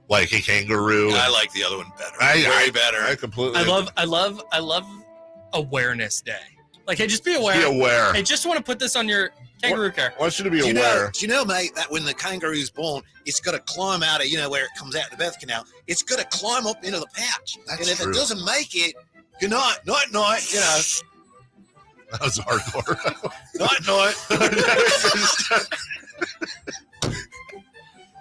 like a kangaroo. I like the other one better. Way better. I completely. I love Awareness Day. Like, hey, just be aware. Be aware. Hey, just want to put this on your kangaroo care. I want you to be aware. Do you know, mate, that when the kangaroo's born, it's got to climb out of, where it comes out of the birth canal. It's got to climb up into the pouch. That's and if true. it doesn't make it, good night, night, That was hardcore. night.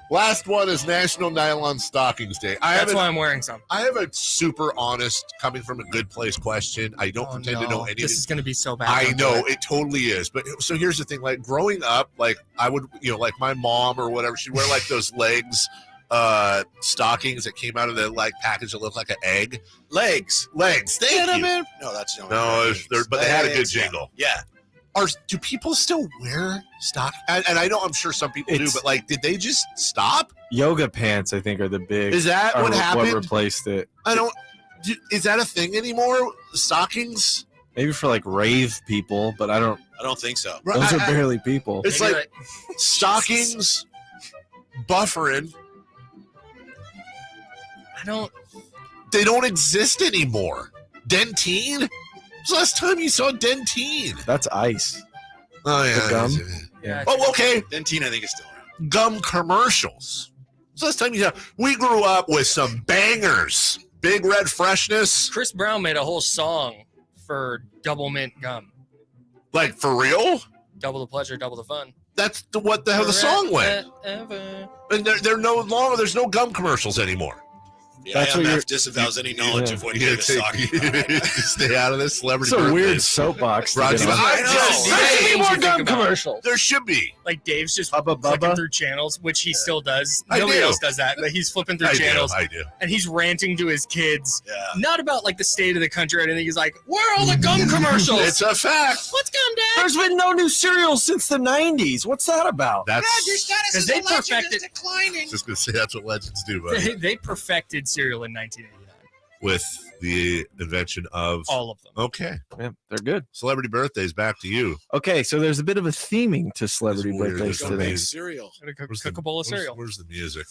Last one is National Nylon Stockings Day. That's why I'm wearing some. I have a super honest, coming from a good place question. I don't pretend to know anything. This is going to be so bad. I know, it totally is. But so here's the thing. Like, growing up, like, I would, like my mom or whatever, she'd wear like those legs stockings that came out of the like package that looked like an egg. Legs. Thank you. No, that's not. No, but they had a good jingle. Yeah. Do people still wear stock? And I know I'm sure some people do, but like, did they just stop? Yoga pants, I think, are the big. Is that what happened? What replaced it? Is that a thing anymore? Stockings? Maybe for like rave people, but I don't think so. Those are barely people. It's like stockings, buffering. They don't exist anymore. Dentine? When's the last time you saw Dentine? That's ice. Oh, yeah. The gum? Yeah. Oh, okay. Dentine, I think, is still around. Gum commercials. When's the last time you saw? We grew up with some bangers. Big Red Freshness. Chris Brown made a whole song for Double Mint Gum. Like, for real? Double the pleasure, double the fun. That's what the hell the song went. And they're no longer, there's no gum commercials anymore. The That's what IMF disavows any knowledge of what Dave is talking about. Stay out of this celebrity. It's a weird birthdays. soapbox. to Brought get to you on. by- There should be more gun commercials. There should be. Like Dave's just Hubba flipping Bubba. through channels, which he still does. I Nobody do. else does that, but he's flipping through I channels. do. And he's ranting to his kids, Yeah. not about like the state of the country or anything. He's like, "Where are all the gum commercials? It's a fact. What's gum, Dad?" There's been no new cereal since the 90s. What's that about? That's status as a legend is declining. just gonna say that's what legends do, buddy. They perfected cereal in 1989. With the invention of All of them. Okay, Yeah, they're good. celebrity birthdays. Back to you. Okay, so there's a bit of a theming to celebrity It's weird. birthdays There's today. Cereal. Gotta cook, Where's cook the- a bowl of where's- cereal. Where's the music?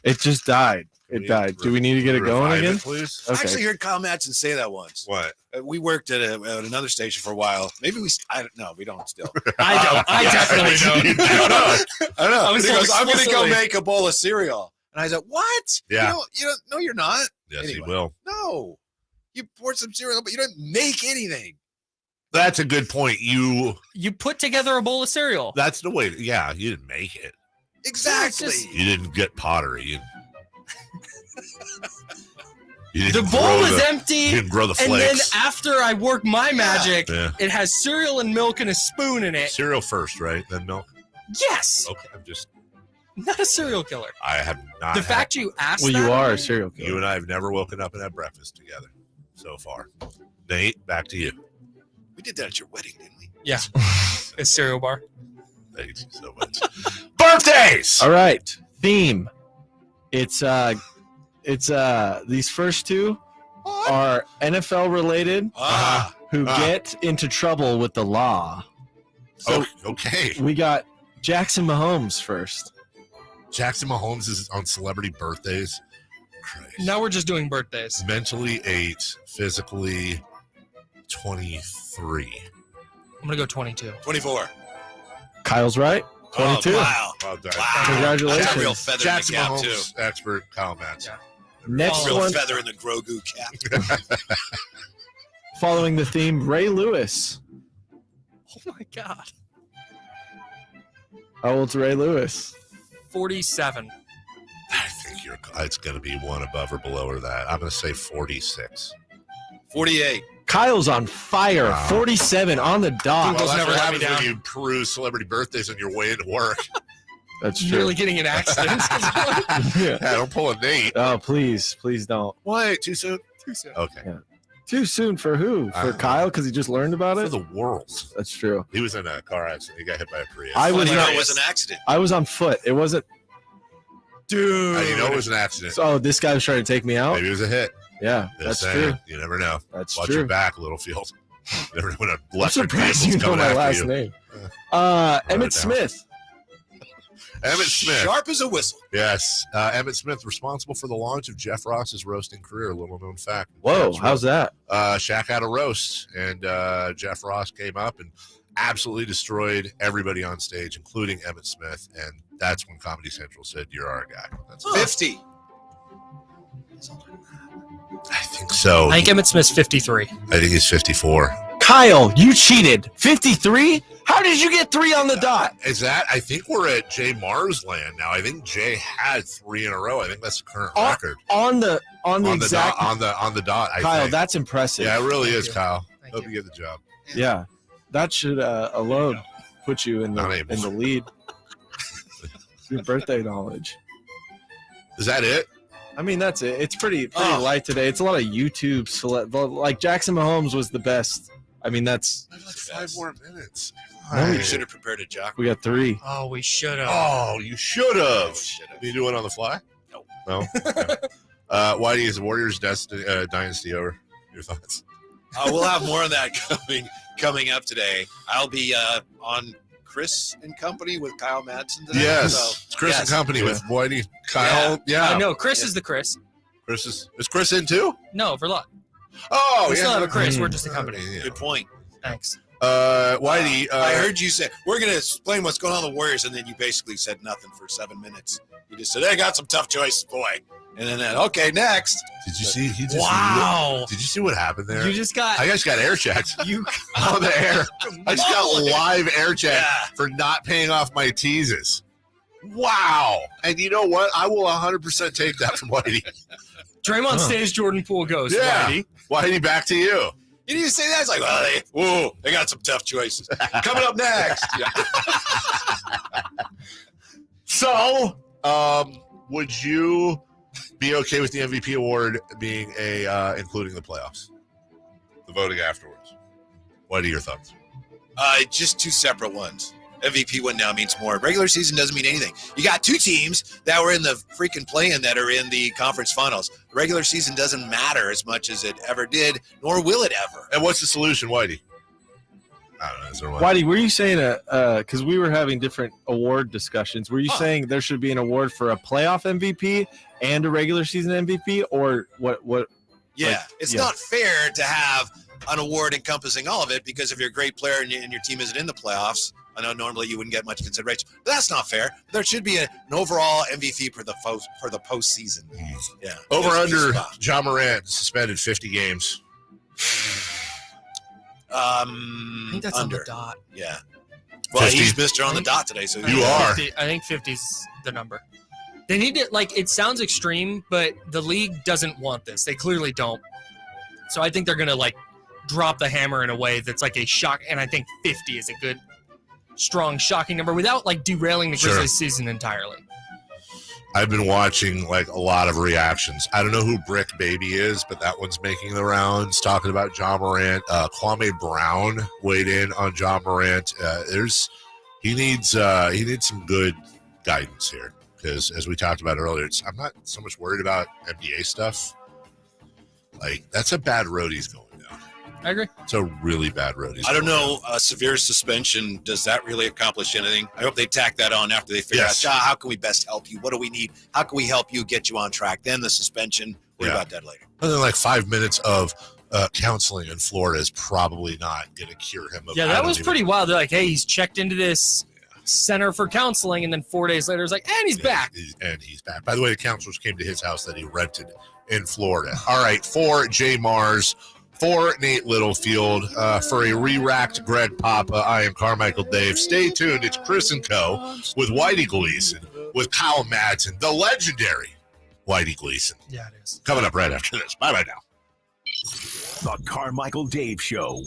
It just died. Can It we died. Do we need to get it going revive again? it, please? I actually Okay. heard Kyle Madsen say that once. What? We worked at another station for a while. Maybe I don't know. We don't still. I don't. I definitely don't. I don't know. I was He goes, told I'm going to go explicitly. make a bowl of cereal. And I said, what? Yeah. You don't, no, you're not. Yes, Anyway. he will. No. You poured some cereal, but you don't make anything. That's a good point. You. You put together a bowl of cereal. That's the way. Yeah, you didn't make it. Exactly. You didn't get pottery. You The didn't bowl grow is the- empty, You didn't grow the and then flakes. after I work my magic, Yeah. it has cereal and milk and a spoon in it. Cereal first, right? Then milk. Yes, Okay, I'm just. not a serial killer. I have not. The had- fact you asked Well, you that, are a serial killer. You and I have never woken up and had breakfast together so far. Nate, back to you. We did that at your wedding, didn't we? yeah, a cereal bar. Thank you so much. Birthdays. All right. Theme. It's these first two are NFL related who get into trouble with the law. So Okay. we got Jackson Mahomes first. Jackson Mahomes is on celebrity birthdays. Christ. Now we're just doing birthdays. Mentally 8, physically 23. I'm gonna go 22. 24. Kyle's right. 22. Oh, wow. Well done. Wow. Congratulations. That's a real feather Jackson in the cap, Mahomes too. expert Kyle Matz. Yeah. Next Real one, feather in the Grogu cap. following the theme, Ray Lewis. Oh my god. How old's Ray Lewis? 47. I think it's going to be one above or below or that. I'm going to say 46. 48. Kyle's on fire. Wow. 47 on the dot. Google's Well, that's never what let happens me when down. you peruse celebrity birthdays on your way into work. That's true. Nearly getting in accidents. Yeah, don't pull a Nate. Oh, please don't. What? Too soon? Too soon. Okay. Yeah. Too soon for who? For Kyle because he just learned about For it. the world. That's true. He was in a car accident. He got hit by a Prius. I was Funny not. how it was an accident. I was on foot. It wasn't. Dude. How do you know it was an accident? Oh, this guy was trying to take me out. Maybe it was a hit. Yeah, Just that's saying. true. You never know. That's Watch true. your back, Littlefield. You never know when a I'm electric surprised vehicle's you know coming my after last you. name. Wrote it Emmett down. Smith. Emmett Smith. Sharp as a whistle. Yes. Emmett Smith, responsible for the launch of Jeff Ross's roasting career. Little known fact. Whoa, That's how's that? Shaq had a roast, and Jeff Ross came up and absolutely destroyed everybody on stage, including Emmett Smith. And that's when Comedy Central said, "You're our guy." That's 50. I think so. I think Emmett Smith's 53. I think he's 54. Kyle, you cheated. 53? How did you get 3 on the dot? Is that? I think we're at JayMarZZ land now. I think Jay had 3 in a row. I think that's the current record. On the exact dot, on the dot. I Kyle, think. that's impressive. Yeah, it really is, you. Kyle. Thank Hope you. you get the job. Yeah. That should alone put you in Not the able. in the lead. Your birthday knowledge. Is that it? I mean, that's it. It's pretty light today. It's a lot of YouTube like Jackson Mahomes was the best. I mean, that's I have like 5 more minutes. No, You should have prepared a jock. we got 3. Oh, we should have. Oh, you should have. You do it on the fly? No. Okay. Whitey, is the Warriors dynasty over? Your thoughts? We'll have more of that coming up today. I'll be on Chris and Company with Kyle Madsen today. Yes. So, It's Chris and yes. Company with Whitey, Kyle. Yeah. I know. Chris is the Chris. Chris is Chris in too? No, for luck. Oh, We yeah. still have a Chris. We're just a company. Yeah. Good point. Thanks. Whitey. I heard you say, we're going to explain what's going on with the Warriors, and then you basically said nothing for 7 minutes. You just said, they got some tough choices, boy. And then, okay, next. Did you see? He just Wow. Did you see what happened there? You just got. I just got air checked You on the air. I just got live air check Yeah. for not paying off my teases. Wow. And you know what? I will 100% take that from Whitey. Draymond stays, Jordan Poole goes. Yeah. Whitey. Whitey, back to you. You didn't even say that. It's like, well, they got some tough choices. Coming up next. So, would you be okay with the MVP award being including the playoffs? The voting afterwards. What are your thoughts? Just two separate ones. MVP win now means more. Regular season doesn't mean anything. You got two teams that were in the freaking play-in that are in the conference finals. Regular season doesn't matter as much as it ever did, nor will it ever. And what's the solution, Whitey? I don't know. Is there one? Whitey, were you saying because we were having different award discussions, were you saying there should be an award for a playoff MVP and a regular season MVP, or what? Yeah, it's not fair to have an award encompassing all of it, because if you're a great player and your team isn't in the playoffs, I know normally you wouldn't get much consideration, but that's not fair. There should be an overall MVP for the postseason. Yeah. Over under, Ja Morant suspended 50 games. I think that's under. on the dot. Yeah. Well, 50. he's Mr. on the dot today, so You are. 50, I think 50's the number. They need to, it sounds extreme, but the league doesn't want this. They clearly don't. So I think they're going to, drop the hammer in a way that's like a shock, and I think 50 is a good, strong, shocking number without, derailing the Grizzlies season entirely. I've been watching, a lot of reactions. I don't know who Brick Baby is, but that one's making the rounds, talking about Ja Morant. Kwame Brown weighed in on Ja Morant. He needs some good guidance here, because as we talked about earlier, I'm not so much worried about NBA stuff. That's a bad road he's going down. I agree. It's a really bad road. I don't know. Severe suspension, does that really accomplish anything? I hope they tack that on after they figure out, how can we best help you? What do we need? How can we help you get you on track? Then the suspension. Worry about that later. And then 5 minutes of counseling in Florida is probably not going to cure him. That was pretty wild. They're hey, he's checked into this center for counseling, and then 4 days later, it's and he's back. And he's back. By the way, the counselors came to his house that he rented in Florida. All right, for JayMarZZ, for Nate Littlefield, for a re-racked Greg Papa, I am Carmichael Dave. Stay tuned. It's Chris and Co. with Whitey Gleason, with Kyle Madsen, the legendary Whitey Gleason. Yeah, it is. Coming up right after this. Bye-bye now. The Carmichael Dave Show